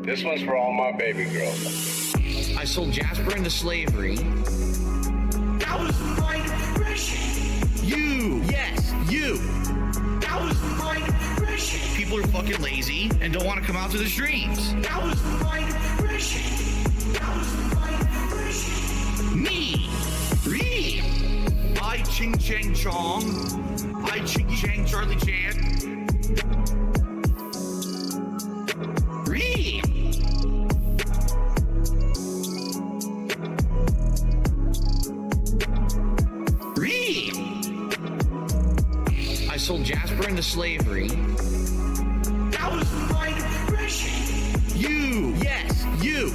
This one's for all my baby girls. I sold Jasper into slavery. That was my depression. You! Yes, you! That was my depression. People are fucking lazy and don't want to come out to the streams. That was my depression. That was my depression. Me! Re! I Ching Chang Chong. I Ching Chang Charlie Chan. Re! Re! I sold Jasper into slavery. That was my depression. You! Yes, you!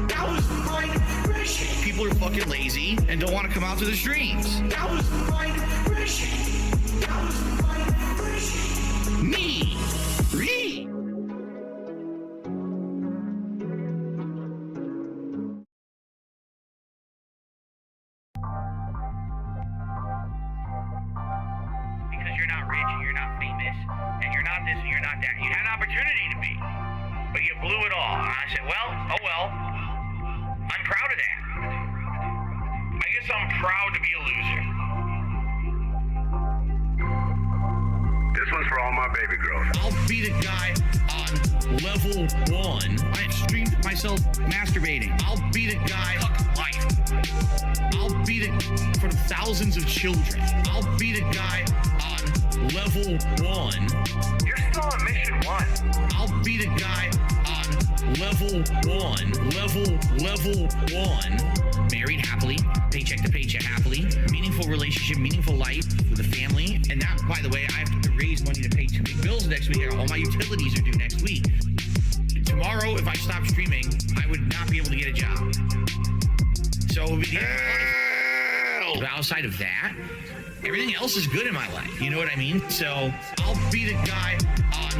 That was my depression. People are fucking lazy and don't want to come out to the streams. That was my depression. That was my depression. Me! Re! Because you're not rich and you're not famous and you're not this and you're not that. You had an opportunity to be, but you blew it all. And I said, well, oh well. I'm proud of that. I guess I'm proud to be a loser. This one's for all my baby girls. I'll be the guy on level 1. I streamed myself masturbating. I'll be the guy life. I'll be the for thousands of children. I'll be the guy on level 1. You're still on mission 1. I'll be the guy on level 1. Level 1. Married happily, paycheck to paycheck happily, meaningful relationship, meaningful life with a family. And that, by the way, I have to raise money to pay 2 big bills next week. All my utilities are due next week. Tomorrow, if I stop streaming, I would not be able to get a job. So it would be the end of my life. But outside of that, everything else is good in my life. You know what I mean? So I'll be the guy on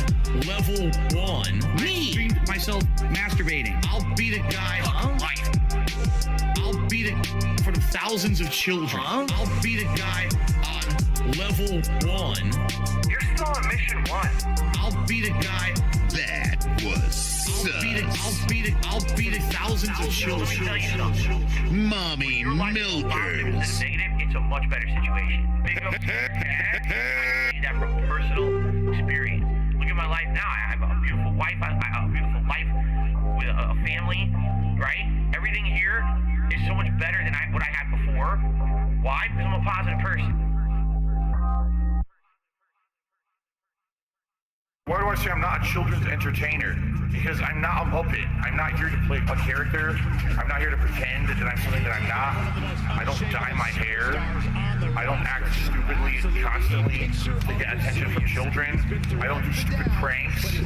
level 1. Me! I streamed myself masturbating. I'll be the guy on life. I'll be the for thousands of children. I'll be the guy on level 1. You're still on mission 1. I'll be the guy. That was I'll be the thousands of children. Let me tell you something. mommy Your life is positive milkers. instead of negative, it's a much better situation. Big up to your dad. I see that from personal experience. Look at my life now. I have a beautiful wife. I have a beautiful life with a family, right? Everything here is so much better than what I had before. Why? Because I'm a positive person. Why do I say I'm not a children's entertainer? Because I'm not a Muppet. I'm not here to play a character. I'm not here to pretend that I'm something that I'm not. I don't dye my hair. I don't act stupidly constantly to get attention from children. I don't do stupid pranks. You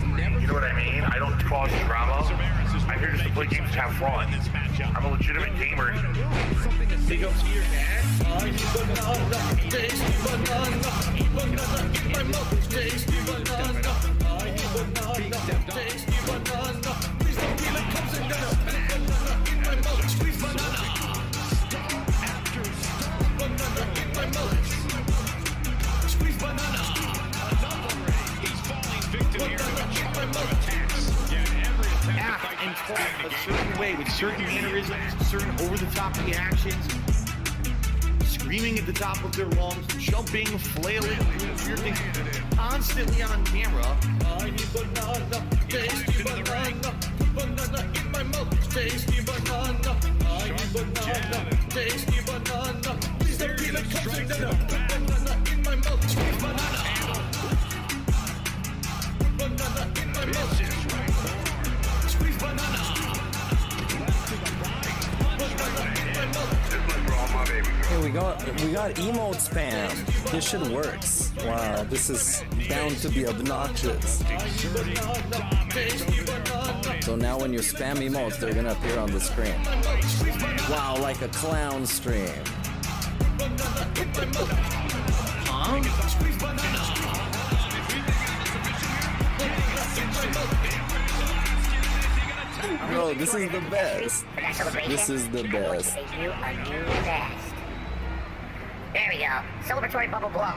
know what I mean? I don't cause drama. I'm here just to play games to have fun. I'm a legitimate gamer. Big up to your dad. Banana, tasty banana, banana in my mouth, tasty banana, banana, tasty banana. Please don't feel it comes in banana in my mouth, squeeze banana. Banana in my mouth, squeeze banana. He's falling victim here to my mouth. Act and talk a certain way with certain mannerisms, certain over-the-top reactions. Screaming at the top of their lungs, jumping, flailing, doing weird things, constantly on camera. I need banana, tasty banana, banana in my mouth, tasty banana. I need banana, tasty banana. Please don't feel it comes in banana in my mouth, squeeze banana. Banana in my mouth, squeeze banana. Banana in my mouth. Hey, we got emote spam. This shit works. Wow, this is bound to be obnoxious. So now when you spam emotes, they're gonna appear on the screen. Wow, like a clown stream. Bro, this is the best. This is the best. They do a new best. There we go. Celebratory bubble blow.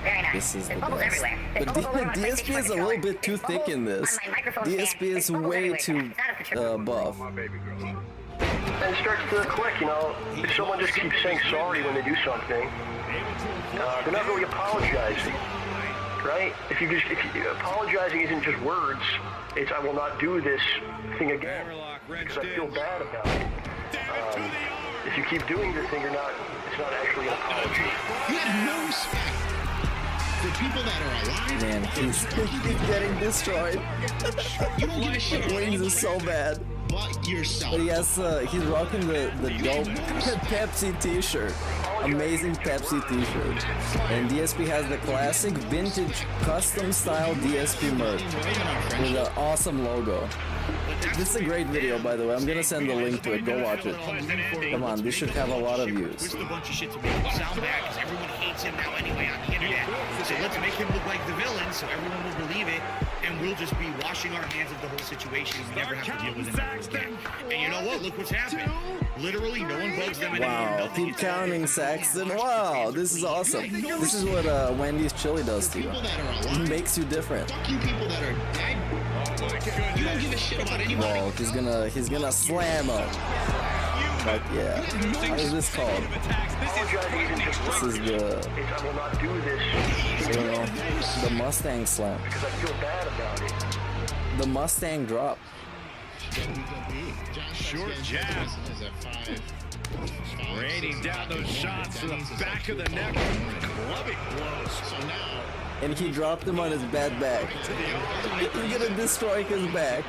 Very nice. This is the There's bubbles best. everywhere. But There's bubbles all over my DSP PlayStation is a little controller. bit too There's thick in bubbles this. on my microphone DSP stand. is There's bubbles way everywhere. too It's not a control. buff. My baby girl. And it starts to click, you know, if someone just keeps saying sorry when they do something, they're not really apologizing, right? If apologizing isn't just words, it's I will not do this thing again because I feel bad about it. If you keep doing the thing, it's not actually an apology. You have no respect for people that are alive. Man, he's getting destroyed. You don't give a shit about Wings is so bad. but yourself. But he has, he's rocking the dope Pepsi t-shirt. Amazing Pepsi t-shirt. And DSP has the classic vintage custom style DSP merch with an awesome logo. This is a great video, by the way. I'm gonna send the link to it. Go watch it. Come on, this should have a lot of views. Twist a bunch of shit to make him sound bad because everyone hates him now anyway on the internet. So let's make him look like the villain so everyone will believe it, and we'll just be washing our hands of the whole situation. We never have to deal with it ever again. And you know what? Look what's happened. Literally, no one bugs them anymore. Wow, Nothing keep is counting, Saxton. Wow, this is awesome. This is what Wendy's chili does to you. People that are It alive. makes you different. Fuck you people that are dead. You don't give a shit about anybody. Whoa, he's gonna slam him. But yeah, how is this called? Apologizing isn't just This words. is the, It's I will not do this I don't know, the Mustang slam. because I feel bad about it. The Mustang drop. Short jab. Raining down those shots to the back of the neck. Clubbing blows. So now, And he dropped him on his bad back. He's gonna destroy his back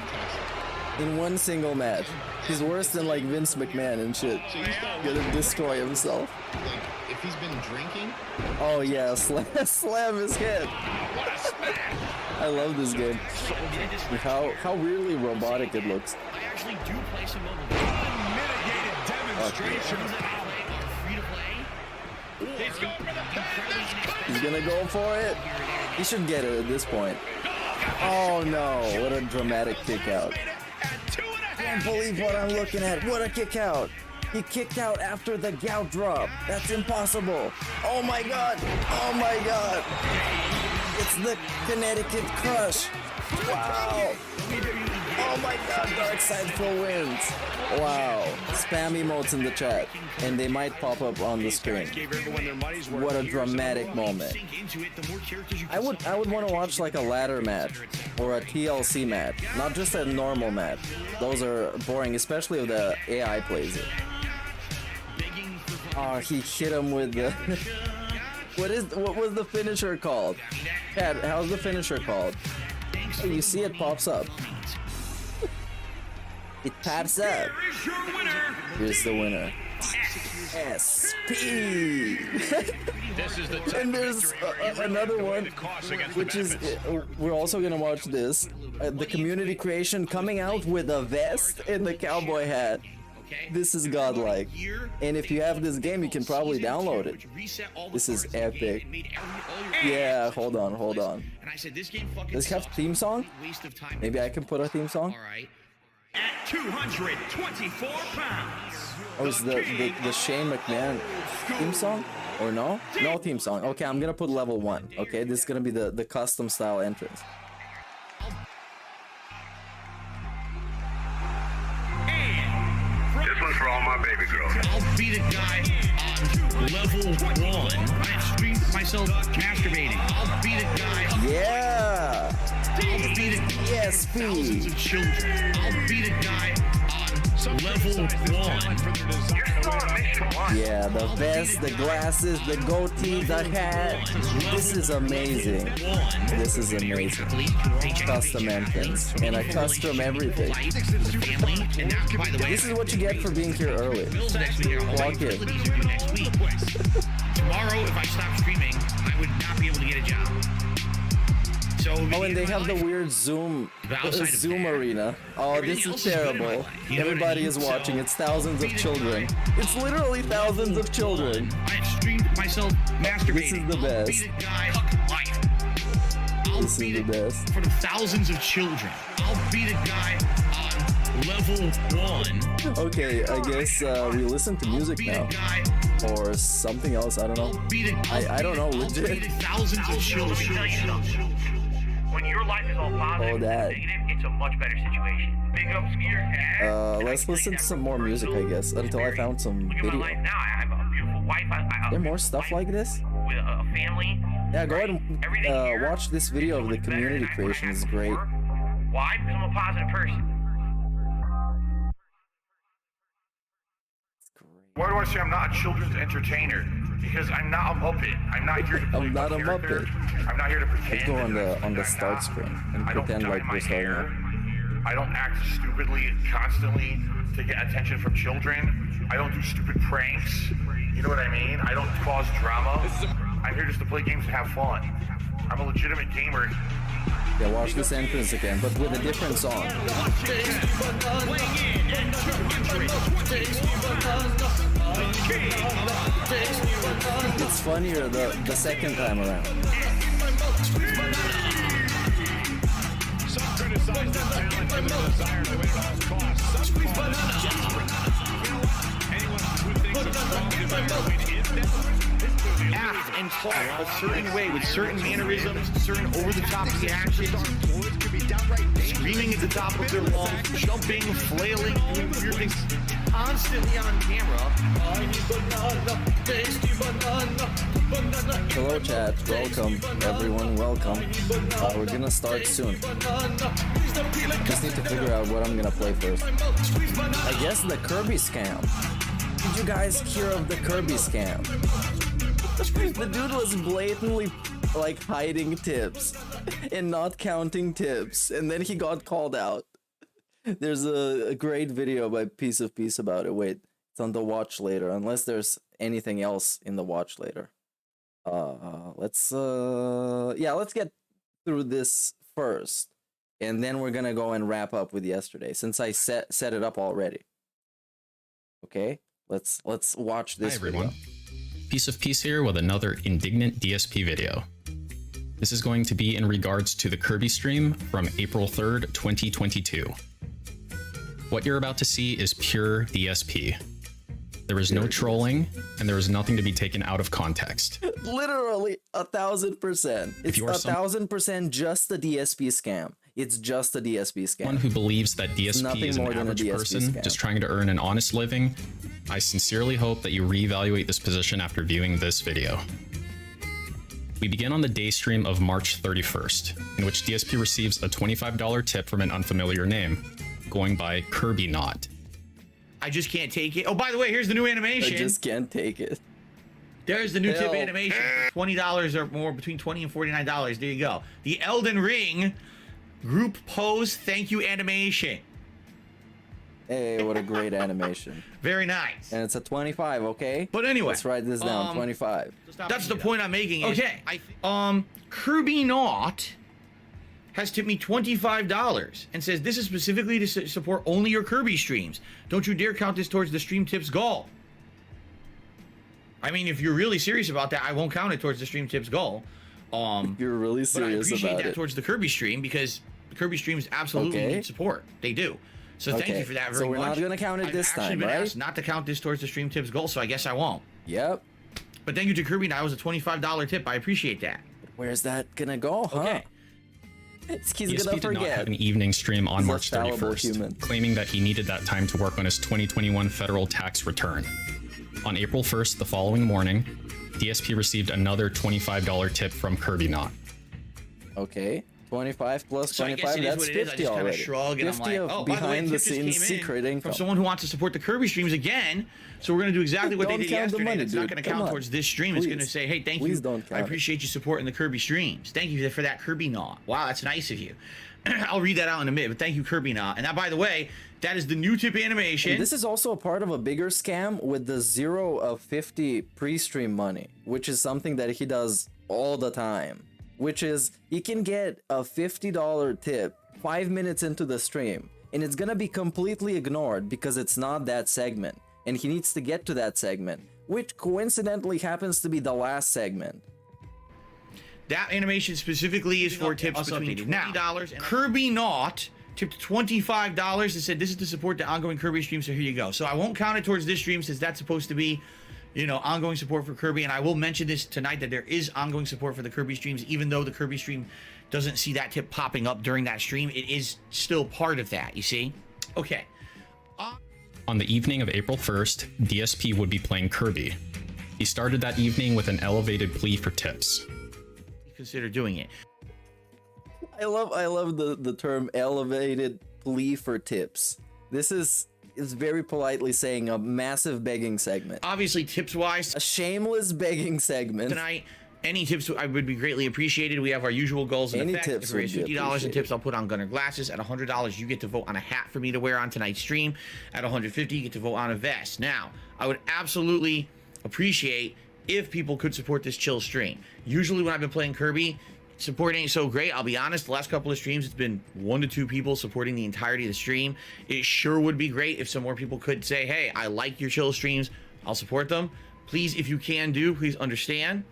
in one single match. He's worse than like Vince McMahon and shit. Gonna destroy himself. like, if he's been drinking, Oh yeah, slam his head. I love this game. How weirdly robotic it looks. I actually do play some mobile games. Unmitigated demonstration of power. Free to play. He's going for the pin. He's gonna go for it. He should get it at this point. Oh no, what a dramatic kick out. Can't believe what I'm looking at. What a kick out. He kicked out after the gout drop. That's impossible. Oh my god. Oh my god. It's the Connecticut Crush. Wow. Oh my god, Dark Side Flow wins. Wow. Spam emotes in the chat, and they might pop up on the screen. What a dramatic moment. I would want to watch like a ladder match or a TLC match, not just a normal match. Those are boring, especially if the AI plays it. Oh, he hit him with the what was the finisher called? Pat, how's the finisher called? Oh, you see it pops up. It pops up. Here's the winner. SP. And there's another one, which is we're also gonna watch this. The community creation coming out with a vest and the cowboy hat. This is godlike. And if you have this game, you can probably download it. This is epic. Yeah, hold on. Does it have theme song? Maybe I can put a theme song? At 224 pounds. Or is the Shane McMahon theme song? Or no? No theme song. Okay, I'm gonna put level 1. Okay, this is gonna be the custom style entrance. This one's for all my baby girls. I'll beat a guy on level 1. I streamed myself masturbating. I'll beat a guy. Yeah! I'll beat thousands of children. I'll beat a guy on level 1. You're still on mission 1. Yeah, the vest, the glasses, the goatee, the hat. This is amazing. This is amazing. Custom entrance. And I custom everything. This is what you get for being here early. Clock in. Tomorrow, if I stop streaming, I would not be able to get a job. So Oh, and they have the weird Zoom arena. Oh, this is terrible. Everybody is watching. It's thousands of children. It's literally thousands of children. I streamed myself masturbating. This is the best. I'll beat a guy life. I'll This is beat the it best. in front of thousands of children. I'll beat a guy on level 1. Okay, I guess we listen to music now. Or something else, I don't know. I don't know, legit. Thousands of children. Let me tell you something. When your life is all positive and negative, it's a much better situation. Big ups to your dad. Let's listen to some more music, I guess, until I found some Look at my video. life now. I have a beautiful wife. There more stuff like this? With a family. Yeah, go ahead and watch this video of the community creation. It's great. Why? Because I'm a positive person. Why do I say I'm not a children's entertainer? Because I'm not a Muppet. I'm not here to play I'm not a character. Muppet. I'm not here to pretend. Let's go on the that start I'm screen not. and I don't pretend dye like my we're starting hair. it. I don't act stupidly constantly to get attention from children. I don't do stupid pranks. You know what I mean? I don't cause drama. I'm here just to play games and have fun. I'm a legitimate gamer. Yeah, watch this entrance again, but with a different song. It's funnier the second time around. Some criticize the talent and the desire to win at all costs. Some call it desperate. Anyone who thinks a strong desire to win is desperate. Act and talk a certain way with certain mannerisms, certain over-the-top reactions, screaming at the top of their lungs, jumping, flailing, doing weird things, constantly on camera. Hello chat, welcome everyone, welcome. We're gonna start soon. Just need to figure out what I'm gonna play first. I guess the Kirby scam. Did you guys hear of the Kirby scam? The dude was blatantly like hiding tips and not counting tips, and then he got called out. There's a great video by Piece of Peace about it. Wait, it's on the watch later, unless there's anything else in the watch later. Let's get through this first, and then we're gonna go and wrap up with yesterday, since I set it up already. Okay, let's watch this. Hi everyone. Video. Piece of Peace here with another indignant DSP video. This is going to be in regards to the Kirby stream from April 3rd, 2022. What you're about to see is pure DSP. There is no trolling, and there is nothing to be taken out of context. Literally 1000%. It's 1000% just a DSP scam. It's just a DSP scam. Someone who believes that DSP is an average person just trying to earn an honest living, I sincerely hope that you reevaluate this position after viewing this video. We begin on the day stream of March 31st, in which DSP receives a $25 tip from an unfamiliar name, going by Kirby Knot. I just can't take it. Oh, by the way, here's the new animation. I just can't take it. There's the new tip animation. $20 or more, between $20 and $49. There you go. The Elden Ring group pose thank you animation. Hey, what a great animation. Very nice. And it's a 25, okay? But anyway, let's write this down. 25. That's the point I'm making. Okay. Kirby Knot has tipped me $25 and says this is specifically to support only your Kirby streams. Don't you dare count this towards the stream tips goal. I mean, if you're really serious about that, I won't count it towards the stream tips goal. If you're really serious about it. But I appreciate that towards the Kirby stream, because the Kirby streams absolutely need support. They do. So thank you for that very much. So we're not going to count it this time, right? I've actually been asked not to count this towards the stream tips goal, so I guess I won't. Yep. But thank you to Kirby. That was a $25 tip. I appreciate that. Where's that going to go, huh? Okay. He's DSP gonna did not forget. have an evening stream on March 31st, claiming that he needed that time to work on his 2021 federal tax return. On April 1st, the following morning, DSP received another $25 tip from Kirby Knot. Okay, 25 plus 25, so that's 50 I just already. Kind of shrug and 50 I'm like, of behind the scenes secret income. From someone who wants to support the Kirby streams again. So we're going to do exactly what they did yesterday. Money, it's not going to count towards this stream. It's going to say, hey, thank you. I appreciate you supporting the Kirby streams. Thank you for that, Kirby Knot. Wow, that's nice of you. I'll read that out in a minute, but thank you, Kirby Knot. And that, by the way, that is the new tip animation. And this is also a part of a bigger scam with the 0 of 50 pre-stream money, which is something that he does all the time. Which is, he can get a $50 tip 5 minutes into the stream, and it's gonna be completely ignored because it's not that segment, and he needs to get to that segment, which coincidentally happens to be the last segment. That animation specifically is for tips between $20 and Kirby Knot tipped $25 and said, this is to support the ongoing Kirby stream, so here you go. So I won't count it towards this stream since that's supposed to be, you know, ongoing support for Kirby. And I will mention this tonight that there is ongoing support for the Kirby streams, even though the Kirby stream doesn't see that tip popping up during that stream. It is still part of that, you see? Okay. On the evening of April 1st, DSP would be playing Kirby. He started that evening with an elevated plea for tips. Consider doing it. I love the term elevated plea for tips. This is very politely saying a massive begging segment. Obviously, tips wise, a shameless begging segment tonight. Any tips I would be greatly appreciated. We have our usual goals in effect. If we raise $50 in tips, I'll put on Gunner glasses. At $100, you get to vote on a hat for me to wear on tonight's stream. At $150, you get to vote on a vest. Now, I would absolutely appreciate if people could support this chill stream. Usually when I've been playing Kirby, support ain't so great. I'll be honest, the last couple of streams, it's been 1 to 2 people supporting the entirety of the stream. It sure would be great if some more people could say, hey, I like your chill streams. I'll support them. Please, if you can please understand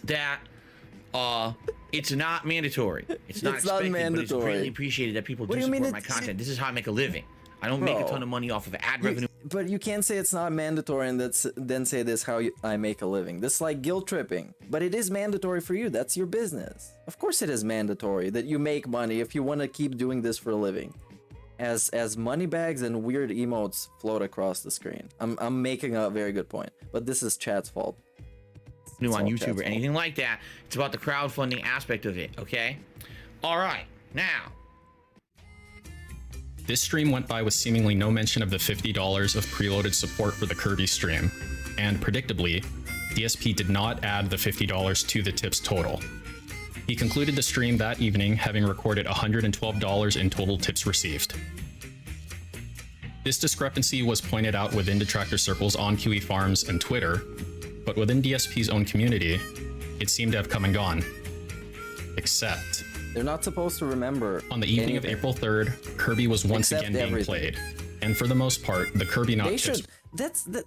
that it's not mandatory. It's not expected, but it's greatly appreciated that people do support my content. This is how I make a living. I don't make a ton of money off of ad revenue. But you can't say it's not mandatory and then say this how I make a living. This is like guilt tripping. But it is mandatory for you. That's your business. Of course it is mandatory that you make money if you want to keep doing this for a living. As money bags and weird emotes float across the screen. I'm making a very good point. But this is chat's fault. On YouTube or anything like that. It's about the crowdfunding aspect of it, okay? All right, now. This stream went by with seemingly no mention of the $50 of preloaded support for the Kirby stream, and predictably, DSP did not add the $50 to the tips total. He concluded the stream that evening having recorded $112 in total tips received. This discrepancy was pointed out within detractor circles on QE Farms and Twitter, but within DSP's own community, it seemed to have come and gone. Except... they're not supposed to remember. On the evening of April 3rd, Kirby was once again being played. And for the most part, the Kirby not tips...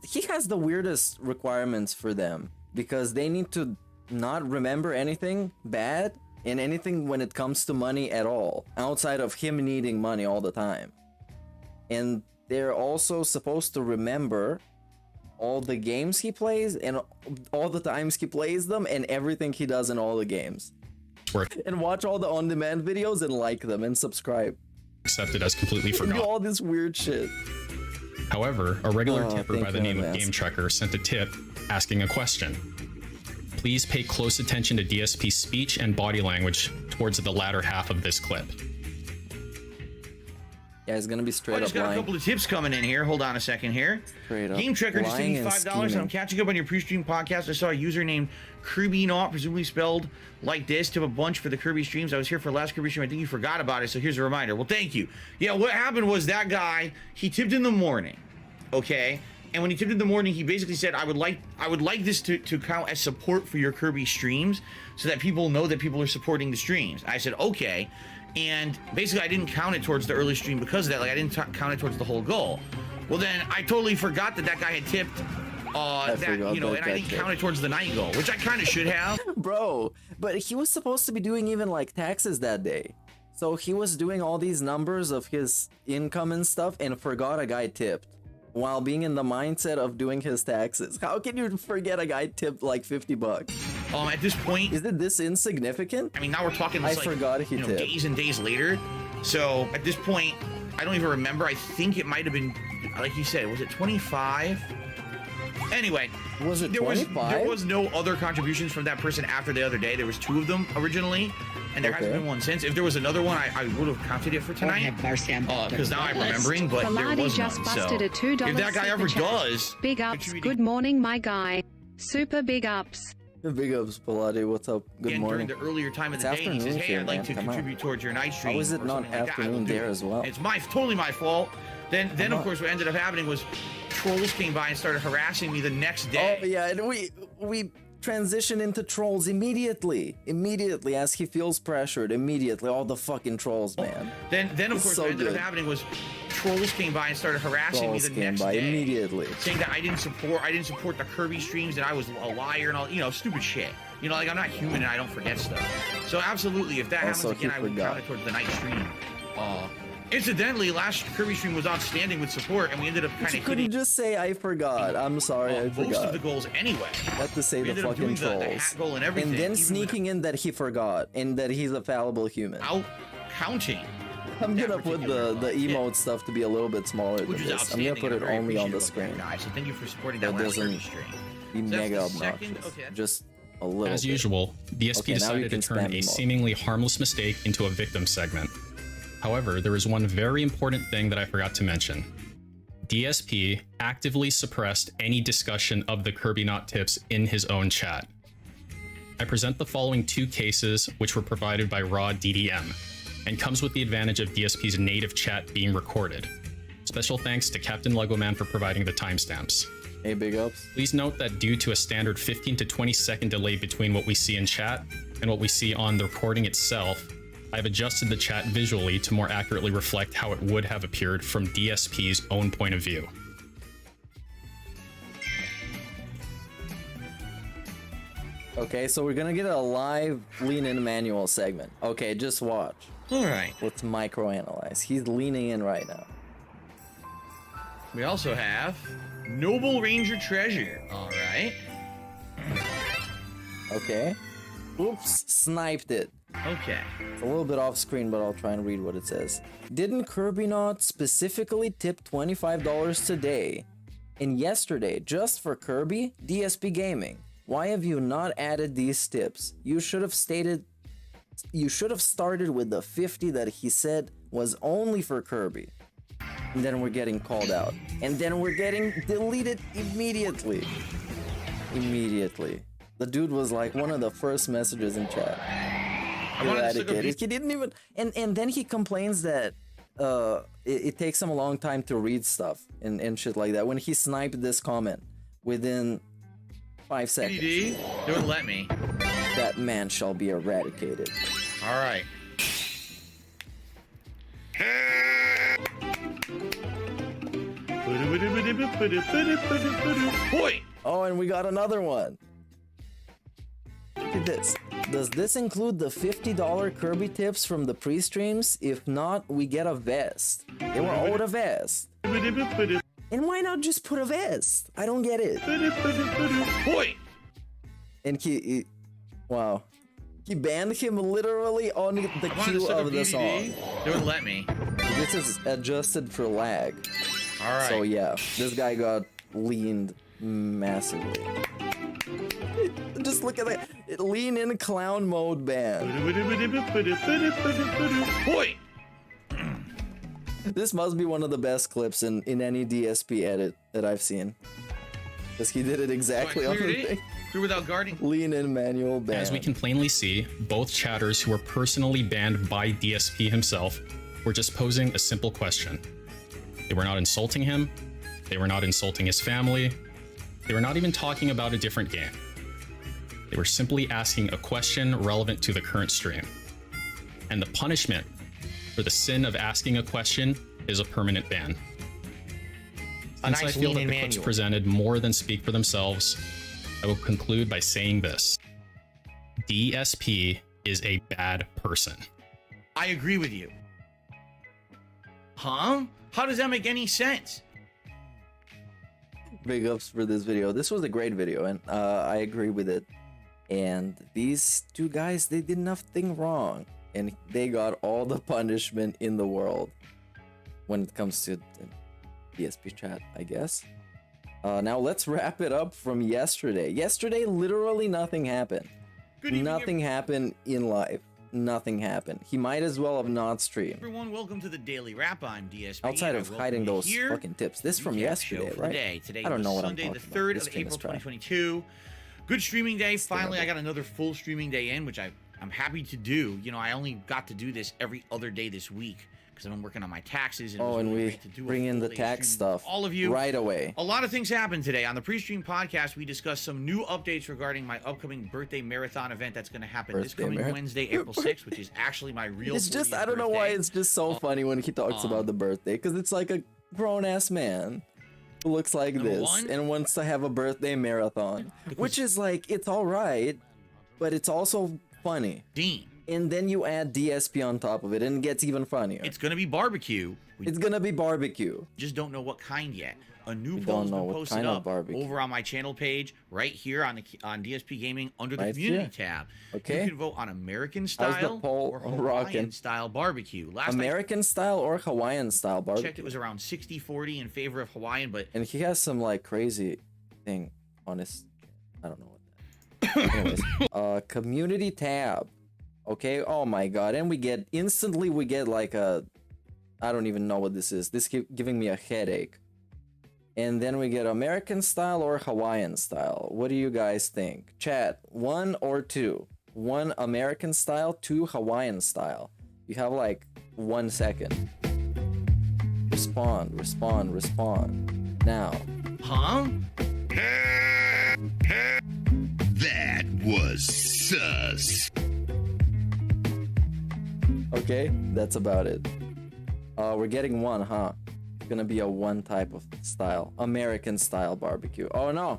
he has the weirdest requirements for them, because they need to not remember anything bad in anything when it comes to money at all, outside of him needing money all the time. And they're also supposed to remember all the games he plays and all the times he plays them and everything he does in all the games. And watch all the on-demand videos and like them and subscribe. Accepted as completely forgotten. Do all this weird shit. However, a regular tipper by the name of Game Trekker sent a tip asking a question. Please pay close attention to DSP's speech and body language towards the latter half of this clip. Yeah, it's gonna be straight up. I just got a couple of tips coming in here. Hold on a second here. Game Trekker just gave me $5, and I'm catching up on your pre-stream podcast. I saw a user named Kirby Not, presumably spelled like this, tip a bunch for the Kirby streams. I was here for the last Kirby stream. I think you forgot about it, so here's a reminder. Well, thank you. Yeah, what happened was that guy, he tipped in the morning, okay? And when he tipped in the morning, he basically said, I would like this to count as support for your Kirby streams so that people know that people are supporting the streams. I said, okay. And basically, I didn't count it towards the early stream because of that. Like, I didn't count it towards the whole goal. Well, then I totally forgot that guy had tipped and I didn't count it towards the night goal, which I kind of should have. Bro, but he was supposed to be doing even like taxes that day. So he was doing all these numbers of his income and stuff and forgot a guy tipped while being in the mindset of doing his taxes. How can you forget a guy tipped like $50? At this point, is it this insignificant? I mean, now we're talking this, forgot he tipped. Days and days later. So at this point, I don't even remember. I think it might have been, like you said, was it 25? Anyway, was it 25? There was no other contributions from that person after the other day. There was 2 of them originally, and there hasn't been one since. If there was another one, I would have counted it for tonight. Because now I'm remembering, but there was just none. Busted a $2 if that guy ever does, big ups. Good morning, my guy. Super big ups. Big ups, Pilati. What's up? Good morning. During the earlier time of the day, he says, "Hey, I'd like to contribute towards your night stream." How is it not afternoon there as well? It's totally my fault. Then of course, what ended up happening was trolls came by and started harassing me the next day. Oh yeah, and we transition into trolls immediately as he feels pressured. Immediately, all the fucking trolls, man. Then of course, what ended up happening was trolls came by and started harassing me the next day, immediately, saying that I didn't support the Kirby streams, that I was a liar and all, stupid shit. Like I'm not human and I don't forget stuff. So absolutely, if that happens again, I would count it towards the night stream. Incidentally, last Kirby stream was outstanding with support, and we ended up kind of Could you just say I forgot? I'm sorry, I forgot. most of the goals anyway. Have to say We the ended up fucking doing the trolls. hat goal and everything, then even sneaking in that he forgot and that he's a fallible human. Counting. I'm gonna put the emote stuff to be a little bit smaller than Which is this. I'm gonna outstanding. put I'm it very only on the appreciative of that, screen. guys. So thank you for supporting That that last doesn't Kirby stream. be So that's mega the second- obnoxious. okay. Just a little As bit. usual, DSP Okay, now you decided to can turn spam a emote. seemingly harmless mistake into a victim segment. However, there is one very important thing that I forgot to mention. DSP actively suppressed any discussion of the Kirby Knot tips in his own chat. I present the following two cases which were provided by raw DDM, and comes with the advantage of DSP's native chat being recorded. Special thanks to Captain Legoman for providing the timestamps. Hey, big ups. Please note that due to a standard 15 to 20 second delay between what we see in chat and what we see on the recording itself, I've adjusted the chat visually to more accurately reflect how it would have appeared from DSP's own point of view. Okay, so we're gonna get a live lean-in manual segment. Okay, just watch. Alright. Let's microanalyze. He's leaning in right now. We also have Noble Ranger Treasure. Alright. Okay. Oops, sniped it. Okay. It's a little bit off screen, but I'll try and read what it says. Didn't Kirby Knot specifically tip $25 today and yesterday just for Kirby? DSP Gaming. Why have you not added these tips? You should have started with the 50 that he said was only for Kirby. And then we're getting called out. And then we're getting deleted immediately. Immediately. The dude was like one of the first messages in chat. Eradicated. He didn't even, and then he complains that it takes him a long time to read stuff and shit like that. When he sniped this comment within 5 seconds. PDD, they wouldn't let me. That man shall be eradicated. All right. Boy. Oh, and we got another one. Look at this. Does this include the $50 Kirby tips from the pre-streams? If not, we get a vest. They were owed a vest. And why not just put a vest? I don't get it. Boy. And wow. He banned him literally on the cue of the song. They wouldn't let me. This is adjusted for lag. All right. So yeah, this guy got leaned massively. Just look at that. Lean in clown mode ban. Boy. This must be one of the best clips in any DSP edit that I've seen. Because he did it exactly on the thing. Clear without guarding. Lean in manual ban. As we can plainly see, both chatters who were personally banned by DSP himself were just posing a simple question. They were not insulting him. They were not insulting his family. They were not even talking about a different game. They were simply asking a question relevant to the current stream. And the punishment for the sin of asking a question is a permanent ban. Since I feel that the clips presented more than speak for themselves, I will conclude by saying this. DSP is a bad person. I agree with you. Huh? How does that make any sense? Big ups for this video. This was a great video, and I agree with it. And these two guys, they did nothing wrong. And they got all the punishment in the world when it comes to DSP chat, I guess. Now let's wrap it up from yesterday. Yesterday, literally nothing happened. Nothing happened in live. Nothing happened. He might as well have not streamed. Everyone, welcome to the Daily Wrap. I'm DSP. Outside of hiding those fucking tips. This from yesterday, right? Today I don't know was what I'm Sunday, talking the 3rd about. of April, 2022. Good streaming day. Finally, I got another full streaming day in, which I'm happy to do. You know, I only got to do this every other day this week because I've been working on my taxes. And and we bring in the tax stuff all of you right away. A lot of things happened today. On the pre-stream podcast, we discussed some new updates regarding my upcoming birthday marathon event that's going to happen this coming Wednesday, April 6th, which is actually my real It's just, I don't know why it's just so funny when he talks about the birthday, because it's like a grown-ass man who looks like this and wants to have a birthday marathon, which is like, it's all right, but it's also funny. Dean, and then you add DSP on top of it, and it gets even funnier. It's gonna be barbecue. It's gonna be barbecue. Just don't know what kind yet. A new We poll don't has know been what posted kind of up barbecue. over on my channel page right here on DSP Gaming under the Right community here. tab. Okay. You can vote on American How's style the poll or Hawaiian rocking? style barbecue. Last American style or Hawaiian style I barbecue? checked, it was around 60-40 in favor of Hawaiian, but And he has some like crazy thing on his. I don't know what that. Anyways, community tab. Okay. Oh my god! And we get like a. I don't even know what this is. This giving me a headache. And then we get American style or Hawaiian style. What do you guys think? Chat, 1 or 2? 1 American style, 2 Hawaiian style. You have like 1 second. Respond, respond, respond. Now. huh? That was sus. Okay, that's about it. We're getting 1, huh? It's gonna be a 1 type of style. American style barbecue. Oh no.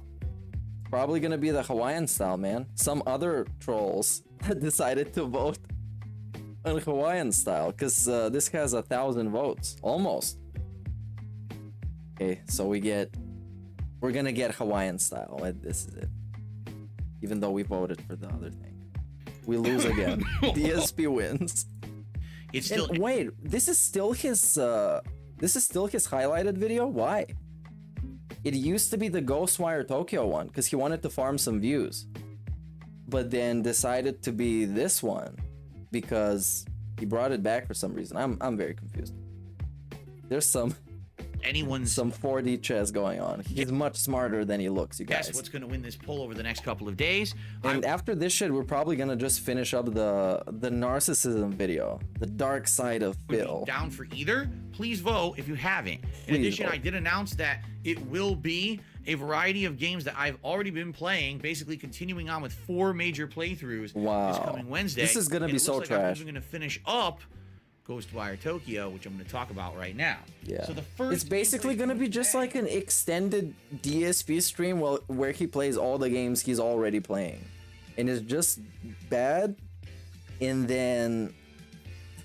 Probably gonna be the Hawaiian style, man. Some other trolls decided to vote on Hawaiian style because this has 1,000 votes. Almost. Okay, so we're gonna get Hawaiian style. This is it. Even though we voted for the other thing. We lose again. DSP wins. It's still. And wait, this is still his highlighted video? Why? It used to be the Ghostwire Tokyo one because he wanted to farm some views. But then decided to be this one because he brought it back for some reason. I'm very confused. There's some 4D chess going on. He's much smarter than he looks, you guys. Guess what's going to win this poll over the next couple of days? And after this shit, we're probably gonna just finish up the narcissism video, the dark side of Phil. Down for either? Please vote if you haven't. In Please addition, vote. I did announce that it will be a variety of games that I've already been playing, basically continuing on with 4 major playthroughs this coming Wednesday. This is gonna And be it so looks like I'm trash. even going to finish up Ghostwire Tokyo, which I'm going to talk about right now. Yeah. So the first It's basically gonna be just like an extended DSP stream where he plays all the games he's already playing. And it's just bad. And then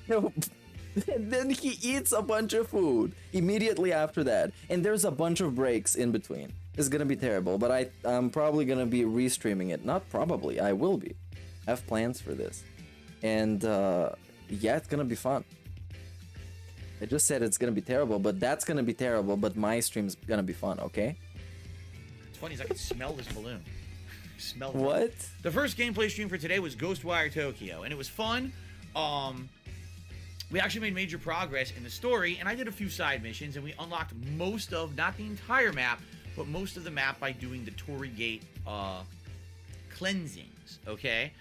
and then he eats a bunch of food immediately after that. And there's a bunch of breaks in between. It's gonna be terrible, but I'm probably gonna be restreaming it. Not probably, I will be. I have plans for this. And yeah, it's gonna be fun. I just said it's gonna be terrible, but that's gonna be terrible, but my stream's gonna be fun, okay? It's funny, is I can smell this balloon. Smell What? The first gameplay stream for today was Ghostwire Tokyo, and it was fun. We actually made major progress in the story, and I did a few side missions, and we unlocked most of, not the entire map, but most of the map by doing the Torii Gate cleansings, okay?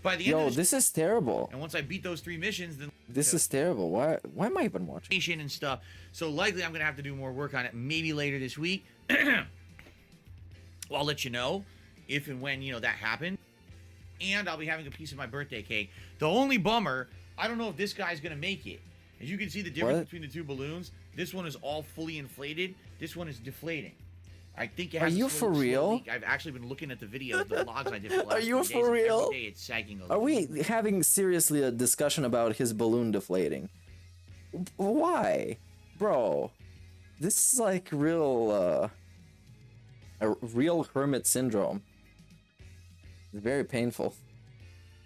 By the end of this is terrible. And once I beat those 3 missions, then This is terrible. Why am I even watching? And stuff. So likely I'm gonna have to do more work on it, maybe later this week. Well, I'll let you know if and when that happens. And I'll be having a piece of my birthday cake. The only bummer, I don't know if this guy's gonna make it. As you can see the difference between the 2 balloons, this one is all fully inflated. This one is deflating. I think it has. Are you for real? I've actually been looking at the video, the logs I did for the last Are you 3 for days, and real? every day it's sagging a Are we having seriously a discussion about his balloon deflating? Why? Bro, this is like real, a real hermit syndrome. It's very painful.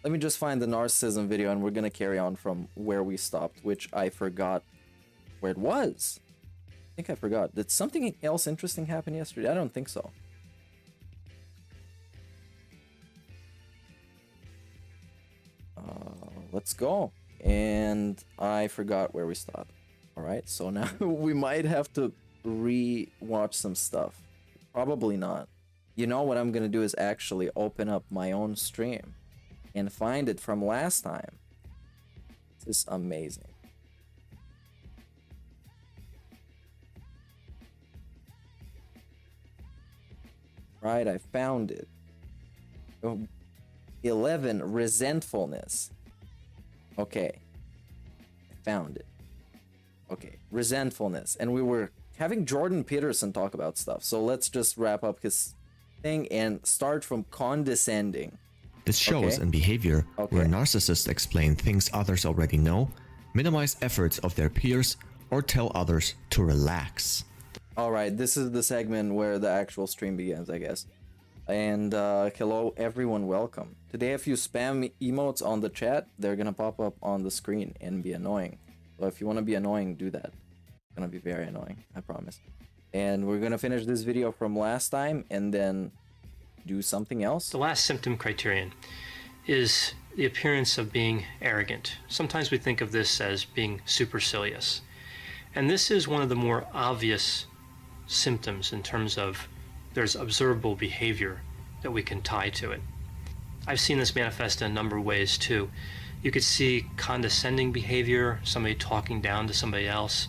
Let me just find the narcissism video and we're gonna carry on from where we stopped, which I forgot where it was. I think I forgot. Did something else interesting happen yesterday? I don't think so. Let's go. And I forgot where we stopped. Alright, so now we might have to re-watch some stuff. Probably not. You know what I'm gonna do is actually open up my own stream and find it from last time. This is amazing. Right, I found it. 11, resentfulness. Okay. I found it. Okay, resentfulness. And we were having Jordan Peterson talk about stuff. So let's just wrap up his thing and start from condescending. This shows in behavior where narcissists explain things others already know, minimize efforts of their peers, or tell others to relax. Alright, this is the segment where the actual stream begins, I guess. And hello everyone, welcome. Today if you spam emotes on the chat, they're gonna pop up on the screen and be annoying. So if you want to be annoying, do that. It's gonna be very annoying, I promise. And we're gonna finish this video from last time and then do something else. The last symptom criterion is the appearance of being arrogant. Sometimes we think of this as being supercilious. And this is one of the more obvious symptoms in terms of there's observable behavior that we can tie to it. I've seen this manifest in a number of ways too. You could see condescending behavior, somebody talking down to somebody else.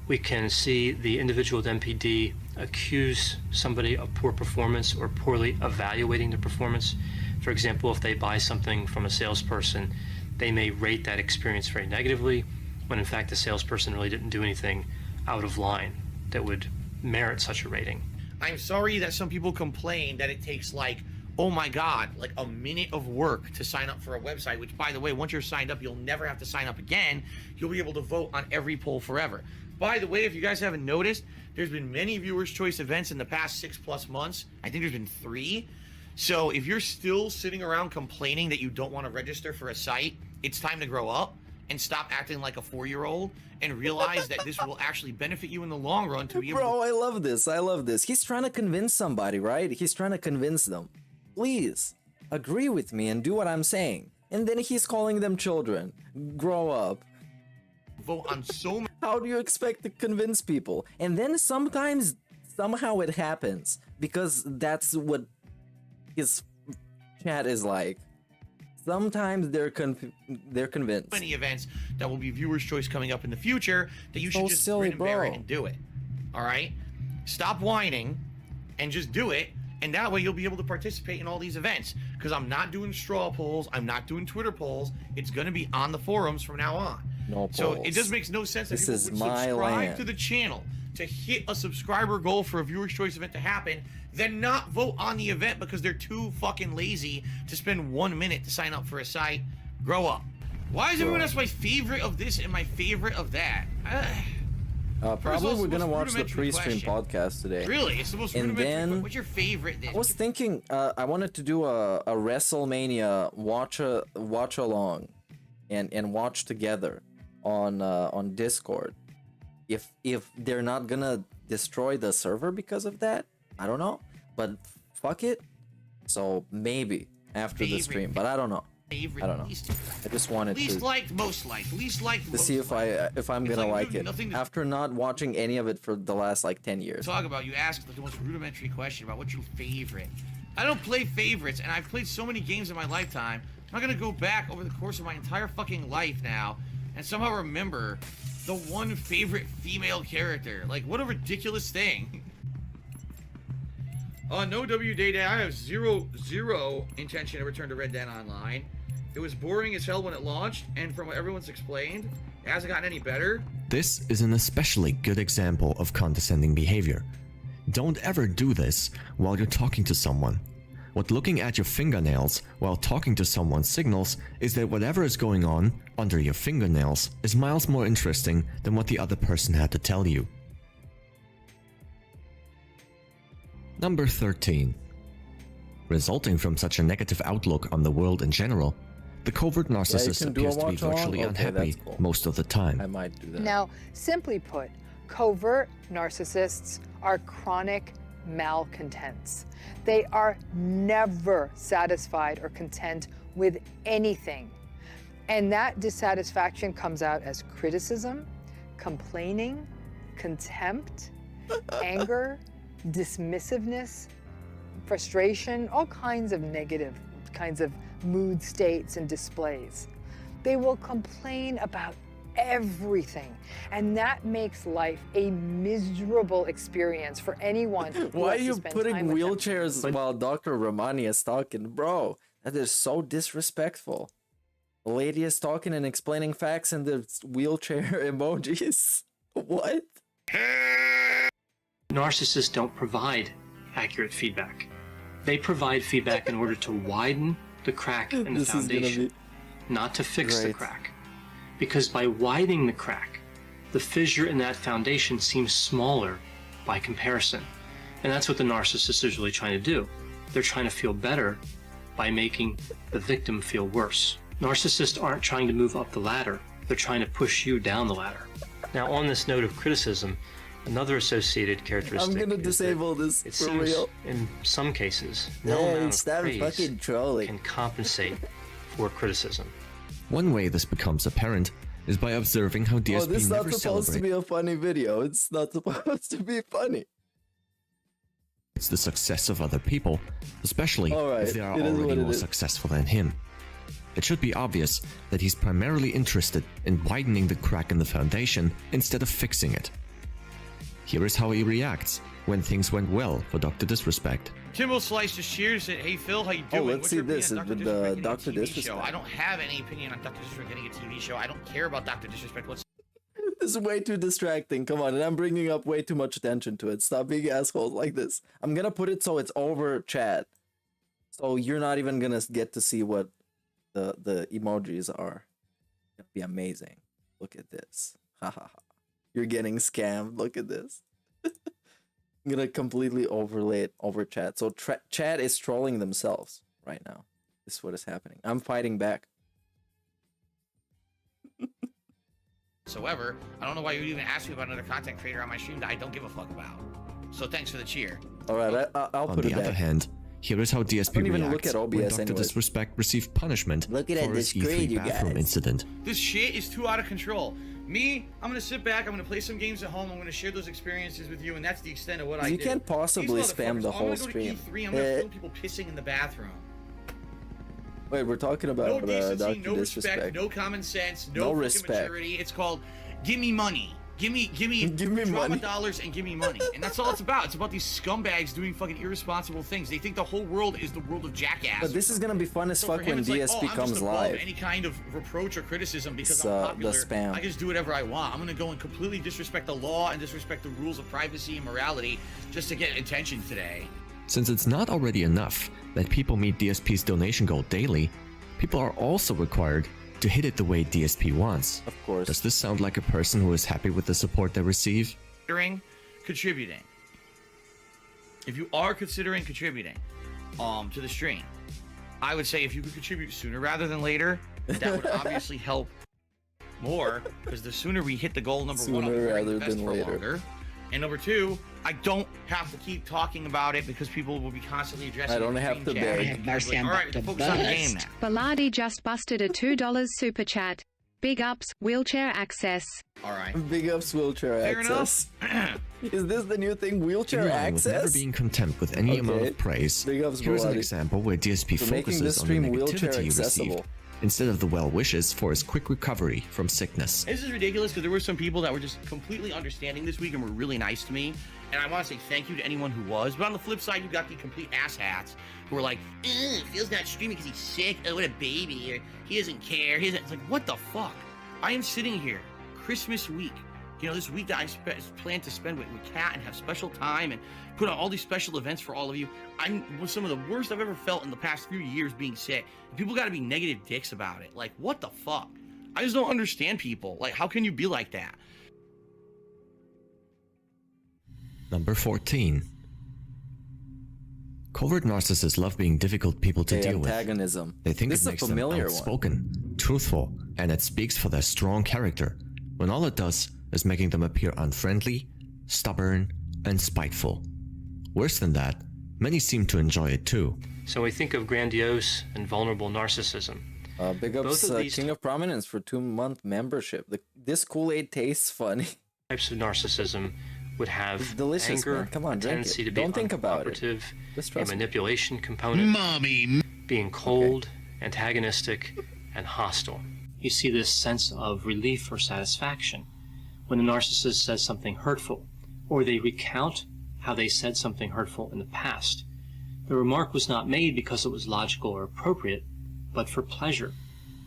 We can see the individual with NPD accuse somebody of poor performance or poorly evaluating the performance. For example, if they buy something from a salesperson, they may rate that experience very negatively, when in fact the salesperson really didn't do anything out of line that would merit such a rating. I'm sorry that some people complain that it takes like, oh my God, like a minute of work to sign up for a website, which by the way, once you're signed up, you'll never have to sign up again. You'll be able to vote on every poll forever. By the way, if you guys haven't noticed, there's been many viewers' choice events in the past 6+ months. I think there's been 3. So if you're still sitting around complaining that you don't want to register for a site, it's time to grow up and stop acting like a 4-year-old and realize that this will actually benefit you in the long run to be able Bro, I love this. I love this. He's trying to convince somebody, right? He's trying to convince them. Please, agree with me and do what I'm saying. And then he's calling them children. Grow up. Vote on so many. How do you expect to convince people? And then sometimes, somehow it happens. Because that's what his chat is like. Sometimes they're convinced. Many events that will be viewers' choice coming up in the future that you should just grin and bear it and do it. All right? Stop whining and just do it. And that way you'll be able to participate in all these events. Because I'm not doing straw polls. I'm not doing Twitter polls. It's going to be on the forums from now on. No polls. So it just makes no sense that This people is would my subscribe land. to the channel to hit a subscriber goal for a viewers' choice event to happen, then not vote on the event because they're too fucking lazy to spend 1 minute to sign up for a site. Grow up. Why is everyone else my favorite of this and my favorite of that? Probably we're gonna watch the pre-stream podcast today. Really? It's the most and rudimentary. then What's your favorite? I was thinking I wanted to do a WrestleMania watch along and watch together on Discord. If they're not gonna destroy the server because of that, I don't know. But fuck it. So maybe after the stream, but I don't know. I don't know. I just wanted least to liked, most liked, least liked, to most see if I'm gonna like it nothing to after not watching any of it for the last like 10 years. talk about. You asked like the most rudimentary question about what's your favorite. I don't play favorites, and I've played so many games in my lifetime. I'm not gonna go back over the course of my entire fucking life now and somehow remember the one favorite female character. Like, what a ridiculous thing. No W Day. I have zero intention to return to Red Dead Online. It was boring as hell when it launched, and from what everyone's explained, it hasn't gotten any better. This is an especially good example of condescending behavior. Don't ever do this while you're talking to someone. What looking at your fingernails while talking to someone signals is that whatever is going on under your fingernails is miles more interesting than what the other person had to tell you. Number 13. Resulting from such a negative outlook on the world in general, the covert narcissist appears to be virtually unhappy most of the time. I might do that. Now, simply put, covert narcissists are chronic malcontents. They are never satisfied or content with anything. And that dissatisfaction comes out as criticism, complaining, contempt, anger, dismissiveness, frustration, all kinds of negative kinds of mood states and displays. They will complain about everything, and that makes life a miserable experience for anyone who Why are has to you spend putting time with them. wheelchairs while Dr. Romani is talking? Bro, that is so disrespectful. The lady is talking and explaining facts and the wheelchair emojis. What? Narcissists don't provide accurate feedback. They provide feedback in order to widen the crack in the foundation, not to fix the crack. Because by widening the crack, the fissure in that foundation seems smaller by comparison. And that's what the narcissist is really trying to do. They're trying to feel better by making the victim feel worse. Narcissists aren't trying to move up the ladder. They're trying to push you down the ladder. Now, on this note of criticism, another associated characteristic I'm gonna disable this it for seems, real. in some cases, no amount of praise can compensate for criticism. One way this becomes apparent is by observing how DSP this is not never supposed to be a funny video. It's not supposed to be funny. It's the success of other people, especially if they are it is already what it more is. successful than him. It should be obvious that he's primarily interested in widening the crack in the foundation instead of fixing it. Here is how he reacts when things went well for Dr. Disrespect. Timbo Slice just cheers said, "Hey Phil, how you doing? let's What's see your this. opinion on It's Dr. with Disrespect Dr. getting a TV Disrespect. show? I don't have any opinion on Dr. Disrespect getting a TV show. I don't care about Dr. Disrespect. What's This is way too distracting. Come on, and I'm bringing up way too much attention to it. Stop being assholes like this. I'm gonna put it so it's over chat, so you're not even gonna get to see what the emojis are. It'll be amazing. Look at this. Ha ha ha. You're getting scammed. Look at this. I'm gonna completely overlay it over chat. So chat is trolling themselves right now. This is what is happening. I'm fighting back. whatsoever? I don't know why you would even ask me about another content creator on my stream that I don't give a fuck about. So thanks for the cheer. All right, I'll put it back. On the other hand, here is how DSP don't even reacts look at OBS when Dr. anyways. Disrespect received punishment Look at for this his screen, E3 you bathroom guys. incident. This shit is too out of control. Me, I'm gonna sit back, I'm gonna play some games at home, I'm gonna share those experiences with you, and that's the extent of what I do. You can't possibly These spam the motherfuckers, whole I'm gonna stream. go to E3, I'm gonna film people pissing in the bathroom. Wait, we're talking about No decency, Dr. no Disrespect. respect, no common sense, No no freaking respect. maturity. It's called give me money. Give me drama money. dollars and give me money. And that's all it's about. It's about these scumbags doing fucking irresponsible things. They think the whole world is the world of jackass. But this is gonna be fun as So fuck for him, when it's like, DSP I'm comes just above live. any kind of reproach or criticism because It's, I'm the popular. spam. I can just do whatever I want. I'm gonna go and completely disrespect the law and disrespect the rules of privacy and morality just to get attention today. Since it's not already enough that people meet DSP's donation goal daily, people are also required to hit it the way DSP wants. Of course. Does this sound like a person who is happy with the support they receive? Contributing. If you are considering contributing to the stream, I would say if you could contribute sooner rather than later, that would obviously help more, because the sooner we hit the goal, number one, I'll be wearing the vest for longer. And number two, I don't have to keep talking about it because people will be constantly addressing I don't the have to stream chat. beg. Like, all right, focus on the game now. Baladi just busted a $2 super chat. Big ups, wheelchair access. All right. Big ups, wheelchair Fair access. Is this the new thing, wheelchair In line with access? never being content with any amount of praise, Big ups, here's an Baladi. example where DSP For making this focuses on the stream wheelchair negativity he accessible. received instead of the well wishes for his quick recovery from sickness. This is ridiculous because there were some people that were just completely understanding this week and were really nice to me. And I want to say thank you to anyone who was. But on the flip side, you got the complete asshats who were like, Phil's not streaming because he's sick. Oh, what a baby. Or he doesn't care. It's like, what the fuck? I am sitting here Christmas week. You know, this week that I plan to spend with Kat and have special time and put on all these special events for all of you. I'm was some of the worst I've ever felt in the past few years being sick. People got to be negative dicks about it. Like, what the fuck? I just don't understand people. Like, how can you be like that? Number 14. Covert narcissists love being difficult people to deal with. Antagonism. They think This it is a makes them familiar one. outspoken, truthful, and it speaks for their strong character, when all it does is making them appear unfriendly, stubborn, and spiteful. Worse than that, many seem to enjoy it too. So we think of grandiose and vulnerable narcissism. Big Both ups, of these King of Prominence for 2-month membership. This Kool-Aid tastes funny. types of narcissism would have It's delicious, anger, man. Come on, a drink tendency it. to be Don't think about it. uncooperative, Just a trust me. manipulation component, Mommy. being cold, antagonistic, and hostile. You see this sense of relief or satisfaction when a narcissist says something hurtful, or they recount how they said something hurtful in the past. The remark was not made because it was logical or appropriate, but for pleasure.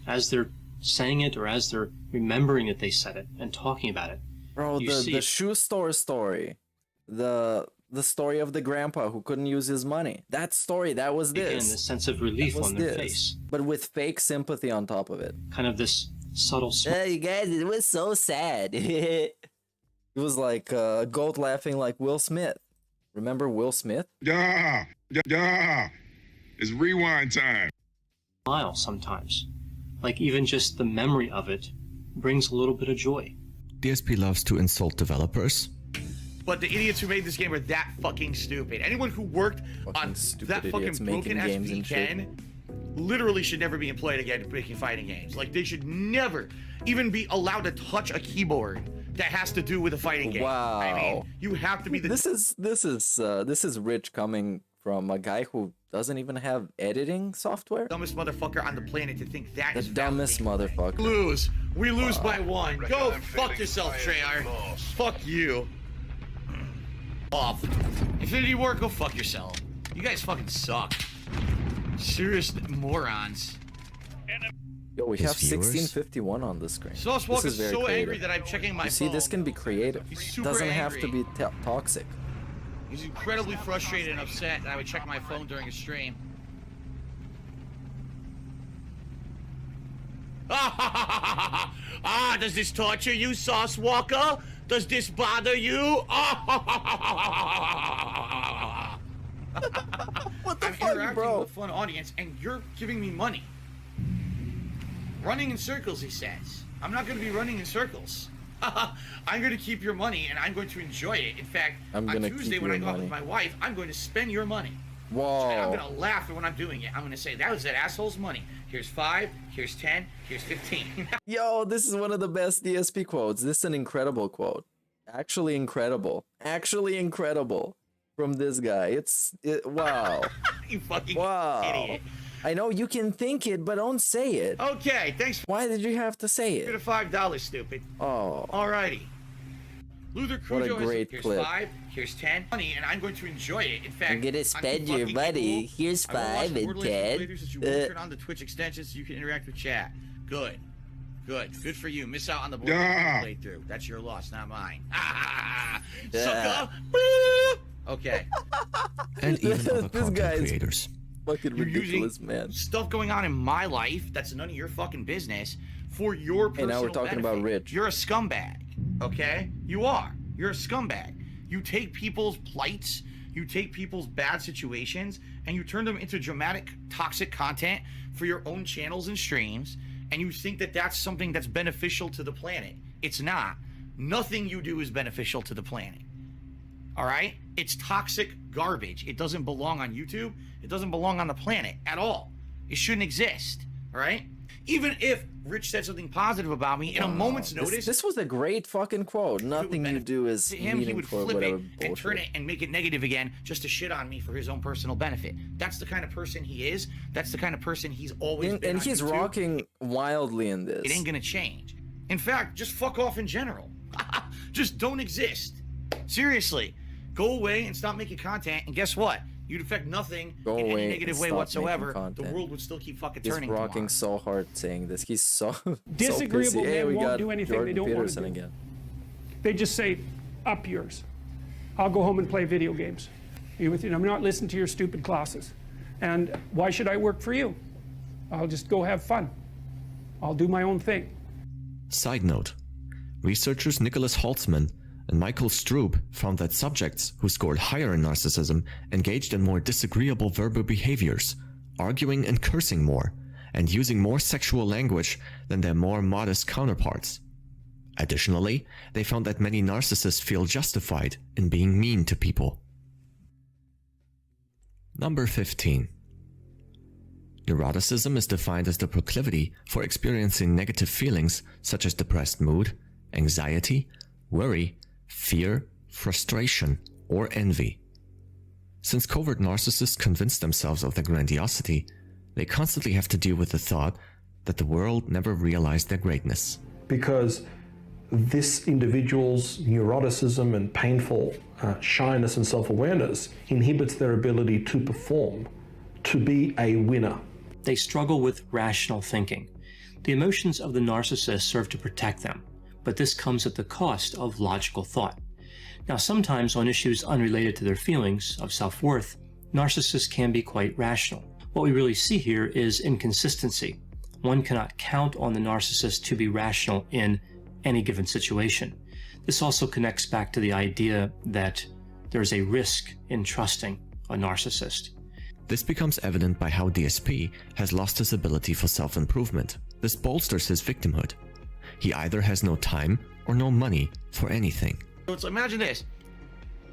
As they're saying it or as they're remembering that they said it and talking about it, Bro, you see the it. shoe store story. The the story of the grandpa who couldn't use his money. That story, that was this. Again, the sense of relief on their face. But with fake sympathy on top of it. Kind of this subtle smile. You guys, it was so sad. It was like a goat laughing like Will Smith. Remember Will Smith? Yeah. It's rewind time. Smile sometimes. Like even just the memory of it brings a little bit of joy. DSP loves to insult developers. But the idiots who made this game are that fucking stupid. Anyone who worked on that fucking broken SB10 literally should never be employed again making fighting games. Like, they should never even be allowed to touch a keyboard that has to do with a fighting game. Wow. I mean, you have to be the... This is rich coming from a guy who doesn't even have editing software. Dumbest motherfucker on the planet to think that is the dumbest motherfucker. We lose by 1. Go fuck yourself, Treyarch. Fuck you. Off. Infinity War, go fuck yourself. You guys fucking suck. Serious morons. Yo, we have 1651 on the screen. Sauce Walk is so creative. angry that I'm checking my phone. See, this can be creative. He's super doesn't have to angry. be toxic. He's incredibly frustrated and upset that I would check my phone during a stream. Ah, does this torture you, Sauce Walker? Does this bother you? What the I'm fuck, interacting bro? with a fun audience, and you're giving me money. Running in circles, he says. I'm not going to be running in circles. I'm going to keep your money, and I'm going to enjoy it. In fact, on Tuesday when I go out with my wife, I'm going to spend your money. Whoa. And I'm going to laugh when I'm doing it. I'm going to say, that was that asshole's money. Here's 5, here's 10, here's 15. Yo, this is one of the best DSP quotes. This is an incredible quote. Actually incredible. Actually incredible from this guy. Wow. You fucking idiot. I know you can think it, but don't say it. Okay, thanks. Why did you have to say it? Give it $5, stupid. Oh. Alrighty. Luther What a Cujo great here's clip. 5, here's 10, money, and I'm going to enjoy it. In fact, You're gonna spend your money. Here's 5 and 10. You will turn on the Twitch extension so you can interact with chat. Good. Good for you. Miss out on the playthrough. That's your loss, not mine. Sucker. Okay. And even other This content guy's creators. fucking You're ridiculous, using man. stuff going on in my life that's none of your fucking business for your personal Hey, now we're talking about benefit. Rich. You're a scumbag, okay? You are. You're a scumbag. You take people's plights, you take people's bad situations, and you turn them into dramatic, toxic content for your own channels and streams, and you think that that's something that's beneficial to the planet. It's not. Nothing you do is beneficial to the planet. All right? It's toxic garbage. It doesn't belong on YouTube. It doesn't belong on the planet at all. It shouldn't exist. All right? Even if Rich said something positive about me in a moment's notice, This was a great fucking quote. Nothing you do is to him, he would meaningful, flip whatever it and bullshit. turn it and make it negative again just to shit on me for his own personal benefit. That's the kind of person he is. That's the kind of person he's always been. And on he's YouTube. rocking wildly in this. It ain't gonna change. In fact, just fuck off in general. Just don't exist. Seriously. Go away and stop making content, and guess what? You'd affect nothing Go in away any negative and way stop whatsoever. making content. The world would still keep fucking He's turning rocking so hard saying this. He's so Disagreeable so pissy. Hey, men we won't got do anything Jordan they don't want to Peterson do. again. They just say, up yours. I'll go home and play video games. I'm not listening to your stupid classes. And why should I work for you? I'll just go have fun. I'll do my own thing. Side note, researchers Nicholas Holtzman and Michael Strube found that subjects who scored higher in narcissism engaged in more disagreeable verbal behaviors, arguing and cursing more, and using more sexual language than their more modest counterparts. Additionally, they found that many narcissists feel justified in being mean to people. Number 15. Neuroticism is defined as the proclivity for experiencing negative feelings such as depressed mood, anxiety, worry, fear, frustration, or envy. Since covert narcissists convince themselves of their grandiosity, they constantly have to deal with the thought that the world never realized their greatness. Because this individual's neuroticism and painful shyness and self-awareness inhibits their ability to perform, to be a winner. They struggle with rational thinking. The emotions of the narcissist serve to protect them, but this comes at the cost of logical thought. Now, sometimes on issues unrelated to their feelings of self-worth, narcissists can be quite rational. What we really see here is inconsistency. One cannot count on the narcissist to be rational in any given situation. This also connects back to the idea that there's a risk in trusting a narcissist. This becomes evident by how DSP has lost his ability for self-improvement. This bolsters his victimhood. He either has no time or no money for anything. So it's, imagine this,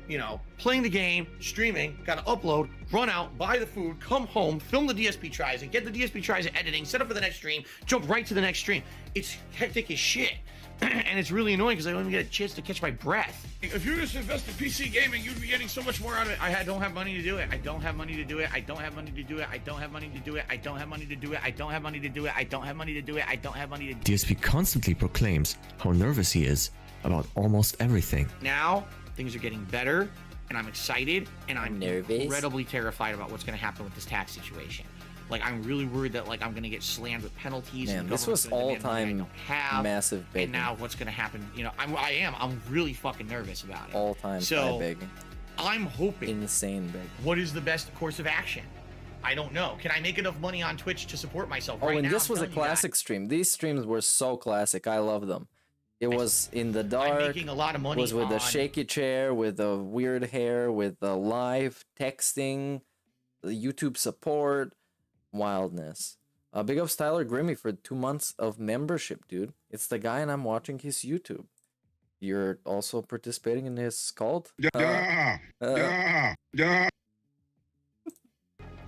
you know, playing the game, streaming, gotta upload, run out, buy the food, come home, film the DSP tries it, get the DSP tries it editing, set up for the next stream, jump right to the next stream. It's hectic as shit. And it's really annoying because I don't even get a chance to catch my breath. If you just invest in PC gaming, you'd be getting so much more out of it. I don't have money to do it. I don't have money to do it. I don't have money to do it. I don't have money to do it. I don't have money to do it. I don't have money to do it. I don't have money to do it. I don't have money to do it. DSP constantly proclaims how nervous he is about almost everything. Now, things are getting better, and I'm excited, and I'm incredibly terrified about what's going to happen with this tax situation. Like, I'm really worried that, like, I'm going to get slammed with penalties. Man, this was all-time massive begging. And now what's going to happen, you know, I'm really fucking nervous about it. All-time begging. I'm hoping. Insane begging. What is the best course of action? I don't know. Can I make enough money on Twitch to support myself right now? And this was a classic stream. These streams were so classic. I love them. It was in the dark. I'm making a lot of money. Was with a shaky chair, with the weird hair, with the live texting, the YouTube support. Wildness. Big ups Tyler Grimmy for 2 months of membership, dude. It's the guy, and I'm watching his YouTube. You're also participating in his cult?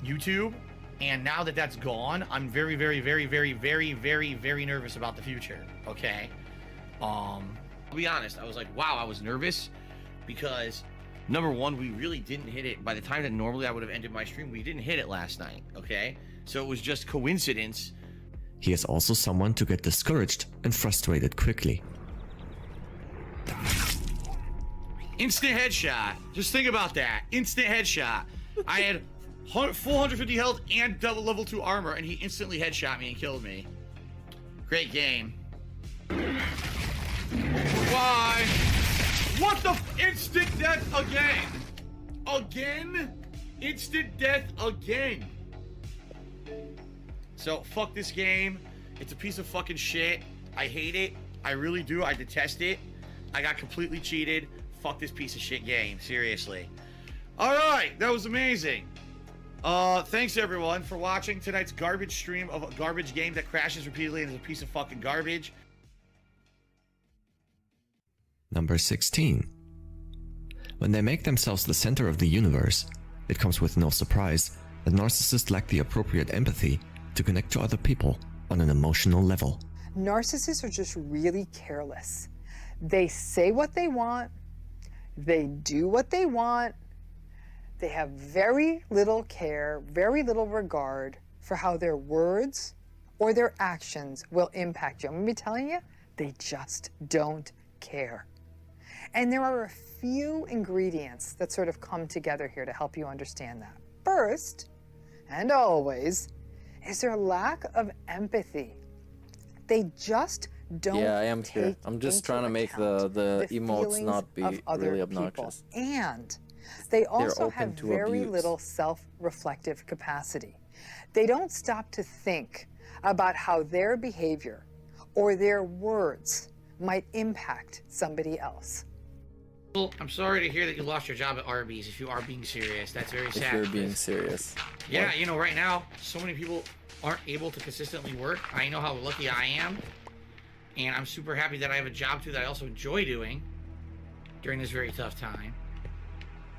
YouTube, and now that that's gone, I'm very, very, very, very, very, very, very nervous about the future. Okay. I'll be honest. I was like, wow, I was nervous because number one, we really didn't hit it. By the time that normally I would have ended my stream, we didn't hit it last night, okay? So it was just coincidence. He is also someone to get discouraged and frustrated quickly. Instant headshot. Just think about that. Instant headshot. I had full 150 health and double level 2 armor, and he instantly headshot me and killed me. Great game. Why? What the instant death again? Again? Instant death again. So fuck this game. It's a piece of fucking shit. I hate it. I really do. I detest it. I got completely cheated. Fuck this piece of shit game. Seriously. Alright, that was amazing. Thanks everyone for watching tonight's garbage stream of a garbage game that crashes repeatedly and is a piece of fucking garbage. Number 16. When they make themselves the center of the universe, it comes with no surprise that narcissists lack the appropriate empathy to connect to other people on an emotional level. Narcissists are just really careless. They say what they want, they do what they want, they have very little care, very little regard for how their words or their actions will impact you. I'm gonna be telling you, they just don't care. And there are a few ingredients that sort of come together here to help you understand that. First, and always, is their lack of empathy. They just don't. Yeah, I am here. I'm just trying to make the emotes not be really obnoxious. And they also have very little self-reflective capacity. They don't stop to think about how their behavior or their words might impact somebody else. Well, I'm sorry to hear that you lost your job at Arby's. If you are being serious, that's very sad. If you're being serious. Yeah, what? You know, right now, so many people aren't able to consistently work. I know how lucky I am. And I'm super happy that I have a job, too, that I also enjoy doing during this very tough time.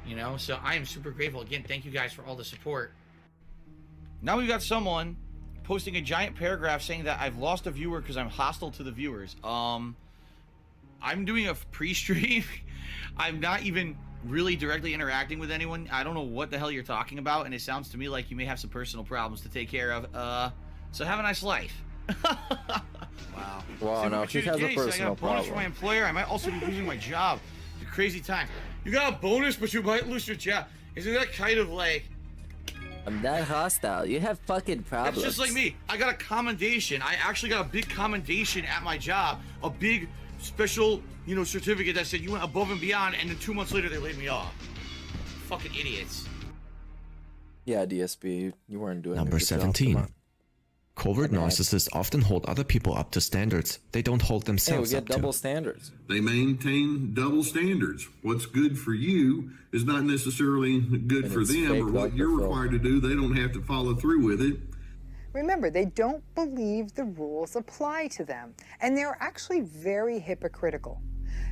You know, so I am super grateful. Again, thank you guys for all the support. Now we've got someone posting a giant paragraph saying that I've lost a viewer because I'm hostile to the viewers. I'm doing a pre-stream. I'm not even really directly interacting with anyone. I don't know what the hell you're talking about, and it sounds to me like you may have some personal problems to take care of. So have a nice life. Wow. Wow, no, she has a personal I got a bonus problem. from my employer. I might also be losing my job. It's a crazy time. You got a bonus, but you might lose your job. Isn't that kind of like... I'm not hostile. You have fucking problems. It's just like me. I got a commendation. I actually got a big commendation at my job. A big special, certificate that said you went above and beyond, and then 2 months later they laid me off. Fucking idiots. Yeah, DSP, you weren't doing Number 17. Covert narcissists often hold other people up to standards they don't hold themselves up to. We get double standards. They maintain double standards. What's good for you is not necessarily good for them, or what you're required to do, they don't have to follow through with it. Remember, they don't believe the rules apply to them, and they're actually very hypocritical.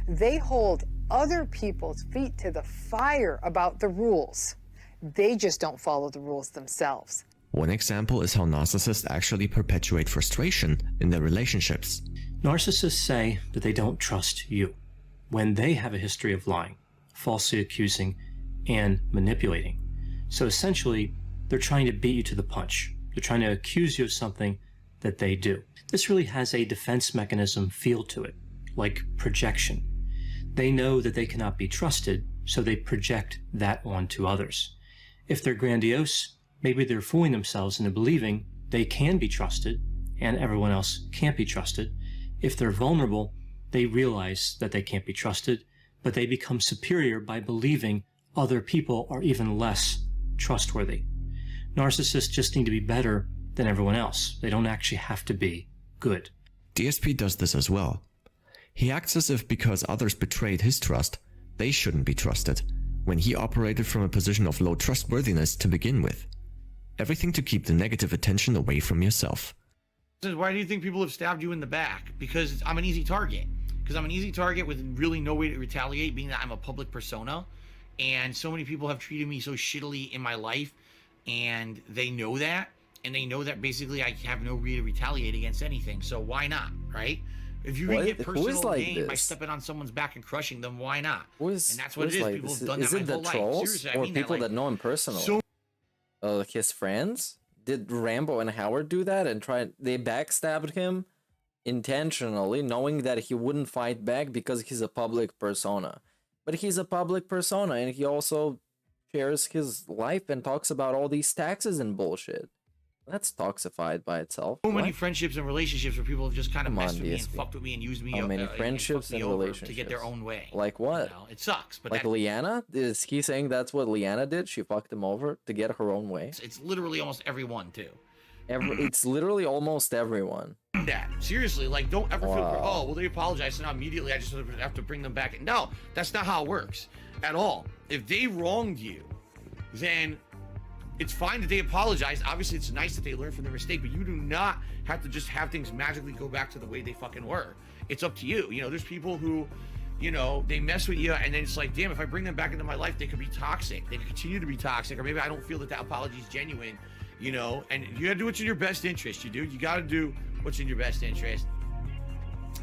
They hold other people's feet to the fire about the rules. They just don't follow the rules themselves. One example is how narcissists actually perpetuate frustration in their relationships. Narcissists say that they don't trust you when they have a history of lying, falsely accusing, and manipulating. So essentially, they're trying to beat you to the punch. They're trying to accuse you of something that they do. This really has a defense mechanism feel to it, like projection. They know that they cannot be trusted, so they project that onto others. If they're grandiose, maybe they're fooling themselves into believing they can be trusted and everyone else can't be trusted. If they're vulnerable, they realize that they can't be trusted, but they become superior by believing other people are even less trustworthy. Narcissists just need to be better than everyone else. They don't actually have to be good. DSP does this as well. He acts as if because others betrayed his trust, they shouldn't be trusted, when he operated from a position of low trustworthiness to begin with. Everything to keep the negative attention away from yourself. Why do you think people have stabbed you in the back? Because I'm an easy target. Because I'm an easy target with really no way to retaliate, being that I'm a public persona. And so many people have treated me so shittily in my life, and they know that. And they know that basically I have no way to retaliate against anything. So why not, right? If you can get personal gain by stepping on someone's back and crushing them, why not? And that's what it is. People have done that my whole life. Seriously, I mean that. Or people that know him personally? His friends? Did Rambo and Howard do that and they backstabbed him intentionally, knowing that he wouldn't fight back because he's a public persona? But he's a public persona, and he also shares his life and talks about all these taxes and bullshit. That's toxified by itself. So many friendships and relationships where people have just kind of messed with me and fucked with me and used me. How many friendships and relationships to get their own way? Like what? You know, it sucks. But like Leanna? Is he saying that's what Leanna did? She fucked him over to get her own way? It's literally almost everyone too. It's literally almost everyone. That seriously, like, don't ever feel. Oh, well, they apologize, so now immediately I just have to bring them back. No, that's not how it works at all. If they wronged you, then it's fine that they apologize. Obviously, it's nice that they learn from their mistake, but you do not have to just have things magically go back to the way they fucking were. It's up to you. You know, there's people who, you know, they mess with you, and then it's like, damn, if I bring them back into my life, they could be toxic. They could continue to be toxic, or maybe I don't feel that that apology is genuine, you know, and you gotta do what's in your best interest. You gotta do what's in your best interest.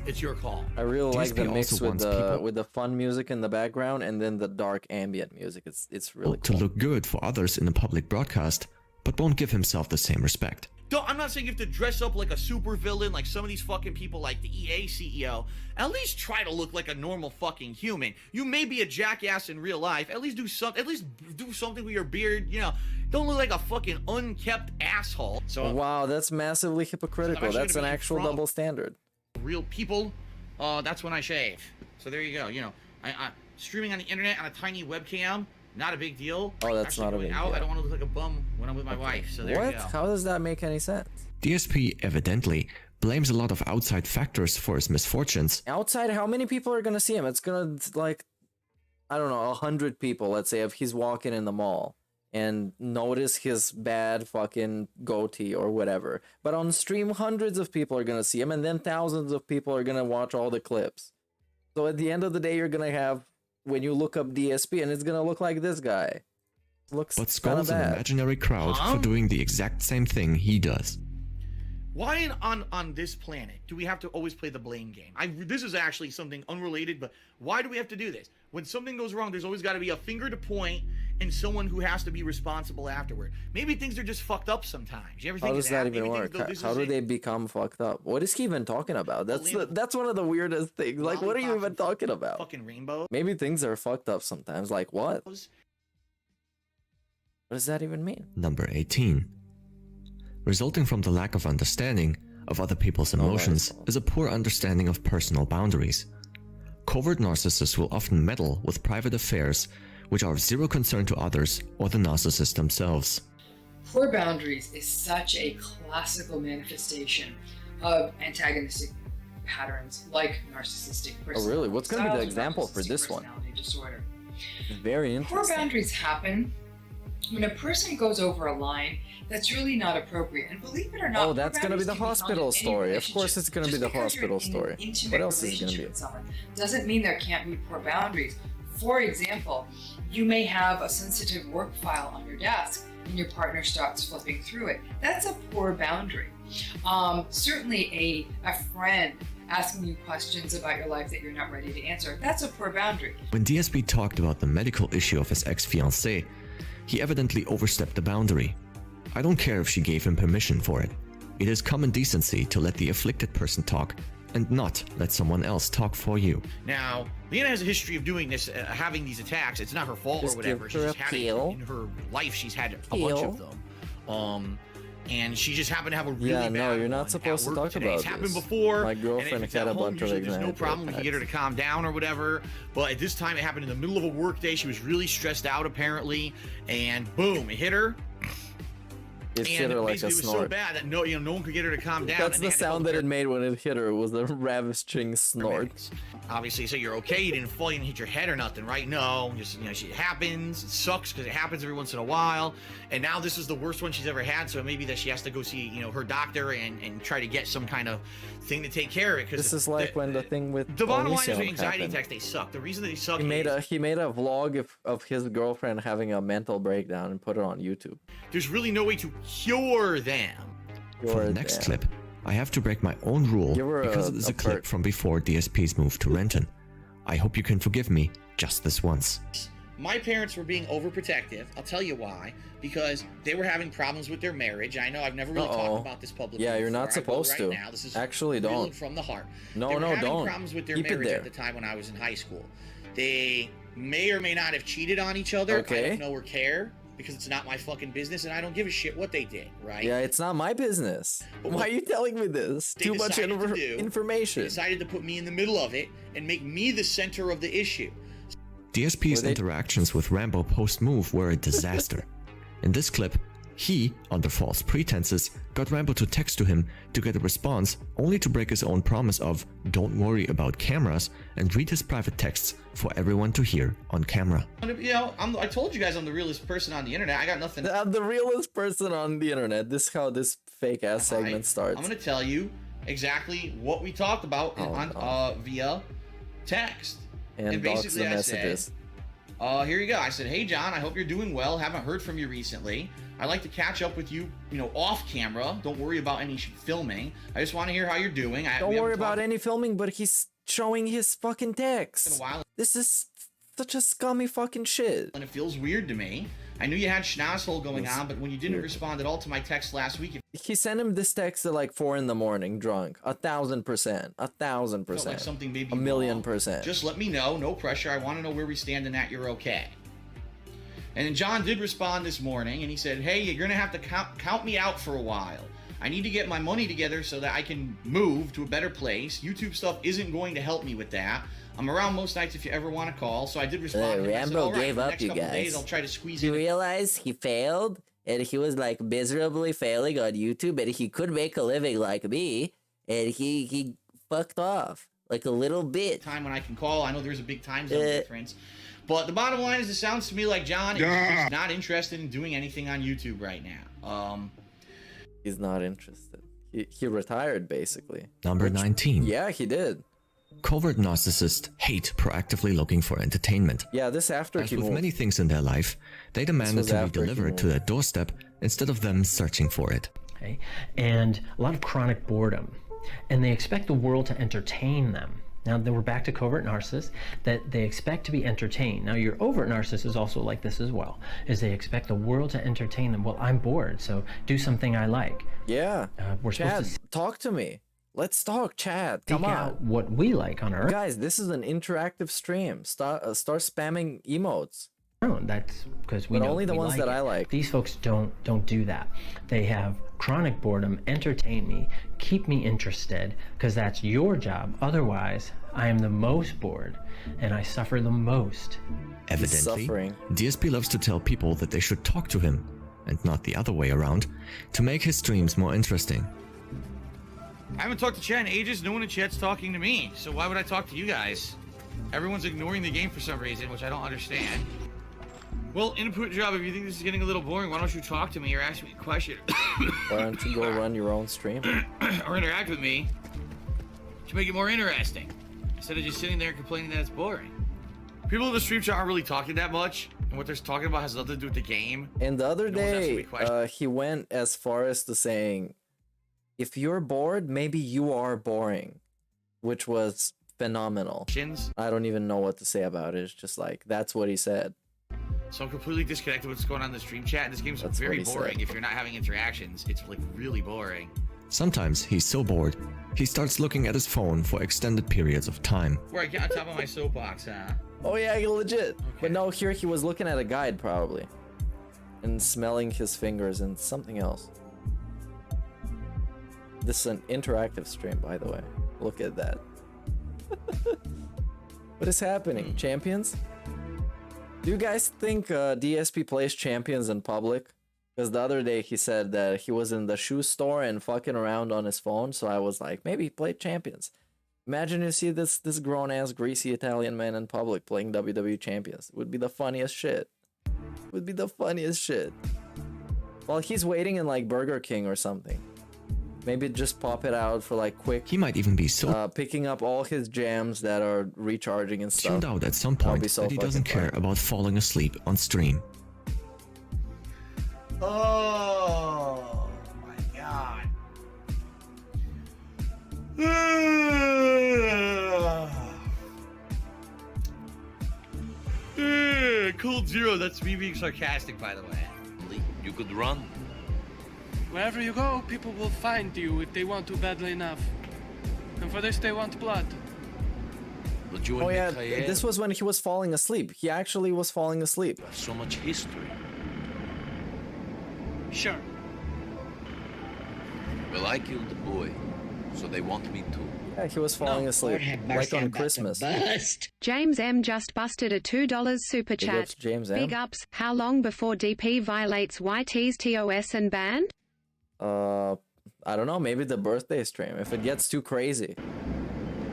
It's your call. I really like the mix with the fun music in the background and then the dark ambient music. It's really cool. To look good for others in a public broadcast, but won't give himself the same respect. I'm not saying you have to dress up like a super villain, like some of these fucking people, like the EA CEO. At least try to look like a normal fucking human. You may be a jackass in real life. At least do something. At least do something with your beard. You know, don't look like a fucking unkept asshole. So wow, that's massively hypocritical. That's an actual double standard. Real people, that's when I shave. So there you go. You know, I streaming on the internet on a tiny webcam, not a big deal. Oh, that's not a big deal. I don't want to look like a bum when I'm with my wife. So there you go. How does that make any sense? DSP evidently blames a lot of outside factors for his misfortunes. Outside, how many people are gonna see him? It's gonna, like, I don't know, 100 people, let's say, if he's walking in the mall and notice his bad fucking goatee or whatever. But on stream, hundreds of people are gonna see him, and then thousands of people are gonna watch all the clips. So at the end of the day, you're gonna have, when you look up DSP, and it's gonna look like this guy. But scolds an imaginary crowd for doing the exact same thing he does. Why on this planet do we have to always play the blame game? This is actually something unrelated, but why do we have to do this? When something goes wrong, there's always got to be a finger to point and someone who has to be responsible afterward. Maybe things are just fucked up sometimes. You ever think How does that even work? How do they become fucked up? What is he even talking about? That's one of the weirdest things. Like, what are you even talking about? Fucking rainbow. Maybe things are fucked up sometimes. Like what? What does that even mean? Number 18. Resulting from the lack of understanding of other people's emotions is a poor understanding of personal boundaries. Covert narcissists will often meddle with private affairs which are of zero concern to others or the narcissist themselves. Poor boundaries is such a classical manifestation of antagonistic patterns like narcissistic personality. Oh really? What's going to be the example for this one? Disorder. Very interesting. Poor boundaries happen when a person goes over a line that's really not appropriate. And believe it or not, oh, that's going to be the hospital story. Of course it's going to be the hospital story. What else is it going to be? Doesn't mean there can't be poor boundaries. For example, you may have a sensitive work file on your desk and your partner starts flipping through it. That's a poor boundary. Certainly a friend asking you questions about your life that you're not ready to answer. That's a poor boundary. When DSP talked about the medical issue of his ex-fiancée, he evidently overstepped the boundary. I don't care if she gave him permission for it. It is common decency to let the afflicted person talk and not let someone else talk for you. Now, Leanna has a history of doing this, having these attacks. It's not her fault or whatever. She's just had it in her life. She's had a bunch of them. And she just happened to have a really bad no, you're not supposed to talk about It's happened before. My girlfriend had a bunch of examples. There's no problem. We can get her to calm down or whatever. But at this time, it happened in the middle of a work day. She was really stressed out, apparently. And boom, it hit her. It hit her like a snort. It was so bad that no one could get her to calm down. That's the sound that it made when it hit her, was a ravishing snort. Obviously, so you're okay. You didn't fall, you didn't hit your head or nothing, right? No, just it happens. It sucks because it happens every once in a while. And now this is the worst one she's ever had. So maybe that she has to go see her doctor and try to get some kind of thing to take care of it. This is like when the thing with the bottom line is anxiety attacks. They suck. The reason they suck. He made a vlog of his girlfriend having a mental breakdown and put it on YouTube. There's really no way to cure them. For the next clip, I have to break my own rule because it is a clip from before DSP's move to Renton. I hope you can forgive me just this once. My parents were being overprotective. I'll tell you why. Because they were having problems with their marriage. I know I've never really talked about this publicly. Yeah, you're not supposed to. Now. This is actually don't. From the heart. No, they were having don't. Problems with their marriage at the time when I was in high school. They may or may not have cheated on each other. Okay. I don't know or care. Because it's not my fucking business and I don't give a shit what they did, right? Yeah, it's not my business. Why are you telling me this? Too much information. They decided to put me in the middle of it and make me the center of the issue. DSP's interactions with Rambo post-move were a disaster. In this clip, he, under false pretenses, got Rambo to text to him to get a response, only to break his own promise of "don't worry about cameras" and read his private texts for everyone to hear on camera. I told you guys I'm the realest person on the internet. I got nothing. I'm the realest person on the internet. This is how this fake ass segment starts. I'm gonna tell you exactly what we talked about via text. And basically the messages. Here you go. I said, "Hey John, I hope you're doing well. Haven't heard from you recently. I'd like to catch up with you, off camera. Don't worry about any filming. I just want to hear how you're doing. Don't worry about any filming, but he's showing his fucking text. This is such a scummy fucking shit. And it feels weird to me. I knew you had schnozzle going on, but when you didn't respond at all to my text last week..." He sent him this text at like 4 a.m, drunk. 1,000%. 1,000%. Felt like something maybe 1,000,000%. Just let me know. No pressure. I want to know where we stand and that you're okay. And then John did respond this morning, and he said, "Hey, you're going to have to count me out for a while. I need to get my money together so that I can move to a better place. YouTube stuff isn't going to help me with that. I'm around most nights if you ever want to call." So I did respond. Rambo gave up, you guys. Days, I'll try to squeeze you realize he failed, and he was like miserably failing on YouTube, and he could make a living like me, and he fucked off like a little bit. Time when I can call. I know there's a big time zone difference. But the bottom line is, it sounds to me like John is not interested in doing anything on YouTube right now. He's not interested. He retired, basically. Number 19. Yeah, he did. Covert narcissists hate proactively looking for entertainment. Yeah, this after As with many things in their life, they demand it to be delivered to their doorstep instead of them searching for it. Okay. And a lot of chronic boredom. And they expect the world to entertain them. Now, then we're back to covert narcissists, that they expect to be entertained. Now, your overt narcissist is also like this as well, is they expect the world to entertain them. Well, I'm bored, so do something I like. Yeah. We're Chad, supposed to talk to me. Let's talk, Chad. Come on. out what we like on Earth. Guys, this is an interactive stream. Start spamming emotes. No, that's because we. But know only the we ones like that it. I like. These folks don't do that. They have chronic boredom. Entertain me, keep me interested, because that's your job. Otherwise, I am the most bored, and I suffer the most. Evidently, DSP loves to tell people that they should talk to him, and not the other way around, to make his streams more interesting. I haven't talked to chat in ages. No one in chat's talking to me. So why would I talk to you guys? Everyone's ignoring the game for some reason, which I don't understand. Well, input job, if you think this is getting a little boring, why don't you talk to me or ask me a question? Why don't you go run your own stream? Or interact with me to make it more interesting, instead of just sitting there complaining that it's boring. People in the stream chat aren't really talking that much, and what they're talking about has nothing to do with the game. And the other day, he went as far as to saying, if you're bored, maybe you are boring, which was phenomenal. I don't even know what to say about it. It's just like, that's what he said. So I'm completely disconnected with what's going on in the stream chat. This game's very boring. If you're not having interactions, it's like really boring. Sometimes he's so bored, he starts looking at his phone for extended periods of time. Where I get on top of my soapbox, huh? Oh yeah, legit. Okay. But no, here he was looking at a guide probably. And smelling his fingers and something else. This is an interactive stream, by the way. Look at that. What is happening? Champions? Do you guys think DSP plays Champions in public? Because the other day he said that he was in the shoe store and fucking around on his phone, so I was like, maybe he played Champions. Imagine you see this grown-ass greasy Italian man in public playing WWE Champions. It would be the funniest shit. It would be the funniest shit. While he's waiting in like Burger King or something. Maybe just pop it out for like quick. He might even be so picking up all his jams that are recharging and stuff. tuned out at some point that he doesn't care about falling asleep on stream. Oh my god. Cold Zero, that's me being sarcastic, by the way. You could run. Wherever you go, people will find you if they want to badly enough. And for this, they want blood. Oh yeah, this was when he was falling asleep. He actually was falling asleep. So much history. Sure. Well, I killed the boy, so they want me to. Yeah, he was falling asleep, like on Christmas. James M just busted a $2 super chat. James M. Big ups. How long before DP violates YT's TOS and banned? I don't know. Maybe the birthday stream. If it gets too crazy.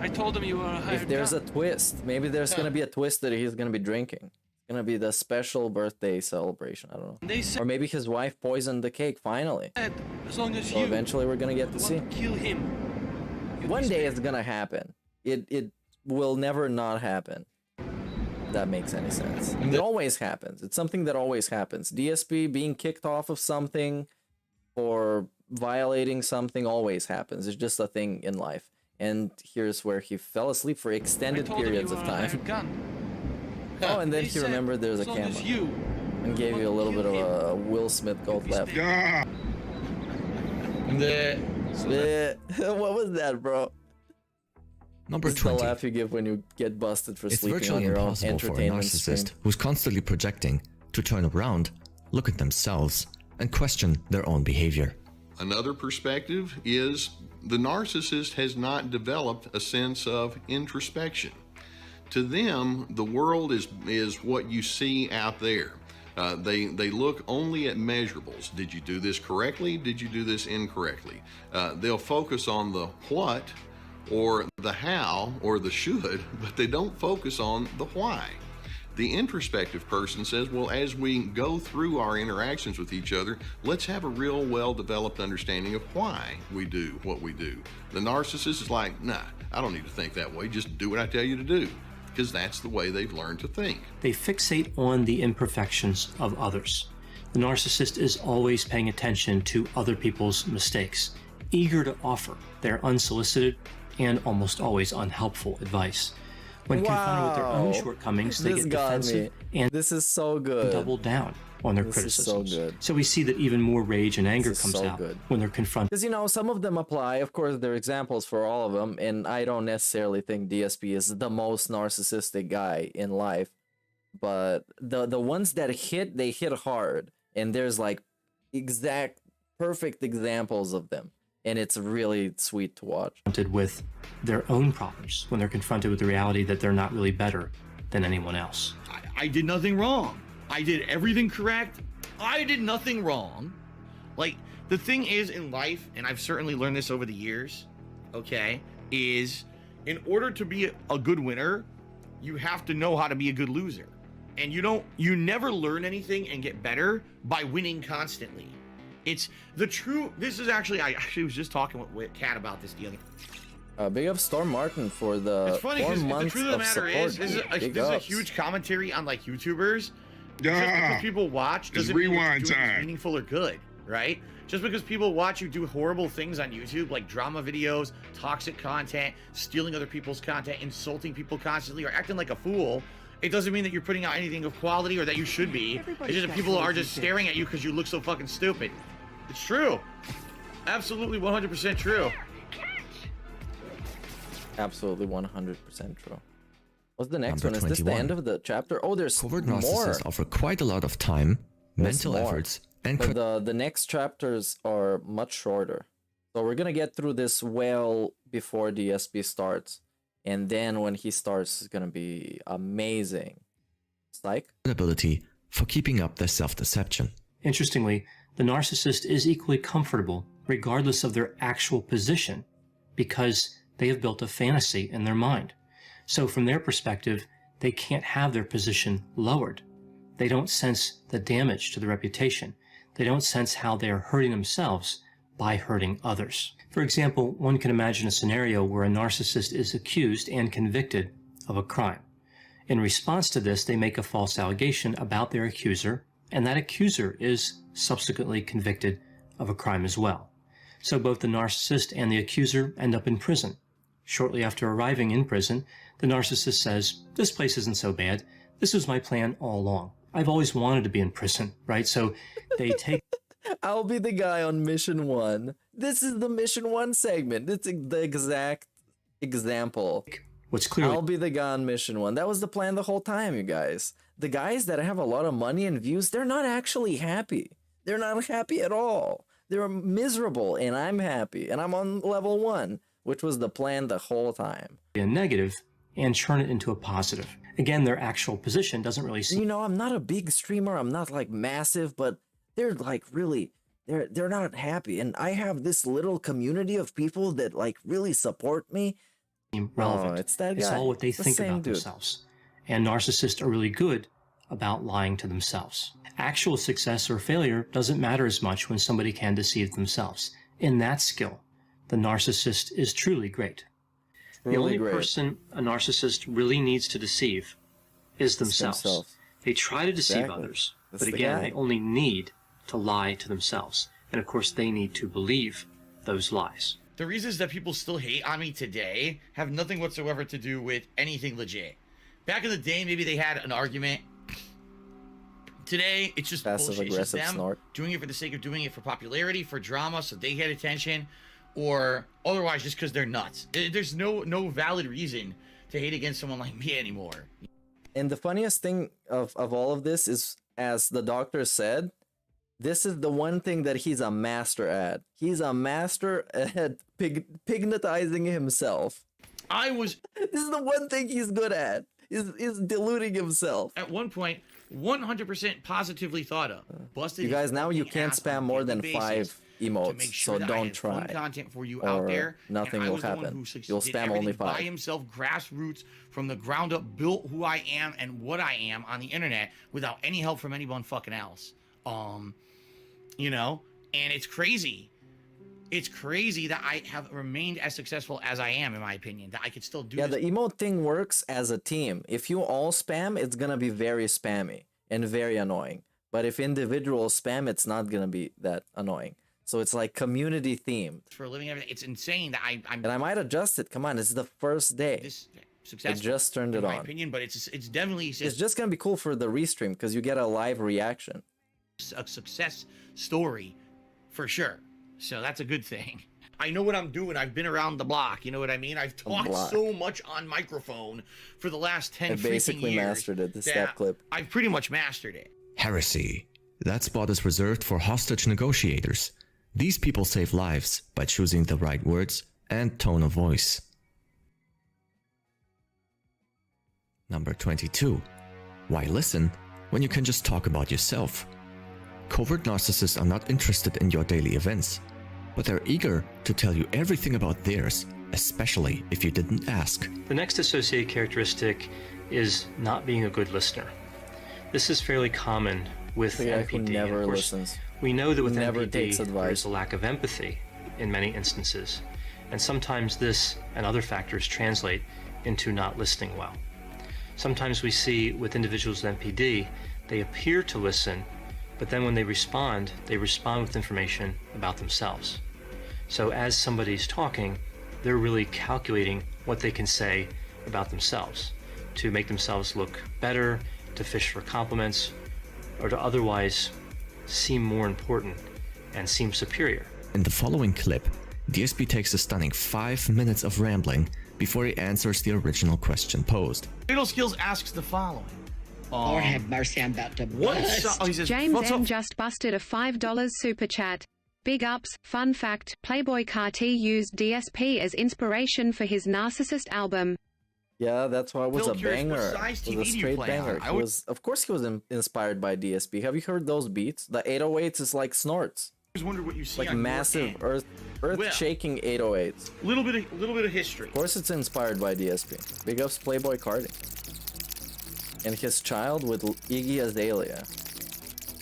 I told him you were a hired If there's gun. a twist, maybe there's gonna be a twist that he's gonna be drinking. It's gonna be the special birthday celebration. I don't know. Or maybe his wife poisoned the cake. Finally. As long as So you eventually we're gonna get to see. kill him. One day it's gonna happen. It will never not happen. If that makes any sense. It always happens. It's something that always happens. DSP being kicked off of something or violating something always happens. It's just a thing in life. And here's where he fell asleep for extended periods of time. Oh, and then he remembered there's a camera. And gave you a little bit of a Will Smith gold laugh. What was that, bro? Number It's 20. the laugh you give when you get busted for It's sleeping on virtually your own impossible for a entertainment stream. narcissist who's constantly projecting to turn around, look at themselves, and question their own behavior. Another perspective is the narcissist has not developed a sense of introspection. To them, the world is what you see out there. They look only at measurables. Did you do this correctly? Did you do this incorrectly? They'll focus on the what or the how or the should, but they don't focus on the why. The introspective person says, well, as we go through our interactions with each other, let's have a real well-developed understanding of why we do what we do. The narcissist is like, nah, I don't need to think that way. Just do what I tell you to do, because that's the way they've learned to think. They fixate on the imperfections of others. The narcissist is always paying attention to other people's mistakes, eager to offer their unsolicited and almost always unhelpful advice. When confronted with their own shortcomings, they get defensive and this is so good. double down on their criticisms. Is so good. So we see that even more rage and anger comes so out good. when they're confronted. Because, you know, some of them apply. Of course, there are examples for all of them. And I don't necessarily think DSP is the most narcissistic guy in life. But the ones that hit, they hit hard. And there's like perfect examples of them. and it's really sweet to watch. Confronted with their own problems, when they're confronted with the reality that they're not really better than anyone else. I did nothing wrong. I did everything correct. I did nothing wrong. Like, the thing is in life, and I've certainly learned this over the years, okay, is in order to be a good winner, you have to know how to be a good loser. And you never learn anything and get better by winning constantly. It's the true, this is actually, I actually was just talking with Kat about this the other. Big up Storm Martin for the It's funny 4 because the months truth of the matter support. is, this is a huge commentary on like YouTubers. Just Yeah. because people watch It's doesn't mean what you're rewind doing is time. meaningful or good, right? Just because people watch you do horrible things on YouTube, like drama videos, toxic content, stealing other people's content, insulting people constantly, or acting like a fool, it doesn't mean that you're putting out anything of quality or that you should be. It's just that people are just staring at you because you look so fucking stupid. It's true. Absolutely 100% true. Absolutely 100% true. What's the next Number one? Is this the 21. end of the chapter? Oh, there's Covert more. narcissists offer quite a lot of time, There's mental more. efforts, and But the next chapters are much shorter. So we're gonna get through this well before DSP starts. And then when he starts, it's gonna be amazing. Psych? credibility for keeping up their self-deception. Interestingly, the narcissist is equally comfortable regardless of their actual position because they have built a fantasy in their mind. So from their perspective, they can't have their position lowered. They don't sense the damage to the reputation. They don't sense how they are hurting themselves by hurting others. For example, one can imagine a scenario where a narcissist is accused and convicted of a crime. In response to this, they make a false allegation about their accuser, and that accuser is subsequently convicted of a crime as well. So both the narcissist and the accuser end up in prison. Shortly after arriving in prison, the narcissist says, "This place isn't so bad. This was my plan all along. I've always wanted to be in prison," right? So they take... I'll be the guy on mission 1. This is the mission 1 segment. It's the exact example. What's clear? I'll be the guy on mission 1. That was the plan the whole time, you guys. The guys that have a lot of money and views, they're not actually happy. They're not happy at all. They're miserable, and I'm happy. And I'm on level 1, which was the plan the whole time. A negative and turn it into a positive. Again, their actual position doesn't really seem... You know, I'm not a big streamer. I'm not like massive, but they're like really... They're not happy. And I have this little community of people that like really support me. relevant. Oh, it's that It's guy. all what they It's the think same about dude. themselves. And narcissists are really good about lying to themselves. Actual success or failure doesn't matter as much when somebody can deceive themselves. In that skill, the narcissist is truly great. The only person a narcissist really needs to deceive is themselves. They try to deceive Exactly. others, That's but the again, guy. they only need to lie to themselves. And of course, they need to believe those lies. The reasons that people still hate on me today have nothing whatsoever to do with anything legit. Back in the day, maybe they had an argument. Today, it's just bullshit. It's just Passive-aggressive them snort. doing it for the sake of doing it, for popularity, for drama, so they get attention, or otherwise just because they're nuts. There's no valid reason to hate against someone like me anymore. And the funniest thing of all of this is, as the doctor said, this is the one thing that he's a master at. He's a master at pignatizing himself. This is the one thing he's good at. Is deluding himself. At one point, 100% positively thought of. Busted You guys, his now you fucking can't ass spam on a more daily than 5 basis to emotes, make sure so that I don't had fun try. content for you or out there. nothing and I will was the one happen. who You'll did spam only everything by 5. himself, grassroots, from the ground up, built who I am and what I am on the internet without any help from anyone fucking else. You know, and it's crazy. It's crazy that I have remained as successful as I am, in my opinion, that I could still do Yeah, this. the emote thing works as a team. If you all spam, it's gonna be very spammy and very annoying. But if individuals spam, it's not gonna be that annoying. So it's like community themed. For a living, everything. It's insane that I'm And I might adjust it. Come on, it's the first day. successful. I just turned in it my on. opinion, but it's definitely It's just gonna be cool for the restream because you get a live reaction. a success story for sure. So that's a good thing. I know what I'm doing. I've been around the block. You know what I mean? I've talked block. so much on microphone for the last 10 I basically freaking years mastered it, this that step clip. I've pretty much mastered it. Heresy. That spot is reserved for hostage negotiators. These people save lives by choosing the right words and tone of voice. Number 22. Why listen when you can just talk about yourself? Covert narcissists are not interested in your daily events, but they're eager to tell you everything about theirs, especially if you didn't ask. The next associated characteristic is not being a good listener. This is fairly common with NPD. Never of course, listens. we know that with Never NPD takes there advice. is a lack of empathy in many instances, and sometimes this and other factors translate into not listening well. Sometimes we see with individuals with NPD, they appear to listen, but then when they respond with information about themselves. So as somebody's talking, they're really calculating what they can say about themselves to make themselves look better, to fish for compliments, or to otherwise seem more important and seem superior. In the following clip, DSP takes a stunning 5 minutes of rambling before he answers the original question posed. Fatal Skills asks the following. Lord have mercy, I'm about to bust. He says, James M. just busted a $5 super chat. Big ups. Fun fact, Playboy Carti used DSP as inspiration for his Narcissist album. Yeah, that's why it was Phil, a curious, banger. what size It TV was a do you straight play banger. on? I He would- was, of course he was inspired by DSP. Have you heard those beats? The 808s is like snorts. I just wonder what you see Like on your massive end. earth-shaking 808s. Little bit of history. Of course it's inspired by DSP. Big ups Playboy Carti. And his child with Iggy Azalea.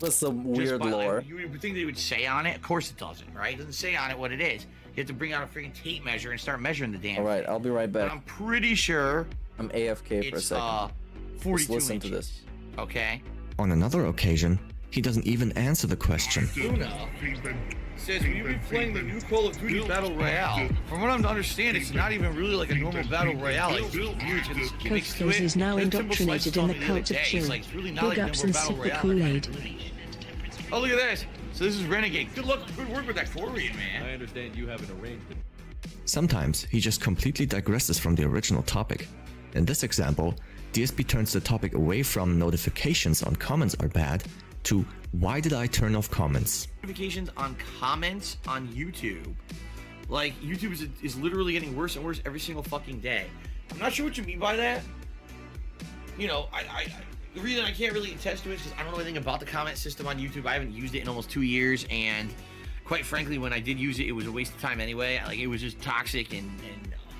What's some weird lore? You would think they would say on it. Of course it doesn't, right? It doesn't say on it what it is. You have to bring out a freaking tape measure and start measuring the damn Alright, thing. I'll be right But back. I'm pretty sure I'm AFK for a it's second. 42 Just listen inches. to this. Okay. On another occasion, he doesn't even answer the question. Luna says, will you be playing the new Call of Duty Battle Royale? From what I'm to understand, it's not even really like a normal Battle Royale. It's weird to this Coach Skills is now indoctrinated in the cult of chill. Big ups and sip the Kool-Aid. Oh, look at this. So this is Renegade. Good luck, good work with that Korean, man. I understand you have an arrangement. Sometimes he just completely digresses from the original topic. In this example, DSP turns the topic away from notifications on comments are bad to why did I turn off comments? Notifications on comments on YouTube. Like, YouTube is literally getting worse and worse every single fucking day. I'm not sure what you mean by that. You know, the reason I can't really attest to it is because I don't know anything about the comment system on YouTube. I haven't used it in almost 2 years, and quite frankly, when I did use it, it was a waste of time anyway. Like, it was just toxic and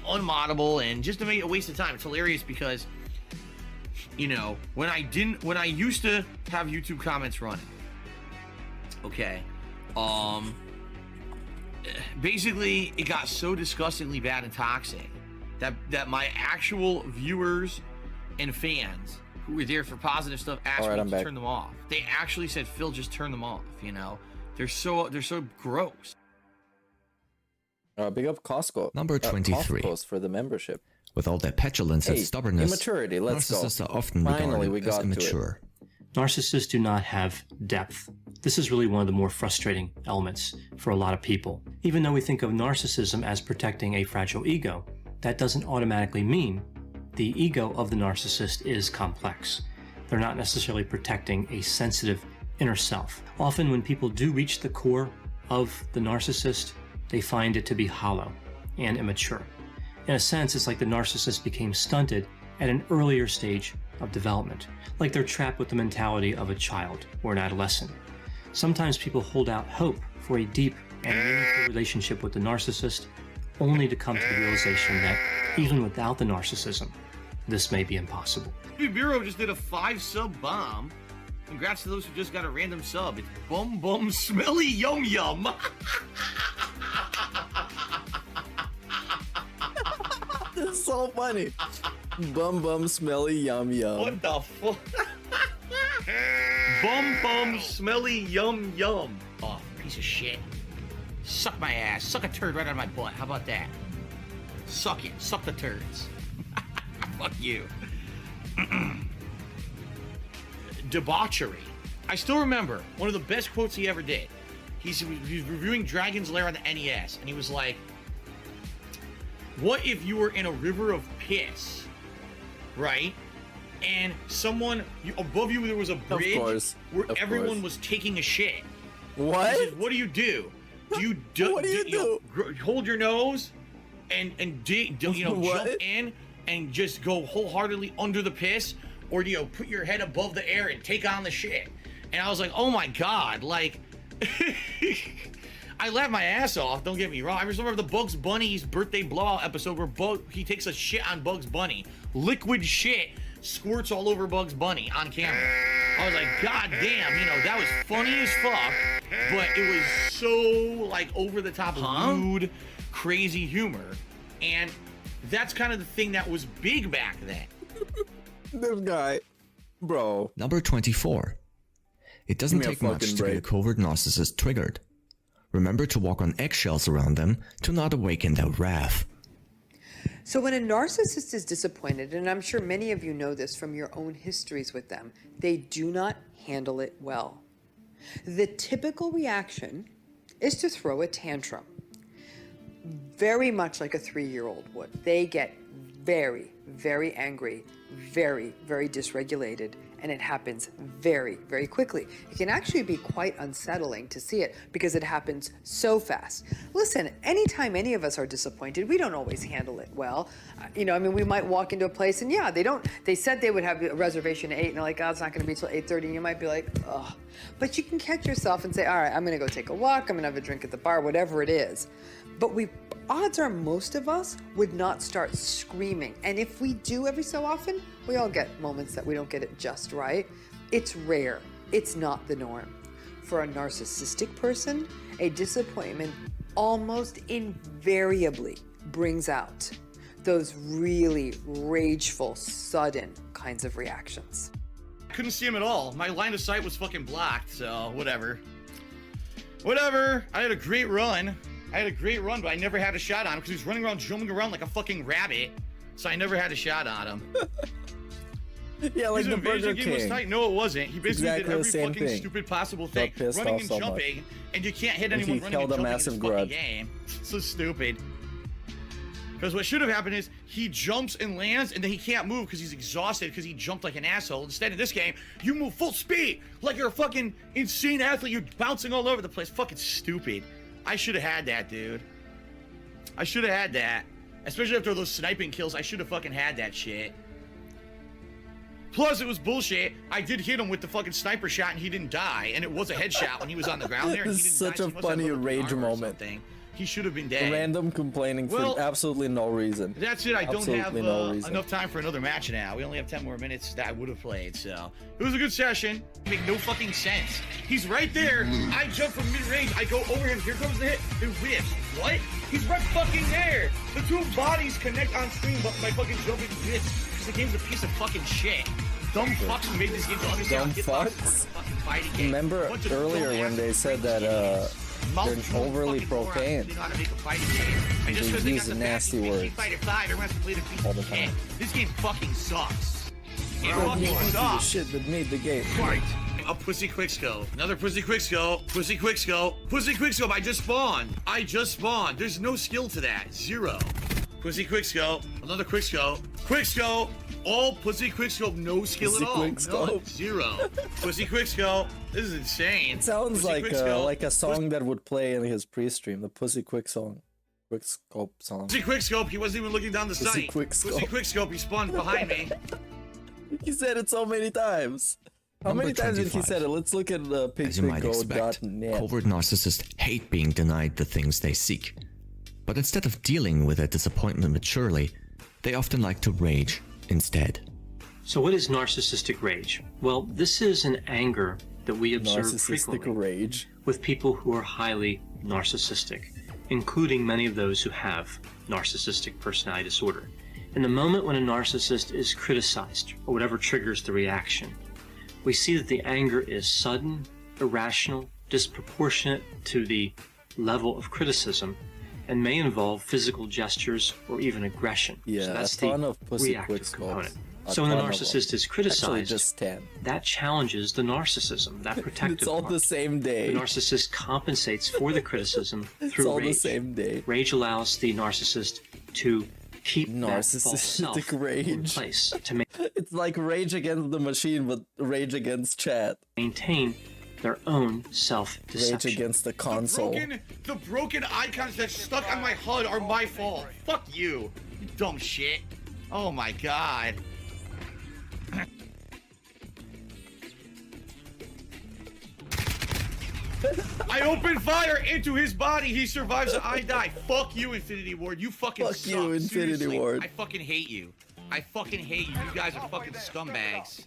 unmoddable and just a waste of time. It's hilarious because, you know, when I used to have YouTube comments running, okay, basically it got so disgustingly bad and toxic that my actual viewers and fans who were there for positive stuff asked me to turn them off. They actually said, Phil, just turn them off, you know? They're so gross. Big up Costco. Number 23. Costco's for the membership. With all their petulance and stubbornness, immaturity, let's narcissists go. are often Finally, we regarded got as to it. immature. Narcissists do not have depth. This is really one of the more frustrating elements for a lot of people. Even though we think of narcissism as protecting a fragile ego, that doesn't automatically mean the ego of the narcissist is complex. They're not necessarily protecting a sensitive inner self. Often when people do reach the core of the narcissist, they find it to be hollow and immature. In a sense, it's like the narcissist became stunted at an earlier stage of development, like they're trapped with the mentality of a child or an adolescent. Sometimes people hold out hope for a deep and meaningful relationship with the narcissist, only to come to the realization that even without the narcissism, this may be impossible. Bureau just did a 5-sub bomb. Congrats to those who just got a random sub. It's Bum Bum Smelly Yum Yum. This is so funny. Bum Bum Smelly Yum Yum. What the fuck? Bum Bum Smelly Yum Yum. Oh, piece of shit. Suck my ass. Suck a turd right out of my butt. How about that? Suck it. Suck the turds. Fuck you. Debauchery. I still remember one of the best quotes he ever did. He's reviewing Dragon's Lair on the NES, and he was like, what if you were in a river of piss, right? And someone, above you there was a bridge where everyone was taking a shit. What? He says, what do? What do you do? Hold your nose and jump in and just go wholeheartedly under the piss, or do you put your head above the air and take on the shit? And I was like, oh my god, like, I laughed my ass off. Don't get me wrong. I remember the Bugs Bunny's birthday blowout episode where he takes a shit on Bugs Bunny, liquid shit squirts all over Bugs Bunny on camera. I was like, god damn, that was funny as fuck, but it was so like over the top, rude, crazy humor, and that's kind of the thing that was big back then. This guy, bro. Number 24. It doesn't take much to get a covert narcissist triggered. Remember to walk on eggshells around them to not awaken their wrath. So when a narcissist is disappointed, and I'm sure many of you know this from your own histories with them, they do not handle it well. The typical reaction is to throw a tantrum, very much like a 3-year-old would. They get very, very angry, very, very dysregulated, and it happens very, very quickly. It can actually be quite unsettling to see it because it happens so fast. Listen, anytime any of us are disappointed, we don't always handle it well. We might walk into a place and they said they would have a reservation at 8 and they're like, oh, it's not gonna be till 8:30, and you might be like, ugh. But you can catch yourself and say, all right, I'm gonna go take a walk, I'm gonna have a drink at the bar, whatever it is. But odds are most of us would not start screaming. And if we do every so often, we all get moments that we don't get it just right. It's rare. It's not the norm. For a narcissistic person, a disappointment almost invariably brings out those really rageful, sudden kinds of reactions. I couldn't see him at all. My line of sight was fucking blocked, so whatever. Whatever. I had a great run, but I never had a shot on him because he was running around, jumping around like a fucking rabbit. So I never had a shot on him. Yeah, like the Burger game was King. tight. No, it wasn't. He basically Exactly did every the same fucking thing. stupid possible thing. Got pissed Running off and so jumping, much. and you can't hit And anyone he running and held a jumping massive in this fucking grudge. game. So stupid. Because what should have happened is he jumps and lands, and then he can't move because he's exhausted because he jumped like an asshole. Instead, in this game, you move full speed like you're a fucking insane athlete. You're bouncing all over the place. Fucking stupid. I should have had that, dude. I should have had that. Especially after those sniping kills, I should have fucking had that shit. Plus, it was bullshit. I did hit him with the fucking sniper shot, and he didn't die. And it was a headshot when he was on the ground there. And he This is didn't such die, a so he must have funny broken rage armor or moment. something. He should have been dead. Random complaining Well, for absolutely no reason. That's it. I don't have Absolutely no reason. enough time for another match now. We only have 10 more minutes that I would have played, so it was a good session. Make no fucking sense. He's right there. I jump from mid-range. I go over him. Here comes the hit. It whips. What? He's right fucking there. The two bodies connect on screen, but my fucking jumping whips because the game's a piece of fucking shit. Dumb fucks who made this game to understand. Dumb fucks? Remember earlier when they said that they're overly profane? They use nasty words all the time. This game fucking sucks. It They're fucking the sucks. shit that made the game. Right. A pussy quickscope. Another pussy quickscope. Pussy quickscope. Pussy quickscope. I just spawned. There's no skill to that. 0. Pussy quickscope. Another quickscope. Quickscope. All pussy quickscope. No skill Pussy at all. quickscope. None. 0. Pussy quickscope. This is insane. It sounds Pussy quickscope. like a song that would play in his pre-stream, the Pussy Quickscope song. Pussy quickscope. He wasn't even looking down the Pussy sight. quickscope. Pussy quickscope. He spawned behind me. He said it so many times. How Number many times did he 25. say it? Let's look at As you might expect, pigspiggo.net. covert narcissists hate being denied the things they seek. But instead of dealing with their disappointment maturely, they often like to rage instead. So what is narcissistic rage? Well, this is an anger that we observe Narcissistic frequently rage with people who are highly narcissistic, including many of those who have narcissistic personality disorder. In the moment when a narcissist is criticized, or whatever triggers the reaction, we see that the anger is sudden, irrational, disproportionate to the level of criticism, and may involve physical gestures or even aggression. Yeah, so that's a ton the of pussy reactive quickscopes. component. A So when the ton of narcissist them. is criticized, Actually, just 10. that challenges the narcissism, that protective It's all part. the same day. The narcissist compensates for the criticism It's through all rage. the same day. Rage allows the narcissist to keep that false self Narcissistic rage. in place, to It's like Rage Against the Machine, but Rage Against Chat. maintain their own self-deception. Rage against the console. The broken icons that stuck on my HUD are my fault. Fuck you, you dumb shit. Oh my god. I opened fire into his body. He survives and I die. Fuck you, Infinity Ward. You fucking Fuck suck. you, Infinity Seriously, Ward. I fucking hate you. I fucking hate you. You guys are fucking scumbags.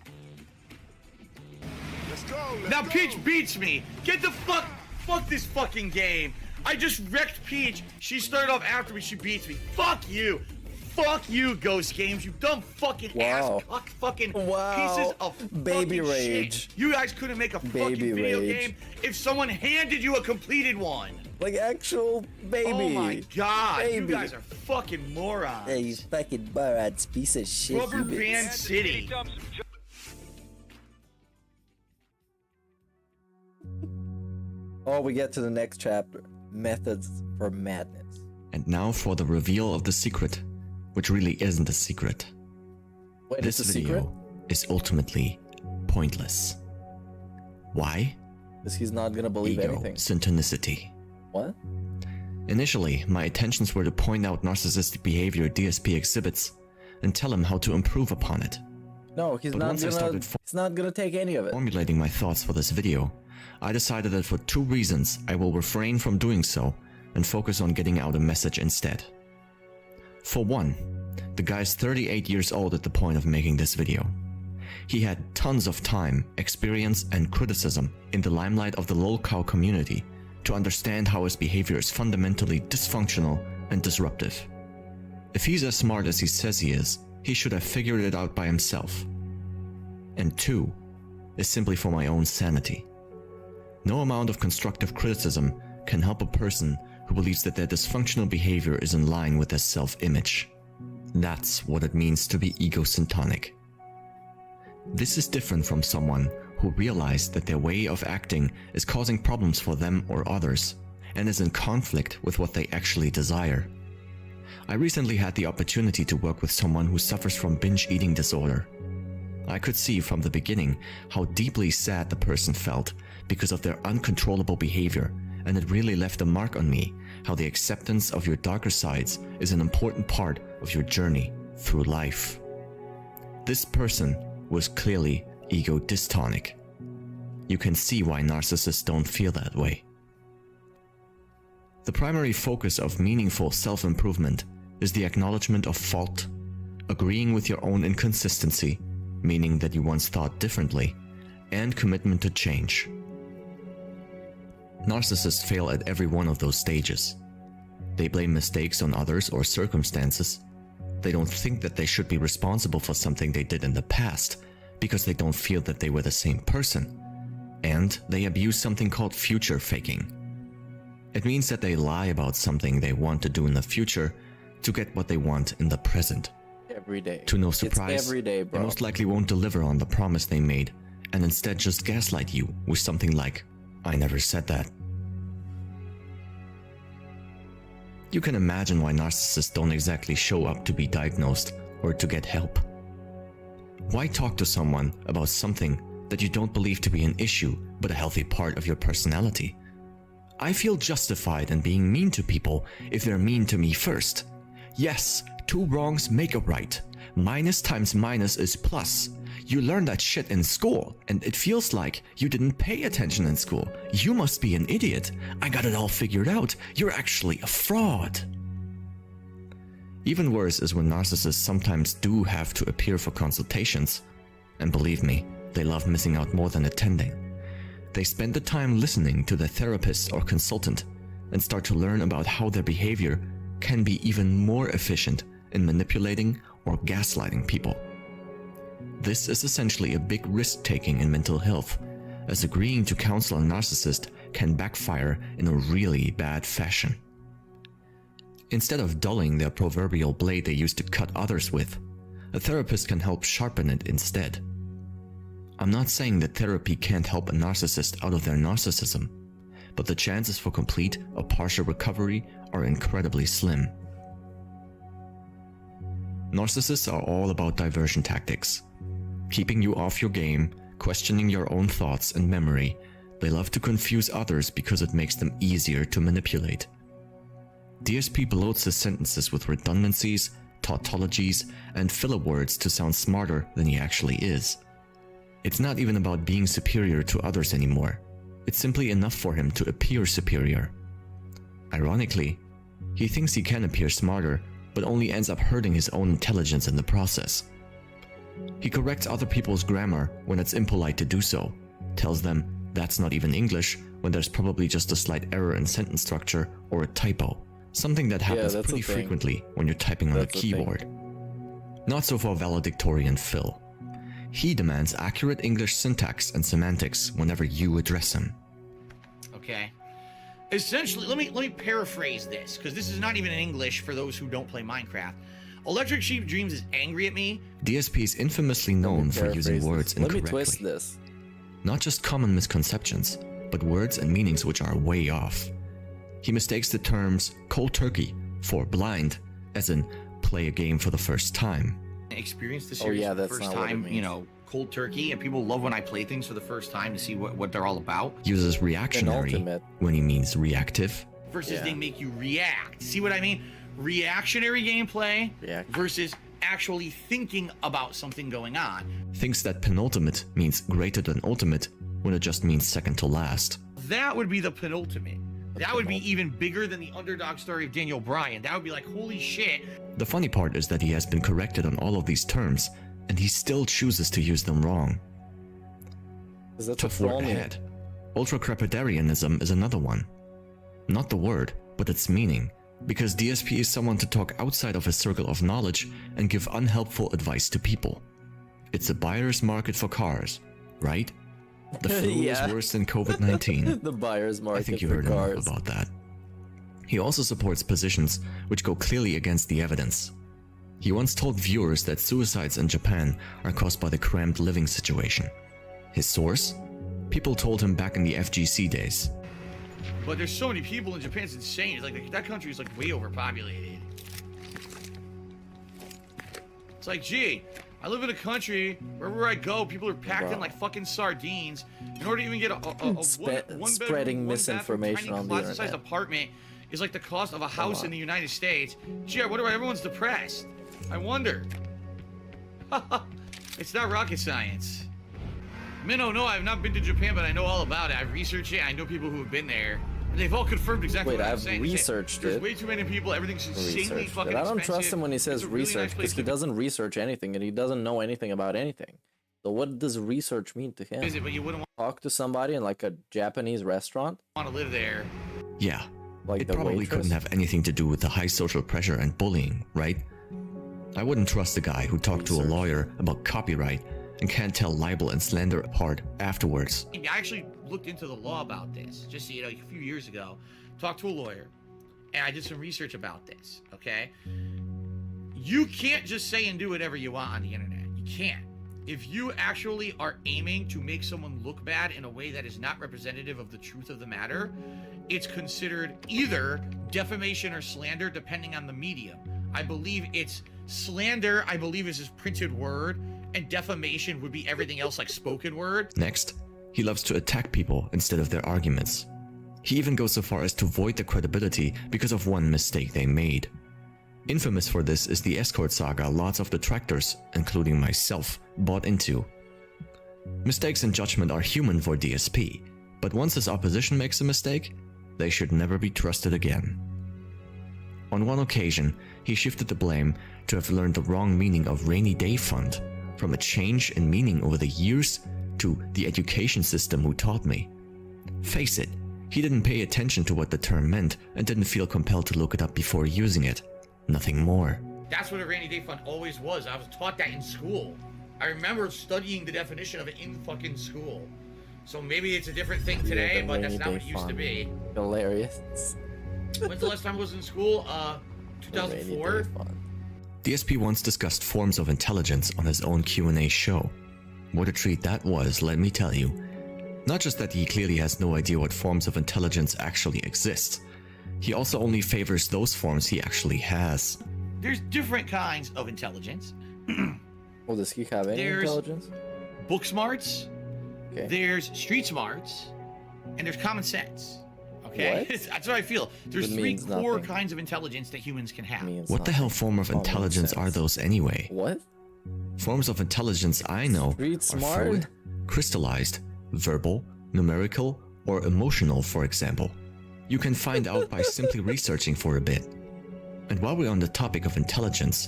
Now Peach beats me. Get the fuck this fucking game. I just wrecked Peach. She started off after me. She beats me. Fuck you. Fuck you, Ghost Games. You dumb fucking ass cock fucking pieces of Baby fucking rage. shit. You guys couldn't make a fucking video game if someone handed you a completed one. Like actual baby. Oh my god. Baby. You guys are fucking morons. Hey, you fucking morons, piece of shit. Rubber you Band City. Oh, we get to the next chapter. Methods for madness. And now for the reveal of the secret, which really isn't a secret. Wait, this it's a video secret? is ultimately pointless. Why? Because he's not gonna believe Ego anything. syntonicity. What? Initially, my intentions were to point out narcissistic behavior DSP exhibits and tell him how to improve upon it. No, he's But not once I gonna. started He's not gonna take any of it. formulating my thoughts for this video, I decided that for 2 reasons I will refrain from doing so and focus on getting out a message instead. For one, the guy's 38 years old at the point of making this video. He had tons of time, experience, and criticism in the limelight of the lolcow community to understand how his behavior is fundamentally dysfunctional and disruptive. If he's as smart as he says he is, he should have figured it out by himself. And 2 is simply for my own sanity. No amount of constructive criticism can help a person who believes that their dysfunctional behavior is in line with their self-image. That's what it means to be egocentric. This is different from someone who realized that their way of acting is causing problems for them or others, and is in conflict with what they actually desire. I recently had the opportunity to work with someone who suffers from binge eating disorder. I could see from the beginning how deeply sad the person felt because of their uncontrollable behavior, and it really left a mark on me how the acceptance of your darker sides is an important part of your journey through life. This person was clearly ego dystonic. You can see why narcissists don't feel that way. The primary focus of meaningful self-improvement is the acknowledgement of fault, agreeing with your own inconsistency, meaning that you once thought differently, and commitment to change. Narcissists fail at every one of those stages. They blame mistakes on others or circumstances. They don't think that they should be responsible for something they did in the past because they don't feel that they were the same person. And they abuse something called future faking. It means that they lie about something they want to do in the future to get what they want in the present. Every day. To no surprise, It's every day, bro. they most likely won't deliver on the promise they made and instead just gaslight you with something like, "I never said that." You can imagine why narcissists don't exactly show up to be diagnosed or to get help. Why talk to someone about something that you don't believe to be an issue but a healthy part of your personality? I feel justified in being mean to people if they're mean to me first. Yes, 2 wrongs make a right. Minus times minus is plus. You learn that shit in school, and it feels like you didn't pay attention in school. You must be an idiot. I got it all figured out. You're actually a fraud. Even worse is when narcissists sometimes do have to appear for consultations. And believe me, they love missing out more than attending. They spend the time listening to their therapist or consultant and start to learn about how their behavior can be even more efficient in manipulating or gaslighting people. This is essentially a big risk-taking in mental health, as agreeing to counsel a narcissist can backfire in a really bad fashion. Instead of dulling their proverbial blade they used to cut others with, a therapist can help sharpen it instead. I'm not saying that therapy can't help a narcissist out of their narcissism, but the chances for complete or partial recovery are incredibly slim. Narcissists are all about diversion tactics, keeping you off your game, questioning your own thoughts and memory, they love to confuse others because it makes them easier to manipulate. DSP bloats his sentences with redundancies, tautologies, and filler words to sound smarter than he actually is. It's not even about being superior to others anymore. It's simply enough for him to appear superior. Ironically, he thinks he can appear smarter, but only ends up hurting his own intelligence in the process. He corrects other people's grammar when it's impolite to do so, tells them that's not even English when there's probably just a slight error in sentence structure or a typo, something that happens pretty frequently when you're typing on a keyboard. Not so for valedictorian Phil. He demands accurate English syntax and semantics whenever you address him. Okay. Essentially, let me paraphrase this, because this is not even in English for those who don't play Minecraft. Electric Sheep Dreams is angry at me. DSP is infamously known for using words incorrectly. Let me twist this. Not just common misconceptions, but words and meanings which are way off. He mistakes the terms cold turkey for blind, as in play a game for the first time. Experience the series for the first time, you know, cold turkey, and people love when I play things for the first time to see what they're all about. Uses reactionary when he means reactive. Versus they make you react. See what I mean? Reactionary gameplay versus actually thinking about something going on. Thinks that penultimate means greater than ultimate when it just means second to last. That would be the penultimate. That would be even bigger than the underdog story of Daniel Bryan. That would be like, holy shit. The funny part is that he has been corrected on all of these terms, and he still chooses to use them wrong. Tough word ahead. Ultra-crepidarianism is another one. Not the word, but its meaning, because DSP is someone to talk outside of his circle of knowledge and give unhelpful advice to people. It's a buyer's market for cars, right? The flu is worse than COVID-19. The buyer's market. I think you heard enough about that. He also supports positions which go clearly against the evidence. He once told viewers that suicides in Japan are caused by the cramped living situation. His source? People told him back in the FGC days. But there's so many people in Japan, it's insane. It's like that country is like way overpopulated. It's like, gee, I live in a country, wherever I go, people are packed in like fucking sardines. In order to even get a spreading misinformation on the internet. Sized apartment is like the cost of a house in the United States. Gee, I wonder why everyone's depressed. I wonder. It's not rocket science. Minnow, no, I've not been to Japan, but I know all about it. I've researched it. I know people who have been there. And they've all confirmed exactly what I'm saying. Wait, I've researched it. There's way too many people. Everything's insanely fucking expensive. I don't trust him when he says research, because he doesn't research anything and he doesn't know anything about anything. So what does research mean to him? Visit, but you wouldn't talk to somebody in like a Japanese restaurant? Want to live there? Yeah. Like it probably couldn't have anything to do with the high social pressure and bullying, right? I wouldn't trust a guy who talked to a lawyer about copyright and can't tell libel and slander apart afterwards. I actually looked into the law about this, just a few years ago. Talked to a lawyer, and I did some research about this, okay? You can't just say and do whatever you want on the internet. You can't. If you actually are aiming to make someone look bad in a way that is not representative of the truth of the matter, it's considered either defamation or slander, depending on the medium. I believe it's slander, I believe, is his printed word, and defamation would be everything else like spoken word. Next, he loves to attack people instead of their arguments. He even goes so far as to void their credibility because of one mistake they made. Infamous for this is the escort saga lots of detractors, including myself, bought into. Mistakes in judgment are human for DSP, but once his opposition makes a mistake, they should never be trusted again. On one occasion, he shifted the blame to have learned the wrong meaning of rainy day fund, from a change in meaning over the years to the education system who taught me. Face it, he didn't pay attention to what the term meant and didn't feel compelled to look it up before using it. Nothing more. That's what a rainy day fund always was. I was taught that in school. I remember studying the definition of it in fucking school. So maybe it's a different thing today, but that's not what it used to be. Hilarious. When's the last time I was in school? 2004? DSP once discussed forms of intelligence on his own Q&A show. What a treat that was, let me tell you. Not just that he clearly has no idea what forms of intelligence actually exist. He also only favors those forms he actually has. There's different kinds of intelligence. Well, does he have any intelligence? Book smarts. Okay. There's street smarts. and there's common sense. Okay, What? that's what I feel. There's It three means core nothing. kinds of intelligence that humans can have. What the hell form of intelligence are those anyway? What? Forms of intelligence I know are smart? fluid, crystallized, verbal, numerical, or emotional, for example. You can find out by simply researching for a bit. And while we're on the topic of intelligence,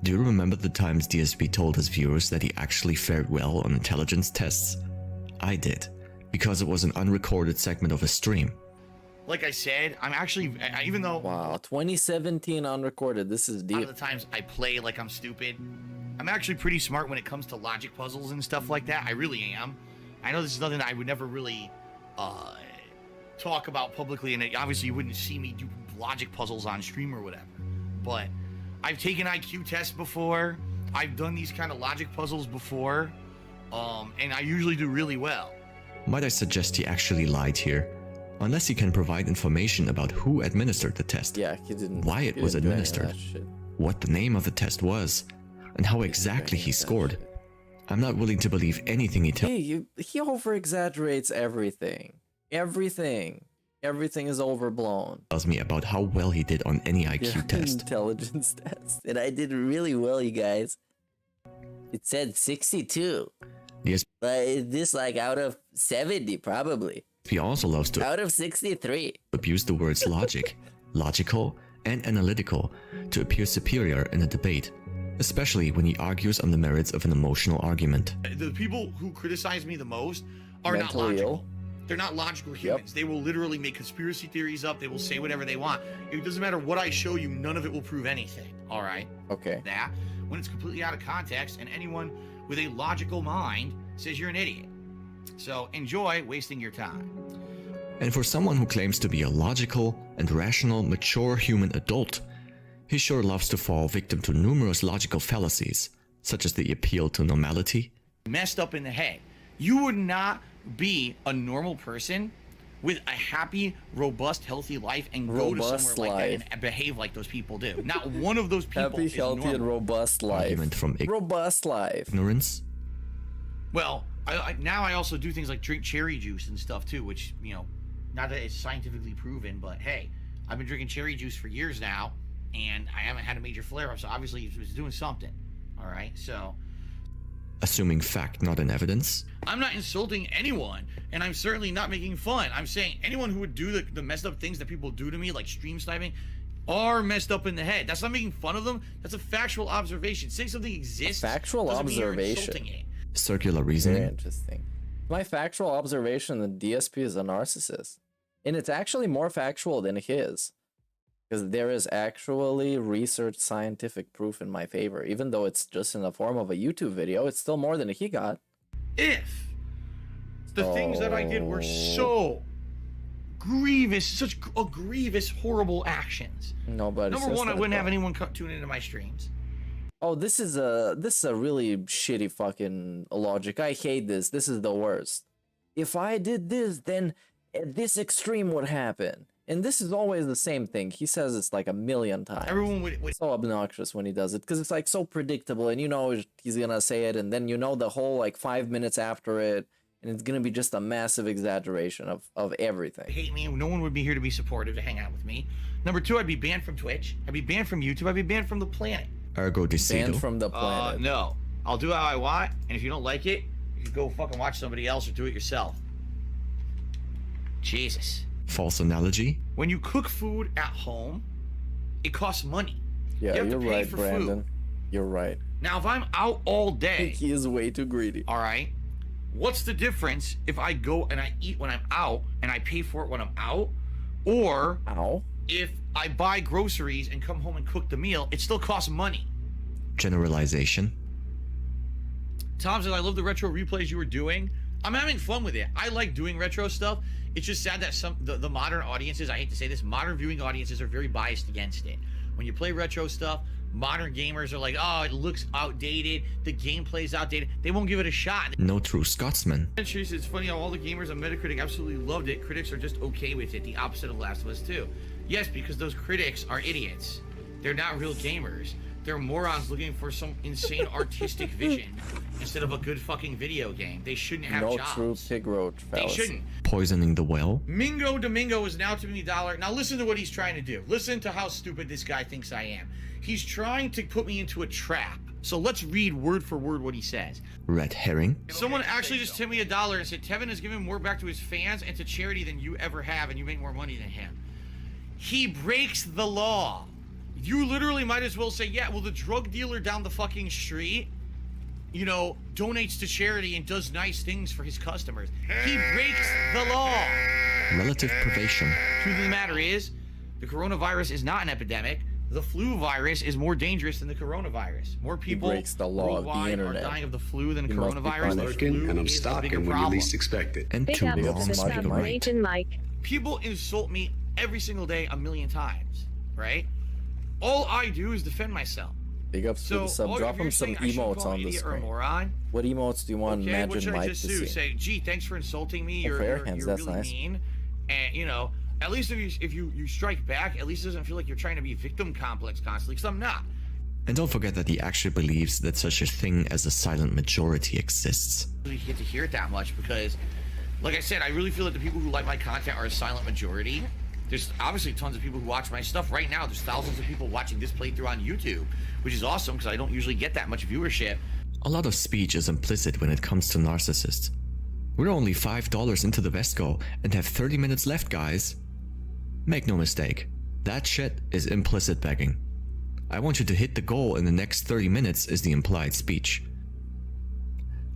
do you remember the times DSP told his viewers that he actually fared well on intelligence tests? I did, because it was an unrecorded segment of a stream. Like I said, I'm actually, even though... Wow, 2017 unrecorded. This is A deep. lot of the times I play like I'm stupid. I'm actually pretty smart when it comes to logic puzzles and stuff like that. I really am. I know this is nothing I would never really talk about publicly, and obviously you wouldn't see me do logic puzzles on stream or whatever. But I've taken IQ tests before. I've done these kind of logic puzzles before, and I usually do really well. Might I suggest he actually lied here? Unless he can provide information about who administered the test, Yeah, he didn't. why it he was didn't do any of administered, that shit. what the name of the test was, and how exactly he scored. I'm not willing to believe anything he tells. Hey, he over exaggerates everything. Everything. Everything is overblown. Me about how well he did on any IQ test. Intelligence test. And I did really well, you guys. It said 62. Yes. But this like out of 70, probably. He also loves to Out of 63. abuse the words logic, logical, and analytical to appear superior in a debate, especially when he argues on the merits of an emotional argument. The people who criticize me the most are not Mentally logical. ill. They're not logical humans. They will literally make conspiracy theories up. They will say whatever they want. It doesn't matter what I show you. None of it will prove anything. All right? Okay. That, when it's completely out of context and anyone with a logical mind says you're an idiot. So enjoy wasting your time. And for someone who claims to be a logical and rational, mature human adult, he sure loves to fall victim to numerous logical fallacies, such as the appeal to normality. Messed up in the head. You would not be a normal person with a happy, robust, healthy life and go to Robust somewhere like that life. and behave like those people do. Not one of those people Happy, is healthy, normal. and robust life. Argument from Robust life. ignorance. Well, now I also do things like drink cherry juice and stuff too, which, you know, not that it's scientifically proven, but hey, I've been drinking cherry juice for years now, and I haven't had a major flare-up, so obviously it was doing something. All right, so Assuming fact, not an evidence. I'm not insulting anyone, and I'm certainly not making fun. I'm saying anyone who would do the messed up things that people do to me, like stream sniping, are messed up in the head. That's not making fun of them. That's a factual observation. Saying something exists. Factual doesn't mean you're observation. insulting it. Circular reasoning. Very interesting. My factual observation that DSP is a narcissist. And it's actually more factual than his. Because there is actually research scientific proof in my favor. Even though it's just in the form of a YouTube video, it's still more than he got. If the things that I did were so grievous, such a grievous, horrible actions. Nobody. Number says one, I that, wouldn't have though. anyone tune into my streams. Oh, this is a really shitty fucking logic. I hate this. This is the worst. If I did this, then this extreme would happen. And this is always the same thing. He says it's like a million times. Everyone would so obnoxious when he does it because it's like so predictable, and you know he's gonna say it, and then you know the whole like 5 minutes after it, and it's gonna be just a massive exaggeration of everything. Hate me. No one would be here to be supportive to hang out with me. Number two, I'd be banned from Twitch. I'd be banned from YouTube. I'd be banned from the planet. Ergo decido. Banned from the planet. No. I'll do how I want, and if you don't like it, you can go fucking watch somebody else or do it yourself. Jesus. False analogy. When you cook food at home, it costs money. Yeah, you have you're to pay right, for Brandon. food. You're right. Now, if I'm out all day, He is way too greedy. all right, what's the difference if I go and I eat when I'm out and I pay for it when I'm out, or if I buy groceries and come home and cook the meal? It still costs money. Generalization. Tom says, I love the retro replays you were doing. I'm having fun with it. I like doing retro stuff. It's just sad that the modern audiences, I hate to say this, modern viewing audiences are very biased against it. When you play retro stuff, modern gamers are like, oh, it looks outdated, the gameplay's outdated. They won't give it a shot. No true Scotsman. It's funny how all the gamers on Metacritic absolutely loved it. Critics are just okay with it. The opposite of Last of Us 2. Yes, because those critics are idiots. They're not real gamers. They're morons looking for some insane artistic vision instead of a good fucking video game. They shouldn't have no jobs. true pig roach They fallacy. shouldn't. Poisoning the well? Mingo Domingo is now tipping me $1. Now listen to what he's trying to do. Listen to how stupid this guy thinks I am. He's trying to put me into a trap. So let's read word for word what he says. Red herring? Someone actually just tipped me $1 and said, Tevin has given more back to his fans and to charity than you ever have, and you make more money than him. He breaks the law. You literally might as well say, yeah, well, the drug dealer down the fucking street, you know, donates to charity and does nice things for his customers. He breaks the law. Relative privation. Truth of the matter is, the coronavirus is not an epidemic. The flu virus is more dangerous than the coronavirus. More people breaks the law of the worldwide internet. are dying of the flu than He must be coronavirus. The lurking, flu and I'm is the stalking bigger when you problem. least expect it. And Big two ups to wrongs the make a right. Region Mike. People insult me every single day 1,000,000 times, right? All I do is defend myself. Big ups to the sub. Drop him some emotes on the Or a screen. moron. What emotes do you want Okay, what Imagine should I Mike just to do? see? Say, gee, thanks for insulting me. You're, fair you're, hands, you're that's really nice. mean. And, you know, at least if you strike back, at least it doesn't feel like you're trying to be victim complex constantly, because I'm not. And don't forget that he actually believes that such a thing as a silent majority exists. You get to hear it that much because, like I said, I really feel that the people who like my content are a silent majority. There's obviously tons of people who watch my stuff right now. There's thousands of people watching this playthrough on YouTube, which is awesome because I don't usually get that much viewership. A lot of speech is implicit when it comes to narcissists. We're only $5 into the Vesco and have 30 minutes left, guys. Make no mistake, that shit is implicit begging. I want you to hit the goal in the next 30 minutes is the implied speech.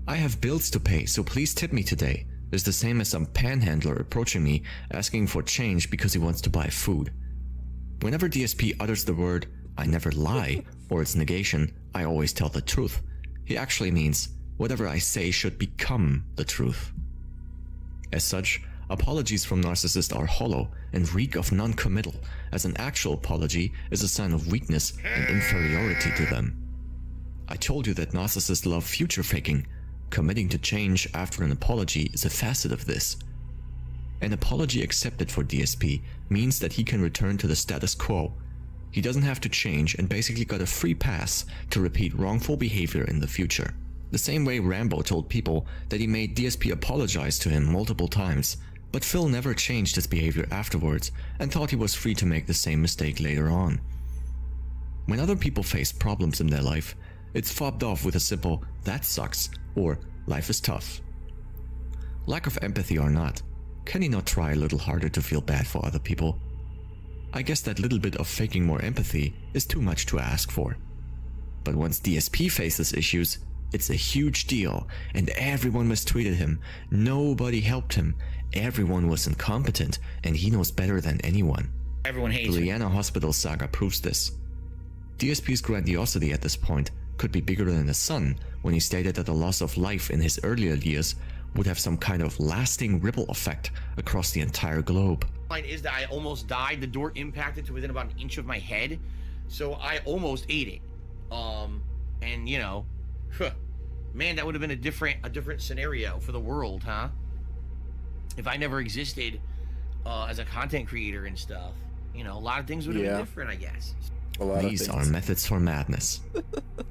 I have bills to pay, so please tip me today is the same as some panhandler approaching me asking for change because he wants to buy food. Whenever DSP utters the word, I never lie, or its negation, I always tell the truth, he actually means whatever I say should become the truth. As such, apologies from narcissists are hollow and reek of non-committal, as an actual apology is a sign of weakness and inferiority to them. I told you that narcissists love future faking. Committing to change after an apology is a facet of this. An apology accepted for DSP means that he can return to the status quo. He doesn't have to change and basically got a free pass to repeat wrongful behavior in the future. The same way Rambo told people that he made DSP apologize to him multiple times, but Phil never changed his behavior afterwards and thought he was free to make the same mistake later on. When other people face problems in their life, it's fobbed off with a simple, that sucks, or life is tough. Lack of empathy or not, can he not try a little harder to feel bad for other people? I guess that little bit of faking more empathy is too much to ask for. But once DSP faces issues, it's a huge deal, and everyone mistreated him, nobody helped him, everyone was incompetent, and he knows better than anyone. Everyone hates The him. Liana Hospital saga proves this. DSP's grandiosity at this point could be bigger than the sun when he stated that the loss of life in his earlier years would have some kind of lasting ripple effect across the entire globe. Line is that I almost died. The door impacted to within about an inch of my head, so I almost ate it. And you know, man, that would have been a different scenario for the world, huh? If I never existed as a content creator and stuff, you know, a lot of things would have been different, I guess. These are methods for madness.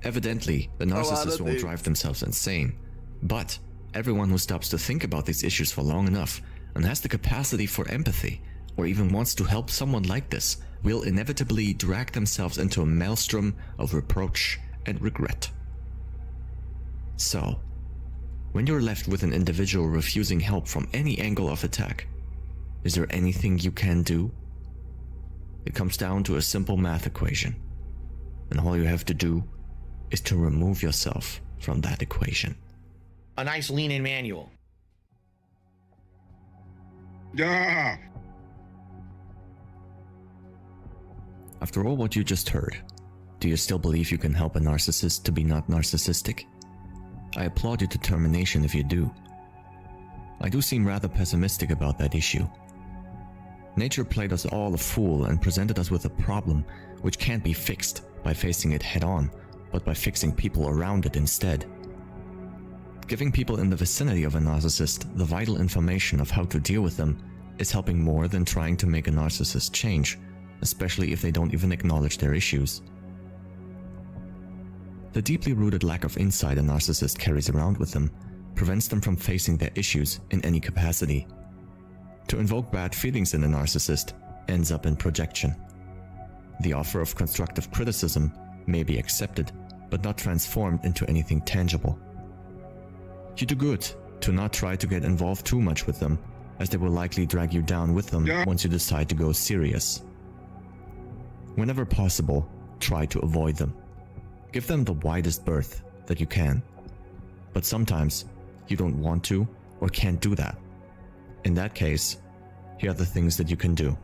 Evidently, the narcissists won't drive themselves insane, but everyone who stops to think about these issues for long enough and has the capacity for empathy, or even wants to help someone like this, will inevitably drag themselves into a maelstrom of reproach and regret. So, when you're left with an individual refusing help from any angle of attack, is there anything you can do? It comes down to a simple math equation, and all you have to do is to remove yourself from that equation. A nice lean-in manual. Yeah. After all what you just heard, do you still believe you can help a narcissist to be not narcissistic? I applaud your determination if you do. I do seem rather pessimistic about that issue. Nature played us all a fool and presented us with a problem which can't be fixed by facing it head-on, but by fixing people around it instead. Giving people in the vicinity of a narcissist the vital information of how to deal with them is helping more than trying to make a narcissist change, especially if they don't even acknowledge their issues. The deeply rooted lack of insight a narcissist carries around with them prevents them from facing their issues in any capacity. To invoke bad feelings in a narcissist ends up in projection. The offer of constructive criticism may be accepted, but not transformed into anything tangible. You do good to not try to get involved too much with them, as they will likely drag you down with them once you decide to go serious. Whenever possible, try to avoid them. Give them the widest berth that you can. But sometimes, you don't want to or can't do that. In that case, here are the things that you can do.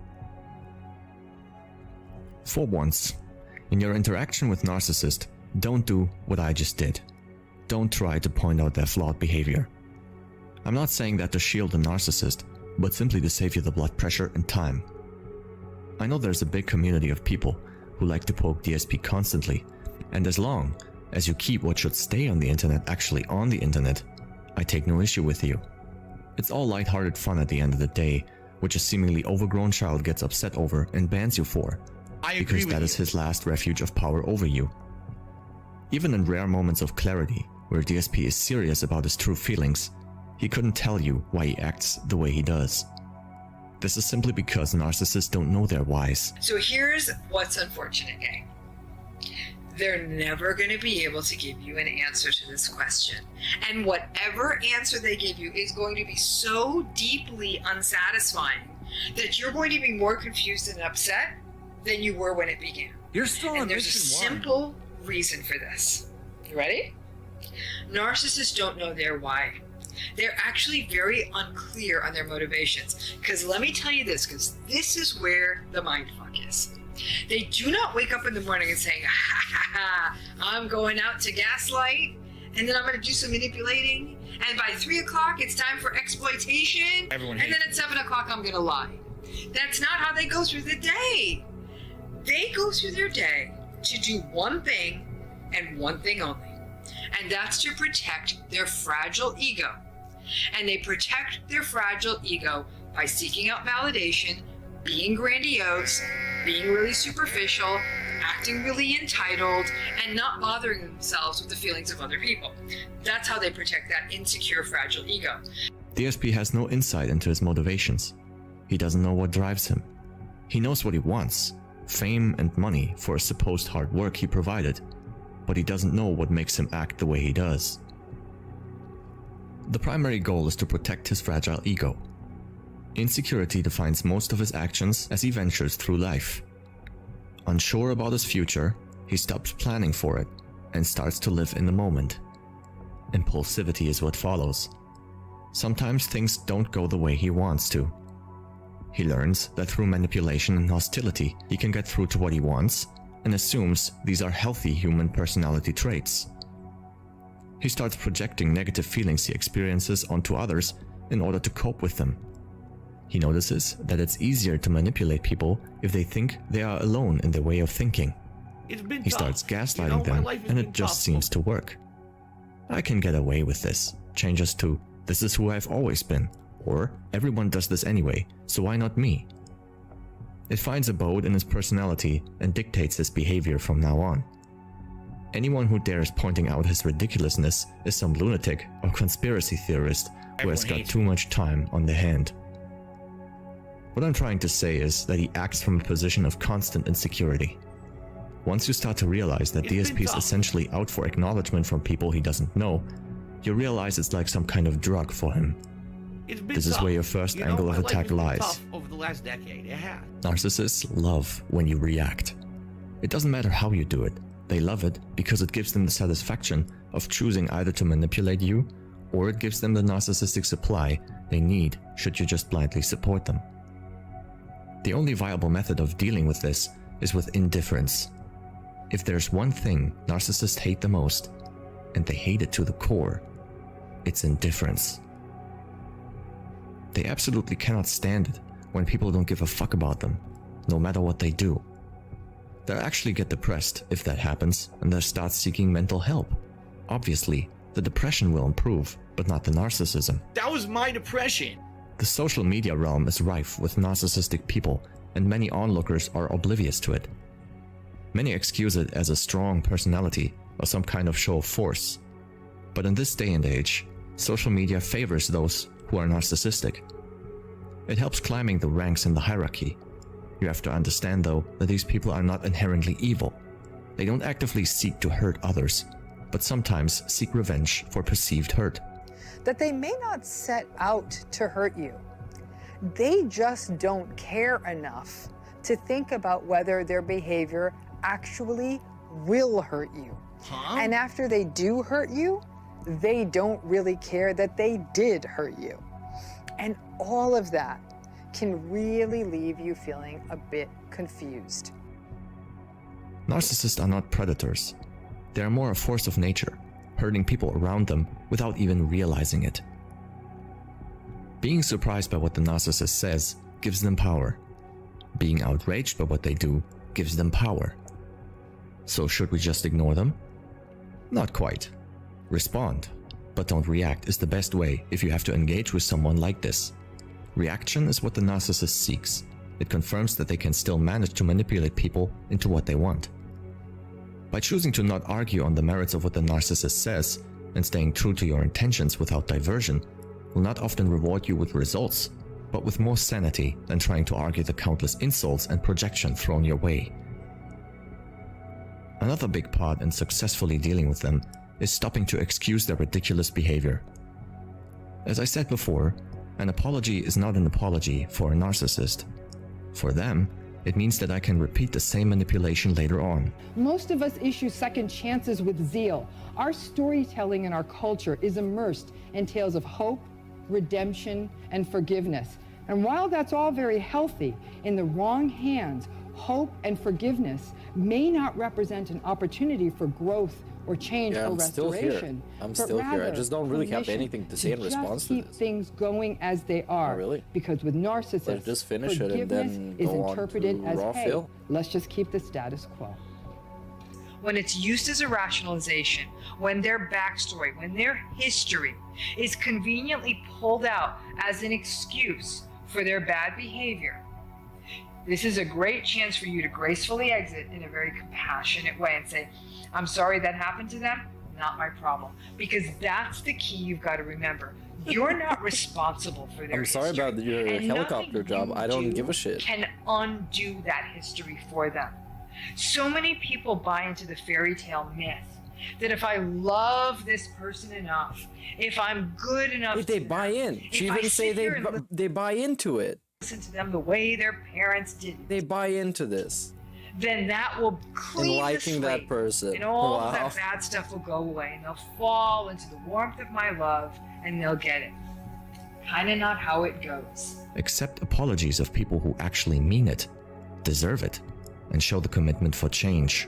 For once, in your interaction with narcissist, don't do what I just did. Don't try to point out their flawed behavior. I'm not saying that to shield the narcissist, but simply to save you the blood pressure and time. I know there's a big community of people who like to poke DSP constantly, and as long as you keep what should stay on the internet actually on the internet, I take no issue with you. It's all lighthearted fun at the end of the day, which a seemingly overgrown child gets upset over and bans you for, because that is his last refuge of power over you. Even in rare moments of clarity, where DSP is serious about his true feelings, he couldn't tell you why he acts the way he does. This is simply because narcissists don't know their whys. So here's what's unfortunate, gang. They're never going to be able to give you an answer to this question. And whatever answer they give you is going to be so deeply unsatisfying that you're going to be more confused and upset than you were when it began. You're still on and there's a mission 1. simple reason for this. You ready? Narcissists don't know their why. They're actually very unclear on their motivations. Because let me tell you this, because this is where the mindfuck is. They do not wake up in the morning and saying, ha ha ha, I'm going out to gaslight, and then I'm going to do some manipulating, and by 3 o'clock it's time for exploitation, and then at 7 o'clock I'm going to lie. That's not how they go through the day. They go through their day to do one thing and one thing only, and that's to protect their fragile ego. And they protect their fragile ego by seeking out validation, being grandiose, being really superficial, acting really entitled, and not bothering themselves with the feelings of other people. That's how they protect that insecure, fragile ego. DSP has no insight into his motivations. He doesn't know what drives him. He knows what he wants, fame and money for his supposed hard work he provided, but he doesn't know what makes him act the way he does. The primary goal is to protect his fragile ego. Insecurity defines most of his actions as he ventures through life. Unsure about his future, he stops planning for it and starts to live in the moment. Impulsivity is what follows. Sometimes things don't go the way he wants to. He learns that through manipulation and hostility, he can get through to what he wants and assumes these are healthy human personality traits. He starts projecting negative feelings he experiences onto others in order to cope with them. He notices that it's easier to manipulate people if they think they are alone in their way of thinking. He starts gaslighting them, and it just seems to work. I can get away with this. Changes to, this is who I've always been, or everyone does this anyway, so why not me? It finds abode in his personality and dictates his behavior from now on. Anyone who dares pointing out his ridiculousness is some lunatic or conspiracy theorist who has got too much time on their hand. What I'm trying to say is that he acts from a position of constant insecurity. Once you start to realize that DSP is essentially out for acknowledgement from people he doesn't know, you realize it's like some kind of drug for him. This is where your first angle of attack lies. Over the last decade, it has. Narcissists love when you react. It doesn't matter how you do it, they love it because it gives them the satisfaction of choosing either to manipulate you, or it gives them the narcissistic supply they need should you just blindly support them. The only viable method of dealing with this is with indifference. If there's one thing narcissists hate the most, and they hate it to the core, it's indifference. They absolutely cannot stand it when people don't give a fuck about them, no matter what they do. They'll actually get depressed if that happens, and they'll start seeking mental help. Obviously, the depression will improve, but not the narcissism. That was my depression. The social media realm is rife with narcissistic people, and many onlookers are oblivious to it. Many excuse it as a strong personality, or some kind of show of force. But in this day and age, social media favors those who are narcissistic. It helps climbing the ranks in the hierarchy. You have to understand, though, that these people are not inherently evil. They don't actively seek to hurt others, but sometimes seek revenge for perceived hurt. That they may not set out to hurt you. They just don't care enough to think about whether their behavior actually will hurt you. And after they do hurt you, they don't really care that they did hurt you. And all of that can really leave you feeling a bit confused. Narcissists are not predators. They are more a force of nature, hurting people around them without even realizing it. Being surprised by what the narcissist says gives them power. Being outraged by what they do gives them power. So should we just ignore them? Not quite. Respond, but don't react is the best way if you have to engage with someone like this. Reaction is what the narcissist seeks. It confirms that they can still manage to manipulate people into what they want. By choosing to not argue on the merits of what the narcissist says and staying true to your intentions without diversion will not often reward you with results, but with more sanity than trying to argue the countless insults and projection thrown your way. Another big part in successfully dealing with them is stopping to excuse their ridiculous behavior. As I said before, an apology is not an apology for a narcissist. For them, it means that I can repeat the same manipulation later on. Most of us issue second chances with zeal. Our storytelling in our culture is immersed in tales of hope, redemption, and forgiveness. And while that's all very healthy, in the wrong hands, hope and forgiveness may not represent an opportunity for growth or change or restoration. I'm still here. I just don't really have anything to say in response to this. Keep things going as they are. Oh, really? Because with narcissists, just finish it and then is go on interpreted to as, raw hey, fill. let's just keep the status quo. When it's used as a rationalization, when their backstory, when their history is conveniently pulled out as an excuse for their bad behavior, this is a great chance for you to gracefully exit in a very compassionate way and say, I'm sorry that happened to them, not my problem. Because that's the key you've got to remember. You're not responsible for their I'm sorry history, about your and helicopter job. I don't give a shit. Can undo that history for them. So many people buy into the fairy tale myth that if I love this person enough, if I'm good enough, Wait, they buy in. She even say they buy into it. Listen to them the way their parents didn't. They buy into this. Then that will clean And the liking that slate, person. and all Wow. of that bad stuff will go away, and they'll fall into the warmth of my love, and they'll get it. Kinda not how it goes. Accept apologies of people who actually mean it, deserve it, and show the commitment for change.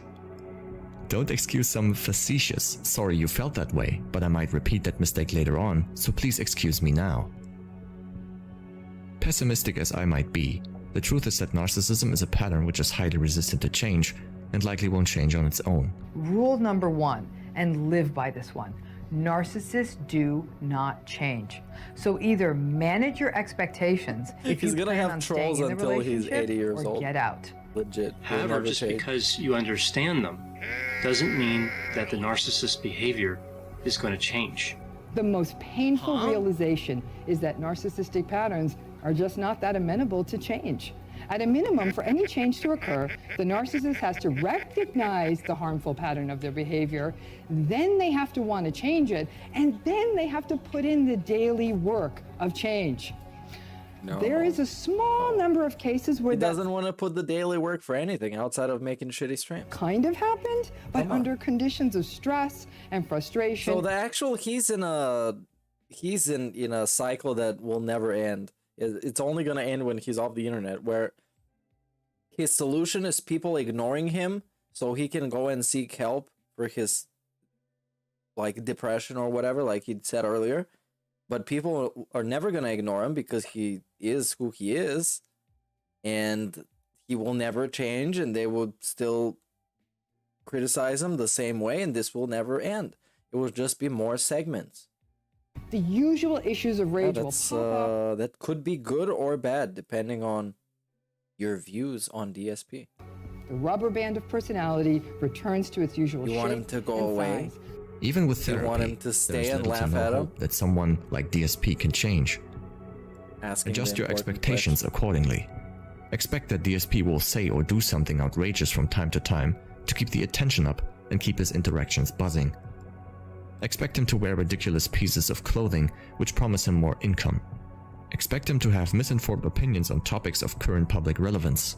Don't excuse some facetious, sorry you felt that way, but I might repeat that mistake later on, so please excuse me now. Pessimistic as I might be, the truth is that narcissism is a pattern which is highly resistant to change and likely won't change on its own. Rule number one, and live by this one, narcissists do not change. So either manage your expectations if He's you gonna plan have on trolls staying in the until he's relationship, 80 years or old. get out. Legit. However, just because you understand them doesn't mean that the narcissist's behavior is going to change. The most painful realization is that narcissistic patterns are just not that amenable to change. At a minimum, for any change to occur, the narcissist has to recognize the harmful pattern of their behavior, then they have to want to change it, and then they have to put in the daily work of change. No. There is a small number of cases where He that doesn't want to put the daily work for anything outside of making shitty streams. kind of happened, but under conditions of stress and frustration. So the actual he's in a cycle that will never end. It's only gonna end when he's off the internet, where his solution is people ignoring him so he can go and seek help for his like depression or whatever, like he said earlier. But people are never gonna ignore him because he is who he is, and he will never change, and they will still criticize him the same way, and this will never end. It will just be more segments. The usual issues of rage will That's, pop up. that could be good or bad depending on your views on DSP. The rubber band of personality returns to its usual shape. You want him to go and away? size. Even with therapy, You want him to stay there's and little to laugh no at him? hope that someone like DSP can change. Adjust your expectations accordingly. Expect that DSP will say or do something outrageous from time to time to keep the attention up and keep his interactions buzzing. Expect him to wear ridiculous pieces of clothing which promise him more income. Expect him to have misinformed opinions on topics of current public relevance.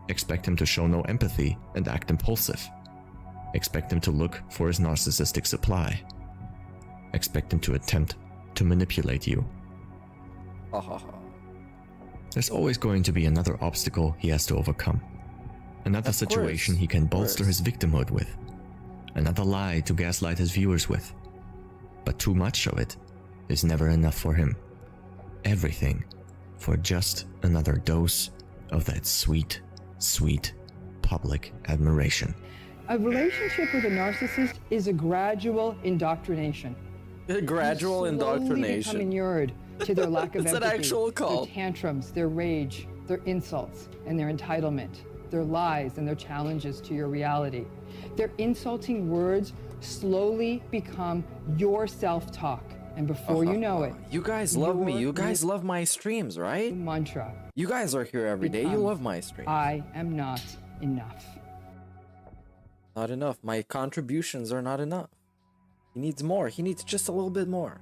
Expect him to show no empathy and act impulsive. Expect him to look for his narcissistic supply. Expect him to attempt to manipulate you. There's always going to be another obstacle he has to overcome. Another situation he can bolster his victimhood with. Another lie to gaslight his viewers with. But too much of it is never enough for him. Everything for just another dose of that sweet, sweet public admiration. A relationship with a narcissist is a gradual indoctrination. A gradual You slowly indoctrination. become inured to their lack of It's an empathy, actual cult. their tantrums, their rage, their insults, and their entitlement, their lies and their challenges to your reality. Their insulting words slowly become your self-talk, and before you know it, You guys love me. your You guys love my streams, right? mantra. You guys are here every day. You becomes, love my streams. I am not enough. Not enough. My contributions are not enough. He needs more. He needs just a little bit more.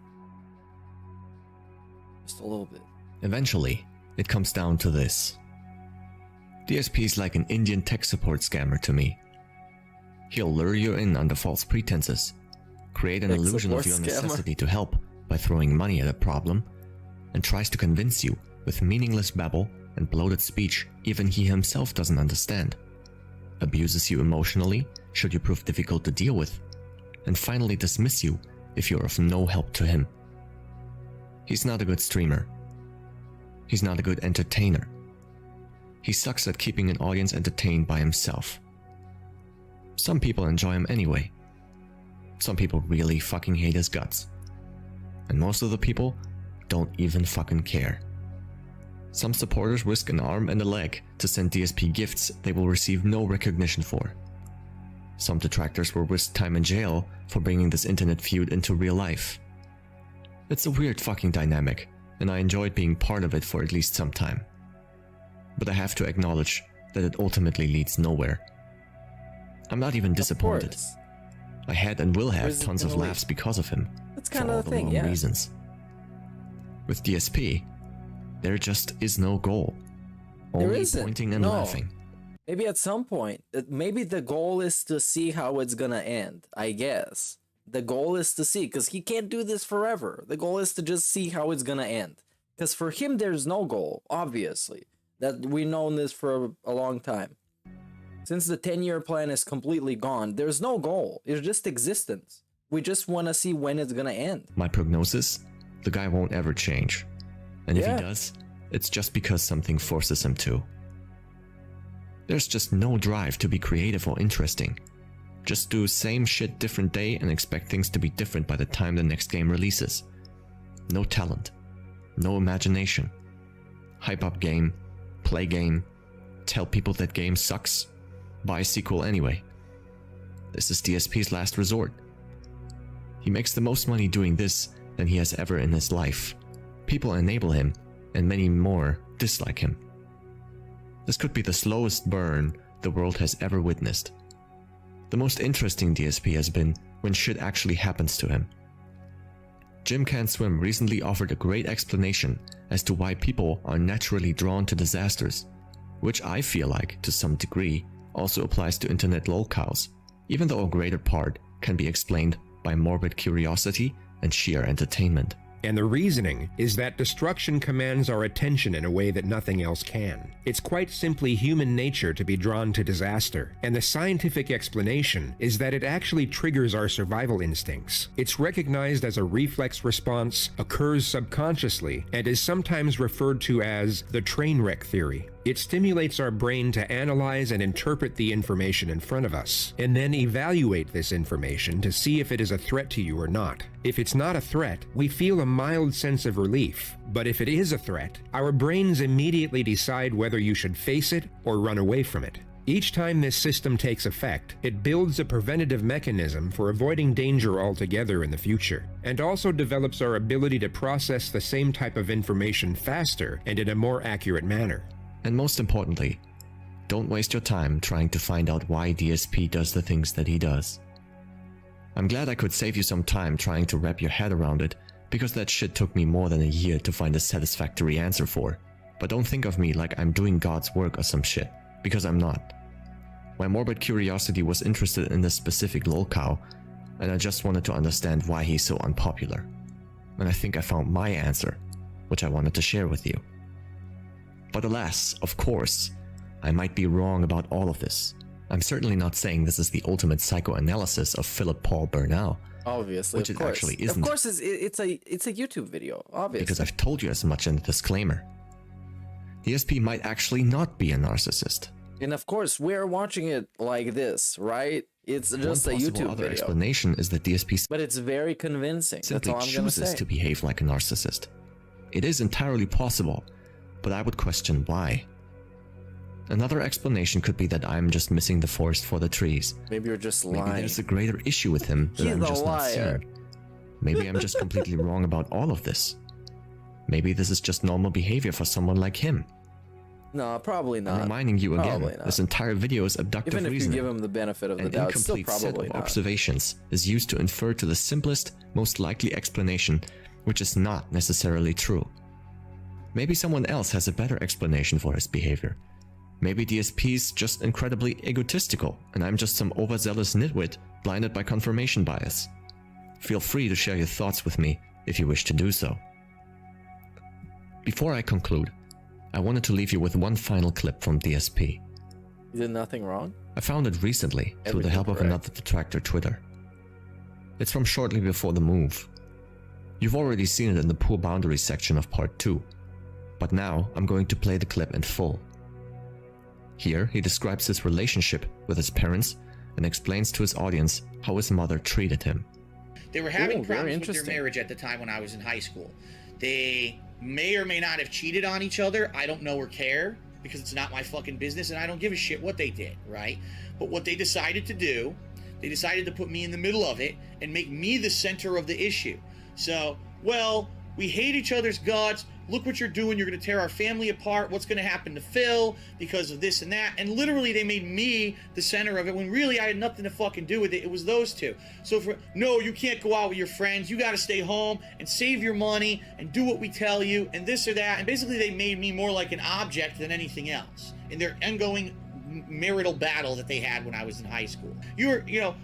Just a little bit. Eventually, it comes down to this. DSP is like an Indian tech support scammer to me. He'll lure you in under false pretenses, create an Tech illusion of support your scammer. necessity to help by throwing money at a problem, and tries to convince you with meaningless babble and bloated speech even he himself doesn't understand. Abuses you emotionally should you prove difficult to deal with, and finally dismiss you if you're of no help to him. He's not a good streamer. He's not a good entertainer. He sucks at keeping an audience entertained by himself. Some people enjoy him anyway. Some people really fucking hate his guts. And most of the people don't even fucking care. Some supporters risk an arm and a leg to send DSP gifts they will receive no recognition for. Some detractors will risk time in jail for bringing this internet feud into real life. It's a weird fucking dynamic, and I enjoyed being part of it for at least some time. But I have to acknowledge that it ultimately leads nowhere. I'm not even disappointed. I had and will have Where's it tons of gonna lead? laughs because of him. That's for kind all of the the thing, wrong yeah. reasons. With DSP, there just is no goal. There Only isn't. pointing and No. laughing. Maybe at some point, maybe the goal is to see how it's gonna end, I guess. The goal is to see, because he can't do this forever. The goal is to just see how it's gonna end. Because for him, there's no goal, obviously. That we've known this for a long time. Since the 10-year plan is completely gone, there's no goal. It's just existence. We just want to see when it's gonna end. My prognosis? The guy won't ever change. And if Yeah. he does, it's just because something forces him to. There's just no drive to be creative or interesting. Just do same shit different day and expect things to be different by the time the next game releases. No talent. No imagination. Hype up game. Play game. Tell people that game sucks. Buy a sequel anyway. This is DSP's last resort. He makes the most money doing this than he has ever in his life. People enable him, and many more dislike him. This could be the slowest burn the world has ever witnessed. The most interesting DSP has been when shit actually happens to him. Jim Can't Swim recently offered a great explanation as to why people are naturally drawn to disasters, which I feel like, to some degree, also applies to internet lolcows, even though a greater part can be explained by morbid curiosity and sheer entertainment. And the reasoning is that destruction commands our attention in a way that nothing else can. It's quite simply human nature to be drawn to disaster, and the scientific explanation is that it actually triggers our survival instincts. It's recognized as a reflex response, occurs subconsciously, and is sometimes referred to as the train wreck theory. It stimulates our brain to analyze and interpret the information in front of us, and then evaluate this information to see if it is a threat to you or not. If it's not a threat, we feel a mild sense of relief, but if it is a threat, our brains immediately decide whether you should face it or run away from it. Each time this system takes effect, it builds a preventative mechanism for avoiding danger altogether in the future, and also develops our ability to process the same type of information faster and in a more accurate manner. And most importantly, don't waste your time trying to find out why DSP does the things that he does. I'm glad I could save you some time trying to wrap your head around it, because that shit took me more than a year to find a satisfactory answer for. But don't think of me like I'm doing God's work or some shit, because I'm not. My morbid curiosity was interested in this specific lolcow, and I just wanted to understand why he's so unpopular. And I think I found my answer, which I wanted to share with you. But alas, of course, I might be wrong about all of this. I'm certainly not saying this is the ultimate psychoanalysis of Philip Paul Burnell. Obviously, which of it course. actually isn't. Of course, it's a YouTube video, obviously. Because I've told you as much in the disclaimer. DSP might actually not be a narcissist. And of course, we're watching it like this, right? It's just a YouTube other video. Explanation is that DSP But it's very convincing. simply That's all I'm gonna chooses say. to behave like a narcissist. It is entirely possible, but I would question why. Another explanation could be that I'm just missing the forest for the trees. Maybe you're just lying. Maybe there's a greater issue with him that He's I'm a just not liar. seeing. Maybe I'm just completely wrong about all of this. Maybe this is just normal behavior for someone like him. No, probably not. I'm reminding you again, Probably not. this entire video is abductive Even if reasoning. you give him the benefit of the An doubt, it's still incomplete set probably of not. observations is used to infer to the simplest, most likely explanation, which is not necessarily true. Maybe someone else has a better explanation for his behavior. Maybe DSP's just incredibly egotistical, and I'm just some overzealous nitwit blinded by confirmation bias. Feel free to share your thoughts with me if you wish to do so. Before I conclude, I wanted to leave you with one final clip from DSP. You did nothing wrong? I found it recently through the Everything help of correct. another detractor Twitter. It's from shortly before the move. You've already seen it in the poor boundaries section of part 2, but now I'm going to play the clip in full. Here he describes his relationship with his parents and explains to his audience how his mother treated him. They were having Ooh, very problems with their interesting. marriage at the time when I was in high school. They may or may not have cheated on each other. I don't know or care because it's not my fucking business and I don't give a shit what they did, right? But what they decided to do, they decided to put me in the middle of it and make me the center of the issue. So, well, we hate each other's guts. Look what you're doing. You're going to tear our family apart. What's going to happen to Phil because of this and that? And literally they made me the center of it when really I had nothing to fucking do with it. It was those two. So no, you can't go out with your friends. You got to stay home and save your money and do what we tell you and this or that. And basically they made me more like an object than anything else in their ongoing marital battle that they had when I was in high school.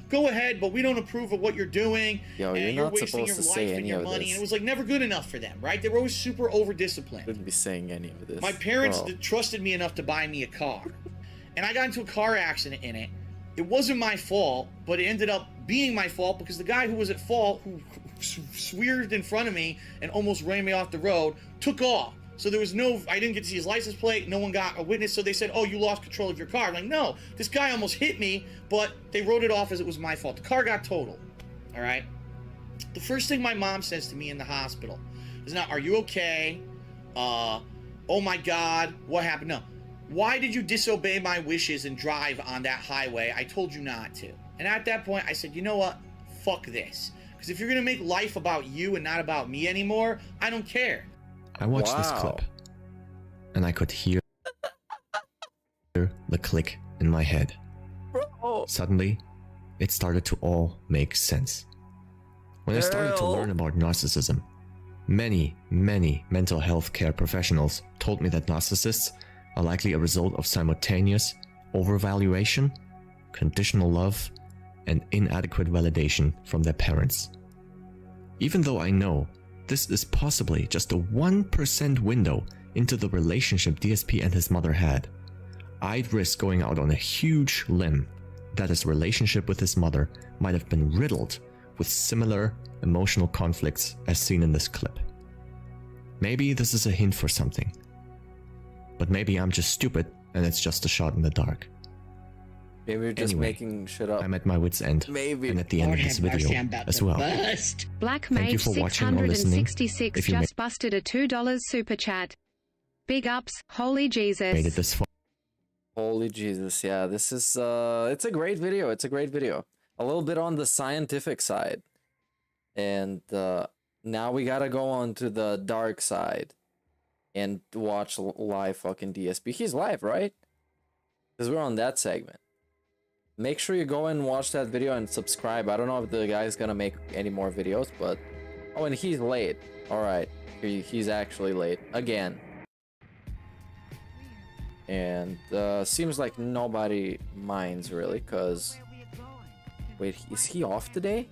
Go ahead, but we don't approve of what you're doing. Yo, and you're not wasting supposed your to life say and any your of money. this. And it was like never good enough for them, right? They were always super over-disciplined. Shouldn't be saying any of this. My parents Bro. trusted me enough to buy me a car. And I got into a car accident in it. It wasn't my fault, but it ended up being my fault because the guy who was at fault, who swerved in front of me and almost ran me off the road, took off. So there was I didn't get to see his license plate, no one got a witness, so they said, oh, you lost control of your car. I'm like, no, this guy almost hit me, but they wrote it off as it was my fault. The car got totaled, all right? The first thing my mom says to me in the hospital is not, are you okay? Oh my God, what happened? No. Why did you disobey my wishes and drive on that highway? I told you not to. And at that point, I said, you know what? Fuck this. Because if you're going to make life about you and not about me anymore, I don't care. I watched this clip, and I could hear the click in my head. Suddenly, it started to all make sense. When I started to learn about narcissism, many mental health care professionals told me that narcissists are likely a result of simultaneous overvaluation, conditional love, and inadequate validation from their parents. Even though I know this is possibly just a 1% window into the relationship DSP and his mother had, I'd risk going out on a huge limb that his relationship with his mother might have been riddled with similar emotional conflicts as seen in this clip. Maybe this is a hint for something. But maybe I'm just stupid and it's just a shot in the dark. Maybe you're just Anyway, making shit up. I'm at my wit's end. Maybe. And at the end of this video as well. Black Thank you Mage for watching or listening. 666 If you just busted a $2 super chat. Big ups, holy Jesus. made it this far. Holy Jesus, yeah, this is, it's a great video, it's a great video. A little bit on the scientific side. And, now we gotta go on to the dark side. And watch live fucking DSP. He's live, right? Because we're on that segment. Make sure you go and watch that video and subscribe. I don't know if the guy's gonna make any more videos, but... Oh, and he's late. Alright, he's actually late. Again. And seems like nobody minds really, because... Wait, is he off today?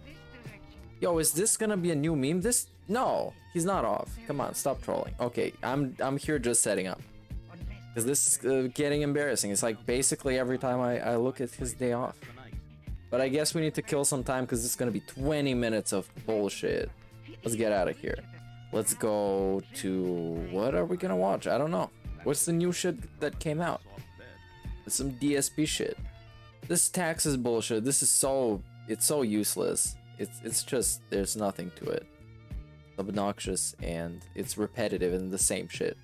Yo, is this gonna be a new meme? No, he's not off. Come on, stop trolling. Okay, I'm here just setting up. Because this is getting embarrassing. It's like basically every time I look at his day off. But I guess we need to kill some time because it's gonna be 20 minutes of bullshit. Let's get out of here. Let's go to... What are we gonna watch? I don't know. What's the new shit that came out? It's some DSP shit. This tax is bullshit. This is so... It's so useless. It's just... There's nothing to it. Obnoxious and it's repetitive and the same shit.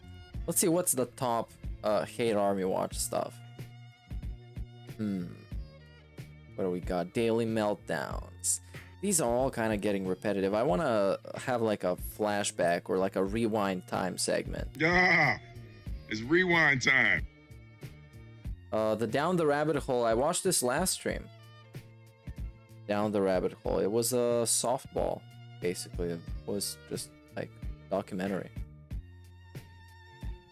Let's see what's the top hate army watch stuff. What do we got? Daily meltdowns. These are all kind of getting repetitive. I want to have like a flashback or like a rewind time segment. Yeah, it's rewind time. The Down the Rabbit Hole. I watched this last stream. Down the Rabbit Hole. It was a softball, basically. It was just like documentary.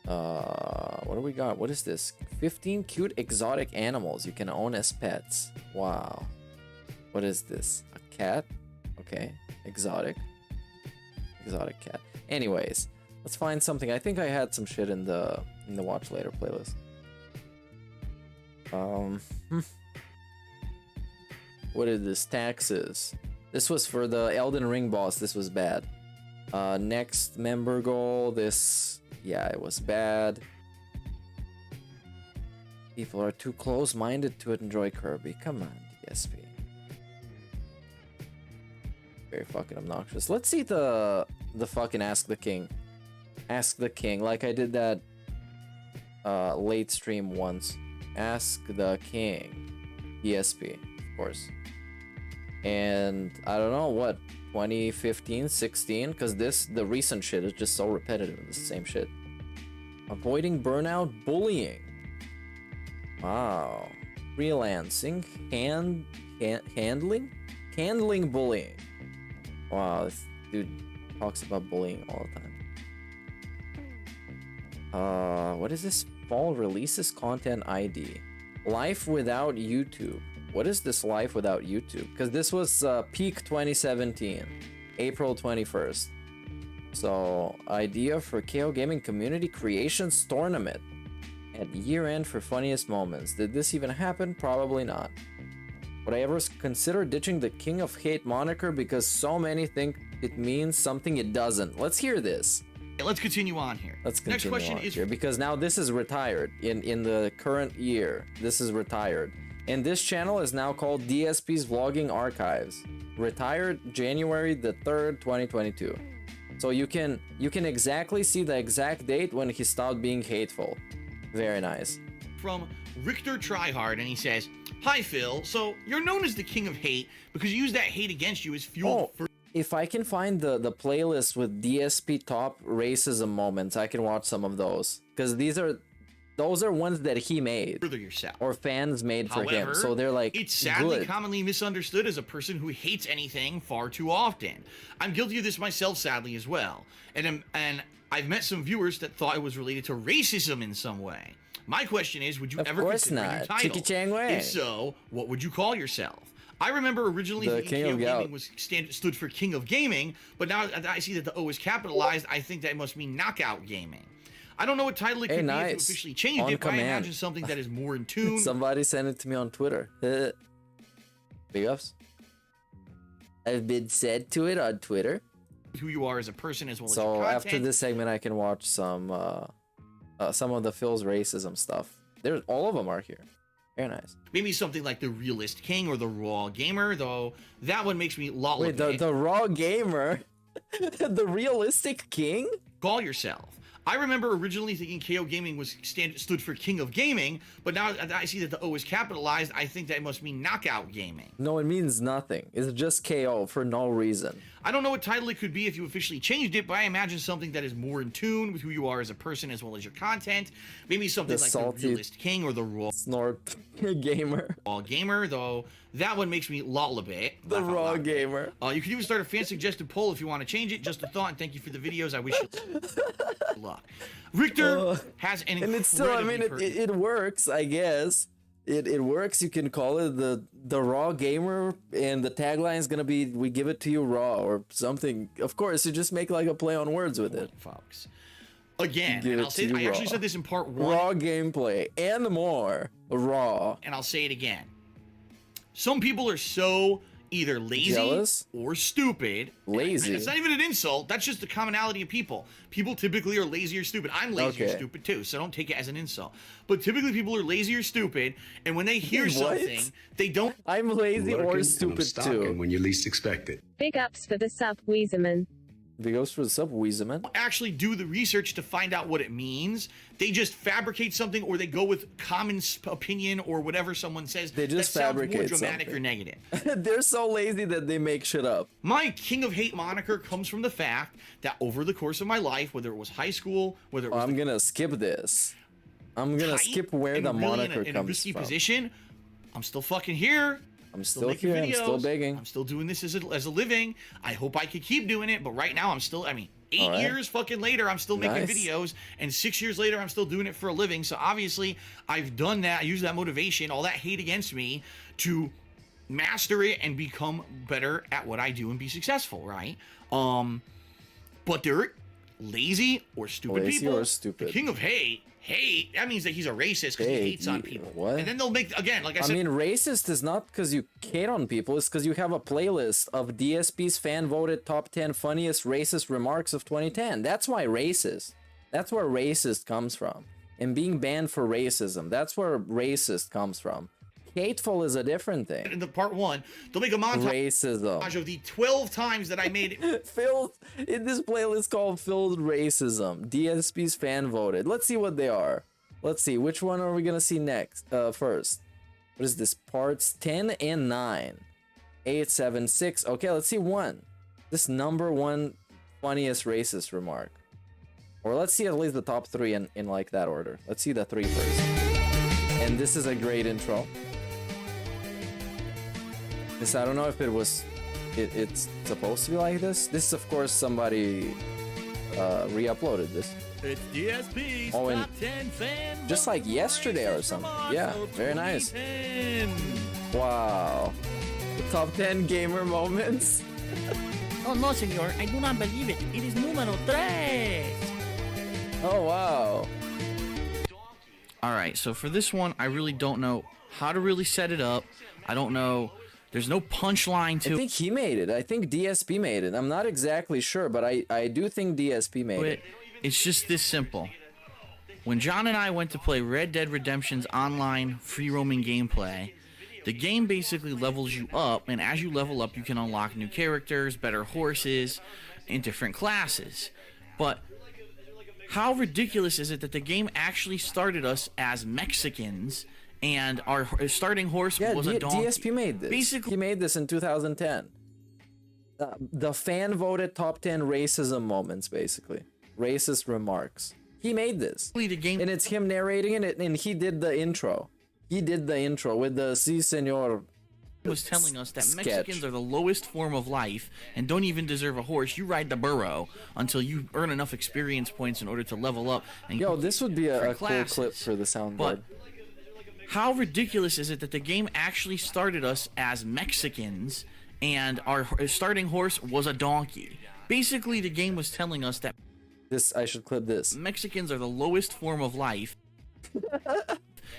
What do we got? What is this? 15 cute exotic animals you can own as pets. Wow. What is this? A cat? Okay. Exotic. Exotic cat. Anyways, let's find something. I think I had some shit in the watch later playlist. What is this? Taxes. This was for the Elden Ring boss. This was bad. Next member goal. This, yeah, it was bad. People are too close-minded to enjoy Kirby. Come on, DSP. Very fucking obnoxious. Let's see the fucking Ask the King. Ask the King, like I did that late stream once. Ask the King. DSP, of course. And I don't know what, 2015, 16, because the recent shit is just so repetitive. It's the same shit. Avoiding burnout, bullying. Wow. Freelancing, handling bullying. Wow, this dude talks about bullying all the time. What is this? Fall releases content ID. Life without YouTube. What is this life without YouTube? Because this was peak 2017, April 21st. So, idea for KO Gaming Community Creations Tournament at year-end for funniest moments. Did this even happen? Probably not. Would I ever consider ditching the King of Hate moniker because so many think it means something it doesn't? Let's hear this. Let's continue on here. Let's continue Next question on is here because now this is retired in the current year. This is retired. And this channel is now called DSP's Vlogging Archives. Retired January the 3rd, 2022. So you can exactly see the exact date when he stopped being hateful. Very nice. From Richter Tryhard, and he says, "Hi Phil, so you're known as the King of Hate because you use that hate against you as fuel for..." If I can find the playlist with DSP top racism moments, I can watch some of those. Because those are ones that he made. Further yourself. Or fans made for However, him. So they're like, it's sadly good. commonly misunderstood as a person who hates anything far too often. I'm guilty of this myself, sadly, as well. And I've met some viewers that thought it was related to racism in some way. My question is, would you ever consider a new title? If so, what would you call yourself? I remember originally the King of Gaming stood for King of Gaming, but now that I see that the O is capitalized, I think that must mean Knockout Gaming. I don't know what title it could be if you officially changed it, but I imagine something that is more in tune. Somebody sent it to me on Twitter. Big ups. I've been said to it on Twitter. Who you are as a person as well as so your content. After this segment, I can watch some some of the Phil's racism stuff. There's all of them are here. Very nice. Maybe something like the Realist King or the Raw Gamer, though that one makes me lollipop. Wait, the Raw Gamer? The Realistic King? Call yourself. I remember originally thinking KO Gaming stood for King of Gaming, but now that I see that the O is capitalized, I think that must mean Knockout Gaming. No, it means nothing. It's just KO for no reason. I don't know what title it could be if you officially changed it, but I imagine something that is more in tune with who you are as a person as well as your content. Maybe something like the Realist King or the Raw Snort Gamer. Raw Gamer, though that one makes me lollipop. The Raw Gamer. You can even start a fan suggested poll if you want to change it. Just a thought, and thank you for the videos. I wish you luck. Richter has an and it's still, I mean, it works, I guess. It works. You can call it the Raw Gamer, and the tagline is gonna be "We give it to you raw" or something. Of course, you just make like a play on words with it. Folks. Again, and I'll say, I actually said this in part 1. Raw gameplay and more raw. And I'll say it again. Some people are so either lazy jealous or stupid. Lazy. It's not even an insult. That's just the commonality of people. People typically are lazy or stupid. I'm lazy or stupid too, so don't take it as an insult. But typically people are lazy or stupid, and when they hear something, they don't. I'm lazy or stupid too. When you least expect it. Big ups for the sub, Weaserman. Big ups for the sub, Weaserman. Actually do the research to find out what it means. They just fabricate something, or they go with common opinion or whatever someone says. They just that sounds fabricate more dramatic something. or negative. They're so lazy that they make shit up. My King of Hate moniker comes from the fact that over the course of my life, whether it was high school, whether it was I'm gonna skip this. I'm gonna skip where the moniker in a comes risky from. position, I'm still fucking here. I'm still making here. videos. I'm still begging. I'm still doing this as a living. I hope I could keep doing it, but right now I'm still. I mean, 8 years fucking later, I'm still making videos, and 6 years later, I'm still doing it for a living. So obviously, I've done that. I use that motivation, all that hate against me, to master it and become better at what I do and be successful, right? But they're lazy or stupid people. The King of Hate. That means that he's a racist because he hates on people. What? And then they'll make, again, like I said. I mean, racist is not because you hate on people. It's because you have a playlist of DSP's fan-voted top 10 funniest racist remarks of 2010. That's why racist. That's where racist comes from. And being banned for racism. That's where racist comes from. Hateful is a different thing. In the part 1, they'll make a montage of the 12 times that I made it. Filled in this playlist called Filled Racism. DSP's fan voted. Let's see what they are. Let's see. Which one are we gonna see next? First. What is this? Parts 10 and 9. 8, 7, 6. Okay, let's see 1. This number 1 funniest racist remark. Or let's see at least the top 3 in like that order. Let's see the 3 first. And this is a great intro. This, I don't know if it was, it's supposed to be like this. This, of course, somebody re-uploaded this. It's DSP's and top 10 fan just like yesterday or something. Yeah, very nice. Wow. The top 10 gamer moments. Oh no, senor, I do not believe it. It is numero 3. Oh, wow. Alright, so for this one, I really don't know how to really set it up. I don't know. There's no punchline to it. I think he made it. I think DSP made it. I'm not exactly sure, but I do think DSP made it. It's just this simple. When John and I went to play Red Dead Redemption's online free roaming gameplay, the game basically levels you up, and as you level up, you can unlock new characters, better horses, and different classes. But how ridiculous is it that the game actually started us as Mexicans, and our starting horse was a donkey? DSP made this. Basically, he made this in 2010. The fan-voted top 10 racism moments, basically. Racist remarks. He made this. The game, and it's him narrating it, and he did the intro. He did the intro with the "Si, Senor." Was telling us that Mexicans are the lowest form of life and don't even deserve a horse. You ride the burro until you earn enough experience points in order to level up. And yo, this would be a cool clip for the soundboard. How ridiculous is it that the game actually started us as Mexicans, and our starting horse was a donkey? Basically, the game was telling us that I should clip this. Mexicans are the lowest form of life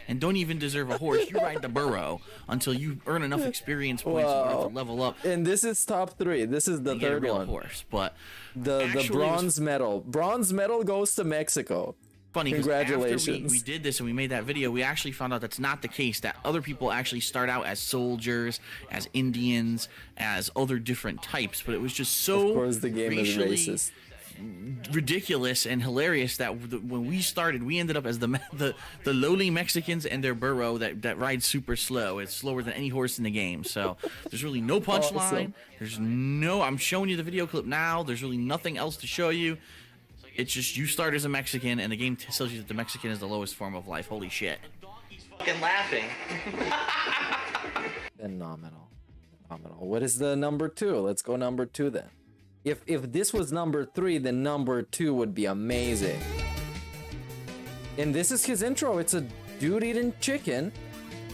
and don't even deserve a horse. You ride the burro until you earn enough experience points in order to level up. And this is top 3. This is the third one. Horse, but the bronze medal. Bronze medal goes to Mexico. funny. 'Cause Congratulations. after we did this and we made that video, we actually found out that's not the case. That other people actually start out as soldiers, as Indians, as other different types. But it was just so Of course, the game is racist. ridiculous and hilarious that when we started, we ended up as the lowly Mexicans and their burro that ride super slow. It's slower than any horse in the game. So there's really no punchline. Awesome. There's no. I'm showing you the video clip now. There's really nothing else to show you. It's just you start as a Mexican, and the game tells you that the Mexican is the lowest form of life. Holy shit! Fucking laughing. Phenomenal. What is the number 2? Let's go number 2 then. If this was number 3, then number 2 would be amazing. And this is his intro. It's a dude eating chicken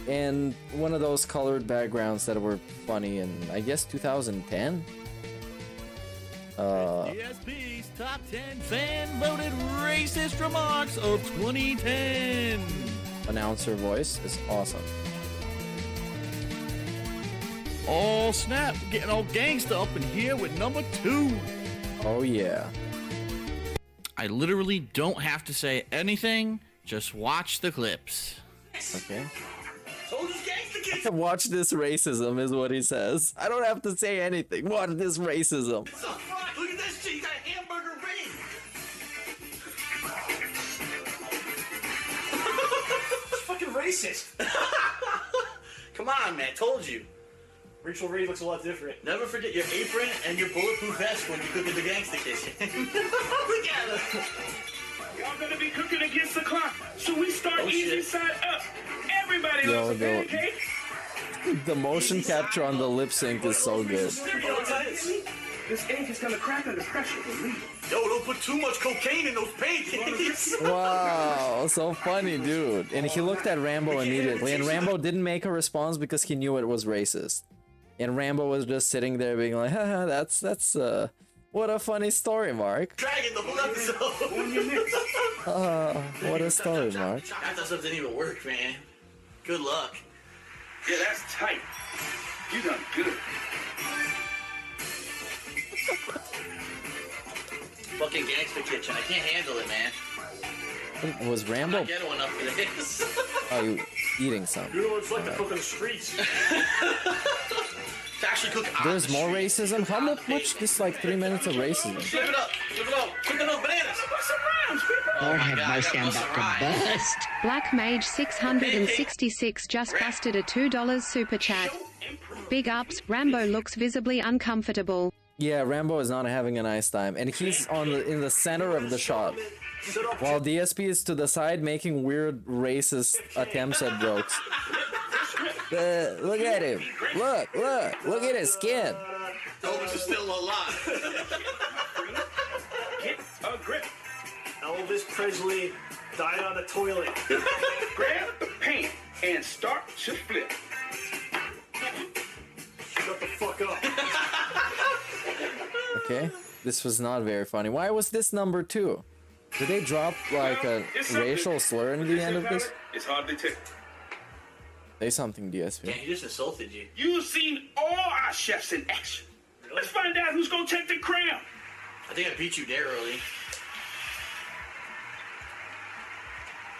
and one of those colored backgrounds that were funny in, I guess, 2010. DSP's top 10 fan-voted racist remarks of 2010. Announcer voice is awesome. Oh snap, getting all gangsta up in here with number 2. Oh yeah. I literally don't have to say anything, just watch the clips. Okay. Watch this racism is what he says. I don't have to say anything. Watch this racism. Look at this shit, you got a hamburger ring. It's fucking racist. Come on, man, told you. Rachel Ray looks a lot different. Never forget your apron and your bulletproof vest when you cook in the gangsta kitchen. Look at us. Y'all gonna be cooking against the clock, so we start easy side up. Everybody Yo, loves a pancake. The motion capture on the lip sync is so good. This ink is gonna crack under pressure. Yo, don't put too much cocaine in those pancakes. Wow, so funny, dude. And he looked at Rambo immediately, and Rambo didn't make a response because he knew it was racist. And Rambo was just sitting there being like, haha, that's what a funny story, Mark. Dragging the whole episode. What a story, Mark. I thought something didn't even work, man. Good luck. Yeah, that's tight. You done good. Fucking gangster kitchen. I can't handle it, man. Was Rambo? I get one up for this. Oh, you eating some? You're the ones like to cook on the streets. To actually cook on There's the more street. racism? How much? This like 3 minutes of racism. Flip it up. Flip it up. Cook on those bananas. Lord have mercy, I'm about to bust. Black Mage 666 just busted a $2 super chat. Big ups, Rambo looks visibly uncomfortable. Yeah, Rambo is not having a nice time, and he's in the center of the shot, while DSP is to the side making weird racist attempts at jokes. Look at him! Look at his skin! Elvis is still alive. Get a grip. Elvis Presley died on the toilet. Grab the paint and start to flip. Shut the fuck up. Okay, this was not very funny. Why was this number 2? Did they drop like a racial slur in the end of this? It's hardly tick. Say something, DSP. Yeah, he just insulted you. You've seen all our chefs in action. Let's find out who's gonna take the crown. I think I beat you there early.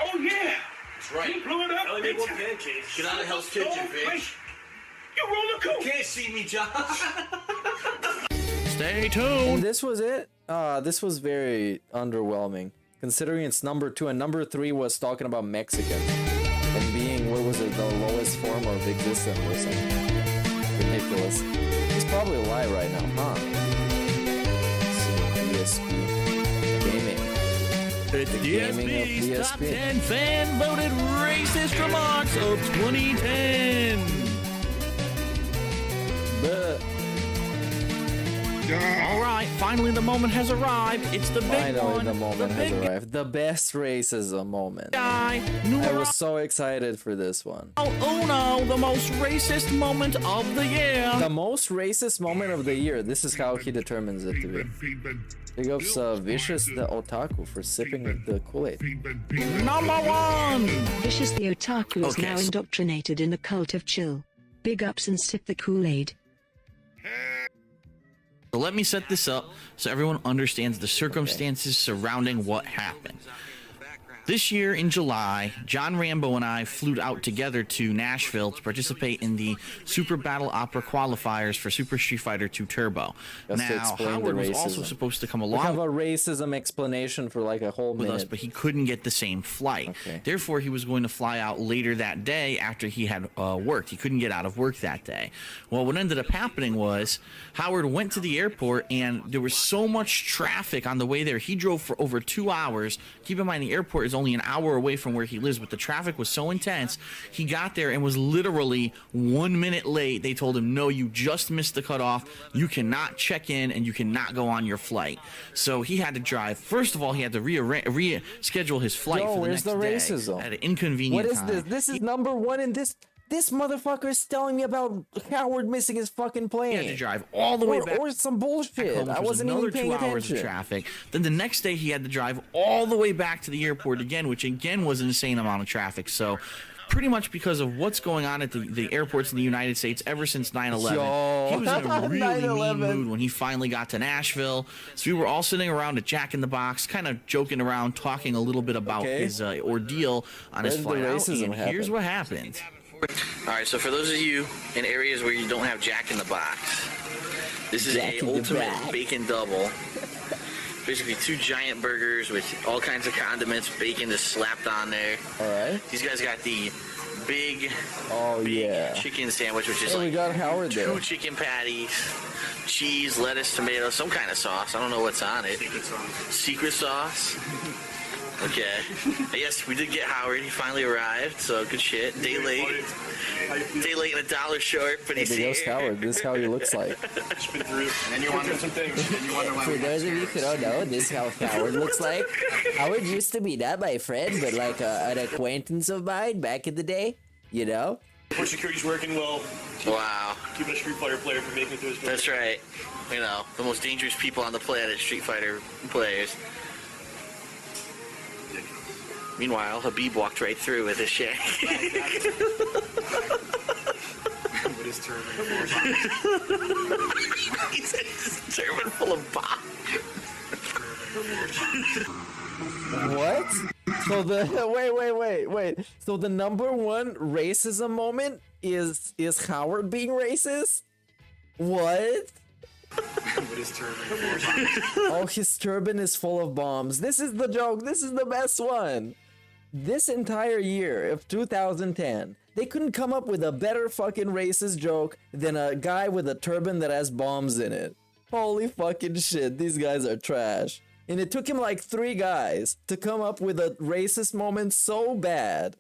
Oh yeah. That's right. You blew it up. I only made one pancake. Get out of Hell's Kitchen, bitch. You roll a coup. You can't see me, Josh. Stay tuned. And this was it. This was very underwhelming, considering it's number 2 and number 3 was talking about Mexican and being, what was it, the lowest form of existence or something ridiculous. He's probably alive right now, huh? Let's see, DSP gaming. It's The gaming of DSP's top DSP. 10 fan-voted racist remarks of 2010. All right, finally the moment has arrived. It's the big Finally, one. the moment the has big arrived. The best racism moment. guy. I was so excited for this one. Uno, the most racist moment of the year. The most racist moment of the year. This is how he determines it to be. Big ups Vicious the Otaku for sipping the Kool-Aid. Number 1. Vicious the Otaku is Okay, now so- indoctrinated in a cult of chill. Big ups and sip the Kool-Aid. So let me set this up so everyone understands the circumstances surrounding what happened. This year in July, John Rambo and I flew out together to Nashville to participate in the Super Battle Opera qualifiers for Super Street Fighter 2 Turbo. Now, Howard was also supposed to come along. We have a racism explanation for like a whole minute. Us, but he couldn't get the same flight. Okay. Therefore, he was going to fly out later that day after he had worked. He couldn't get out of work that day. Well, what ended up happening was Howard went to the airport, and there was so much traffic on the way there. He drove for over 2 hours. Keep in mind, the airport is only an hour away from where he lives, but the traffic was so intense, he got there and was literally 1 minute late. They told him, no, you just missed the cutoff. You cannot check in and you cannot go on your flight. So he had to drive. First of all, he had to reschedule his flight for the next day. Where's the racism? At an inconvenient time. What is this? This is number one in this. This motherfucker is telling me about Howard missing his fucking plane. He had to drive all the way back. Or some bullshit. I wasn't even paying another 2 hours attention. of traffic. Then the next day he had to drive all the way back to the airport again, which again was an insane amount of traffic. So pretty much because of what's going on at the airports in the United States ever since 9/11. He was in a really mean mood when he finally got to Nashville. So we were all sitting around at Jack in the Box, kind of joking around, talking a little bit about his ordeal on his flight out. And here's what happened. All right, so for those of you in areas where you don't have Jack in the Box, this is a ultimate bacon double. Basically 2 giant burgers with all kinds of condiments, bacon is slapped on there. All right. These guys got the big chicken sandwich, which is we got Howard 2 there. chicken patties, cheese, lettuce, tomato, some kind of sauce. I don't know what's on it. Secret sauce. Okay. Yes, we did get Howard. He finally arrived, so good shit. Day late and $1 short, but he's here. Howard. This is how he looks like. And you wonder some things. For those of you who don't know, this is how Howard looks like. Howard used to be not my friend, but like an acquaintance of mine back in the day, you know? Port security's working well. Wow. Keeping a Street Fighter player from making it to his place. That's right. You know, the most dangerous people on the planet, Street Fighter players. Meanwhile, Habib walked right through with his shank. With his turban full of bombs. He said his turban full of bombs. What? So the wait. So the number one racism moment is Howard being racist? What? With his turban full of bombs. Oh, his turban is full of bombs. This is the joke. This is the best one. This entire year of 2010, they couldn't come up with a better fucking racist joke than a guy with a turban that has bombs in it. Holy fucking shit, these guys are trash. And it took him like 3 guys to come up with a racist moment so bad.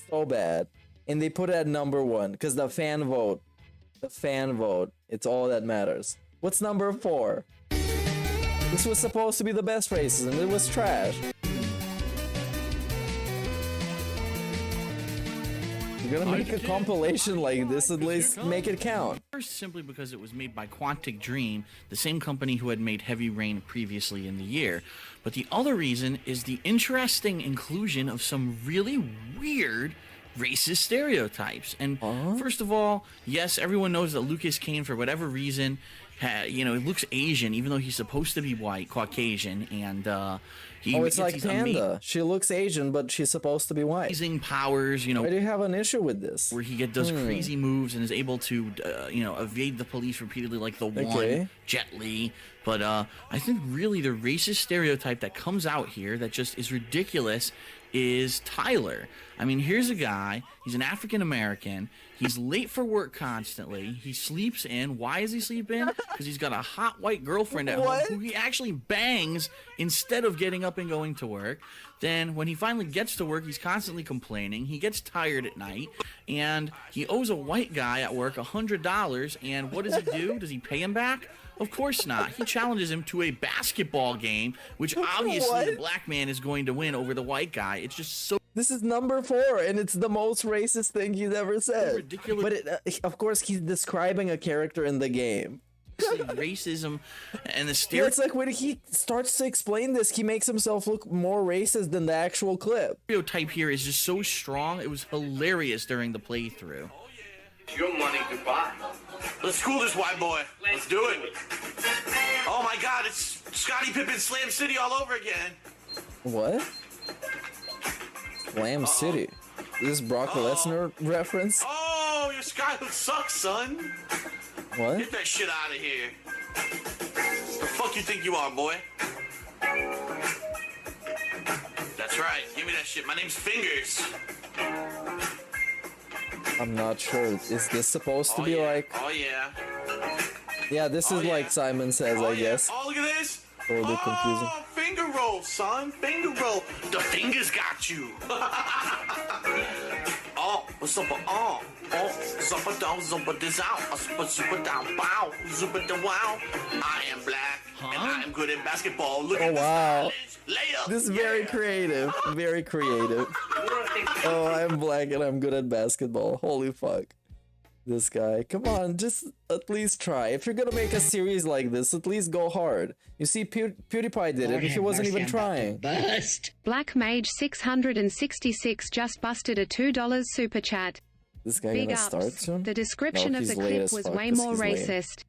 So bad. And they put it at number 1, because the fan vote. The fan vote. It's all that matters. What's number 4? This was supposed to be the best racism. It was trash. You're gonna make a compilation like this, at least make it count. First, simply because it was made by Quantic Dream, the same company who had made Heavy Rain previously in the year. But the other reason is the interesting inclusion of some really weird racist stereotypes. And first of all, yes, everyone knows that Lucas Kane, for whatever reason, he looks Asian, even though he's supposed to be white, Caucasian, and it's like Panda. She looks Asian, but she's supposed to be white. Amazing powers, Why do you have an issue with this? Where he does crazy moves and is able to, evade the police repeatedly, like the one, Jet Li. But I think really the racist stereotype that comes out here that just is ridiculous is Tyler. I mean, here's a guy, he's an African American, he's late for work constantly, he sleeps in. Why is he sleeping? Because he's got a hot white girlfriend at home who he actually bangs instead of getting up and going to work. Then when he finally gets to work, he's constantly complaining, he gets tired at night, and he owes a white guy at work $100, and what does he do? Does he pay him back? Of course not. He challenges him to a basketball game, which obviously the black man is going to win over the white guy. It's just so... This is number 4, and it's the most racist thing he's ever said. So ridiculous. But of course, he's describing a character in the game. Racism and the stereotype. It's like when he starts to explain this, he makes himself look more racist than the actual clip. The stereotype here is just so strong. It was hilarious during the playthrough. Your money, goodbye. Let's school this white boy. Let's do it. Oh my God, it's Scottie Pippen Slam City all over again. What? Slam City. Is this Brock Lesnar reference? Oh, your Skyhook sucks, son. What? Get that shit out of here. The fuck you think you are, boy? That's right. Give me that shit. My name's Fingers. I'm not sure. Is this supposed to be like... Oh, yeah. Yeah, this is like Simon says, I guess. Oh, look at this. A little bit confusing. Oh, finger roll, son. Finger roll. The fingers got you. Oh, what's up? Oh, zumba down, zumba this out. Zumba down, bow, zumba the wow. I am black and I am good at basketball. Look at wow. this layup. This is very creative. Very creative. Oh, I'm black and I'm good at basketball. Holy fuck. This guy. Come on, just at least try. If you're gonna make a series like this, at least go hard. You see, PewDiePie did it, and he wasn't even trying. Black Mage 666 just busted a $2 super chat. This guy Big gonna ups. start soon? The description of the clip was way more racist.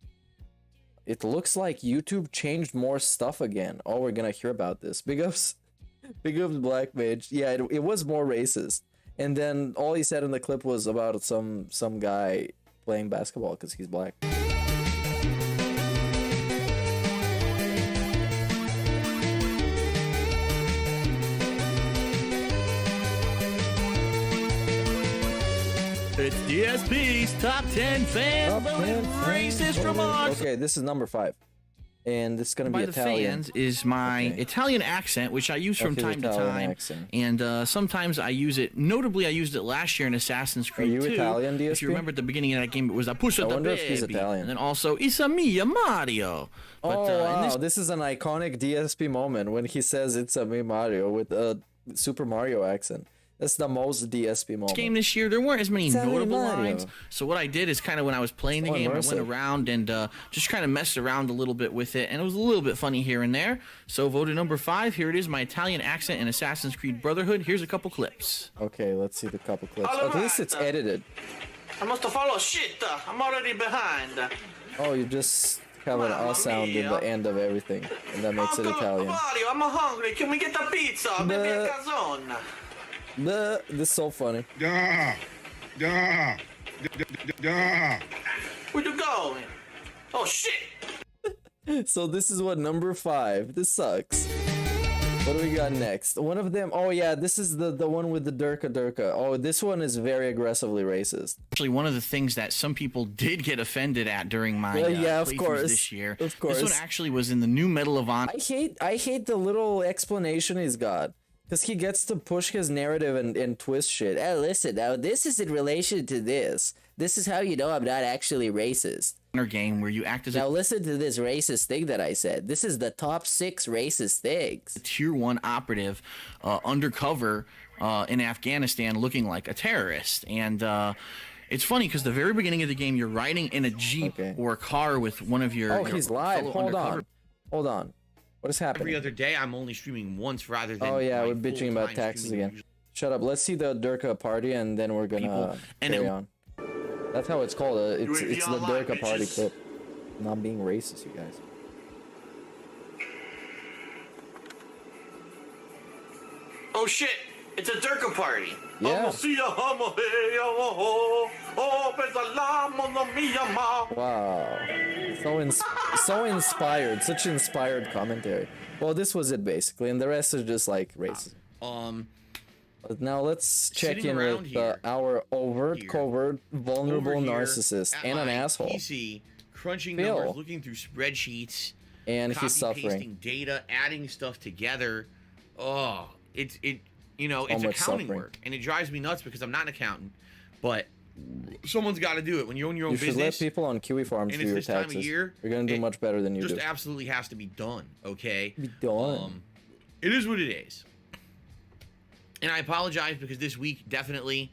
It looks like YouTube changed more stuff again. Oh, we're gonna hear about this. Big ups, Black Mage. Yeah, it was more racist. And then all he said in the clip was about some guy playing basketball because he's black. It's DSP's Top 10 Fan Voted Racist Remarks. Okay, this is number 5. And this is going to be By Italian. the fans is my Italian accent, which I use from time to time. Accent. And sometimes I use it. Notably, I used it last year in Assassin's Creed 2. Are you Italian, DSP? If you remember at the beginning of that game, it was a push I of the wonder baby. if he's Italian. And then also, it's a me, Mario. But, Oh, wow. in This is an iconic DSP moment when he says it's a me Mario with a Super Mario accent. That's the most DSP moment. game this year, there weren't as many It's a me notable Mario. lines. So what I did is kind of when I was playing the game, I went around and just kind of messed around a little bit with it, and it was a little bit funny here and there. So voted number 5. Here it is, my Italian accent in Assassin's Creed Brotherhood. Here's a couple clips. Okay, let's see the couple clips. All At least it's edited. I must have followed shit. I'm already behind. Oh, you just have an R sound in the end of everything, and that makes it Italian. Mario, I'm hungry. Can we get the pizza? Maybe a calzone. This is so funny. Where you going? Oh shit! So this is what number 5. This sucks. What do we got next? One of them. Oh yeah, this is the one with the Durka. Oh, this one is very aggressively racist. Actually, one of the things that some people did get offended at during my of playthroughs course this year. Of course. This one actually was in the new Medal of Honor. I hate the little explanation he's got. Because he gets to push his narrative and twist shit. Oh, listen, now this is in relation to this. This is how you know I'm not actually racist. Game where you act as now listen to this racist thing that I said. This is the top 6 racist things. A tier 1 operative undercover in Afghanistan looking like a terrorist. And it's funny because the very beginning of the game, you're riding in a Jeep or a car with one of your... Oh, he's live. Hold on. What is happening? Every other day, I'm only streaming once rather than... Oh yeah, we're bitching about taxes again. Shut up. Let's see the Durka party and then we're gonna carry on. That's how it's called. It's the Durka party clip. I'm not being racist, you guys. Oh shit! It's a Durka party. Yeah. Wow. So inspired. Such inspired commentary. Well, this was it basically, and the rest is just like racism. But now let's check in with our covert, vulnerable narcissist and an asshole. PC, crunching Phil. numbers, looking through spreadsheets, And he's suffering. pasting data, adding stuff together. Oh, it's So it's much accounting suffering. work, and it drives me nuts because I'm not an accountant, but someone's got to do it when you own your own You should business. let people on Kiwi Farms and do it's your this time of taxes. year, You're gonna do much better than you just do. absolutely has to be done. Okay, Be done. It is what it is. And I apologize because this week definitely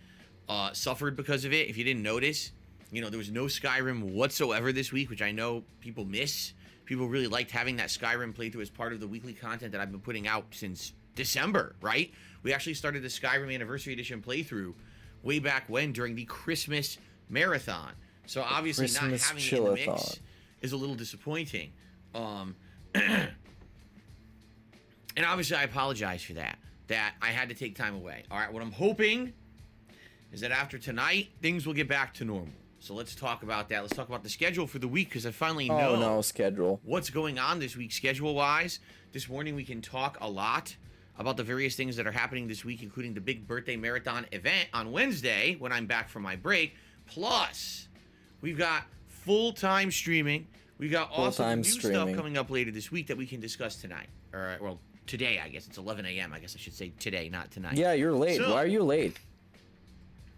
suffered because of it. If you didn't notice, there was no Skyrim whatsoever this week, which I know people miss. People really liked having that Skyrim playthrough as part of the weekly content that I've been putting out since December, right? We actually started the Skyrim Anniversary Edition playthrough way back when during the Christmas Marathon. So obviously not Christmas having it in the mix chillathon. is a little disappointing. And obviously I apologize for that. that I had to take time away. All right, what I'm hoping is that after tonight, things will get back to normal. So let's talk about that. Let's talk about the schedule for the week, because I finally know schedule. What's going on this week schedule-wise. This morning we can talk a lot about the various things that are happening this week, including the big birthday marathon event on Wednesday when I'm back from my break. Plus, we've got full-time streaming. We got also new stuff coming up later this week that we can discuss tonight. All right, well, today, I guess. It's 11 a.m. I guess I should say today, not tonight. Yeah, you're late. So, why are you late?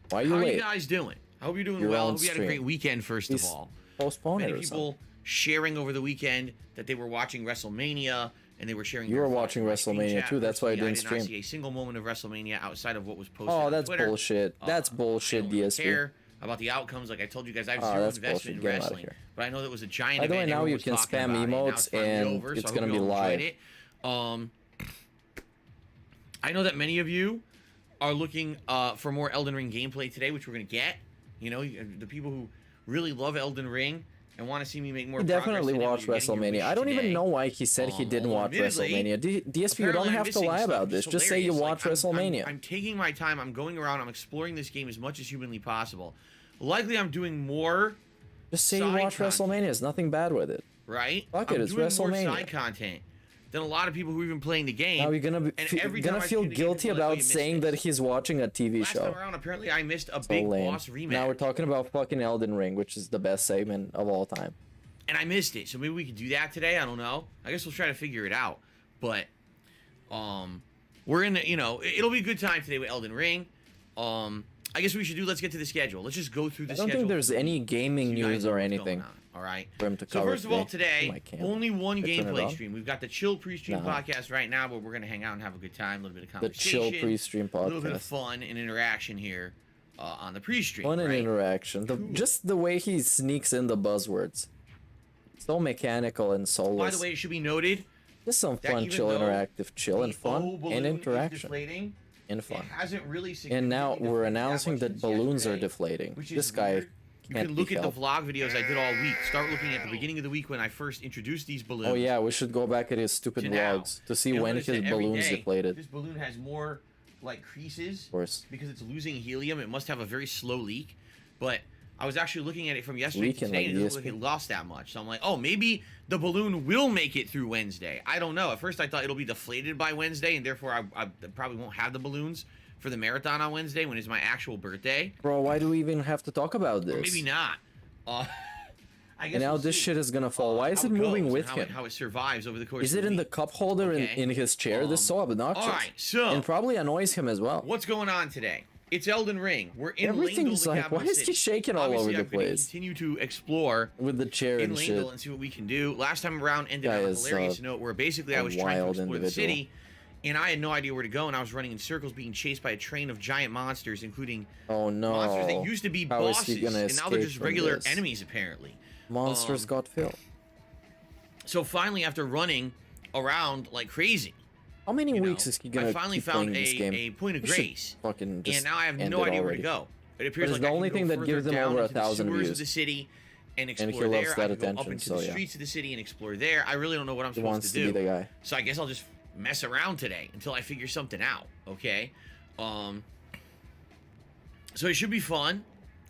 Why are you late? How are you guys doing? I hope you're doing well. I hope you had a great weekend, first of all. Postpone it Many people sharing over the weekend that they were watching WrestleMania, and they were sharing. You were watching WrestleMania too. That's why I didn't stream. I did not see a single moment of WrestleMania outside of what was posted. Oh, that's on Twitter. bullshit. That's bullshit, I don't DSP. care about the outcomes. Like I told you guys, I have zero investment in wrestling, but I know that was a giant event. By the way, now you can spam emotes, and it's gonna be live. I know that many of you are looking for more Elden Ring gameplay today, which we're gonna get. You know, the people who really love Elden Ring and want to see me make more progress. He definitely watched WrestleMania. I don't even know why he said he didn't watch WrestleMania. DSP, you don't have to lie about this. Just say you watched WrestleMania. I'm taking my time. I'm going around. I'm exploring this game as much as humanly possible. Likely, I'm doing more. Just say you watch WrestleMania. There's nothing bad with it. Right? Fuck it. It's WrestleMania. More side content than a lot of people who have been playing the game. Now you're gonna feel guilty about saying that he's watching a TV show. Last time around, apparently I missed a big boss rematch. Now we're talking about fucking Elden Ring, which is the best segment of all time. And I missed it, so maybe we could do that today. I don't know. I guess we'll try to figure it out. But we're in the, you know, it'll be a good time today with Elden Ring. I guess we should do. Let's get to the schedule. Let's just go through the schedule. I don't think there's any gaming news or anything. All right. For him to so cover first of all, today, only one gameplay stream. We've got the chill pre-stream podcast right now, where we're gonna hang out and have a good time, a little bit of conversation. The chill pre-stream podcast. A little bit of fun and interaction here on the pre-stream. Fun and interaction. Just the way he sneaks in the buzzwords. So mechanical and soulless. By the way, it should be noted. Just some fun, chill, interactive, chill, and fun, and interaction. And fun. Hasn't really and now we're announcing that balloons are deflating. This guy. You can look at the vlog videos I did all week. Start looking at the beginning of the week when I first introduced these balloons. Oh yeah, we should go back at his stupid vlogs to see when his balloons deflated. This balloon has more like creases because it's losing helium. It must have a very slow leak. But I was actually looking at it from yesterday to today, and it doesn't look like it lost that much. So I'm like, oh, maybe the balloon will make it through Wednesday. I don't know. At first I thought it'll be deflated by Wednesday, and therefore I probably won't have the balloons for the marathon on Wednesday when it's my actual birthday. Bro, why do we even have to talk about this? Or maybe not. I guess and now this shit is gonna fall. Why is it moving with him? How it survives over the course of the week. Is it in the cup holder in his chair? This is so obnoxious. Alright, so... And probably annoys him as well. What's going on today? It's Elden Ring. We're in Everything's Lindell, like, why is he shaking all over the place? Continue to explore with the chair in and Lindell shit. And see what we can do. Last time around ended on a hilarious note where basically I was trying to explore the city. And I had no idea where to go, and I was running in circles being chased by a train of giant monsters, including monsters that used to be bosses, and now they're just regular enemies, apparently. Monsters got filled. So finally, after running around like crazy, how many weeks is he gonna I finally found a point of grace, and now I have no idea where to go. It appears like the only thing that gives him over 1,000 views. Of the city and explore there. I can go up into the streets of the city and explore there. I really don't know what I'm supposed to do. Be the guy. So I guess I'll just mess around today until I figure something out, okay? So it should be fun,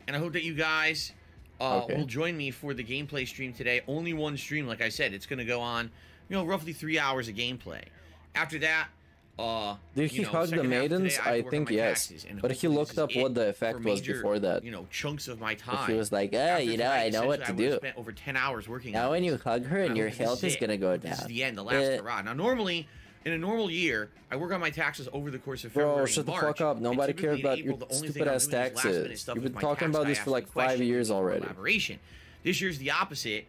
and I hope that you guys will join me for the gameplay stream today. Only one stream, like I said. It's going to go on, roughly 3 hours of gameplay. After that, did he hug the maidens? Today, I think yes, but he looked up what the effect was before that. Chunks of my time. But he was like, I know what to do. Spent over 10 hours working. Now when you hug her and your health is gonna go down. This is the end, the last hurrah. Now normally, in a normal year, I work on my taxes over the course of February. Bro, shut the fuck up. Nobody cares about your stupid ass taxes. You've been talking about this for like 5 years already. This year's the opposite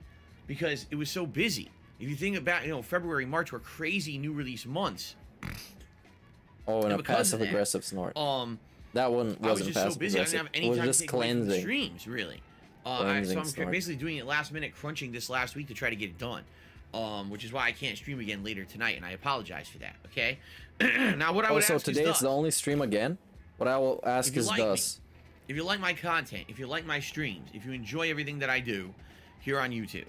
because it was so busy. If you think about, February, March were crazy new release months. Oh, and a passive-aggressive snort. That one wasn't passive-aggressive. It was just cleansing. Streams, really. So I'm basically doing it last minute, crunching this last week to try to get it done. Which is why I can't stream again later tonight, and I apologize for that, okay? Now, what I would ask is today it's the only stream again? What I will ask is thus. If you like my content, if you like my streams, if you enjoy everything that I do here on YouTube,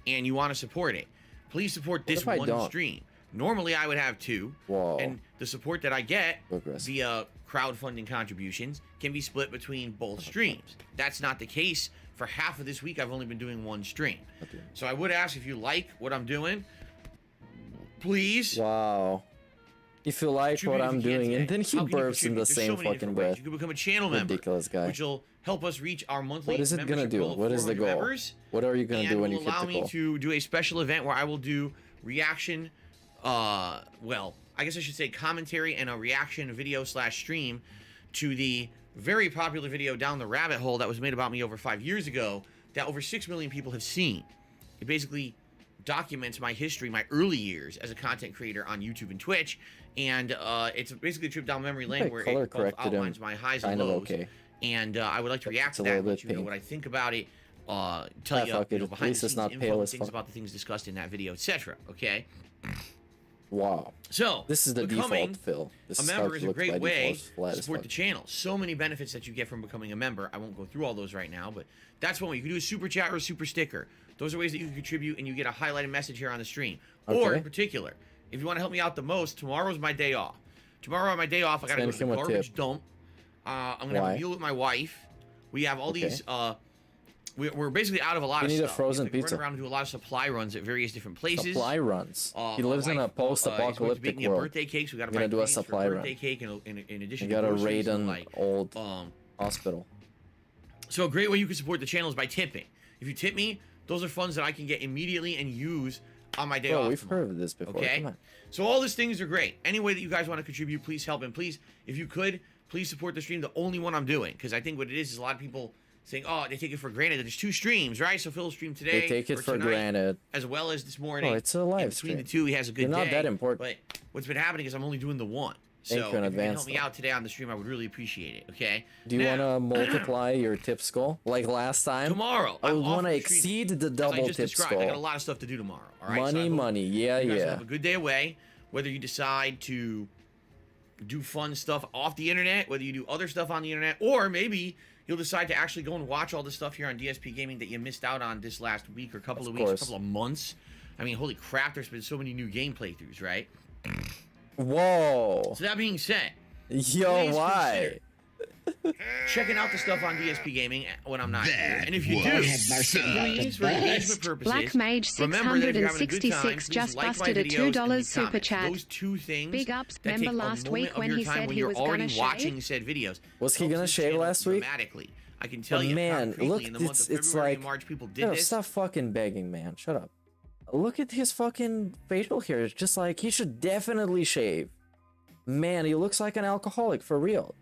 and you want to support it, please support this one stream. Normally, I would have 2. Whoa. And the support that I get via crowdfunding contributions can be split between both streams. That's not the case. For half of this week, I've only been doing 1 stream. So I would ask if you like what I'm doing, please. Wow. If you like what I'm doing, and then he burps in the same fucking breath. You can become a channel member. Ridiculous guy. Which will help us reach our monthly What is it gonna do? What is the goal? Members, what are you gonna do when you hit the goal? Allow me to do a special event where I will do reaction, well, I guess I should say commentary and a reaction video / stream to the very popular video Down the Rabbit Hole that was made about me over 5 years ago that over 6 million people have seen. It basically documents my history, my early years as a content creator on YouTube and Twitch, and it's basically a trip down memory lane where it both outlines my highs and lows. And I would like to react to that, let you know what I think about it, tell you, behind the scenes info, things about the things discussed in that video, etc. Okay? Wow. So, this is the default fill. A member is a great way to support the channel. So many benefits that you get from becoming a member. I won't go through all those right now, but that's one way. You can do a super chat or a super sticker. Those are ways that you can contribute, and you get a highlighted message here on the stream. Or, in particular, if you want to help me out the most, tomorrow's my day off. Tomorrow on my day off, I got to go to the garbage dump. I'm going to have a meal with my wife. We have all these... We're basically out of a lot of stuff. You need a frozen pizza. Run around and do a lot of supply runs at various different places. Supply runs. He lives in a post-apocalyptic world. Birthday cakes. We got to do a supply run. Birthday cake in addition to to Renton old hospital. So a great way you can support the channel is by tipping. If you tip me, those are funds that I can get immediately and use on my day off. We've heard of this before. Okay. So all these things are great. Any way that you guys want to contribute, please help, and please, if you could, please support the stream. The only one I'm doing, because I think what it is a lot of people saying, oh, they take it for granted that there's 2 streams, right? So Phil streamed today. They take it for granted. As well as this morning. Oh, it's a live stream. Between the 2, he has a good day. Not that important. But what's been happening is I'm only doing the 1. So if you can help me out today on the stream, I would really appreciate it, okay? Do you want to multiply your tips goal like last time? Tomorrow. I want to exceed the double tips goal. I got a lot of stuff to do tomorrow, all right? Money. Yeah. Have a good day away. Whether you decide to do fun stuff off the internet, whether you do other stuff on the internet, or maybe you'll decide to actually go and watch all the stuff here on DSP Gaming that you missed out on this last week or couple of weeks, couple of months. I mean, holy crap, there's been so many new game playthroughs, right? Whoa. So that being said, yo, why? Checking out the stuff on DSP Gaming when I'm not here. And if you do, please, for engagement purposes, Black Mage 666 just busted a $2 super chat. Those 2 things. Big ups. Remember last week when he said he was gonna shave? Watching said videos. Was he gonna shave last week? Dramatically. I can tell you. Man, look, in the month of it's February like, and March, people did this. Stop fucking begging, man. Shut up. Look at his fucking facial hair. It's just like, he should definitely shave. Man, he looks like an alcoholic for real.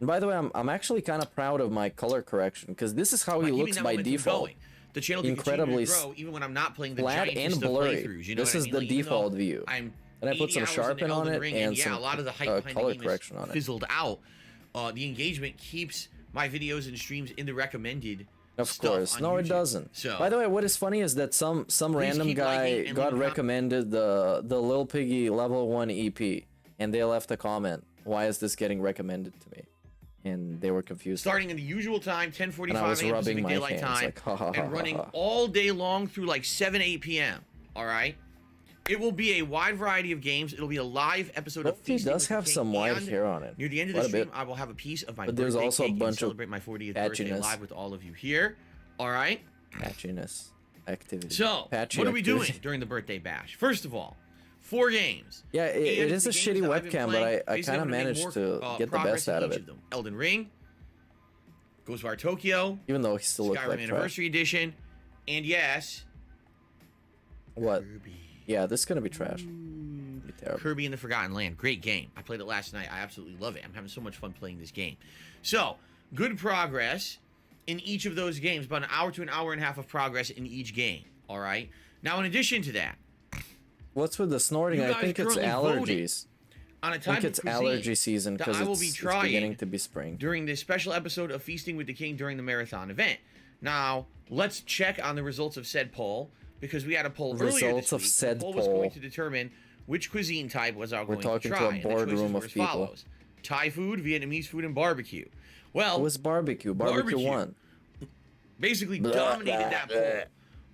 And by the way, I'm actually kind of proud of my color correction, because this is how he looks by default. The channel can incredibly grow even when I'm not playing the flat and blurry. You know this is the default view. And I put some sharpen on it and some a lot of the hype color correction on it. Fizzled out. The engagement keeps my videos and streams in the recommended. Of course. No, it doesn't. So, by the way, what is funny is that some random guy got recommended the Lil Piggy level 1 EP, and they left a comment. Why is this getting recommended to me? And they were confused. Starting in the usual time, 10:45 a.m. Pacific Daylight Time, like, and running all day long through like 8 p.m. All right. It will be a wide variety of games. It'll be a live episode of Feasting. He does have some white hair on it. Near the end of the stream, I will have a piece of my birthday there's also cake a bunch and celebrate my 40th birthday live with all of you here. All right. Patchiness activity. So, what are we doing during the birthday bash? First of all, 4 games. Yeah, it is a shitty webcam, but I kind of managed to get the best out of it. Elden Ring, Ghostwire Tokyo, even though he still looks like Skyrim Anniversary Edition, and yes, what? Kirby. Yeah, this is gonna be trash. Be terrible. Kirby in the Forgotten Land, great game. I played it last night. I absolutely love it. I'm having so much fun playing this game. So, good progress in each of those games, about an hour to an hour and a half of progress in each game. All right. Now, in addition to that, what's with the snorting? I think it's allergies. On a type I think it's allergy season because it's beginning to be spring. During this special episode of Feasting with the King during the marathon event. Now, let's check on the results of said poll, because we had a poll earlier this week. The poll was going to determine which cuisine type was our going to try. We're talking to a boardroom of people. Follows. Thai food, Vietnamese food, and barbecue. Well, it was barbecue. Barbecue won. Basically dominated that poll.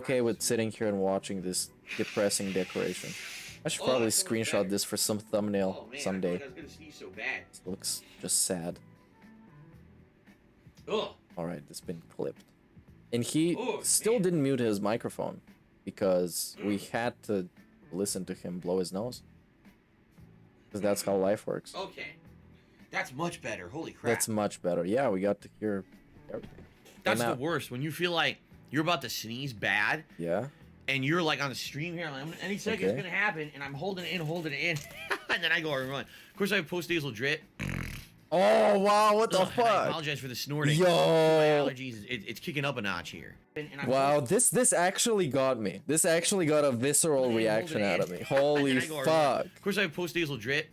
okay with sitting here and watching this depressing decoration. I should probably screenshot this for some thumbnail someday. I was gonna sneeze so bad. It looks just sad. Ugh. All right, it's been clipped. And he still didn't mute his microphone because we had to listen to him blow his nose. Because that's how life works. Okay. That's much better. Holy crap. That's much better. Yeah, we got to hear everything. That's the worst. When you feel like you're about to sneeze bad. Yeah. And you're like on the stream here, like, any second it's gonna happen, and I'm holding it in, and then I go and run. Of course, I have post-nasal drip. Oh wow, what the fuck? I apologize for the snorting. Yo, my allergies, it's kicking up a notch here. Wow, this actually got me. This actually got a visceral reaction out of me. Holy fuck. Of course, I have post-nasal drip.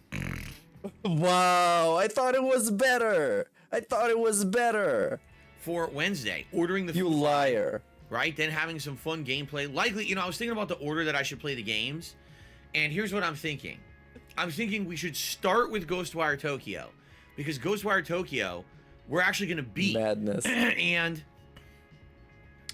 Wow, I thought it was better. I thought it was better. For Wednesday, ordering the You liar. Right? Then having some fun gameplay. Likely, you know, I was thinking about the order that I should play the games. And here's what I'm thinking. I'm thinking we should start with Ghostwire Tokyo. Because Ghostwire Tokyo, we're actually going to beat. Madness. And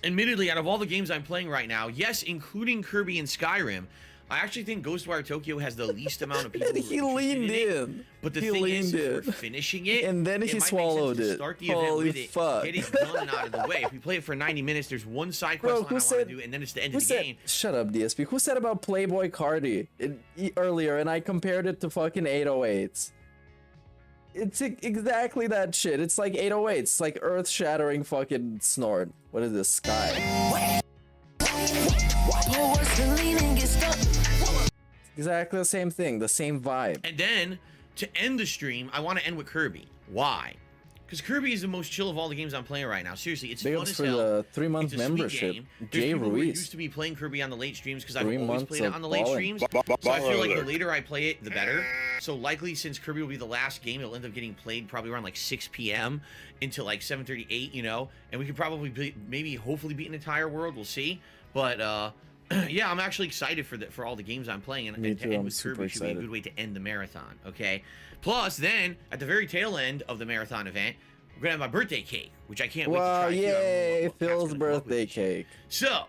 admittedly, out of all the games I'm playing right now, yes, including Kirby and Skyrim, I actually think Ghostwire Tokyo has the least amount of people who he leaned in. But the thing is, if we're finishing it, and then he swallowed it. Start the Holy event with fuck. it, get it done and out of the way. If we play it for 90 minutes, there's one side quest line I want to do, and then it's the end of the game. Shut up, DSP. Who said about Playboy Cardi earlier, and I compared it to fucking 808s? It's exactly that shit. It's like 808s. It's like earth-shattering fucking snort. What is this, Sky? Exactly the same thing, the same vibe. And then, to end the stream, I want to end with Kirby. Why? Because Kirby is the most chill of all the games I'm playing right now. Seriously, it's Big fun ups as for hell. the 3-month membership. Jay People who are Ruiz. used to me playing Kirby on the late streams because I've 3 always months played it of on the late balling. streams. So I feel like the later I play it, the better. So likely, since Kirby will be the last game, it'll end up getting played probably around like 6 p.m. until like 7:38, you know? And we could probably maybe hopefully beat an entire world. We'll see. But, yeah, I'm actually excited for all the games I'm playing, and to end with Kirby should be a good way to end the marathon, okay? Plus, then, at the very tail end of the marathon event, we're gonna have my birthday cake, which I can't wait to try. Wow, yay, Phil's birthday cake. So,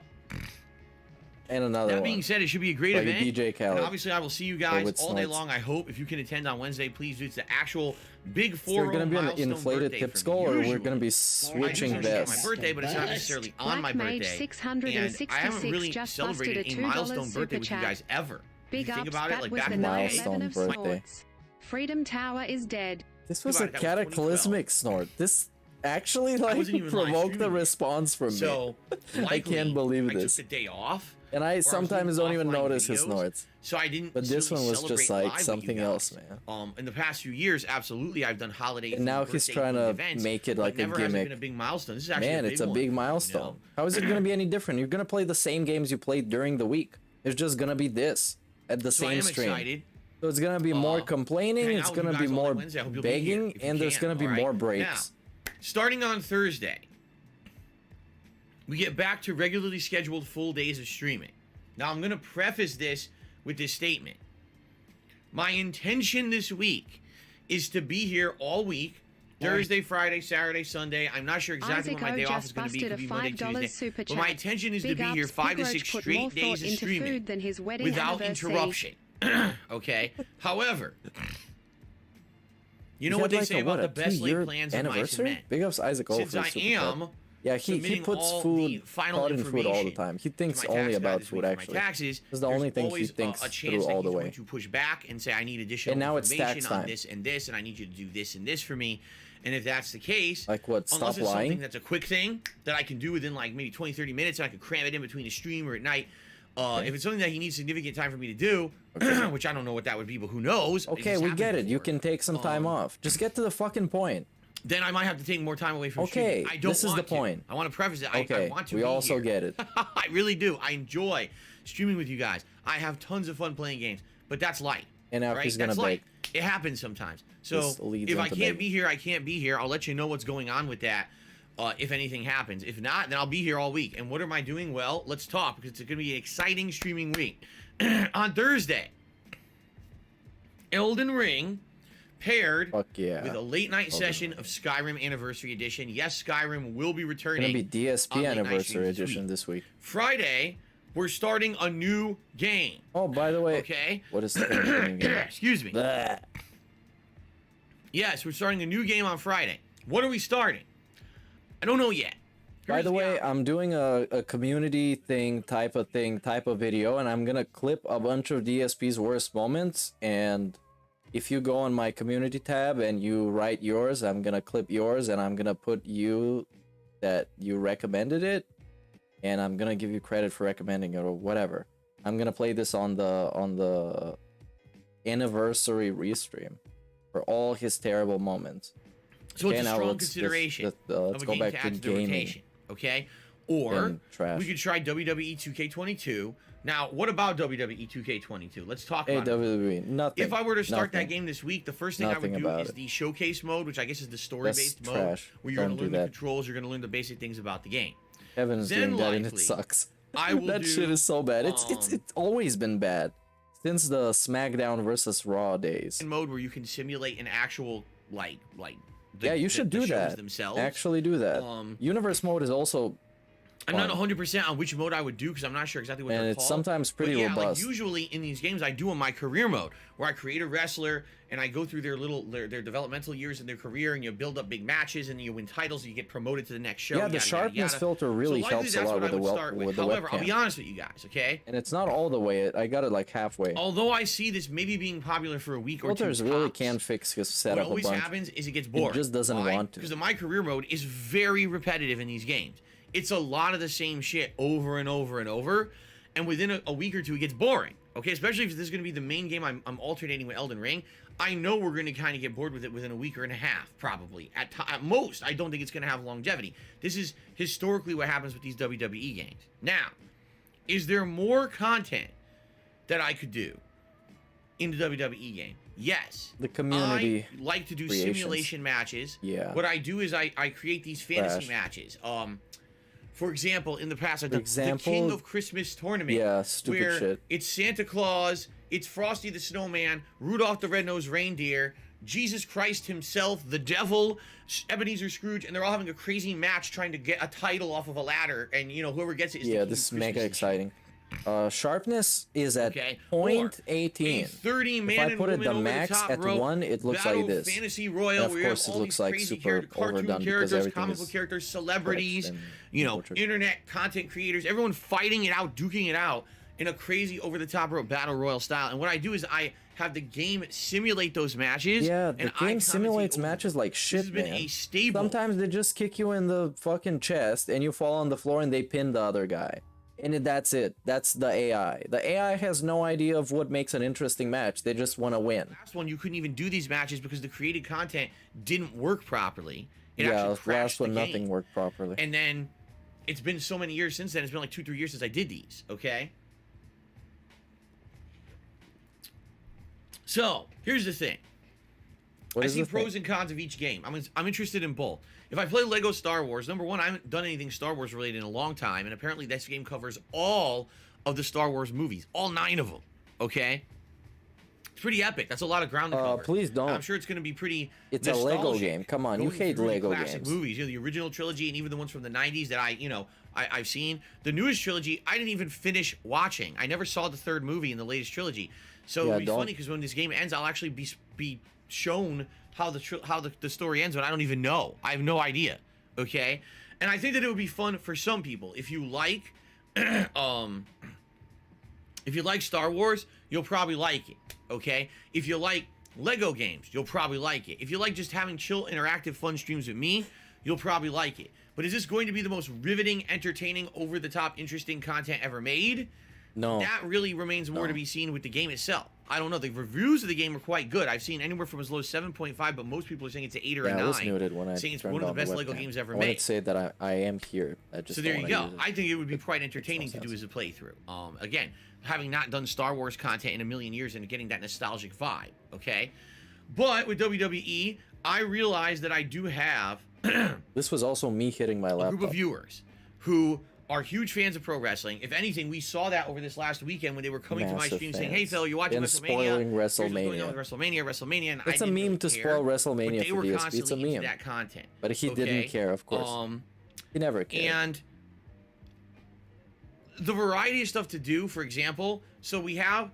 and another that one. being said, it should be a great Like event. DJ Khaled. And obviously, I will see you guys with all day snorts. long, I hope. If you can attend on Wednesday, please do. It's the actual big Is there 4-0 gonna be an milestone inflated birthday tip for me. skull, or we're Usually, gonna be I switching usually do it on this? my birthday, but it's not necessarily on my Black Mage birthday. 666 And I haven't really just celebrated busted a a $2 milestone super birthday with you chat. guys ever. Big if you think ups, about it, that like was back the in the day. 9/11 of birthday. snorts. Freedom Tower is dead. This was Think a about it, that was cataclysmic snort. This actually like wasn't even live provoked the streaming it. response from So, me. I can't believe I this. took the day off. And I sometimes don't even notice his snorts. So I didn't. But this one was necessarily just celebrate like live with something you guys. else, man. In the past few years, absolutely, I've done holidays. And now he's trying to make it like a never has it gimmick. been a big milestone. This is actually Man, a big it's a one, big you know? milestone. How is it going to be any different? You're going to play the same games you played during the week. It's just going to be this at the So I same am stream. excited. So it's going to be more complaining, hang it's out with going to you be guys all more day Wednesday. I hope you'll be here begging, if you and there's can, going to be all right? more breaks. Now, starting on Thursday, we get back to regularly scheduled full days of streaming. Now, I'm going to preface this with this statement. My intention this week is to be here all week. Thursday, Friday, Saturday, Sunday. I'm not sure exactly when my day off is going to be. It could be Monday, Tuesday. But my intention is to be here 5 to 6 straight days of streaming without interruption. Okay? However, you know what they say about the best laid plans of mice and men. Big ups Isaac O Since for I super am chat. Yeah, he submitting puts all food, the final thought in food all the information time. He thinks to my only tax guy about this week food, for my actually. taxes, This is the only there's thing he always thinks a through chance that all the he's way. going to push back and say, I need additional And now it's information tax on time. this and this, and I need you to do this and this for me. And if that's the case, Like what, unless stop it's lying? something that's a quick thing that I can do within like maybe 20, 30 minutes, and I can cram it in between a stream or at night. If it's something that he needs significant time for me to do, which I don't know what that would be, but who knows? Okay, we get it. You can take some time off. Just get to the fucking point. Then I might have to take more time away from Okay, streaming. I don't this is want the to. point. I want to preface it. Okay, I want to we be also here. get it. I really do. I enjoy streaming with you guys. I have tons of fun playing games, but that's light. And now right? he's gonna That's light. beg. It happens sometimes. So This leads if I into can't begging. be here, I can't be here. I'll let you know what's going on with that. If anything happens. If not, then I'll be here all week. And what am I doing? Well, let's talk, because it's going to be an exciting streaming week. On Thursday, Elden Ring paired with a late night session of Skyrim Anniversary Edition. Yes, Skyrim will be returning. It's going to be on DSP late night Anniversary streams Edition this week. Friday, we're starting a new game. Oh, by the way. Okay. What is the new game? Excuse me. Bleh. Yes, we're starting a new game on Friday. What are we starting? I don't know yet. By the way, I'm doing a community type of video, and I'm gonna clip a bunch of DSP's worst moments, and if you go on my community tab and you write yours, I'm gonna clip yours, and I'm gonna put you that you recommended it, and I'm gonna give you credit for recommending it or whatever. I'm gonna play this on the anniversary restream for all his terrible moments. So it's a strong consideration let's of go a game back to to add to the gaming. rotation. Okay, or trash. we could try WWE 2K22. Now, what about WWE 2K22? Let's talk Hey, about it. WWE, nothing. If I were to start nothing. that game this week, the first thing I would Nothing do about is it. the showcase mode, which I guess is the story-based That's mode, trash. where you're going Don't to learn do the that. controls, you're going to learn the basic things about the game. Kevin's Then doing that, and it likely, sucks. I will that do, shit is so bad. It's always been bad since the SmackDown versus Raw days. mode where you can simulate an actual like Yeah, you should do shows that. themselves. Actually do that. Universe mode is also I'm not fun. 100% on which mode I would do because I'm not sure exactly what And they're it's called. sometimes pretty but yeah, robust. Like usually in these games, I do in my career mode where I create a wrestler and I go through their developmental years in their career, and you build up big matches and you win titles and you get promoted to the next show. Yeah, the yada, sharpness yada, yada. filter really so likely helps a that's lot what with I the would start with. with the However, I'll webcam. be honest with you guys, okay? And it's not all the way. I got it like halfway. Although I see this maybe being popular for a week or Filters two, really tops, can fix his what setup a always bunch. happens is it gets boring. It just doesn't want to. Because the my career mode is very repetitive in these games. It's a lot of the same shit over and over and over, and within a week or two it gets boring. Okay, especially if this is going to be the main game I'm alternating with Elden Ring. I know we're going to kind of get bored with it within a week or and a half, probably. At most, I don't think it's going to have longevity. This is historically what happens with these WWE games. Now, is there more content that I could do in the WWE game? Yes. The community I like to do creations. simulation matches. Yeah. What I do is I create these fantasy Trash. matches. For example, in the past, I've done the example, King of Christmas tournament. Yeah, stupid where shit. It's Santa Claus, it's Frosty the Snowman, Rudolph the Red-Nosed Reindeer, Jesus Christ himself, the devil, Ebenezer Scrooge, and they're all having a crazy match trying to get a title off of a ladder, and you know whoever gets it is the King this is of mega Christmas. exciting. Sharpness is at Okay. point Or 18. 30 man if I and put it woman the over max the top at rope 1, it looks battle like this. Fantasy Royal, And of where you course, have it all looks these like crazy super cartoon overdone because characters, everything comic is book characters, celebrities, and you know, tortured. internet content creators, everyone fighting it out, duking it out in a crazy over the top rope battle royal style. And what I do is I have the game simulate those matches. Yeah, the and I game commentate simulates over matches like shit, This has been man. a staple. Sometimes they just kick you in the fucking chest and you fall on the floor and they pin the other guy. And that's it. That's the AI. The AI has no idea of what makes an interesting match. They just want to win. Last one, you couldn't even do these matches because the created content didn't work properly. It Yeah, actually the crashed last one, the nothing game. worked properly. And then it's been so many years since then. It's been like 2-3 years since I did these. Okay. So here's the thing. I see pros and cons of each game. I'm interested in both. If I play Lego Star Wars, number one, I haven't done anything Star Wars related in a long time, and apparently this game covers all of the Star Wars movies, all 9 of them. Okay, it's pretty epic. That's a lot of ground to cover. Please don't. I'm sure it's going to be pretty. It's a Lego nostalgic game. Come on, you going hate through the Lego classic games. movies, you know, the original trilogy, and even the ones from the '90s that I've seen. The newest trilogy, I didn't even finish watching. I never saw the 3rd movie in the latest trilogy. So it'll be funny because when this game ends, I'll actually be shown how the story ends, but I don't even know. I have no idea. Okay, and I think that it would be fun for some people if you like, if you like Star Wars, you'll probably like it. Okay, if you like Lego games, you'll probably like it. If you like just having chill, interactive, fun streams with me, you'll probably like it. But is this going to be the most riveting, entertaining, over-the-top, interesting content ever made? No. That really remains more to be seen with the game itself. I don't know. The reviews of the game are quite good. I've seen anywhere from as low as 7.5, but most people are saying it's an 8 or a 9. I was muted when I saying it's turned one of the on best the Lego webcam. games ever I wanted made. to say that I am here. I just So there don't you wanna go. use it. I think it would be quite entertaining to do as a playthrough. Again, having not done Star Wars content in a million years and getting that nostalgic vibe, okay? But with WWE, I realized that I do have This was also me hitting my laptop. a group of viewers who are huge fans of pro wrestling. If anything, we saw that over this last weekend when they were coming to my Massive stream saying, fans. "Hey Phil, you're watching And WrestleMania. spoiling Here's what's going WrestleMania. on with WrestleMania, and It's I a didn't meme really to care, spoil but WrestleMania they for were DSP. It's a constantly into meme. that content. But he okay? didn't care, of course. He never cared. And the variety of stuff to do, for example, so we have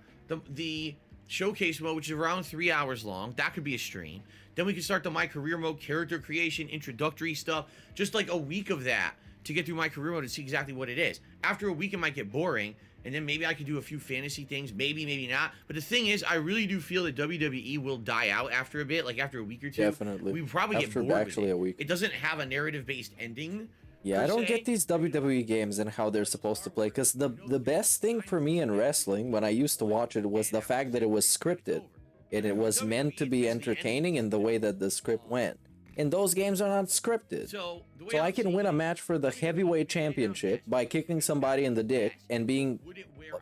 the showcase mode, which is around 3 hours long. That could be a stream. Then we can start the My Career mode, character creation, introductory stuff. Just like a week of that to get through My Career mode and see exactly what it is. After a week, it might get boring. And then maybe I could do a few fantasy things. Maybe, maybe not. But the thing is, I really do feel that WWE will die out after a bit. Like after a week or two. Definitely. We probably after get bored actually with it. a week. It doesn't have a narrative-based ending. Yeah, I don't get these WWE games and how they're supposed to play. Because the best thing for me in wrestling, when I used to watch it, was the fact that it was scripted. And it was meant to be entertaining in the way that the script went. And those games are not scripted. So I can win a match for the heavyweight championship by kicking somebody in the dick and being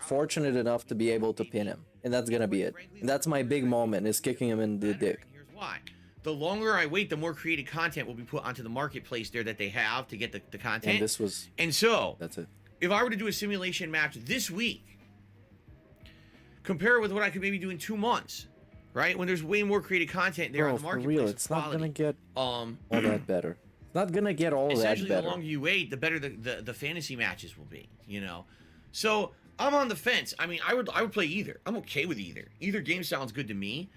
fortunate enough to be able to pin him. And that's gonna be it. And that's my big moment, is kicking him in the dick. Here's why. The longer I wait, the more created content will be put onto the marketplace there that they have to get the content. And this was... And so, that's it. If I were to do a simulation match this week, compare it with what I could maybe do in 2 months, right? When there's way more created content there on the marketplace. For real, it's not gonna get all that better. It's not gonna get all that better. Essentially, the longer you wait, the better the fantasy matches will be, you know? So, I'm on the fence. I mean, I would play either. I'm okay with either. Either game sounds good to me.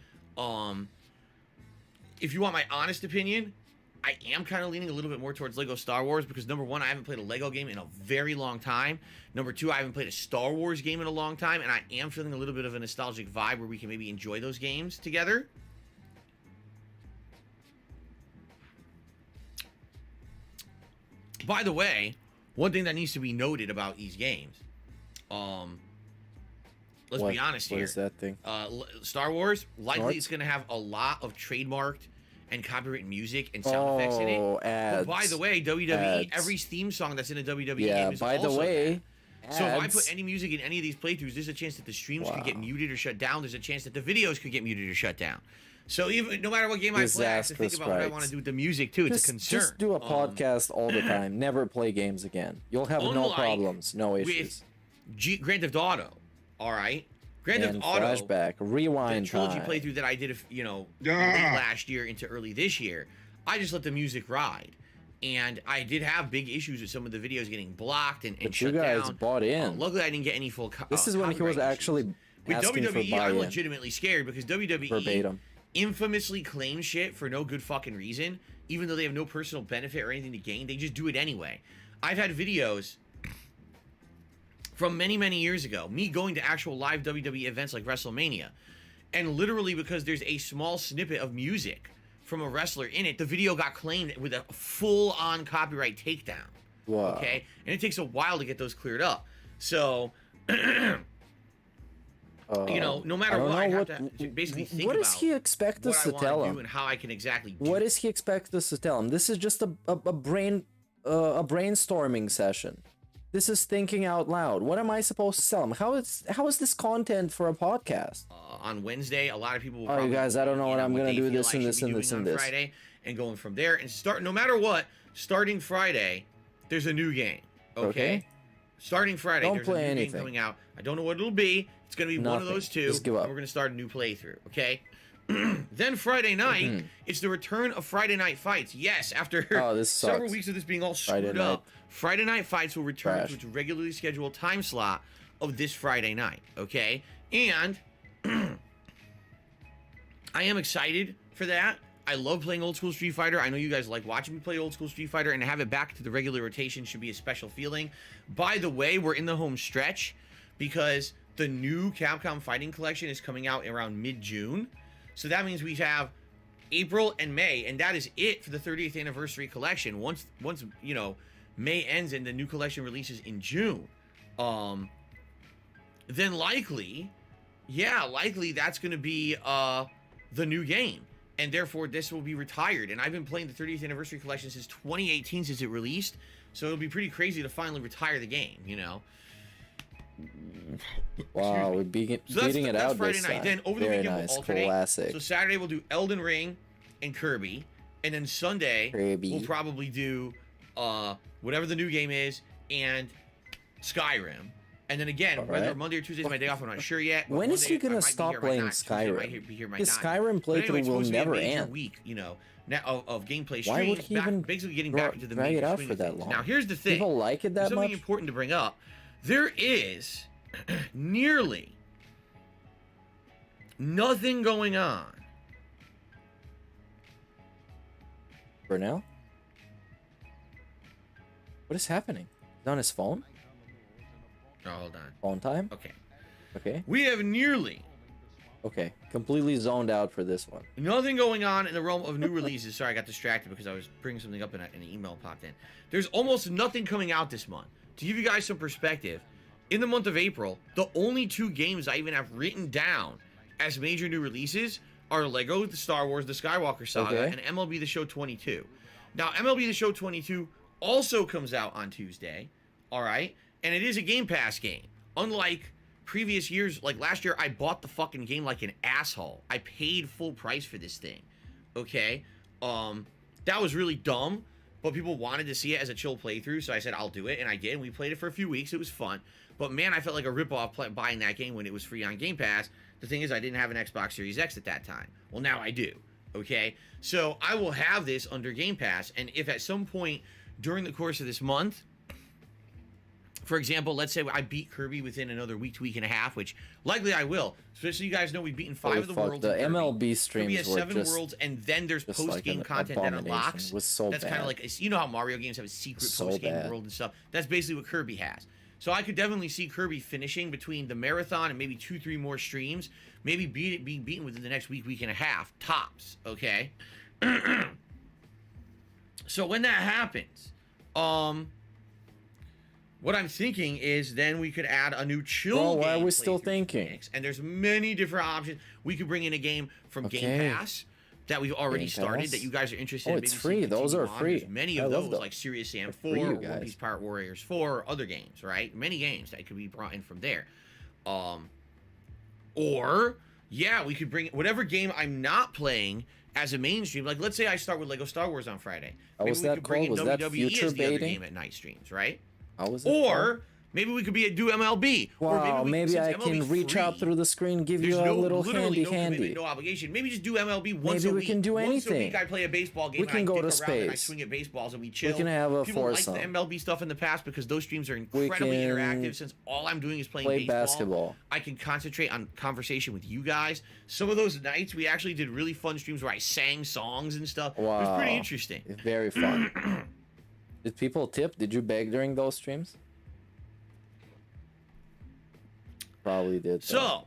If you want my honest opinion, I am kind of leaning a little bit more towards Lego Star Wars because, number one, I haven't played a Lego game in a very long time. Number two, I haven't played a Star Wars game in a long time, and I am feeling a little bit of a nostalgic vibe where we can maybe enjoy those games together. By the way, one thing that needs to be noted about these games, let's be honest here. What is that thing? Star Wars, likely it's going to have a lot of trademarked and copyrighted music and sound effects in it. Ads. But by the way, WWE, every theme song that's in a WWE game is by the also way, so if I put any music in any of these playthroughs, there's a chance that the streams could get muted or shut down. There's a chance that the videos could get muted or shut down. So even no matter what game I play, I have to think about what I want to do with the music too. It's a concern. Just do a podcast all the time. Never play games again. You'll have no problems, no issues. Grand Theft Auto, all right. Grand Theft Auto flashback, rewind the trilogy time. playthrough that I did, late last year into early this year. I just let the music ride, and I did have big issues with some of the videos getting blocked and But shut you guys down. bought in. Luckily, I didn't get any full. This is when he was actually with asking WWE. for I'm buy-in. legitimately scared because WWE Verbatim. infamously claims shit for no good fucking reason, even though they have no personal benefit or anything to gain. They just do it anyway. I've had videos from many, many years ago, me going to actual live WWE events like WrestleMania, and literally because there's a small snippet of music from a wrestler in it, the video got claimed with a full-on copyright takedown. Wow. Okay? And it takes a while to get those cleared up. So, no matter what, I have to basically think what about does he expect us to what I tell want to him? do and how I can exactly do What does he expect us to tell him? This is just a brainstorming session. This is thinking out loud. What am I supposed to tell him? How is this content for a podcast? On Wednesday, a lot of people will Oh, you guys, I don't know what I'm gonna do. This and this and this and this. Friday, and going from there and no matter what, starting Friday, there's a new game. Okay? Starting Friday, Don't there's play a new anything. game coming out. I don't know what it'll be. It's gonna be one of Nothing. those two. Just give up. And we're gonna start a new playthrough. Okay? Then Friday night, Mm-hmm. it's the return of Friday Night Fights. Yes, after this several sucks. weeks of this being all Friday screwed night. up, Friday Night Fights will return Trash. to its regularly scheduled time slot of this Friday night. Okay? And I am excited for that. I love playing old school Street Fighter. I know you guys like watching me play old school Street Fighter, and to have it back to the regular rotation should be a special feeling. By the way, we're in the home stretch because the new Capcom Fighting Collection is coming out around mid-June. So that means we have April and May, and that is it for the 30th anniversary collection. Once May ends and the new collection releases in June, then likely that's going to be the new game. And therefore, this will be retired. And I've been playing the 30th anniversary collection since 2018, since it released. So it'll be pretty crazy to finally retire the game, Wow, we're beating it that's out Friday this night. time. Then over the Very weekend nice. we'll alternate. Classic. So Saturday we'll do Elden Ring and Kirby, and then Sunday we'll probably do whatever the new game is and Skyrim. And then again, whether Monday or Tuesday is my day off, I'm not sure yet. When is he gonna stop playing Skyrim? His Skyrim playthrough will never end. Week, of gameplay streams. Why would he even basically getting back into the drag it major out swing for of that things. long? Now here's the thing. People like it that There's something much? important to bring up. There is nearly Nothing going on. Burnell? What is happening? He's on his phone? Oh, hold on. Phone time? Okay. Okay. We have nearly... Okay. Completely zoned out for this one. Nothing going on in the realm of new releases. Sorry, I got distracted because I was bringing something up and an email popped in. There's almost nothing coming out this month. To give you guys some perspective, in the month of April, the only 2 games I even have written down as major new releases are Lego The Star Wars The Skywalker Saga and MLB The Show 22. Now, MLB The Show 22 also comes out on Tuesday, all right? And it is a Game Pass game. Unlike previous years, like last year, I bought the fucking game like an asshole. I paid full price for this thing, okay? That was really dumb, but people wanted to see it as a chill playthrough, so I said I'll do it, and I did. And we played it for a few weeks. It was fun. But man, I felt like a ripoff buying that game when it was free on Game Pass. The thing is, I didn't have an Xbox Series X at that time. Well, now I do, okay? So I will have this under Game Pass, and if at some point during the course of this month, for example, let's say I beat Kirby within another week to week and a half, which likely I will. So you guys know we've beaten 5 of the worlds. The MLB streams Kirby has were 7 just, worlds, and then there's post-game like content that unlocks. It was so That's kind of like, you know how Mario games have a secret post-game world and stuff? That's basically what Kirby has. So I could definitely see Kirby finishing between the marathon and maybe 2-3 more streams. Maybe being beaten within the next week and a half, tops, okay? So when that happens, what I'm thinking is then we could add a new chill game. Why are we still thinking? Phoenix, and there's many different options. We could bring in a game from Game Pass that we've already started that you guys are interested in. Oh, it's free. Those are free. There's many of those, like Serious Sam 4, or One Piece Pirate Warriors 4, or other games, right? Many games that could be brought in from there. Or, yeah, we could bring whatever game I'm not playing as a mainstream. Like, let's say I start with Lego Star Wars on Friday. Maybe was we that could bring called? in Was that WWE future as the other baiting? game at night streams, right? How was it Or called? maybe we could do MLB. Wow, or maybe I can reach out through the screen, give you a little handy. No obligation. Maybe just do MLB once a week. Maybe we can do Once a anything. week I play a baseball game. We can go to And I space. swing at baseballs and we chill. We can have a People foursome. like the MLB stuff in the past because those streams are incredibly can interactive. Since all I'm doing is playing play baseball, basketball. I can concentrate on conversation with you guys. Some of those nights we actually did really fun streams where I sang songs and stuff. Wow. It was pretty interesting. Very fun. Did people tip? Did you beg during those streams? Probably did. So,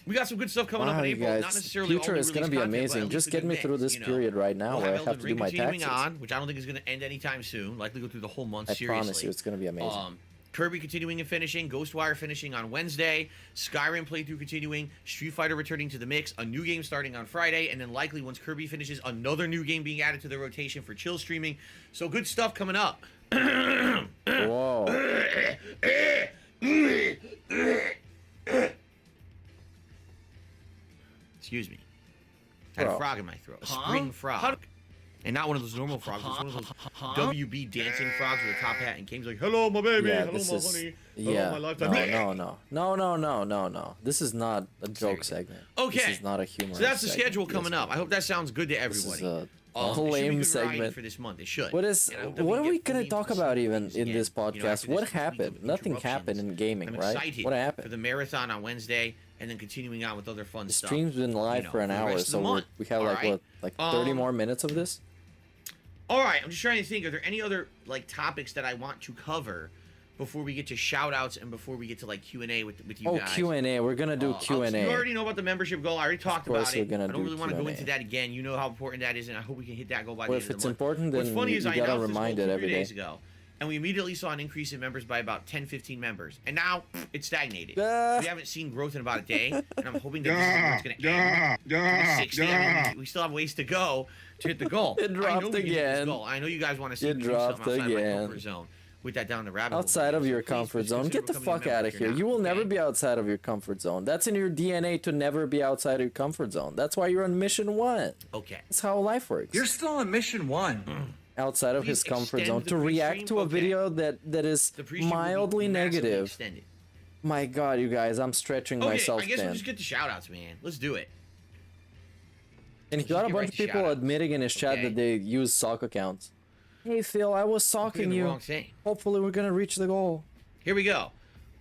we got some good stuff coming up in April. Guys, Not necessarily future is going to be amazing. Just get me through this period right now where I have to do my taxes. On, which I don't think is going to end anytime soon. Likely go through the whole month. I seriously. promise you, it's going to be amazing. Kirby continuing and finishing, Ghostwire finishing on Wednesday, Skyrim playthrough continuing, Street Fighter returning to the mix, a new game starting on Friday, and then likely once Kirby finishes, another new game being added to the rotation for chill streaming. So good stuff coming up. Whoa. Excuse me. I had a frog in my throat. A spring frog. And not one of those normal frogs. It's one of those WB dancing frogs with a top hat and Kane's like, hello, my baby. Yeah, hello, this my is, honey. yeah, hello, my lifetime. No. This is not a joke segment. Okay. This is not a humor. So that's the schedule coming up. I hope that sounds good to everybody. This is a it should be lame good variety segment for this month. It should. What are we going to talk about even in this podcast? after What this happened? Nothing happened in gaming, I'm right? excited What for happened? the marathon on Wednesday and then continuing on with other fun stuff. Stream's been live for an the hour, rest of the so month. we have All like right? what, 30 more minutes of this? All right, I'm just trying to think. Are there any other topics that I want to cover before we get to shout-outs and before we get to Q&A with you guys? Oh, Q&A. We're going to do Q&A. You already know about the membership goal. I already talked about it. I don't really want to go into that again. You know how important that is, and I hope we can hit that goal by the end of the month. If it's important, What's then funny you is I got to announced remind this it goal every 3 day. days ago, and we immediately saw an increase in members by about 10, 15 members. And now it's stagnated. We haven't seen growth in about a day, and I'm hoping that this is where it's going to end. 60. I mean, we still have ways to go to hit the goal. It dropped again. I know you guys want to see me do dropped something outside again. my comfort zone. With that down the rabbit hole. Outside of your comfort zone. Get the fuck out of here. You will never be outside of your comfort zone. That's in your DNA to never be outside of your comfort zone. That's why you're on mission 1. Okay. That's how life works. You're still on mission 1. Outside of his comfort zone to react to a video that is mildly negative. My God, you guys, I'm stretching myself I guess thin. we'll just get the shout-outs, man. Let's do it. And he got a bunch of people admitting in his chat that they use sock accounts. Hey Phil, I was socking you. Hopefully we're gonna reach the goal. Here we go.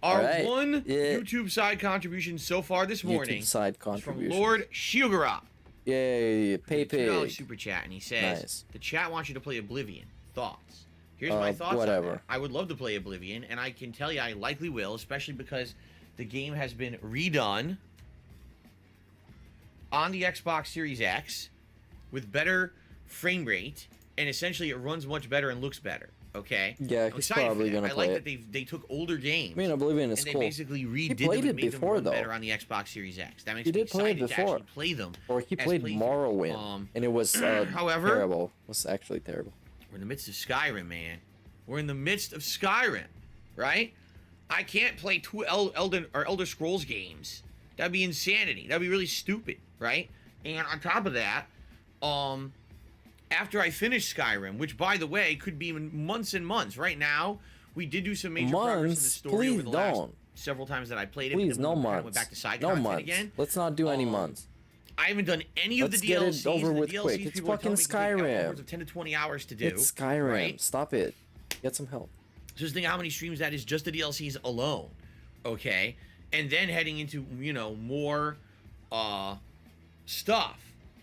Our right. one YouTube side contribution so far this morning YouTube side is from contribution. Lord Shiogara. Yay, $2 PayPay. super chat, and he says, Nice. the chat wants you to play Oblivion. Thoughts? Here's my thoughts whatever. on that. I would love to play Oblivion, and I can tell you I likely will, especially because the game has been redone on the Xbox Series X with better frame rate, and essentially it runs much better and looks better. Okay. Yeah, I'm he's excited probably for that. gonna I like play that they took older games. I mean, Oblivion is and they cool. basically He redid played them it and made before, them run though. better on the Xbox Series X. That makes He me did play it excited to before. actually play them. Or he as played playthrough. Morrowind, and it was however, terrible. It was actually terrible. We're in the midst of Skyrim, man. We're in the midst of Skyrim, right? I can't play two Elder Scrolls games. That'd be insanity. That'd be really stupid, right? And on top of that, after I finish Skyrim, which by the way could be months and months. Right now, we did do some major progress in the story over the last several times that I played it. Please, no months. Went back to side no content months. again. Let's not do any months. I haven't done any of the DLCs. Let's get it over with the DLCs, quick. It's people are fucking telling me can take Skyrim. upwards of 10 to 20 hours to do. It's Skyrim. Right? Stop it. Get some help. So just think how many streams that is just the DLCs alone, okay? And then heading into, you know, more stuff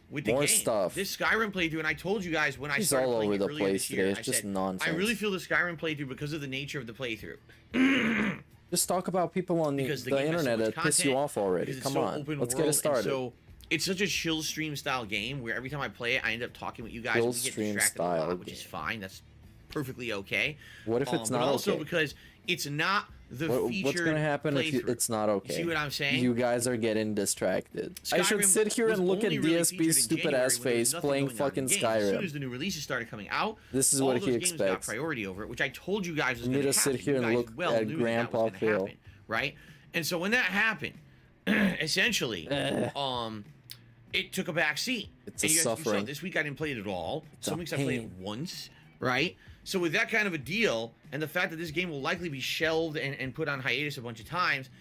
with the More game. stuff. This Skyrim playthrough, and I told you guys when I He's started all playing over it the earlier place this year, today. It's I just said, nonsense. I really feel the Skyrim playthrough because of the nature of the playthrough. Just talk about people on the game has so internet much that piss you content, off already. because it's Come so on. open Let's world, get it and started. So it's such a chill stream style game where every time I play it, I end up talking with you guys. Chill And we get stream distracted a style lot, which is fine. That's perfectly okay. What if it's but not also okay? because it's not the featured What's gonna happen if playthrough. it's not okay? You see what I'm saying? You guys are getting distracted. I should Skyrim sit here was and look at only really featured in DSP's stupid ass January when there was face nothing playing going on in fucking the game. As soon Skyrim. as the new releases started coming out, This is all what those he games got expects. priority over it, which I told you guys was You going need to to happen. sit here You and guys look well at knew Grandpa that was gonna Phil. happen, right? And so when that happened, essentially, it took a back seat. It's and a you guys, you saw suffering. this week I didn't play it at all. It's Some a weeks I played it pain. once, right? So with that kind of a deal, and the fact that this game will likely be shelved and put on hiatus a bunch of times,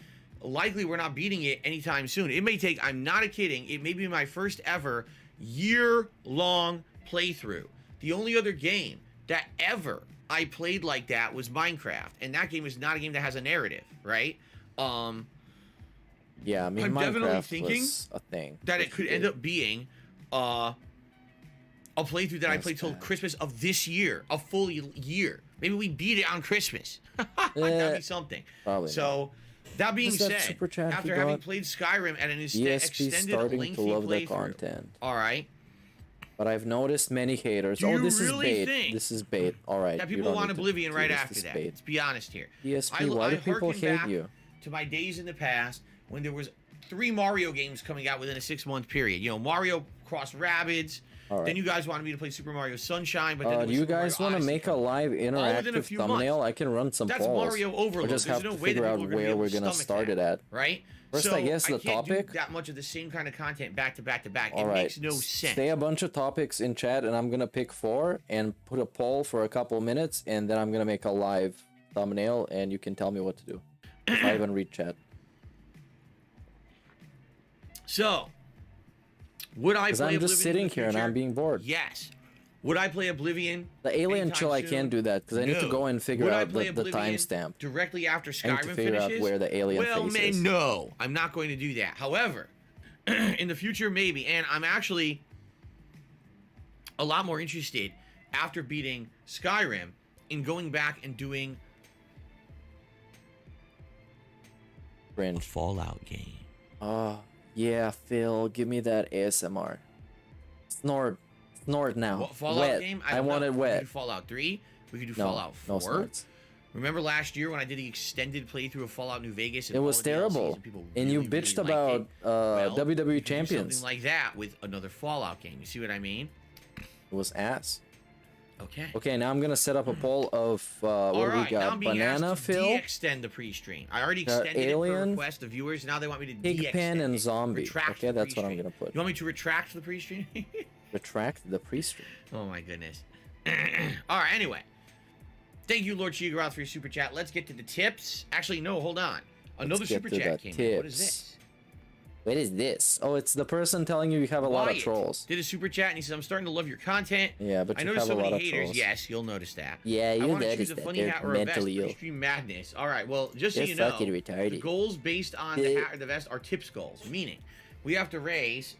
likely we're not beating it anytime soon. It may take, I'm not kidding, it may be my first ever year-long playthrough. The only other game that ever I played like that was Minecraft, and that game is not a game that has a narrative, right? Yeah, I mean, I'm definitely Minecraft thinking was a thing. that it could end up being a playthrough that I played till Christmas of this year, a full year. Maybe we beat it on Christmas. That'd be something. Probably So, that being Just that said, super chat after he having got. played Skyrim at an DSP extended, starting lengthy to love the playthrough, content. all right, But I've noticed many haters. Do Oh, you this really is bait. think This is bait. All right. that you people don't want need to Oblivion do right this, after this is that. bait. Let's be honest here. DSP, why do people harken hate back you? to my days in the past when there was 3 Mario games coming out within a 6-month period. You know, Mario Cross Rabbids. All right. Then you guys wanted me to play Super Mario Sunshine, but then there Do was you Super Mario guys want to Odyssey make a live within a interactive few thumbnail? months. I can run some That's polls. Mario Overload. We just There's have no to way that figure out people are gonna be where able we're to gonna stomach start that, it at. right? First, So I guess the can't do topic. that much of the same kind of content back to back to back. All It right. makes no sense. Say a bunch of topics in chat, and I'm gonna pick 4 and put a poll for a couple minutes, and then I'm gonna make a live thumbnail, and you can tell me what to do. If I even read chat. So, would I Because play I'm Oblivion just sitting in the here and I'm future? being bored. Yes. Would I play Oblivion? The alien anytime chill, I soon? can't do that because I need to No. go and figure Would I out play the Oblivion timestamp. directly after I need Skyrim to figure out finishes? where the alien well, face man, is. no, I'm not going to do that. However, in the future, maybe, and I'm actually a lot more interested after beating Skyrim in going back and doing a Fallout game. Yeah, Phil, give me that ASMR. Snort now. What, Fallout wet. game. I don't want know. it We could wet. do Fallout 3. We could do No, Fallout 4. no snorts. Remember last year when I did the extended playthrough of Fallout New Vegas? And It all was the DLCs terrible. And, people And you really, bitched really about liked it? Well, WWE we could do Champions. something like that with another Fallout game. You see what I mean? It was ass. Okay. Okay, now I'm gonna set up a poll of what do we Now got? I'm being Banana asked to Phil, de-extend the pre-stream. I already extended it Alien, per request of viewers. Now they want me to Pigpen, de-extend and it. Zombie. Retract Okay, the that's what I'm pre-stream. gonna put. You want me to retract the pre-stream? Retract the pre-stream. Oh my goodness. All right, anyway. Thank you, Lord Shigaroth, for your super chat. Let's get to the tips. Actually, no, hold on. Another get super to chat the came in. What is tips. this? What is this? Oh, it's the person telling you have a lot of trolls. Did a super chat and he says, I'm starting to love your content. Yeah, but I you noticed have so a lot many of haters. trolls. Yes, you'll notice that. Yeah, I you want to choose noticed a that. funny They're hat or a vest mentally for ill. extreme madness. All right, well, just so They're you know, fucking retarded. the goals based on the hat or the vest are tips goals, meaning we have to raise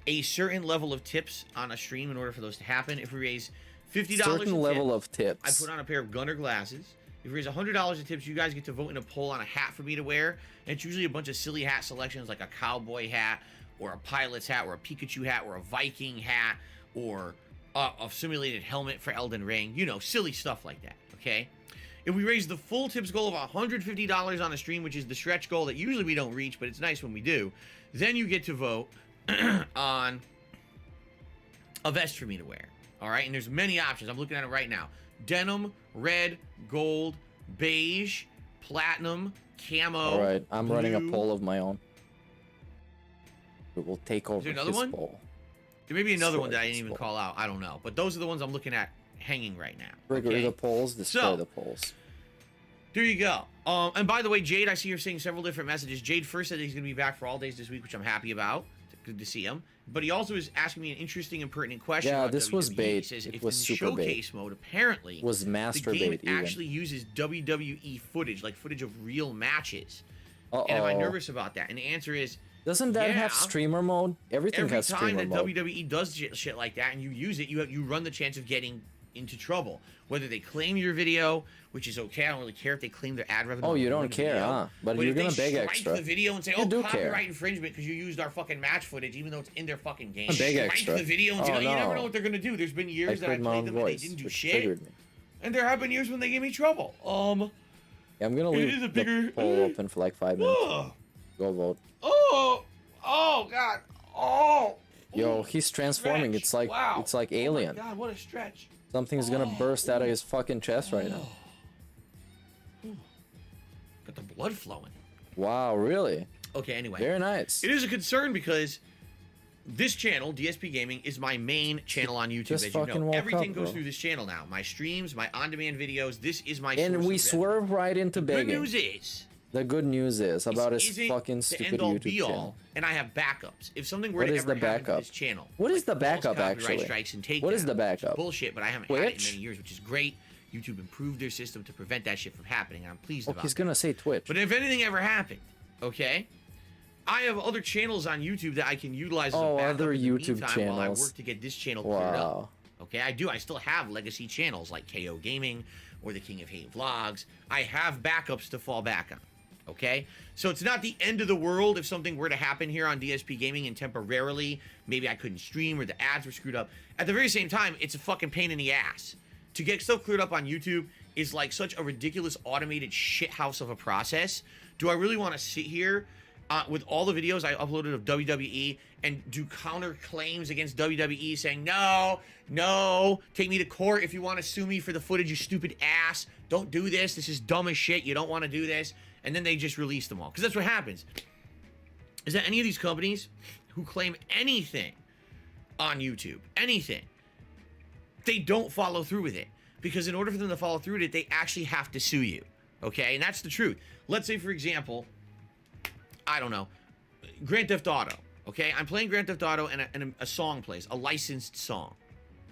a certain level of tips on a stream in order for those to happen. If we raise $50 Certain in level tips, of tips. I put on a pair of Gunner glasses. If we raise $100 in tips, you guys get to vote in a poll on a hat for me to wear. And it's usually a bunch of silly hat selections like a cowboy hat or a pilot's hat or a Pikachu hat or a Viking hat or a simulated helmet for Elden Ring. You know, silly stuff like that, okay? If we raise the full tips goal of $150 on a stream, which is the stretch goal that usually we don't reach, but it's nice when we do, then you get to vote on a vest for me to wear. All right, and there's many options. I'm looking at it right now. Denim, red, gold, beige, platinum, camo. All right, I'm running a blue. poll of my own. It will take over Is there another his one? poll. There may be another one that I didn't even call out. I don't know. But those are the ones I'm looking at hanging right now. Trigger okay? the polls, destroy the polls. There you go. And by the way, Jade, I see you're saying several different messages. Jade first said he's going to be back for all days this week, which I'm happy about. Good to see him. But he also is asking me an interesting and pertinent question. Yeah, about this WWE. was bait. He says, It if was in the super bait. showcase mode, apparently, Was master the game bait even. actually uses WWE footage, like footage of real matches. Uh-oh. And am I nervous about that? And the answer is, Doesn't that yeah. have streamer mode? Everything Every has time streamer that mode. WWE does shit like that and you use it, you run the chance of getting into trouble. Whether they claim your video, which is okay, I don't really care if they claim their ad revenue. Oh, you on don't the care, video. huh? But you're if gonna they beg strike extra. the video and say, You "Oh, do copyright care. infringement because you used our fucking match footage, even though it's in their fucking game." Beg Strike extra. the video and say, Oh, "You never no. know what they're gonna do." There's been years that I heard my played own them and they voice, didn't do which shit, triggered me. and there have been years when they gave me trouble. Yeah, I'm gonna it leave is a the bigger- poll open for like 5 minutes. Ugh. Go vote. Oh God, oh. Yo, he's transforming. Stretch. It's like Wow. it's like Alien. Oh my God, what a stretch. Something's gonna burst out of his fucking chest right now. Got the blood flowing. Wow, really? Okay, anyway. Very nice. It is a concern because this channel, DSP Gaming, is my main channel on YouTube. Just As you fucking know, woke everything up, goes bro. through this channel now. My streams, my on-demand videos. This is my And source we of swerve right into revenue. begging. Good news is The good news is about this his isn't fucking the stupid end-all YouTube be-all, channel. and I have backups. If something were What to is ever the happen to backup? this channel, What is the false backup copyright actually? strikes and What is the takedowns, which is backup? bullshit, but I haven't had it in Twitch? many years, which is great. YouTube improved their system to prevent that shit from happening, and I'm pleased Oh, about he's that. gonna say Twitch. But if anything ever happened, okay, I have other channels on YouTube that I can utilize as a Oh, backup other in the YouTube meantime while I channels. work to get this channel cleared up. Wow. Okay, I do. I still have legacy channels like KO Gaming or the King of Hate Vlogs. I have backups to fall back on. Okay, so it's not the end of the world if something were to happen here on DSP Gaming and temporarily maybe I couldn't stream or the ads were screwed up. At the very same time, it's a fucking pain in the ass. To get stuff cleared up on YouTube is like such a ridiculous automated shithouse of a process. Do I really want to sit here with all the videos I uploaded of WWE and do counter claims against WWE saying, no, take me to court if you want to sue me for the footage, you stupid ass. Don't do this. This is dumb as shit. You don't want to do this. And then they just release them all. Because that's what happens. Is that any of these companies who claim anything on YouTube, anything, they don't follow through with it. Because in order for them to follow through with it, they actually have to sue you. Okay? And that's the truth. Let's say, for example, I don't know, Grand Theft Auto. Okay? I'm playing Grand Theft Auto and a song plays, a licensed song.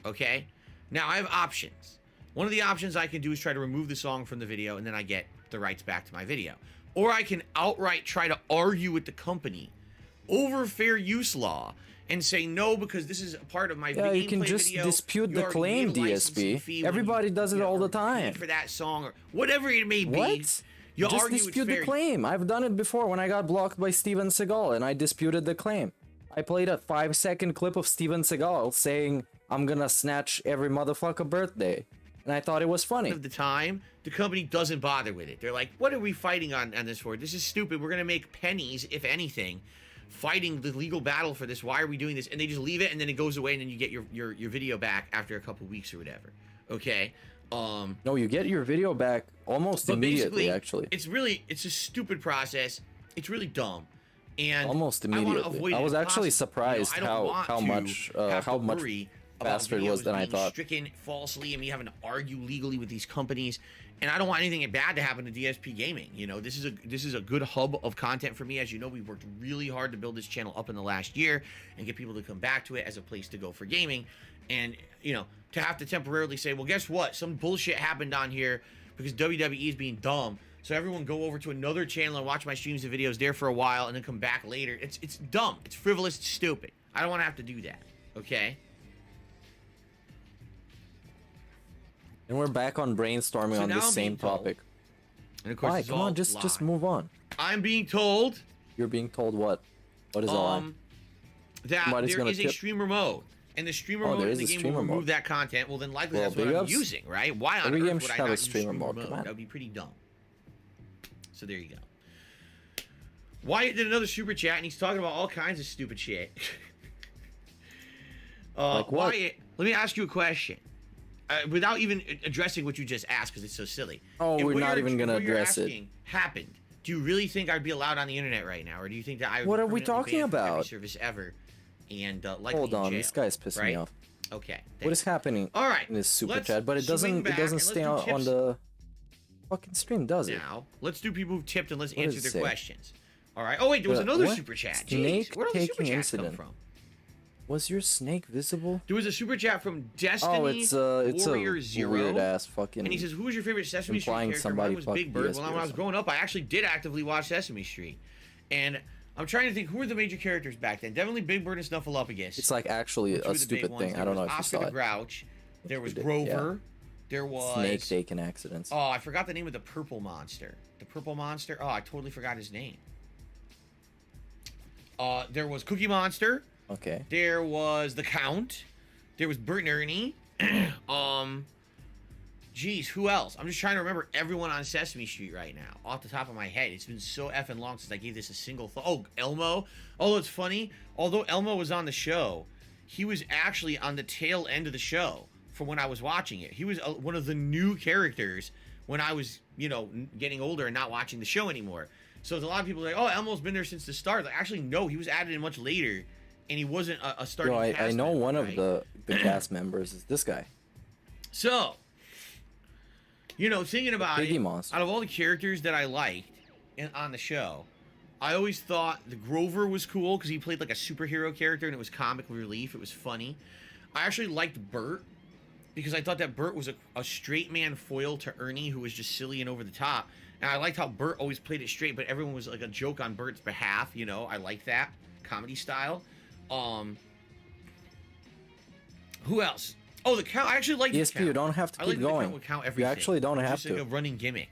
Okay? Now, I have options. One of the options I can do is try to remove the song from the video, and then I get the rights back to my video. Or I can outright try to argue with the company over fair use law and say no because this is a part of my Yeah, you can gameplay just video. dispute You the already claim, made a licensing fee DSP. when Everybody does it all the time. paid for that song or whatever it may be. What? You Just argue dispute it's the fair. claim. I've done it before when I got blocked by Steven Seagal and I disputed the claim. I played a 5-second clip of Steven Seagal saying, I'm gonna snatch every motherfucker birthday. And I thought it was funny. Of the time, the company doesn't bother with it. They're like, what are we fighting on this for? This is stupid. We're going to make pennies, if anything, fighting the legal battle for this. Why are we doing this? And they just leave it, and then it goes away, and then you get your video back after a couple weeks or whatever. Okay? No, you get your video back almost immediately, actually. It's a stupid process. It's really dumb. And Almost I wanna immediately. avoid I was it actually possibly. surprised You know, I don't want how to much have how to much worry about faster it was videos than I being thought. stricken falsely and me having to argue legally with these companies And I don't want anything bad to happen to DSP Gaming. You know, this is a good hub of content for me. As you know, we've worked really hard to build this channel up in the last year and get people to come back to it as a place to go for gaming. And, you know, to have to temporarily say, well, guess what? Some bullshit happened on here because WWE is being dumb. So everyone go over to another channel and watch my streams and videos there for a while and then come back later. It's dumb. It's frivolous. It's stupid. I don't want to have to do that. Okay? And we're back on brainstorming on this same topic. And of course, why? Come on, just move on. I'm being told. You're being told what? What is a lie? That there is a streamer mode. And the streamer mode in the game will remove that content. Well, then likely that's what I'm using, right? Why on earth would I not use streamer mode? That would be pretty dumb. So there you go. Wyatt did another super chat, and he's talking about all kinds of stupid shit. Like what? Wyatt, let me ask you a question. Without even addressing what you just asked, because it's so silly. Oh, we're not even going to address it. Happened. Do you really think I'd be allowed on the internet right now? Or do you think that I would What be are we talking banned from every about? service ever and likely Hold on, in jail, this guy's pissing me off. Okay. What is happening All right, in this super chat? But it doesn't stay on the fucking stream, does it? Now, let's do people who've tipped and let's What answer does it their say? questions. All right. Oh, wait, there was another what? super chat. Snake Jeez, where did the super taking chats come incident. from? Was your snake visible? There was a super chat from Destiny Oh, it's Warrior a Zero. weird ass fucking. And he says, who was your favorite Sesame Street implying character? somebody Mine was fucked Big Bird. DSP Well, or when I was something. growing up, I actually did actively watch Sesame Street. And I'm trying to think, who were the major characters back then? Definitely Big Bird and Snuffleupagus. It's like actually a stupid thing. I don't know if you Oscar saw the it. Grouch. There was Yeah. Grover. There was... Snake taking accidents. Oh, I forgot the name of the purple monster. The purple monster? Oh, I totally forgot his name. There was Cookie Monster. Okay. There was the Count. There was Bert and Ernie. Geez, who else? I'm just trying to remember everyone on Sesame Street right now, off the top of my head. It's been so effing long since I gave this a single thought. Oh, Elmo. Although it's funny, although Elmo was on the show, he was actually on the tail end of the show from when I was watching it. He was one of the new characters when I was, you know, getting older and not watching the show anymore. So there's a lot of people like, oh, Elmo's been there since the start. Like, actually, no, he was added in much later, and he wasn't a starting cast I know member, one right? of the cast members is this guy. So, you know, thinking about PIGGY it, Monster. out of all the characters that I liked on the show, I always thought the Grover was cool because he played like a superhero character and it was comic relief. It was funny. I actually liked Bert because I thought that Bert was a straight man foil to Ernie who was just silly and over the top. And I liked how Bert always played it straight, but everyone was like a joke on Bert's behalf. You know, I liked that comedy style. Who else? Oh, the Count. I actually like the DSP, Count. you don't have to I keep like the Count going. would count You everything. actually don't have Just like to. a running gimmick.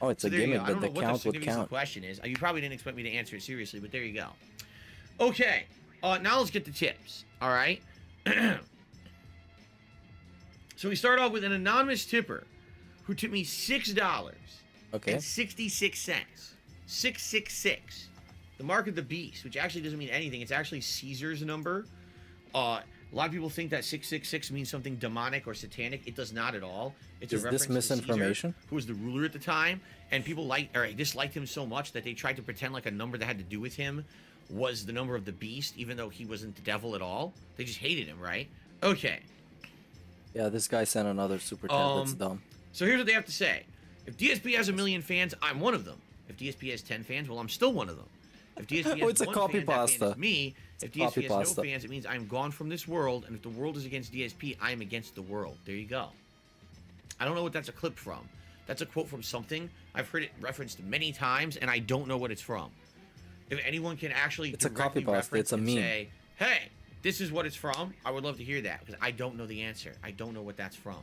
Oh, it's So a there you gimmick, go. I but don't the know what count the would significance of the count. question is. You probably didn't expect me to answer it seriously, but there you go. Okay, now let's get the tips. All right. So we start off with an anonymous tipper who tipped me $6 Okay. and 66 cents. 666. The mark of the beast, which actually doesn't mean anything. It's actually Caesar's number. A lot of people think that 666 means something demonic or satanic. It does not at all. It's Is a reference this to misinformation? Caesar, who was the ruler at the time, and people disliked him so much that they tried to pretend like a number that had to do with him was the number of the beast, even though he wasn't the devil at all. They just hated him, right? Okay. Yeah, this guy sent another super chat. That's dumb. So here's what they have to say. If DSP has 1 million fans, I'm one of them. If DSP has 10 fans, well, I'm still one of them. If DSP has Oh, it's a one copy fan, that fan pasta. is me. It's If a copy DSP has pasta. no fans, it means I'm gone from this world. And if the world is against DSP, I am against the world. There you go. I don't know what that's a clip from. That's a quote from something. I've heard it referenced many times, and I don't know what it's from. If anyone can actually It's a directly copy pasta. reference It's a and meme. say, hey, this is what it's from, I would love to hear that, because I don't know the answer. I don't know what that's from.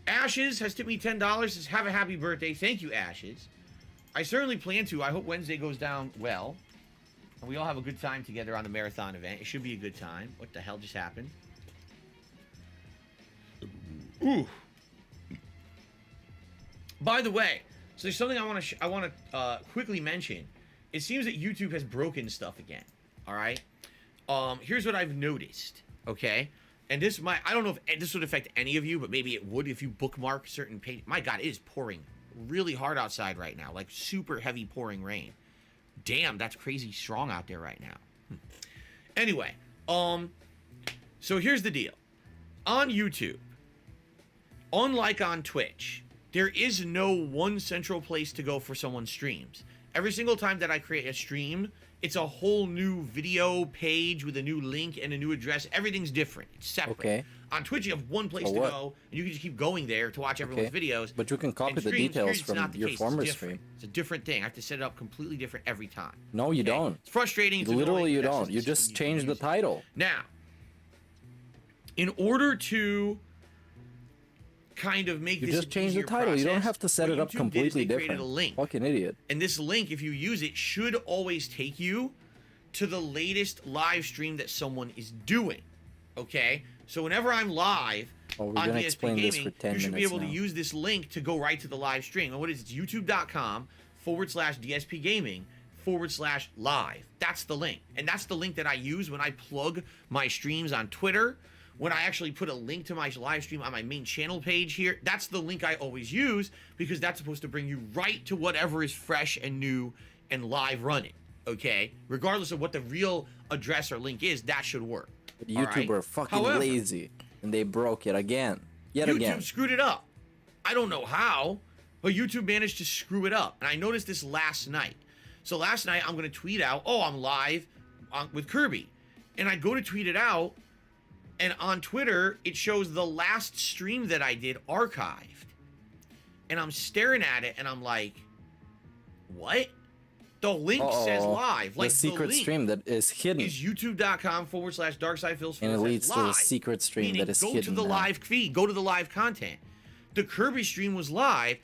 Ashes has tipped me $10. Says, have a happy birthday. Thank you, Ashes. I certainly plan to. I hope Wednesday goes down well. And we all have a good time together on the marathon event. It should be a good time. What the hell just happened? Ooh. By the way, so there's something I want to quickly mention. It seems that YouTube has broken stuff again. All right. Here's what I've noticed. Okay. And this might, I don't know if this would affect any of you, but maybe it would if you bookmark certain pages. My God, it is pouring really hard outside right now, like super heavy pouring rain. Damn, that's crazy strong out there right now. Anyway, so here's the deal. On YouTube, unlike on Twitch, there is no one central place to go for someone's streams. Every single time that I create a stream, it's a whole new video page with a new link and a new address. Everything's different. It's separate. Okay. On Twitch, you have one place to go, and you can just keep going there to watch everyone's videos. But you can copy the details from your former stream. It's a different thing. I have to set it up completely different every time. No, you don't. It's frustrating. It's Literally, annoying, you but that's don't. You just change the title. Now, in order to kind of make You this just change the easier title. You don't process, have to set what it up YouTube did is completely they created different. a link. Fucking idiot. And this link, if you use it, should always take you to the latest live stream that someone is doing. Okay? So whenever I'm live on DSP Gaming, you should be able to use this link to go right to the live stream. And what is it? It's youtube.com/DSP Gaming /live. That's the link. And that's the link that I use when I plug my streams on Twitter. When I actually put a link to my live stream on my main channel page here, that's the link I always use because that's supposed to bring you right to whatever is fresh and new and live running, okay? Regardless of what the real address or link is, that should work. But YouTube are fucking lazy, and they broke it again. YouTube screwed it up. I don't know how, but YouTube managed to screw it up. And I noticed this last night. So last night, I'm going to tweet out, oh, I'm live with Kirby. And I go to tweet it out, and on Twitter, it shows the last stream that I did archived. And I'm staring at it, and I'm like, what? The link says live. Like the secret stream that is hidden. Is youtube.com/darksidefills. And it leads to the secret stream that is hidden. Go to the live feed. Go to the live content. The Kirby stream was live,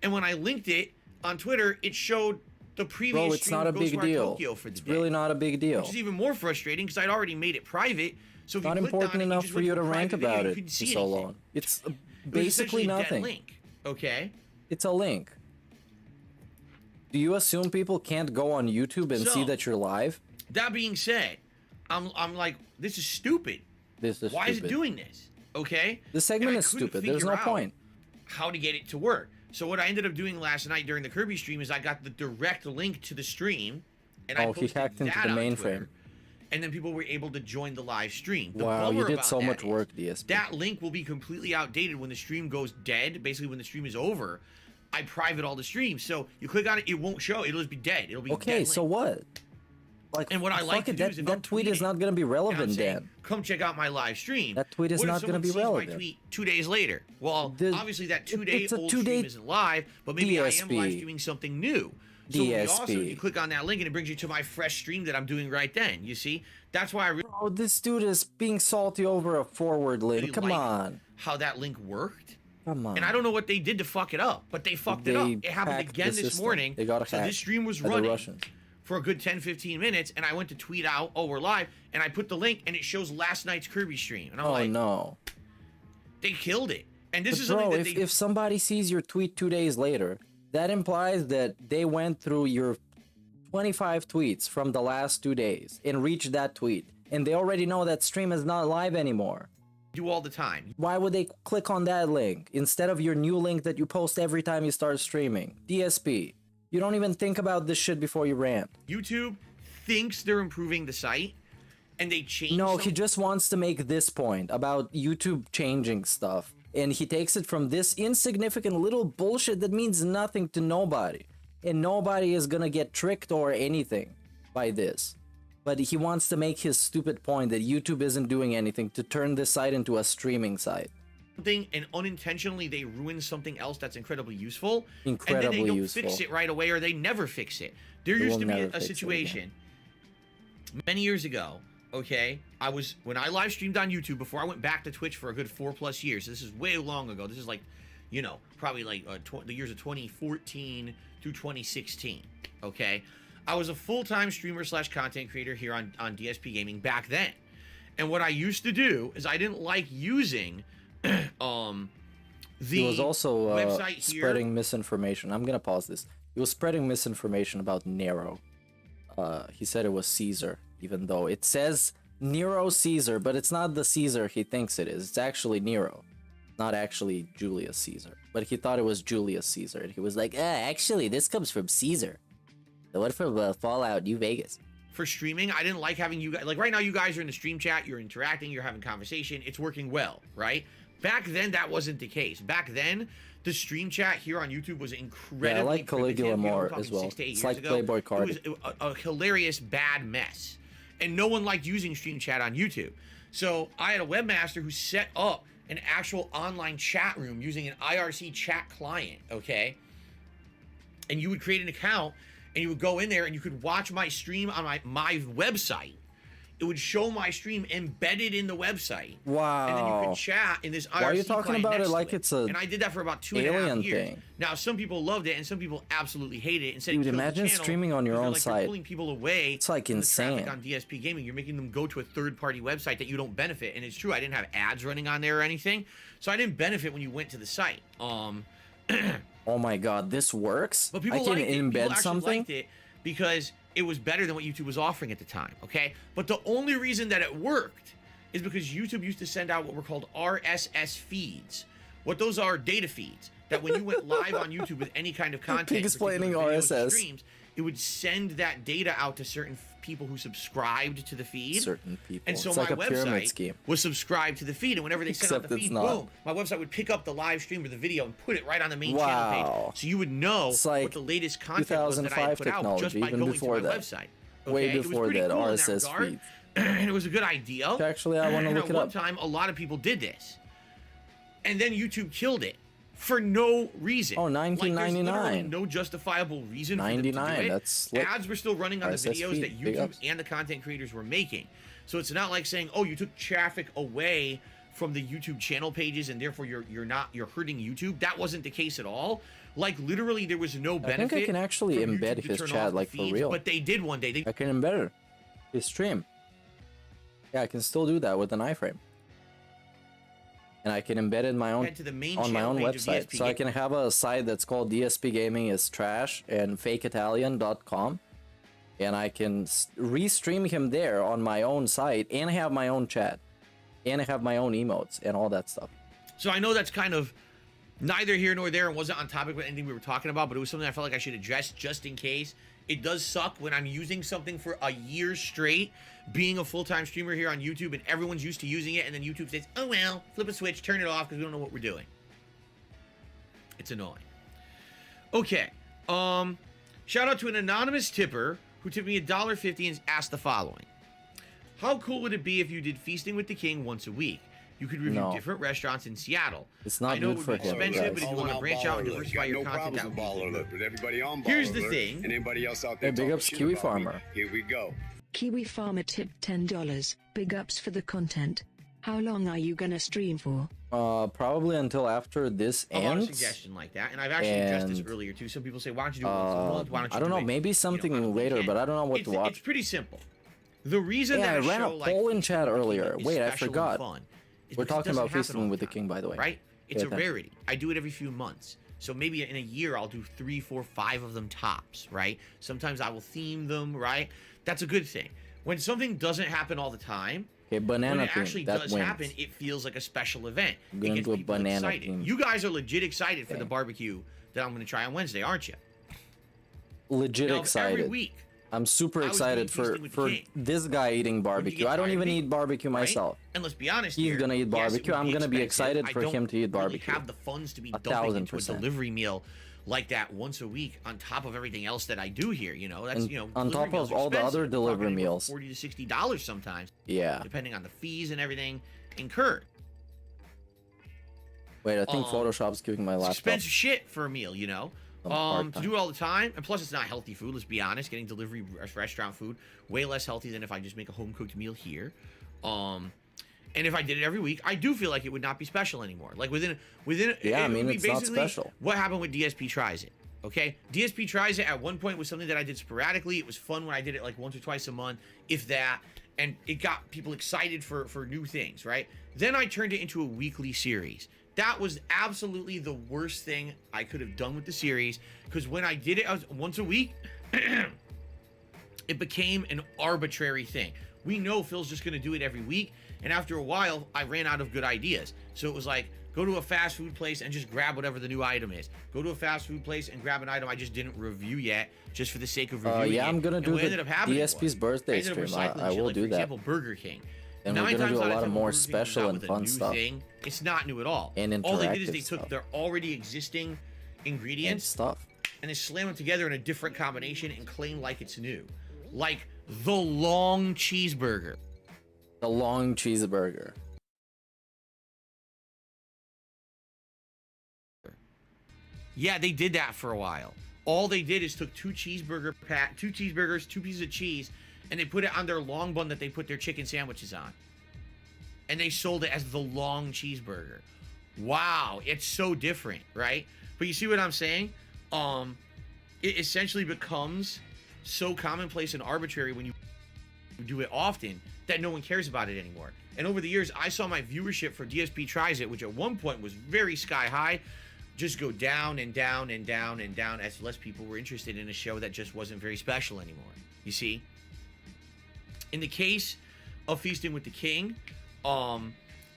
and when I linked it on Twitter, it showed the previous Bro, it's stream not a of big deal. Tokyo for the It's day, really not a big deal. which is even more frustrating because I'd already made it private. So if Not you clicked important on it, enough just for went you to to a rant private video, about you it couldn't for see so anything. long. It's It was basically essentially a dead nothing. link. Okay. It's a link. Do you assume people can't go on YouTube and see So, that you're live? That being said, I'm like, this is stupid. This is Why is stupid. it doing this? Okay. The segment And I is couldn't stupid. There's no figure out point. How to get it to work. So what I ended up doing last night during the Kirby stream is I got the direct link to the stream, and I Oh, he posted hacked into that the on mainframe. Twitter, and then people were able to join the live stream. The Wow, you bummer did about so that much is work, DSP. That link will be completely outdated when the stream goes dead. Basically, when the stream is over, I private all the streams. So you click on it, it won't show. It'll just be dead. It'll be Okay, dead so link. what? Like, And what I like to do that, is if that I'm tweet is tweeting, not going to be and I'm relevant, saying, Dan. come check out my live stream. That tweet is What if not gonna someone be sees relevant? My tweet 2 days later. Well, obviously that 2 day it's a old 2 day stream isn't live, but maybe I am DSP. live streaming something new. So you also, DSP. you click on that link and it brings you to my fresh stream that I'm doing right then. You see, that's why I really Oh, this dude is being salty over a forward link. Come like on. how that link worked. Come on. And I don't know what they did to fuck it up, but they fucked it up. They It happened hacked again the this system. morning. They got so hacked this stream was by the running Russians. for a good 10-15 minutes, and I went to tweet out, oh, we're live, and I put the link, and it shows last night's Kirby stream. And I'm Oh, like, no. they killed it. And this But is bro, something that if, they... if somebody sees your tweet 2 days later, that implies that they went through your 25 tweets from the last 2 days and reached that tweet, and they already know that stream is not live anymore. do all the time. Why would they click on that link instead of your new link that you post every time you start streaming? DSP. You don't even think about this shit before you rant. YouTube thinks they're improving the site, and they change. No, he just wants to make this point about YouTube changing stuff, and he takes it from this insignificant little bullshit that means nothing to nobody, and nobody is gonna get tricked or anything by this. But he wants to make his stupid point that YouTube isn't doing anything to turn this site into a streaming site. And unintentionally they ruin something else that's incredibly useful. Incredibly and then they don't useful. fix it right away, or they never fix it. There They used will to be never a fix it situation many years ago. Okay, when I live streamed on YouTube before I went back to Twitch for a good 4+ years. This is way long ago. This is like, you know, probably like the years of 2014 through 2016. Okay, I was a full-time streamer / content creator here on DSP Gaming back then. And what I used to do is I didn't like using He was also website here. spreading misinformation. I'm gonna pause this. He was spreading misinformation about Nero. He said it was Caesar, even though it says Nero Caesar, but it's not the Caesar he thinks it is. It's actually Nero, not actually Julius Caesar. But he thought it was Julius Caesar, and he was like, actually, this comes from Caesar. The one from Fallout New Vegas. For streaming, I didn't like having you guys, like right now you guys are in the stream chat, you're interacting, you're having conversation, it's working well, right? Back then, that wasn't the case. Back then, the stream chat here on YouTube was incredibly Yeah, I like Caligula primitive. more Talking as well. 6 to 8 It's years like ago. Playboy card. It was a hilarious bad mess. And no one liked using stream chat on YouTube. So I had a webmaster who set up an actual online chat room using an IRC chat client, okay? And you would create an account, and you would go in there, and you could watch my stream on my website. It would show my stream embedded in the website. Wow. And then you could chat in this IRC Why are you talking client about it next like to it's a And I did that for about 2.5 alien years. thing? Now, some people loved it, and some people absolutely hated it. And said Dude, it killed the imagine channel streaming on your because own you're site. pulling people away. It's like from the traffic insane. on DSP Gaming. You're making them go to a third-party website that you don't benefit. And it's true, I didn't have ads running on there or anything, so I didn't benefit when you went to the site. Oh my god, this works? But people I can liked it. People embed actually something? liked it because it was better than what YouTube was offering at the time, okay? But the only reason that it worked is because YouTube used to send out what were called RSS feeds. What those are data feeds that when you went live on YouTube with any kind of content, Pig explaining RSS. streams, it would send that data out to certain people who subscribed to the feed. Certain people. And so It's my like a pyramid website scheme. was subscribed to the feed, and whenever they sent out Except the it's feed, not. boom, my website would pick up the live stream or the video and put it right on the main channel Wow. page. So you would know It's like what the latest content was that I had 2005 put out just technology, by even going before to my that. website. Way Okay? It was before pretty that, cool in RSS regard, feed. and it was a good idea. Actually, I want to And look at it one up. time, a lot of people did this, and then YouTube killed it for no reason. Oh, Like, there's literally $19.99. no justifiable reason for them to do $99, it. that's lit. Ads were still running on the RSS videos feed, that big YouTube ups. and the content creators were making. So it's not like saying, oh, you took traffic away from the YouTube channel pages and therefore you're hurting YouTube. That wasn't the case at all. Like literally there was no benefit. I think I can actually from embed YouTube to his turn chat off the like for feeds, real. But they did one day. I can embed it. His stream. Yeah, I can still do that with an iframe. And I can embed it in my own Head to the main on my channel own page of website. DSP So I can have a site that's called DSP Gaming is trash and fakeitalian.com. And I can restream him there on my own site and have my own chat. And I have my own emotes and all that stuff. So I know that's kind of neither here nor there and wasn't on topic with anything we were talking about, but it was something I felt like I should address just in case. It does suck when I'm using something for a year straight, being a full-time streamer here on YouTube, and everyone's used to using it, and then YouTube says, oh well, flip a switch, turn it off, because we don't know what we're doing. It's annoying. Okay. Shout out to an anonymous tipper who tipped me $1.50 and asked the following. How cool would it be if you did Feasting with the King once a week? You could review No. different restaurants in Seattle. It's not I know good it for would be him, expensive, guys. but if you want to branch out and diversify your content, that would be good. But everybody on Here's Baller the Alert thing. and anybody else out Hey, there big talking ups shit Kiwi about me, Farmer. Here we go. Kiwi Farmer tipped $10. Big ups for the content. How long are you gonna stream for? Probably until after this A lot of ends. suggestions like that, and I've actually addressed this And, earlier too. Some people say, "Why don't you do it once a month? Why don't you?" I don't do know, it, maybe something on a later, weekend?" but I don't know what to watch. It's pretty simple. The reason Yeah, that I a ran show a like poll in chat earlier. is Wait, I special and forgot. fun is We're because it talking doesn't about happen Feasting all with the time, King, by the way. right? It's a Yeah, thanks. rarity. I do it every few months. So maybe in a year I'll do 3, 4, 5 of them tops, right? Sometimes I will theme them, right? That's a good thing. When something doesn't happen all the time, Okay, banana when it theme, actually that does wins. happen, it feels like a special event. I'm It gonna gets do a people banana excited. theme. You guys are legit excited for Okay. the barbecue that I'm going to try on Wednesday, aren't you? Legit Now, every excited. week, I'm super I was excited doing for Feasting with the King. this guy eating barbecue. I don't tired even of me, eat barbecue right? myself. And let's be honest He's here, gonna eat yes, it barbecue. would I'm gonna be expensive. excited for I don't him to eat really barbecue. have the funds to be dumping into a 1,000%. delivery meal like that once a week on top of everything else that I do here. You know, that's And delivery on top meals of are all the expensive. other We're talking delivery anywhere meals. from $40 to $60 sometimes. Yeah. Depending on the fees and everything incurred. Wait, I think Photoshop's giving my It's laptop. expensive shit for a meal, you know. I'm hard To time. do it all the time, and plus it's not healthy food. Let's be honest. Getting delivery restaurant food way less healthy than if I just make a home cooked meal here. And if I did it every week, I do feel like it would not be special anymore. Like within. Yeah, I it mean, would be it's not basically special. What happened with DSP Tries It? Okay, DSP Tries It at one point was something that I did sporadically. It was fun when I did it like once or twice a month, if that, and it got people excited for new things, right? Then I turned it into a weekly series. That was absolutely the worst thing I could have done with the series, because when I did it once a week, it became an arbitrary thing. We know Phil's just going to do it every week, and after a while, I ran out of good ideas. So it was like, go to a fast food place and just grab whatever the new item is. Go to a fast food place and grab an item I just didn't review yet, just for the sake of reviewing it. Yeah, I'm gonna And do what the ended up happening DSP's was, birthday I ended up stream. recycling I shit, will like, do for that. example, Burger King. And we're 9 gonna times do a out lot of of 10, more when Burger King comes special out and with a fun new stuff. thing, it's not new at all. And all they did is interactive they took stuff. their already existing ingredients stuff and they slam them together in a different combination and claim like it's new. Like the long cheeseburger. The long cheeseburger. Yeah, they did that for a while. All they did is took two cheeseburgers, 2 pieces of cheese, and they put it on their long bun that they put their chicken sandwiches on. And they sold it as the long cheeseburger. Wow, it's so different, right? But you see what I'm saying? It essentially becomes so commonplace and arbitrary when you do it often that no one cares about it anymore. And over the years, I saw my viewership for DSP Tries It, which at one point was very sky high, just go down and down and down and down as less people were interested in a show that just wasn't very special anymore. You see? In the case of Feasting with the King,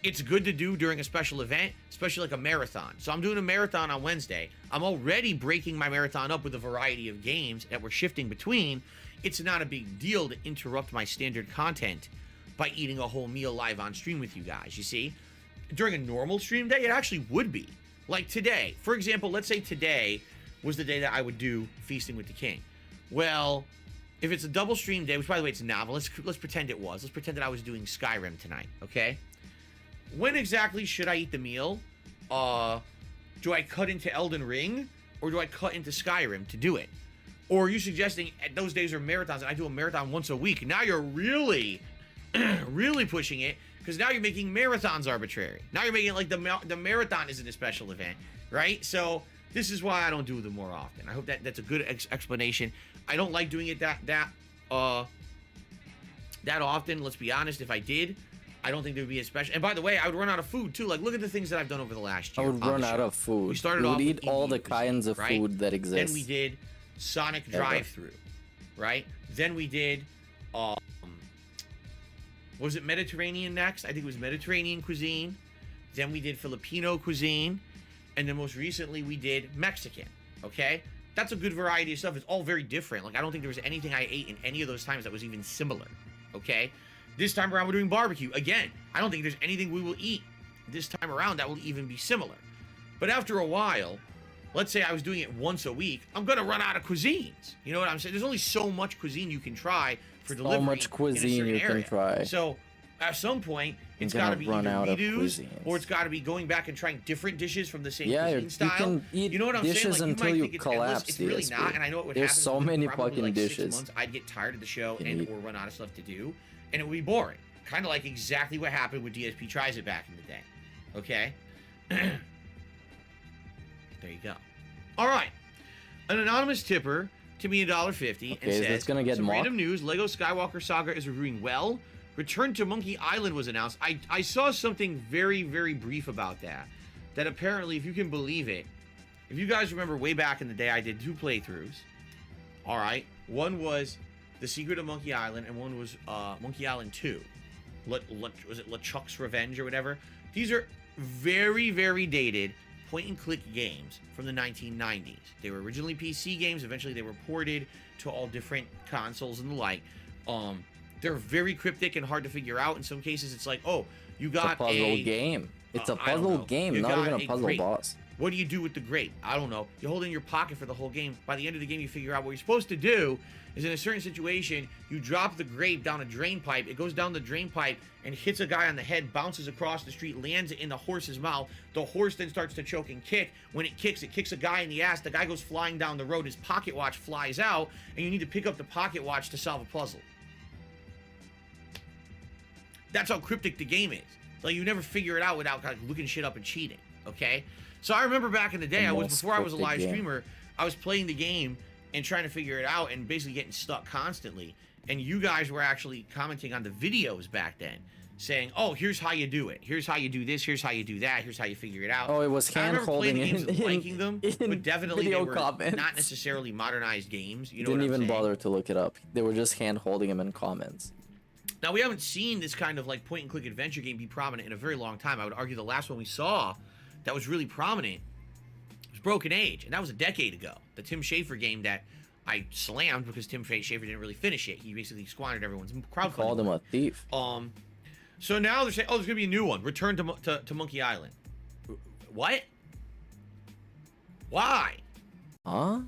it's good to do during a special event, especially like a marathon. So I'm doing a marathon on Wednesday. I'm already breaking my marathon up with a variety of games that we're shifting between. It's not a big deal to interrupt my standard content by eating a whole meal live on stream with you guys, you see? During a normal stream day, it actually would be. Like today, for example, let's say today was the day that I would do Feasting with the King. Well, if it's a double stream day, which by the way, it's not, but let's pretend it was. Let's pretend that I was doing Skyrim tonight, okay? When exactly should I eat the meal? Do I cut into Elden Ring or do I cut into Skyrim to do it? Or are you suggesting those days are marathons and I do a marathon once a week? Now you're really, really pushing it because now you're making marathons arbitrary. Now you're making it like the marathon isn't a special event, right? So this is why I don't do them more often. I hope that's a good explanation. I don't like doing it that often. Let's be honest. If I did, I don't think there would be a special. And by the way, I would run out of food too. Like, look at the things that I've done over the last year. I would run out of food. We started we off would with eat all the Indian kinds of cuisine, food that exists. Then we did Sonic Drive-Thru, right? Then we did, was it Mediterranean next? I think it was Mediterranean cuisine. Then we did Filipino cuisine. And then most recently we did Mexican, okay? That's a good variety of stuff. It's all very different. Like, I don't think there was anything I ate in any of those times that was even similar, okay? This time around, we're doing barbecue. Again, I don't think there's anything we will eat this time around that will even be similar. But after a while, let's say I was doing it once a week, I'm going to run out of cuisines. You know what I'm saying? There's only so much cuisine you can try for delivery. So much cuisine you can try. So at some point, it's got to be either redos or it's got to be going back and trying different dishes from the same cuisine style. You can eat know what I'm dishes saying? Like, until you collapse. It's really not, and I know it would There's happen. so many probably fucking like dishes. 6 months, I'd get tired of the show and or run out of stuff to do, and it would be boring. Kind of like exactly what happened with DSP Tries It back in the day. Okay? There you go. All right. An anonymous tipper to me $1.50 and says, that's gonna get some mocked. random news, Lego Skywalker Saga is reviewing well. Return to Monkey Island was announced. I saw something very, very brief about that. That apparently, if you can believe it, if you guys remember way back in the day, I did 2 playthroughs. All right. One was The Secret of Monkey Island, and one was Monkey Island 2. Was it LeChuck's Revenge or whatever? These are very, very dated point-and-click games from the 1990s. They were originally PC games. Eventually, they were ported to all different consoles and the like. They're very cryptic and hard to figure out. In some cases, it's like, oh, you got a puzzle game. It's a puzzle game, not even a puzzle boss. What do you do with the grape? I don't know. You hold it in your pocket for the whole game. By the end of the game, you figure out what you're supposed to do is in a certain situation, you drop the grape down a drain pipe. It goes down the drain pipe and hits a guy on the head, bounces across the street, lands in the horse's mouth. The horse then starts to choke and kick. When it kicks a guy in the ass. The guy goes flying down the road. His pocket watch flies out, and you need to pick up the pocket watch to solve a puzzle. That's how cryptic the game is. Like, you never figure it out without like looking shit up and cheating, okay? So I remember back in the day, before I was a live streamer, I was playing the game and trying to figure it out and basically getting stuck constantly. And you guys were actually commenting on the videos back then, saying, oh, here's how you do it. Here's how you do this. Here's how you do that. Here's how you figure it out. Oh, it was hand-holding liking them, but definitely video they were comments. not necessarily modernized games. You know Didn't what I'm even saying? bother to look it up. They were just hand-holding them in comments. Now, we haven't seen this kind of like point-and-click adventure game be prominent in a very long time. I would argue the last one we saw that was really prominent was Broken Age, and that was a decade ago. The Tim Schafer game that I slammed because Tim Schafer didn't really finish it. He basically squandered everyone's crowdfunding. Called him a thief. So now they're saying, oh, there's gonna be a new one. Return to Monkey Island. What? Why? Huh?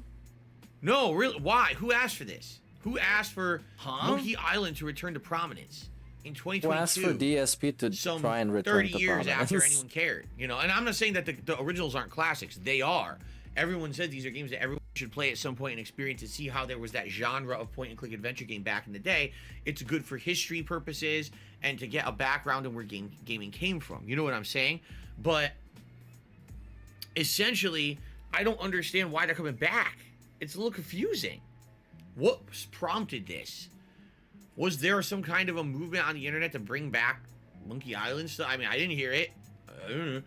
No, really. Why? Who asked for this? Who asked for Monkey Island to return to prominence in 2022? Who asked for DSP to try and return 30 to years prominence? after anyone cared, you know. And I'm not saying that the originals aren't classics. They are. Everyone said these are games that everyone should play at some point and experience to see how there was that genre of point-and-click adventure game back in the day. It's good for history purposes and to get a background on where gaming came from. You know what I'm saying? But essentially, I don't understand why they're coming back. It's a little confusing. What prompted this? Was there some kind of a movement on the internet to bring back Monkey Island stuff? I mean, I didn't hear it. I don't know.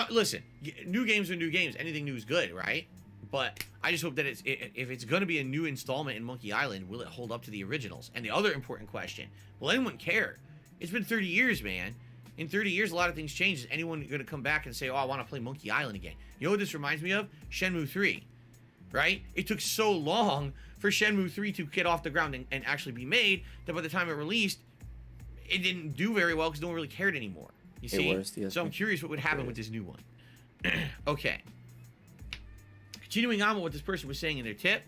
Listen, new games are new games. Anything new is good, right? But I just hope that if it's going to be a new installment in Monkey Island, will it hold up to the originals? And the other important question, will anyone care? It's been 30 years, man. In 30 years, a lot of things change. Is anyone going to come back and say, oh, I want to play Monkey Island again? You know what this reminds me of? Shenmue 3, right? It took so long for Shenmue 3 to get off the ground and actually be made that by the time it released, it didn't do very well because no one really cared anymore. You see? So I'm curious what would happen with this new one. Okay. Continuing on with what this person was saying in their tip.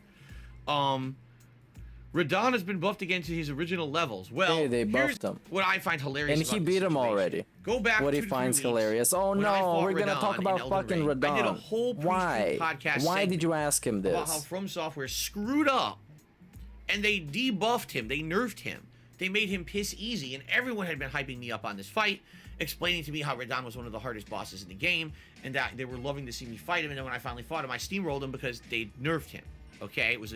Radon has been buffed again to his original levels. Well, hey, they buffed him. What I find hilarious and he beat him already. Go back what to he finds hilarious. Oh no, we're going to talk about fucking Radon. I did a whole podcast. Why did you ask him this? About how From Software screwed up and they debuffed him. They nerfed him. They made him piss easy, and everyone had been hyping me up on this fight, explaining to me how Radon was one of the hardest bosses in the game, and that they were loving to see me fight him. And then when I finally fought him, I steamrolled him because they nerfed him. Okay, it was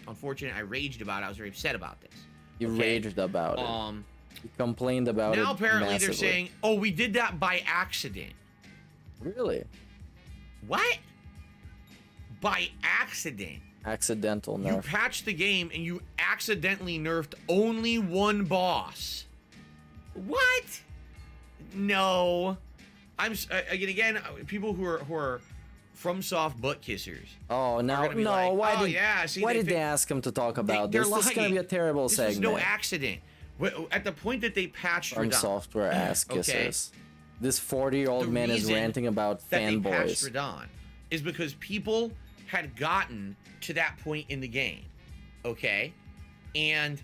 unfortunate. I raged about it. I was very upset about this. You raged about it. You complained about it. Now apparently massively. they're saying, "Oh, we did that by accident." Really? What? By accident? Accidental nerf. You patched the game and you accidentally nerfed only one boss. What? No. Again, people who are FromSoft butt kissers. Oh no, no! Like, why did they ask him to talk about this? This is gonna be a terrible segment. This was no accident. At the point that they patched From Software ass kissers. This 40-year-old man is ranting about fanboys. They patched Radon is because people had gotten to that point in the game, okay, and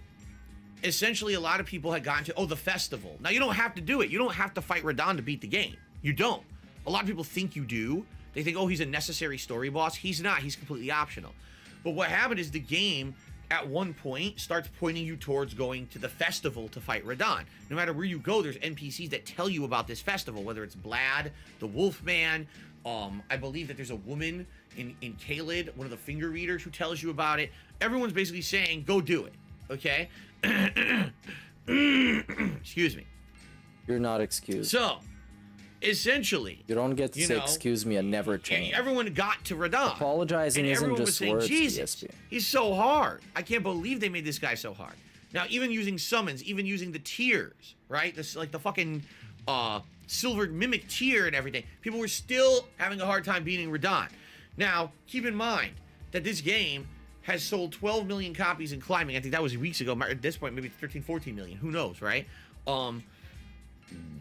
essentially a lot of people had gotten to the festival. Now you don't have to do it. You don't have to fight Radon to beat the game. You don't. A lot of people think you do. They think, oh, he's a necessary story boss. He's not. He's completely optional. But what happened is the game, at one point, starts pointing you towards going to the festival to fight Radon. No matter where you go, there's NPCs that tell you about this festival, whether it's Blad, the Wolfman. I believe that there's a woman in Kaled, one of the finger readers, who tells you about it. Everyone's basically saying, go do it. Okay? Excuse me. You're not excused. So, essentially, you don't get to say excuse me and never change. Everyone got to Radon. Apologizing isn't just words, Jesus, DSP. He's so hard. I can't believe they made this guy so hard. Now, even using summons, even using the tiers, right? This, like the fucking silver mimic tier and everything. People were still having a hard time beating Radon. Now, keep in mind that this game has sold 12 million copies and climbing. I think that was weeks ago. At this point, maybe it's 13, 14 million. Who knows, right?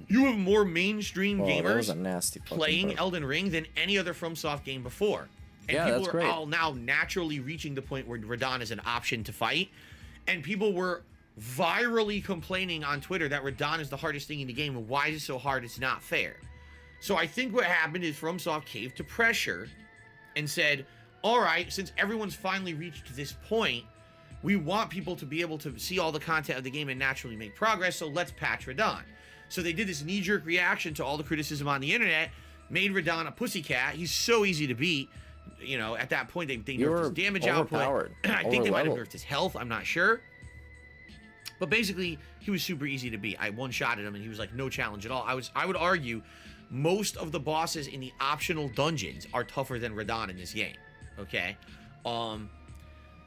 You have more mainstream gamers playing Elden Ring than any other FromSoft game before. And people are all now naturally reaching the point where Radon is an option to fight. And people were virally complaining on Twitter that Radon is the hardest thing in the game, and why is it so hard? It's not fair. So I think what happened is FromSoft caved to pressure and said, all right, since everyone's finally reached this point, we want people to be able to see all the content of the game and naturally make progress, so let's patch Radon. So they did this knee-jerk reaction to all the criticism on the internet, made Radon a pussycat. He's so easy to beat. You know, at that point, they nerfed his damage output. I think they might have nerfed his health. I'm not sure. But basically, he was super easy to beat. I one-shotted him, and he was like no challenge at all. I would argue most of the bosses in the optional dungeons are tougher than Radon in this game. Okay?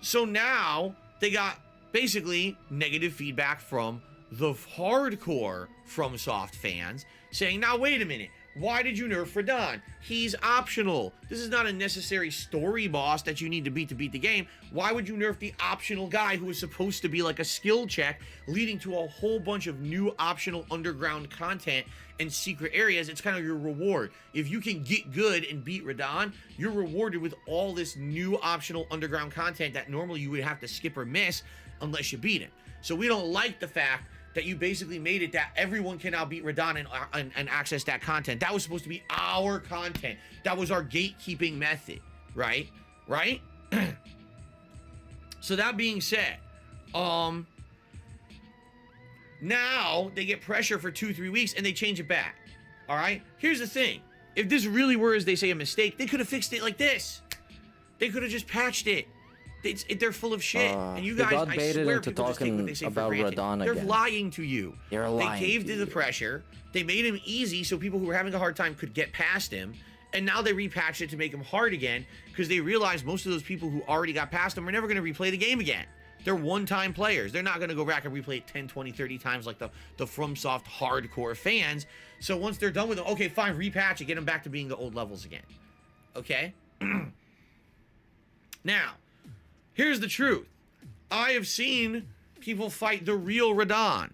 So now, they got basically negative feedback from the hardcore FromSoft fans saying, now wait a minute, Why did you nerf Radon? He's optional. This is not a necessary story boss that you need to beat the game. Why would you nerf the optional guy who is supposed to be like a skill check, leading to a whole bunch of new optional underground content and secret areas? It's kind of your reward. If you can get good and beat Radon, you're rewarded with all this new optional underground content that normally you would have to skip or miss unless you beat him. So we don't like the fact that you basically made it that everyone can now beat Radon and access that content. That was supposed to be our content. That was our gatekeeping method, right? Right? So that being said, now they get pressure for 2-3 weeks and they change it back. All right? Here's the thing. If this really were, as they say, a mistake, they could have fixed it like this. They could have just patched it. They're full of shit, and you guys, I swear, people just take what they say for granted. They're lying to you. They caved to the pressure. They made him easy so people who were having a hard time could get past him, and now they repatched it to make him hard again because they realized most of those people who already got past him are never going to replay the game again. They're one-time players. They're not going to go back and replay it 10, 20, 30 times like the FromSoft hardcore fans. So once they're done with it, okay, fine, repatch it, get them back to being the old levels again. Okay? Now, here's the truth. I have seen people fight the real Radon.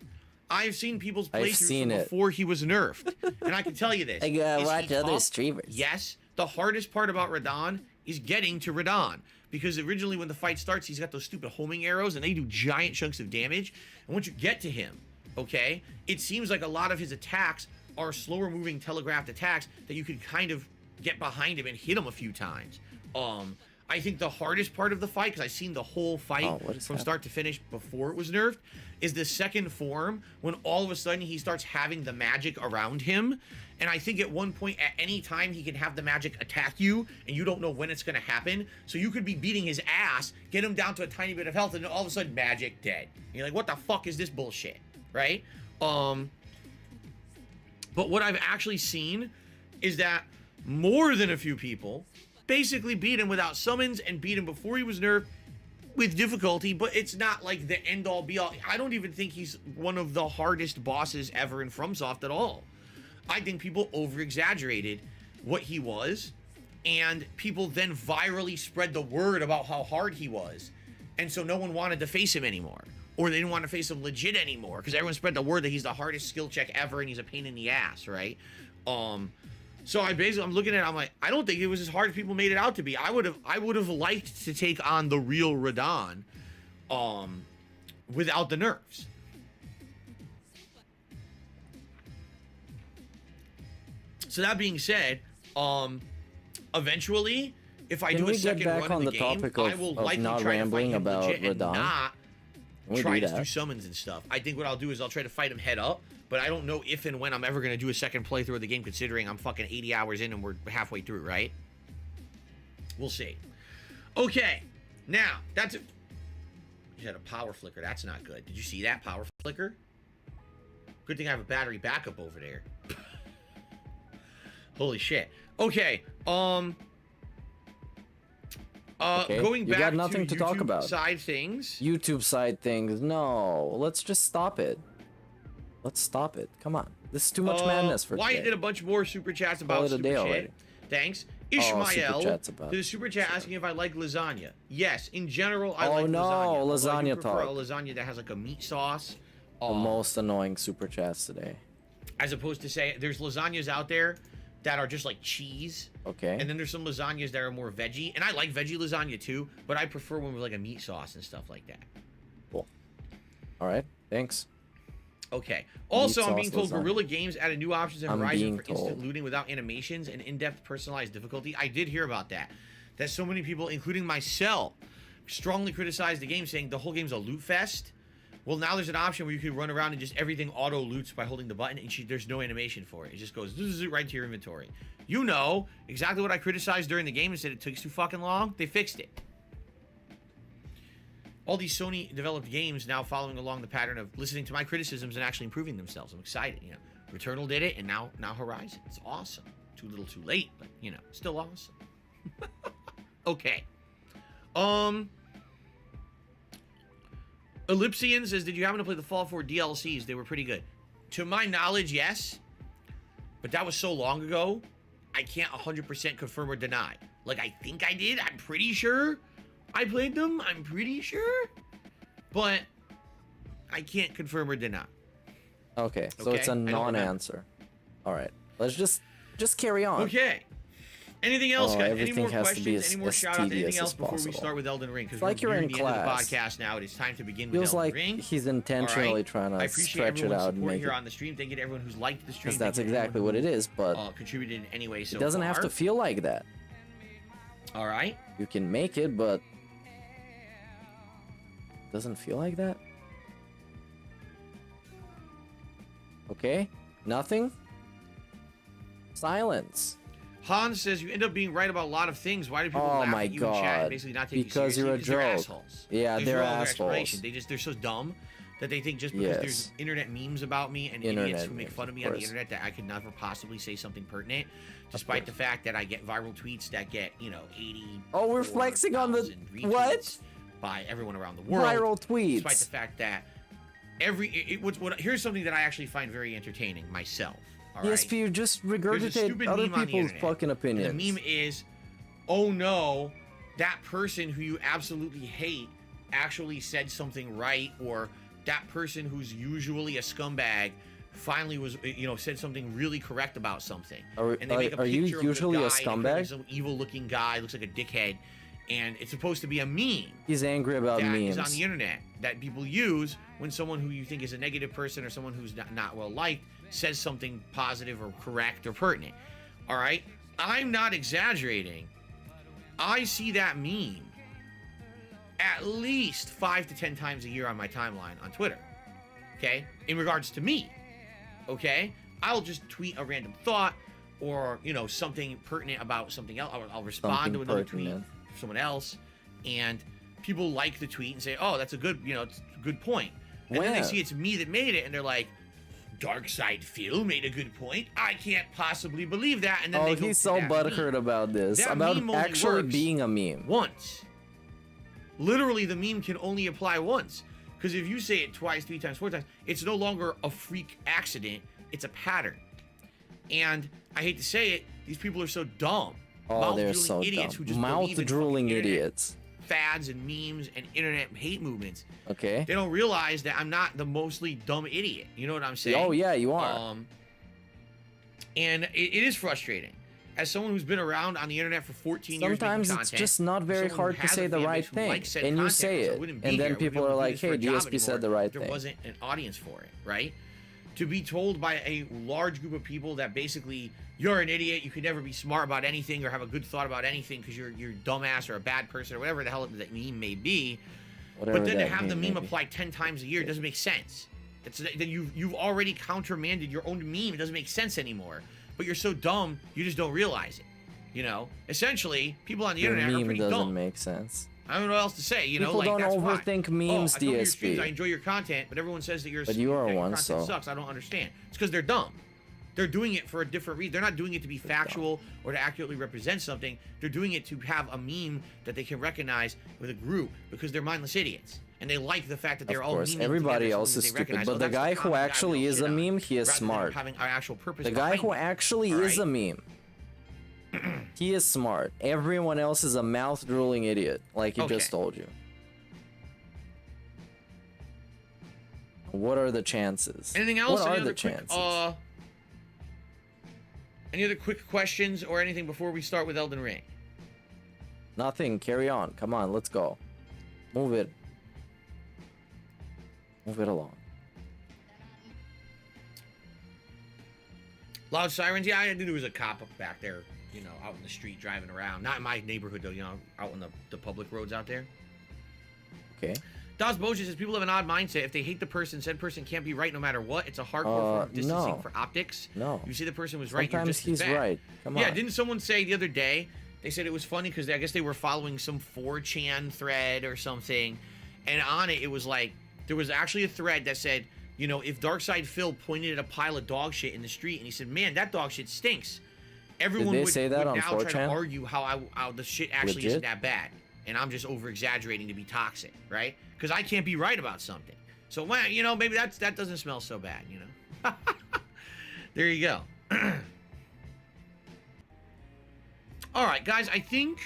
I've seen people's playthroughs from before he was nerfed. And I can tell you this. I gotta watch other streamers. Yes. The hardest part about Radon is getting to Radon. Because originally when the fight starts, he's got those stupid homing arrows and they do giant chunks of damage. And once you get to him, okay, it seems like a lot of his attacks are slower moving telegraphed attacks that you could kind of get behind him and hit him a few times. I think the hardest part of the fight, because I've seen the whole fight from start to finish before it was nerfed, is the second form when all of a sudden he starts having the magic around him. And I think at one point, at any time, he can have the magic attack you, and you don't know when it's going to happen. So you could be beating his ass, get him down to a tiny bit of health, and all of a sudden, magic, dead. And you're like, what the fuck is this bullshit, right? But what I've actually seen is that more than a few people basically beat him without summons and beat him before he was nerfed with difficulty, but it's not like the end-all be-all. I don't even think he's one of the hardest bosses ever in FromSoft at all. I think people over-exaggerated what he was, and people then virally spread the word about how hard he was, and so no one wanted to face him anymore, or they didn't want to face him legit anymore, because everyone spread the word that he's the hardest skill check ever, and he's a pain in the ass, right? So I'm looking at it, I'm like, I don't think it was as hard as people made it out to be. I would have liked to take on the real Radon, without the nerfs. So that being said, eventually, if I do a second run in the game, I will likely try to fight him legit and not try to do summons and stuff. I think what I'll do is I'll try to fight him head up, but I don't know if and when I'm ever going to do a second playthrough of the game, considering I'm fucking 80 hours in and we're halfway through, right? We'll see. Okay, now, that's it. You had a power flicker. That's not good. Did you see that power flicker? Good thing I have a battery backup over there. Holy shit. Okay, okay, going back you got nothing to talk YouTube about. Side things. YouTube side things. No, let's just stop it. Let's stop it. Come on. This is too much madness for Wyatt today. did a bunch more super chats about super shit. Thanks. Ishmael did a super chat asking if I like lasagna. Yes, in general, I like lasagna. Lasagna I prefer talk. a lasagna that has like a meat sauce. The most annoying super chats today. As opposed to say, there's lasagnas out there that are just like cheese. Okay. And then there's some lasagnas that are more veggie. And I like veggie lasagna too, but I prefer one with like a meat sauce and stuff like that. Cool. All right. Thanks. Okay. Also, I'm being told lasagna. Guerrilla Games added new options in Horizon for instant looting without animations and in-depth personalized difficulty. I did hear about that. That so many people, including myself, strongly criticized the game, saying the whole game's a loot fest. Well, now there's an option where you can run around and just everything auto loots by holding the button, and there's no animation for it. It just goes right to your inventory. You know exactly what I criticized during the game and said it takes too fucking long. They fixed it. All these Sony developed games now following along the pattern of listening to my criticisms and actually improving themselves. I'm excited. You know, Returnal did it, and now Horizon. It's awesome. Too little, too late, but you know, still awesome. Okay. Ellipsian says, did you happen to play the Fallout 4 DLCs? They were pretty good. To my knowledge, yes. But that was so long ago, I can't 100% confirm or deny. Like, I think I did. I'm pretty sure I played them. I'm pretty sure. But I can't confirm or deny. Okay, so it's a non-answer. All right, let's just carry on. Okay. Anything else, guys? Any Everything more has to be questions? Any more shout-outs? Anything tedious else as before we possible. start with Elden Ring? Because It's like you're nearing in the end of the class. podcast now. It is time to begin with Feels Elden like Ring. he's intentionally All right? trying I to appreciate stretch it everyone's out and support make here it. on the stream. Thank you to everyone who's liked the stream. Because that's Thank you to exactly everyone what it who, is, but contributed in any way so it doesn't have far. to feel like that. All right. You can make it, but it doesn't feel like that. Okay, nothing. Silence. Hans says you end up being right about a lot of things. Why do people Oh laugh my at you in chat and God. basically not take Because you you're a seriously? They're joke. assholes. Yeah, There's they're no other assholes. explanation. They're so dumb that they think just because Yes. there's internet memes about me and Internet idiots who make memes, fun of me of on the course. internet that I could never possibly say something pertinent, despite the fact that I get viral tweets that get 80. Oh, we're flexing on the what? By everyone around the world. Viral tweets. Despite the fact that here's something that I actually find very entertaining myself. All right? DSP, you just There's a regurgitate stupid other meme on the people's internet, fucking opinions. And the meme is, oh no, that person who you absolutely hate actually said something right, or that person who's usually a scumbag finally was, said something really correct about something. And they make a are you picture of the usually a guy, and it scumbag? looks like some evil-looking guy, looks like a dickhead, and it's supposed to be a meme. He's angry about That memes. is on the internet that people use when someone who you think is a negative person or someone who's not well liked says something positive or correct or pertinent. All right? I'm not exaggerating. I see that meme at least 5 to 10 times a year on my timeline on Twitter. Okay? In regards to me. Okay? I'll just tweet a random thought or, something pertinent about something else. I'll respond to another tweet from someone else, and people like the tweet and say, oh, that's a good, it's a good point. And then they see it's me that made it, and they're like, Darkside Phil made a good point. I can't possibly believe that. And then they go he's to so that butthurt meme. about this. That About meme only actually works being a meme. once. Literally, the meme can only apply once. Because if you say it twice, 3 times, 4 times, it's no longer a freak accident. It's a pattern. And I hate to say it, these people are so dumb. Oh, they're Mouth-drooling so idiots dumb. who just believe in Mouth-drooling fucking internet idiots. fads and memes and internet hate movements. Okay. They don't realize that I'm not the mostly dumb idiot. You know what I'm saying? Oh, yeah, you are. And it is frustrating. As someone who's been around on the internet for 14 years, Sometimes making it's content, just not very someone who hard to has say a the fan right base who thing, likes said and you content, say so I it, wouldn't be and then here. I wouldn't people be are able to do like, this for "Hey, a job DSP said anymore the right if there thing." wasn't an audience for it, right? To be told by a large group of people that basically you're an idiot, you could never be smart about anything or have a good thought about anything because you're dumbass or a bad person or whatever the hell that meme may be. Whatever But then to that have the meme meme may be. applied 10 times a year doesn't make sense. That you've already countermanded your own meme. It doesn't make sense anymore. But you're so dumb, you just don't realize it. Essentially, people on the Your internet are meme pretty doesn't dumb. make sense. I don't know what else to say. People like, don't that's why. overthink memes, I come to your streams, DSP. I enjoy your content, but everyone says that But you are your one, content so- sucks. I don't understand. It's because they're dumb. They're doing it for a different reason. They're not doing it to be factual or to accurately represent something. They're doing it to have a meme that they can recognize with a group because they're mindless idiots. And they like the fact that they're Of all course, memeing everybody together else so is that they stupid, recognize, but oh, the that's guy the who common guy actually we all is a shit on, meme, he is rather than smart. having our actual purpose The guy behind who it. actually All is a right? meme. He is smart. Everyone else is a mouth-drooling idiot, like he just Okay. told you. What are the chances? Anything else? What Any are other the quick, chances? any other quick questions or anything before we start with Elden Ring? Nothing. Carry on. Come on, let's go. Move it. Move it along. Loud sirens. Yeah, I knew there was a cop up back there, out in the street driving around. Not in my neighborhood, though, out on the public roads out there. Okay. Das Boja says people have an odd mindset. If they hate the person, said person can't be right no matter what. It's a hardcore form of distancing no. for optics. No. You see the person was right, Sometimes you're just as he's bad. right. Come Yeah, on. didn't someone say the other day, they said it was funny because I guess they were following some 4chan thread or something, and on it was like, there was actually a thread that said, if Darkside Phil pointed at a pile of dog shit in the street and he said, man, that dog shit stinks, everyone they would, say that would on now try to 4chan? argue how the shit actually Legit? isn't that bad. And I'm just over-exaggerating to be toxic, right? Because I can't be right about something. So, well, maybe that doesn't smell so bad, There you go. All right, guys, I think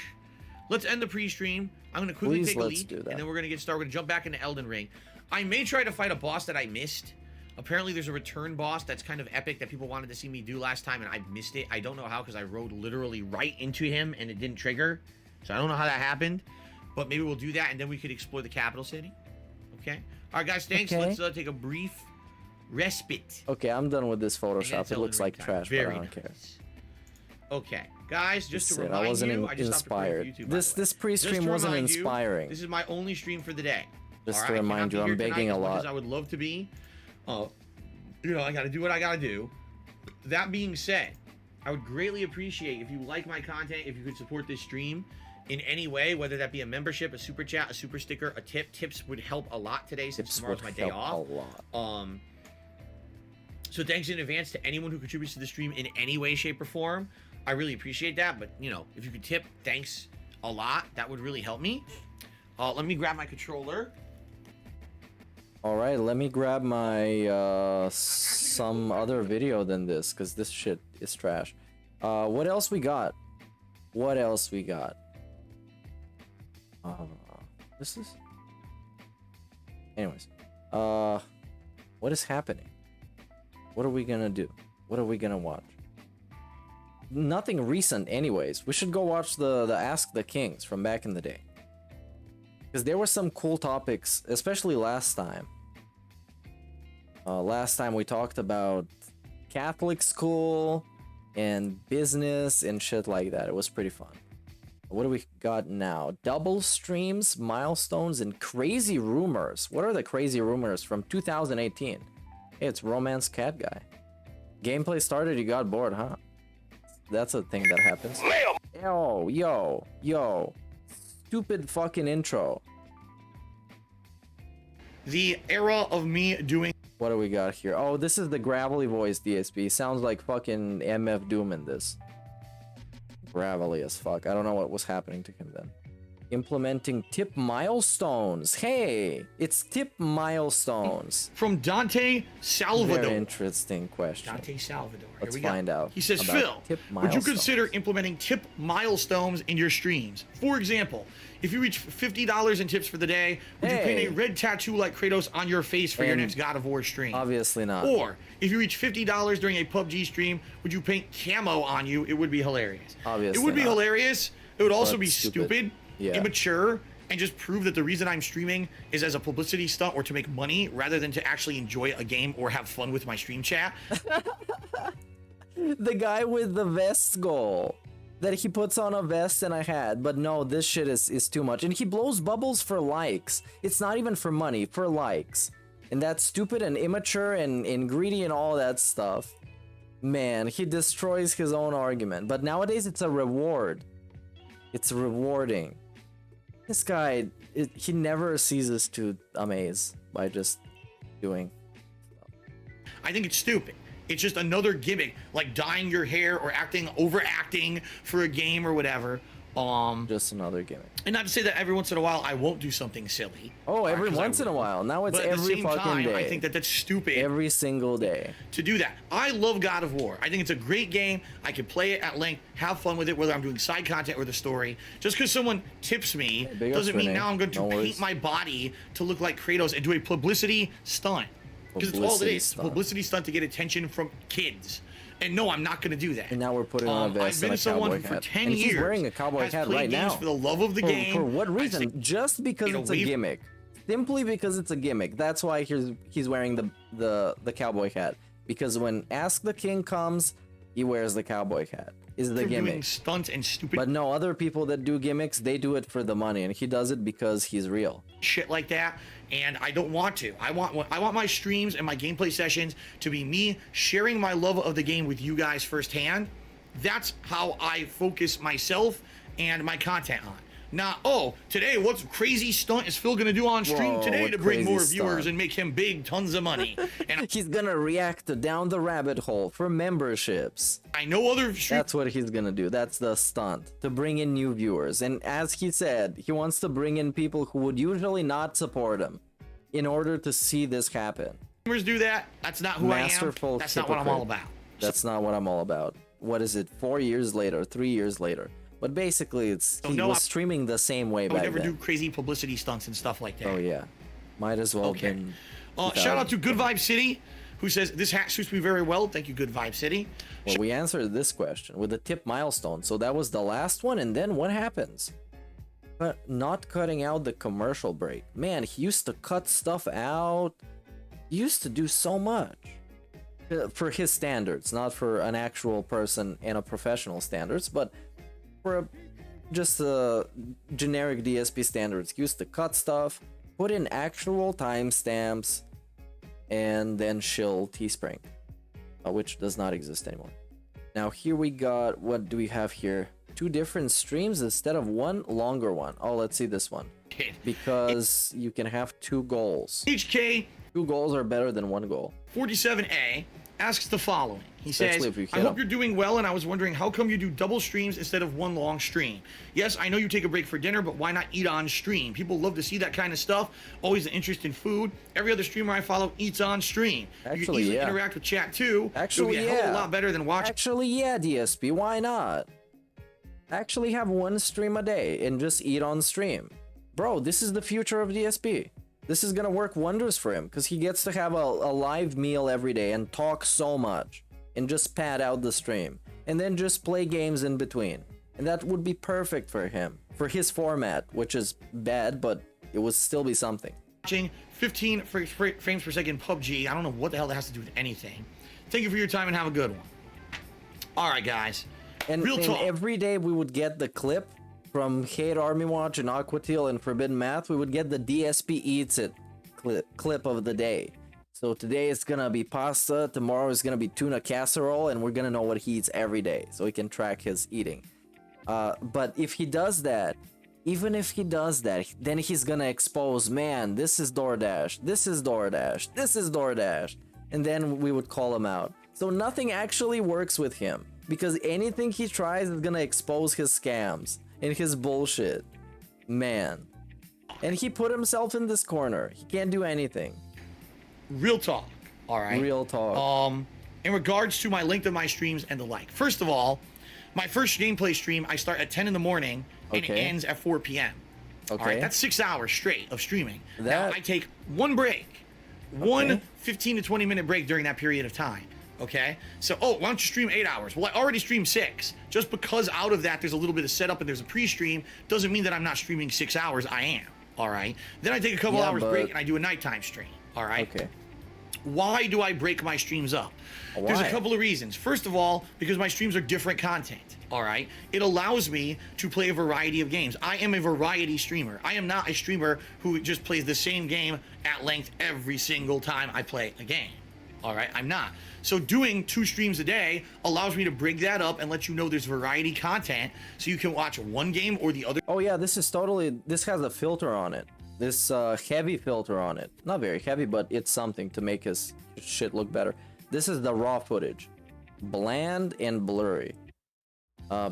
let's end the pre-stream. I'm going to quickly Please, take a let's leak, do that. and then we're going to get started. We're going to jump back into Elden Ring. I may try to fight a boss that I missed. Apparently, there's a return boss that's kind of epic that people wanted to see me do last time, and I missed it. I don't know how, because I rode literally right into him, and it didn't trigger. So I don't know how that happened, but maybe we'll do that, and then we could explore the capital city. Okay? All right, guys, thanks. Okay. Let's take a brief respite. Okay, I'm done with this Photoshop. It looks like trash, but I don't care. Okay, guys, just to Listen, remind I wasn't you, I just inspired. stopped recording for YouTube, This pre-stream Just to wasn't remind you, inspiring. this is my only stream for the day. Just All to right? I remind cannot you, be I'm here tonight begging a as much lot. as I would love to be. You know, I gotta do what I gotta do. That being said, I would greatly appreciate if you like my content, if you could support this stream in any way, whether that be a membership, a super chat, a super sticker, a tip. Tips would help a lot today since tomorrow's my day off. So thanks in advance to anyone who contributes to the stream in any way, shape, or form. I really appreciate that. But, you know, if you could tip, thanks a lot. That would really help me. Let me grab my controller. All right, let me grab my some other video than this, because this shit is trash. What else we got? What else we got? This is... Anyways. What is happening? What are we gonna do? What are we gonna watch? Nothing recent anyways. We should go watch the Ask the Kings from back in the day. Because there were some cool topics, especially last time. Last time we talked about Catholic school and business and shit like that. It was pretty fun. What do we got now? Double streams, milestones, and crazy rumors. What are the crazy rumors from 2018? Hey, it's Romance Cat Guy. Gameplay started, you got bored, huh? That's a thing that happens. Yo. Stupid fucking intro. The era of me doing... What do we got here? Oh, this is the gravelly voice DSP. Sounds like fucking MF Doom in this. Gravelly as fuck. I don't know what was happening to him then. Implementing tip milestones. Hey, it's tip milestones. From Dante Salvador. Very interesting question. Dante Salvador. Let's find out. He says, about Phil, tip would you milestones. consider implementing tip milestones in your streams? For example, if you reach $50 in tips for the day, would you paint a red tattoo like Kratos on your face for your next God of War stream? Obviously not. Or, if you reach $50 during a PUBG stream, would you paint camo on you? It would be hilarious. Obviously It would be not. hilarious. It would also But be stupid, Yeah. immature, and just prove that the reason I'm streaming is as a publicity stunt or to make money rather than to actually enjoy a game or have fun with my stream chat. The guy with the vest goal. That he puts on a vest and a hat. But no, this shit is too much. And he blows bubbles for likes. It's not even for money, for likes. And that's stupid and immature and greedy and all that stuff. Man, he destroys his own argument. But nowadays it's a reward. It's rewarding. This guy, he never ceases to amaze by just doing. I think it's stupid. It's just another gimmick, like dyeing your hair or overacting for a game or whatever. Just another gimmick. And not to say that every once in a while I won't do something silly. Oh, every once in a while. Now it's But at the every same fucking time, day. I think that that's stupid. Every single day. To do that. I love God of War. I think it's a great game. I can play it at length, have fun with it, whether I'm doing side content or the story. Just because someone tips me big doesn't ups, mean Renee. now I'm going to No paint worries. my body to look like Kratos and do a publicity stunt. Because it's all it Publicity is. It's a stunt. publicity stunt to get attention from kids. And no, I'm not going to do that. And now we're putting on a vest I've and been a someone cowboy who for hat. 10 and years he's wearing a cowboy has hat played right games now. for the love of the game. For what reason? Just because it's a gimmick. Simply because it's a gimmick. That's why he's wearing the cowboy hat. Because when Ask the King comes, he wears the cowboy hat. Is the For doing gimmick. stunts and stupid But no, other people that do gimmicks, they do it for the money, and he does it because he's real. shit like that, and I don't want to. I want my streams and my gameplay sessions to be me sharing my love of the game with you guys firsthand. That's how I focus myself and my content on. Not, oh, today, what's crazy stunt is Phil gonna do on stream Whoa, today what to bring crazy more viewers stunt? and make him big tons of money? And He's gonna react down the rabbit hole for memberships. I know other stream That's what he's gonna do. That's the stunt. To bring in new viewers. And as he said, he wants to bring in people who would usually not support him in order to see this happen. streamers do that. That's not who Masterful I am. That's not what I'm all hypocrite. about. That's not what I'm all about. What is it? 4 years later, 3 years later. But basically, he was streaming the same way back then. I would never do crazy publicity stunts and stuff like that. Oh yeah, might as well have been. Shout out to Good Vibe City, who says this hat suits me very well. Thank you, Good Vibe City. Well, we answered this question with the tip milestone. So that was the last one, and then what happens? But not cutting out the commercial break. Man, he used to cut stuff out. He used to do so much. For his standards, not for an actual person and a professional standards, but for just generic DSP standards. He used to cut stuff, put in actual timestamps, and then shill Teespring, which does not exist anymore. Now here we got, what do we have here? 2 different streams instead of one longer one. Oh, let's see this one. Because you can have 2 goals. HK 2 goals are better than 1 goal. 47A asks the following. He says, I hope you're doing well, and I was wondering how come you do double streams instead of 1 long stream? Yes, I know you take a break for dinner, but why not eat on stream? People love to see that kind of stuff. Always an interest in food. Every other streamer I follow eats on stream. Actually, you can easily interact with chat too. Actually, it'll be a hell of a lot better than watching. Actually, yeah, DSP, why not? Actually have 1 stream a day and just eat on stream. Bro, this is the future of DSP. This is gonna work wonders for him because he gets to have a live meal every day and talk so much and just pad out the stream and then just play games in between. And that would be perfect for him, for his format, which is bad, but it would still be something. Watching 15 frames per second PUBG. I don't know what the hell that has to do with anything. Thank you for your time and have a good one. All right, guys. And every day we would get the clip from Hate Army Watch and Aquatil and Forbidden Math. We would get the DSP Eats It clip of the day. So today it's gonna be pasta, tomorrow is gonna be tuna casserole, and we're gonna know what he eats every day so we can track his eating. But if he does that, even if he does that, then he's gonna expose, man, this is DoorDash, this is DoorDash, this is DoorDash, and then we would call him out. So nothing actually works with him because anything he tries is gonna expose his scams and his bullshit, man. And he put himself in this corner. He can't do anything. Real talk. All right. Real talk. In regards to my length of my streams and the like. First of all, my first gameplay stream, I start at 10 in the morning and it ends at 4 p.m. Okay. All right, that's 6 hours straight of streaming. Now I take 1 break, one 15 to 20 minute break during that period of time. Okay, so why don't you stream 8 hours? Well, I already streamed 6. Just because out of that there's a little bit of setup and there's a pre-stream doesn't mean that I'm not streaming 6 hours. I am. All right. Then I take a couple hours break and I do a nighttime stream. All right. Okay. Why do I break my streams up? There's a couple of reasons. First of all, because my streams are different content. All right. It allows me to play a variety of games. I am a variety streamer. I am not a streamer who just plays the same game at length every single time I play a game. All right. I'm not. So doing 2 streams a day allows me to break that up and let you know there's variety content so you can watch one game or the other. Oh yeah, this has a filter on it. This heavy filter on it. Not very heavy, but it's something to make his shit look better. This is the raw footage. Bland and blurry.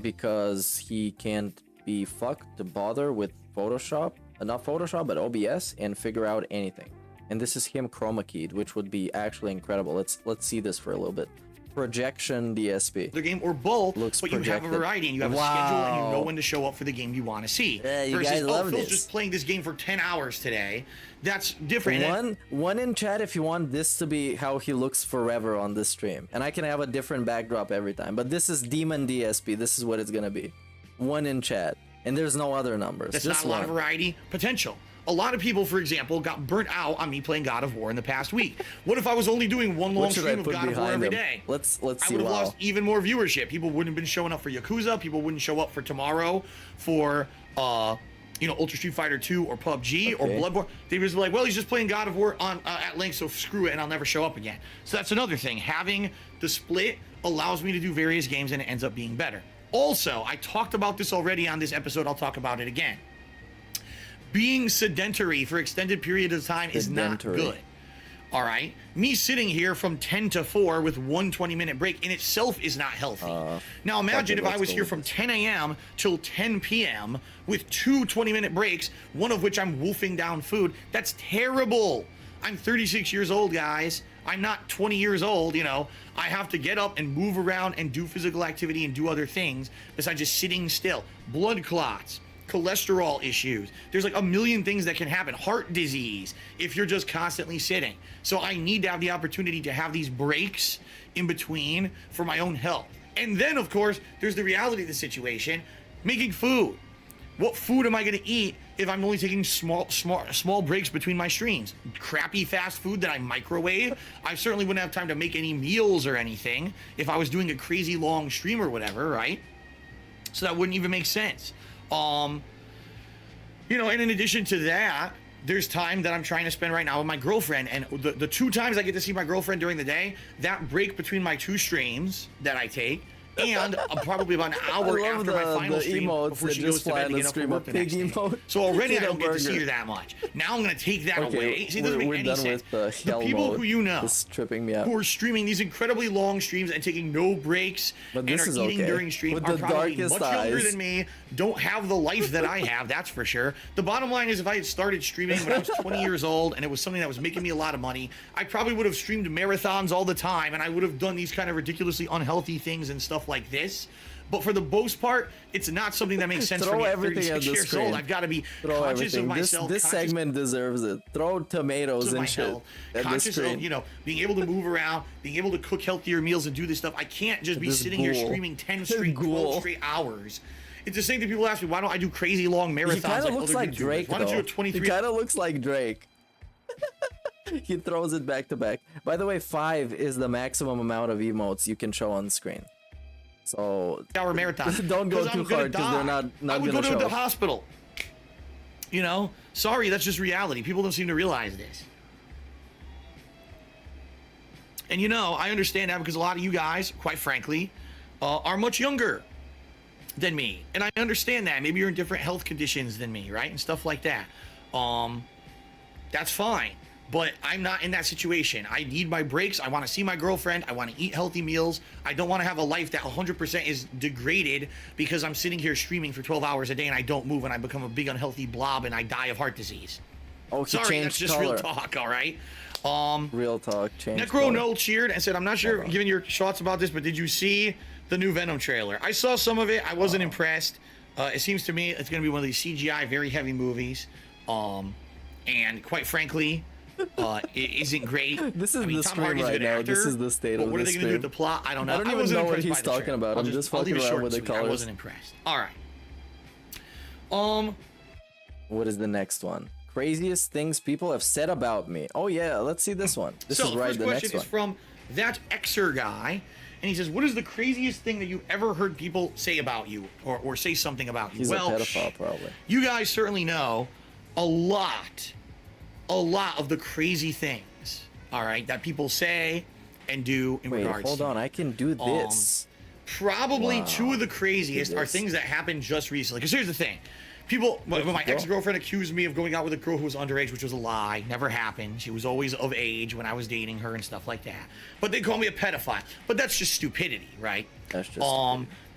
Because he can't be fucked to bother with Photoshop. Not Photoshop, but OBS and figure out anything. And this is him chroma keyed, which would be actually incredible. Let's see this for a little bit. Projection DSP. The game or both, looks but projected. You have a variety and you have a schedule and you know when to show up for the game you want to see. You versus, guys love Phil's this. just playing this game for 10 hours today. That's different. One in chat if you want this to be how he looks forever on this stream. And I can have a different backdrop every time. But this is Demon DSP. This is what it's gonna be. 1 in chat. And there's no other numbers. That's just not a lot of variety potential. A lot of people, for example, got burnt out on me playing God of War in the past week. What if I was only doing one long stream of God of War every day? Let's see. I would have lost even more viewership. People wouldn't have been showing up for Yakuza. People wouldn't show up for tomorrow for Ultra Street Fighter 2 or PUBG or Bloodborne. They'd just be like, well, he's just playing God of War on at length, so screw it, and I'll never show up again. So that's another thing. Having the split allows me to do various games, and it ends up being better. Also, I talked about this already on this episode. I'll talk about it again. Being sedentary for extended period of time is not good. All right? Me sitting here from 10 to 4 with 1 20-minute break in itself is not healthy. Now imagine if I was here from 10 a.m. till 10 p.m. with 2 20-minute breaks, one of which I'm wolfing down food. That's terrible. I'm 36 years old, guys. I'm not 20 years old, you know. I have to get up and move around and do physical activity and do other things besides just sitting still. Blood clots, cholesterol issues. There's like a million things that can happen. Heart disease if you're just constantly sitting. So I need to have the opportunity to have these breaks in between for my own health. And then, of course, there's the reality of the situation. Making food. What food am I going to eat if I'm only taking small breaks between my streams? Crappy fast food that I microwave? I certainly wouldn't have time to make any meals or anything if I was doing a crazy long stream or whatever, right? So that wouldn't even make sense. You know, and in addition to that, there's time that I'm trying to spend right now with my girlfriend, and the 2 times I get to see my girlfriend during the day, that break between my 2 streams that I take, and probably about an hour after my final stream before she goes to bed to get up for work the next day. So already I don't get to see her that much. Now I'm going to take that away. See, it doesn't make any sense. The people who you know tripping me out, who are streaming these incredibly long streams and taking no breaks and are eating during stream are probably much younger than me, don't have the life that I have, that's for sure. The bottom line is if I had started streaming when I was 20 years old and it was something that was making me a lot of money, I probably would have streamed marathons all the time and I would have done these kind of ridiculously unhealthy things and stuff like this. But for the most part, it's not something that makes sense for me at 36 years old. I've got to be conscious of myself. This segment deserves it. Throw tomatoes and shit at the screen. Of, you know, being able to move around, being able to cook healthier meals and do this stuff. I can't just be sitting here streaming 10 straight, 12 straight hours. It's the same thing people ask me, why don't I do crazy long marathons? He kind of looks like Drake, Why don't you do 23? He kind of looks like Drake. He throws it back to back. By the way, 5 is the maximum amount of emotes you can show on screen. So hour marathon. Don't go too hard because they're not I would gonna go to show. the hospital. You know, sorry, that's just reality. People don't seem to realize this. And you know, I understand that because a lot of you guys, quite frankly, are much younger than me, and I understand that. Maybe you're in different health conditions than me, right, and stuff like that. That's fine. But I'm not in that situation. I need my breaks. I want to see my girlfriend. I want to eat healthy meals. I don't want to have a life that 100% is degraded because I'm sitting here streaming for 12 hours a day and I don't move and I become a big unhealthy blob and I die of heart disease. Oh, sorry, that's just real talk, all right? Real talk, change Necro Noel cheered and said, I'm not sure given your thoughts about this, but did you see the new Venom trailer? I saw some of it. I wasn't impressed. It seems to me it's going to be one of these CGI, very heavy movies. And quite frankly, it isn't great. This is the stream right now. This is the state of the stream. What are they going to do with the plot? I don't know. I don't even know what he's talking about. I'm just fucking around with the colors. I wasn't impressed. All right. What is the next one? Craziest things people have said about me. Oh yeah, let's see this one. This is right. The next one is from that Xer guy, and he says, "What is the craziest thing that you ever heard people say about you, or say something about you?" He's a pedophile, probably. You guys certainly know a lot of the crazy things, all right, that people say and do in regards. Hold on, I can do this. Probably 2 of the craziest are things that happened just recently. Because here's the thing. People, my ex-girlfriend accused me of going out with a girl who was underage, which was a lie. Never happened. She was always of age when I was dating her and stuff like that. But they call me a pedophile. But that's just stupidity, right? That's just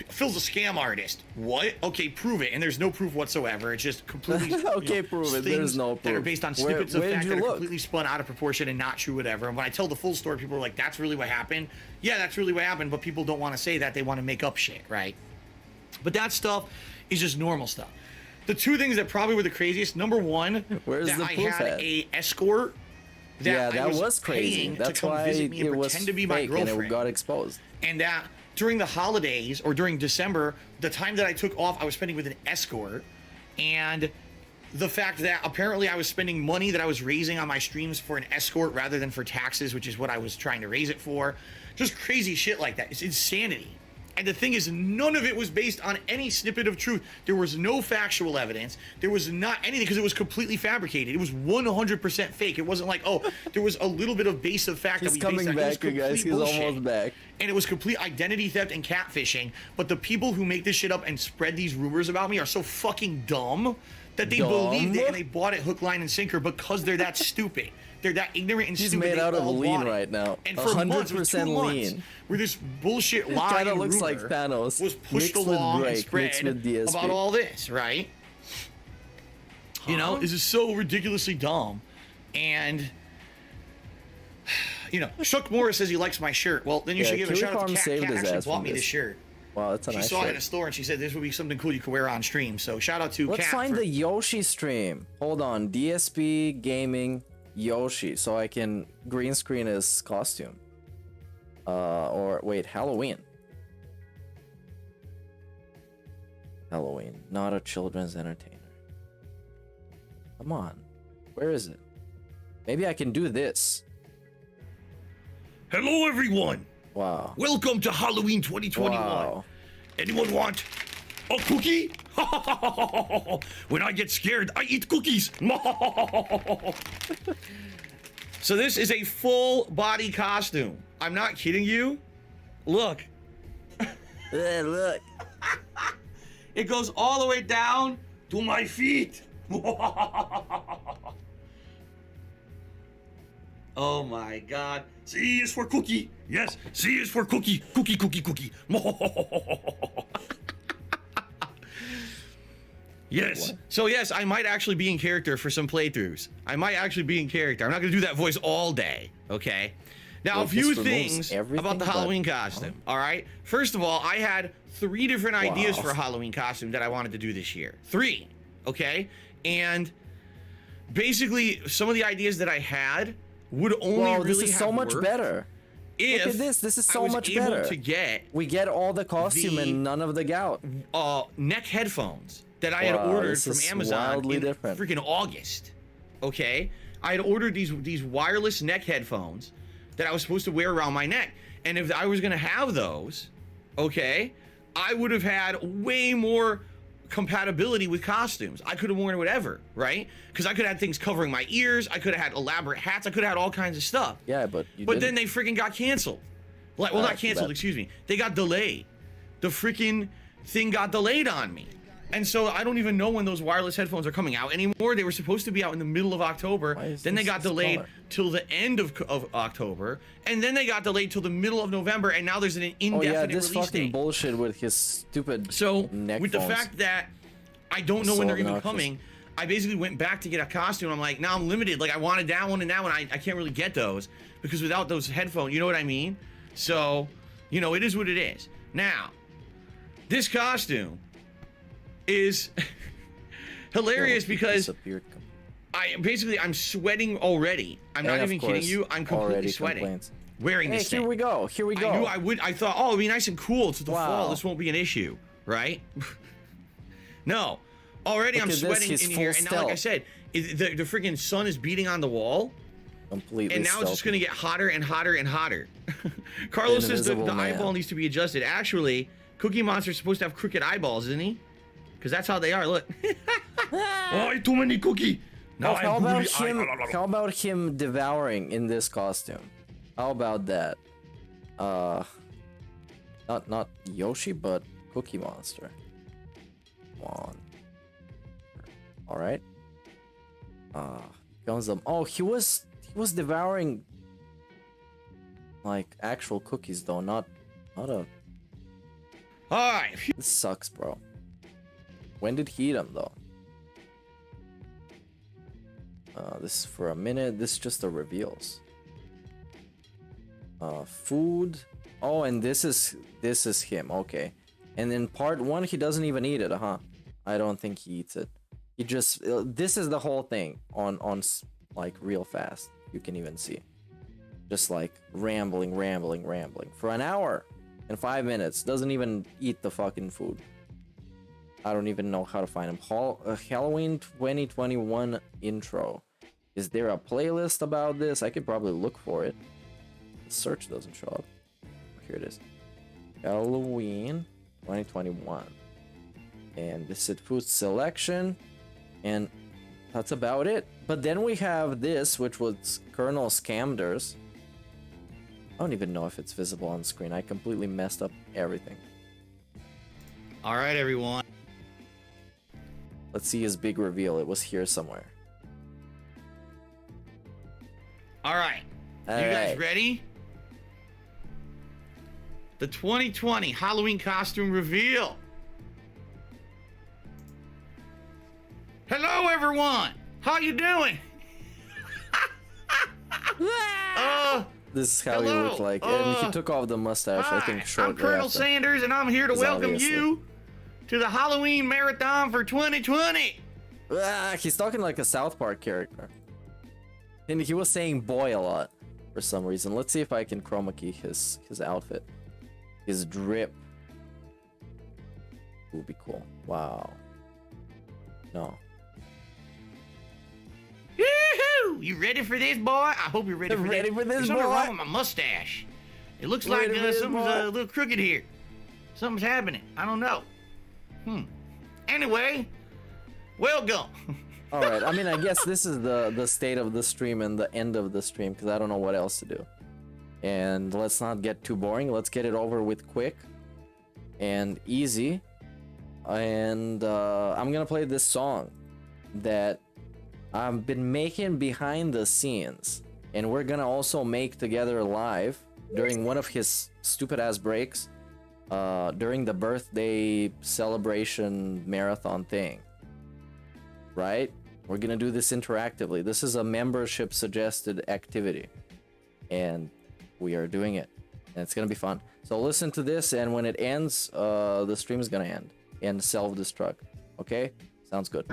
Phil's a scam artist. What? Okay, prove it. And there's no proof whatsoever. It's just completely okay, prove it. There's no proof. That are based on snippets of fact that are completely spun out of proportion and not true, whatever. And when I tell the full story, people are like, that's really what happened? Yeah, that's really what happened, but people don't want to say that. They want to make up shit, right? But that stuff is just normal stuff. The 2 things that probably were the craziest, number 1, that I had a escort that was crazy. That's to come why visit me and pretend to be my girlfriend. And it got exposed. And that during the holidays or during December, the time that I took off, I was spending with an escort. And the fact that apparently I was spending money that I was raising on my streams for an escort rather than for taxes, which is what I was trying to raise it for. Just crazy shit like that. It's insanity. And the thing is, none of it was based on any snippet of truth. There was no factual evidence. There was not anything because it was completely fabricated. It was 100% fake. It wasn't like, oh, there was a little bit of base of fact that we based on. He's coming back, you guys. He's almost back. And it was complete identity theft and catfishing. But the people who make this shit up and spread these rumors about me are so fucking dumb that they believed it and they bought it hook, line, and sinker because they're that stupid. They're that ignorant and stupid. He's made out of lean right now. And for 100% lean. Where this bullshit lie kind of looks like Thanos was pushed along and spread about all this, right? You know, this is so ridiculously dumb. And You know, Chuck Morris says he likes my shirt. Well, then you should give a shout out to Kat. Kat actually bought me this shirt. Wow, that's a nice shirt. She saw it in a store and she said this would be something cool you could wear on stream. So shout out to Kat. Let's find the Yoshi stream. Hold on, DSP Gaming Yoshi, so I can green screen his costume. Or wait, Halloween. Halloween, not a children's entertainer. Come on, where is it? Maybe I can do this. Hello, everyone. Wow. Welcome to Halloween 2021. Wow. Anyone want a cookie? When I get scared, I eat cookies. So this is a full body costume. I'm not kidding you. Look. Look. It goes all the way down to my feet. Oh my God. C is for cookie. Yes, C is for cookie. Cookie, cookie, cookie. Yes. What? So yes, I might actually be in character for some playthroughs. I might actually be in character. I'm not gonna do that voice all day, okay? Now, a few things about the Halloween costume, all right? First of all, I had 3 different ideas for a Halloween costume that I wanted to do this year. 3, okay? And basically, some of the ideas that I had would only really this is so much better. If look at this. This is so much better. To get we get all the costume and none of the gout. Neck headphones that I had ordered from Amazon in freaking August. Okay, I had ordered these wireless neck headphones that I was supposed to wear around my neck, and if I was gonna have those, okay, I would have had way more compatibility with costumes. I could have worn whatever, right? Because I could have had things covering my ears. I could have had elaborate hats. I could have had all kinds of stuff. Yeah, but then they freaking got canceled. Like, well, not canceled. Excuse me. They got delayed. The freaking thing got delayed on me. And so I don't even know when those wireless headphones are coming out anymore. They were supposed to be out in the middle of October. Then they got delayed till the end of October. And then they got delayed till the middle of November. And now there's an indefinite this release fucking date. bullshit with his stupid neck with phones. the fact that I don't know when they're even coming, I basically went back to get a costume. I'm like, now I'm limited. Like, I wanted that one and that one. I can't really get those because without those headphones, you know what I mean? So, you know, it is what it is. Now, this costume is hilarious because I'm sweating already. I'm not even kidding you. I'm completely sweating wearing this thing. Here we go. Here we go. I thought, oh, it'd be nice and cool to the fall. This won't be an issue, right? No. Already I'm sweating in here, and now, like I said, the freaking sun is beating on the wall. Completely. And now it's just gonna get hotter and hotter and hotter. Carlos says the eyeball needs to be adjusted. Actually, Cookie Monster's supposed to have crooked eyeballs, isn't he? Because that's how they are. Look. Oh, too many cookie. Now how about him devouring in this costume? How about that? Not Yoshi, but Cookie Monster. Come on. All right. Comes up. Oh, he was devouring like actual cookies though, not a. All right. This sucks, bro. When did he eat them though? This is for a minute. This is just the reveals. Food. Oh, and this is him. Okay. And in part 1, he doesn't even eat it, huh? I don't think he eats it. He just this is the whole thing on like real fast. You can even see, just like rambling for an hour and 5 minutes. Doesn't even eat the fucking food. I don't even know how to find him. Halloween 2021 intro. Is there a playlist about this? I could probably look for it. The search doesn't show up. Here it is. Halloween 2021. And this is food selection. And that's about it. But then we have this, which was Colonel Scamders. I don't even know if it's visible on screen. I completely messed up everything. All right, everyone. Let's see his big reveal. It was here somewhere. All right. You guys ready? The 2020 Halloween costume reveal. Hello, everyone. How you doing? is how he Hello, looked like. And he took off the mustache, I think, I'm shortly Colonel after. Sanders, and I'm here to 'Cause welcome obviously. you to the Halloween Marathon for 2020. He's talking like a South Park character. And he was saying boy a lot for some reason. Let's see if I can chroma key his outfit. His drip. Would be cool. Wow. No. Yoo-hoo! You ready for this, boy? I hope you're ready for Ready this. for this, There's something boy? wrong with my mustache. It looks like Ready for this, something's boy? a little crooked here. Something's happening. I don't know. Anyway, welcome. All right. I mean, I guess this is the state of the stream and the end of the stream because I don't know what else to do. And let's not get too boring. Let's get it over with quick and easy. And I'm gonna play this song that I've been making behind the scenes, and we're gonna also make together live during one of his stupid ass breaks during the birthday celebration marathon thing. Right? We're gonna do this interactively. This is a membership suggested activity, and we are doing it, and it's gonna be fun. So listen to this, and when it ends, the stream is gonna end and self-destruct. Okay? Sounds good.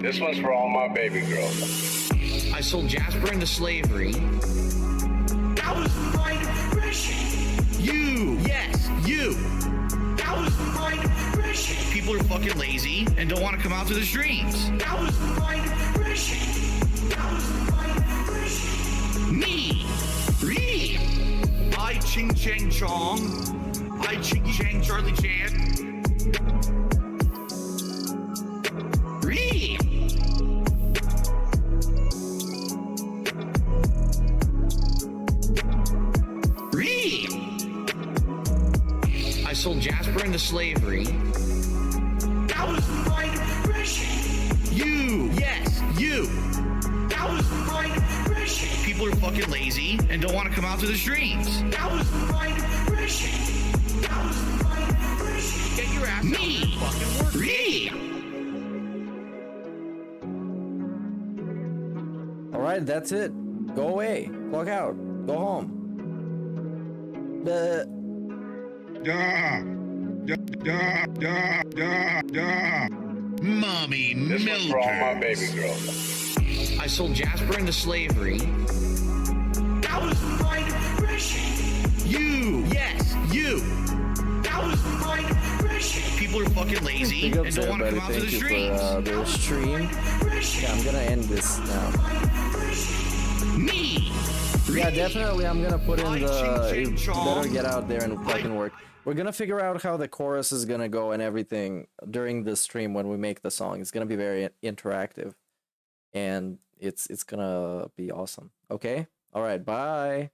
This one's for all my baby girls. I sold Jasper into slavery. That was my depression. You! Yes, you! That was my depression. People are fucking lazy and don't want to come out to the streams. That was my depression. That was my depression. Me! Re! I Ching Chang Chong. I Ching Chang Charlie Chan. Re! I sold Jasper into slavery. That was my depression. You! Yes, you! That was my depression. People are fucking lazy and don't want to come out to the streams. That was my depression. That was my depression. Get your ass out and fucking work. Me! Alright, that's it. Go away. Clock out. Go home. Mommy This one's for all my baby girls. I sold Jasper into slavery. That was my depression. You! Yes, you! That was my depression. People are fucking lazy Big and ups, don't want to come out to the Thank you streets. for the stream. Yeah, I'm gonna end this now. Me! Yeah, definitely I'm gonna put in the... You better get out there and fucking work. We're gonna figure out how the chorus is gonna go and everything during the stream when we make the song. It's gonna be very interactive. And it's gonna be awesome. Okay? Alright, bye!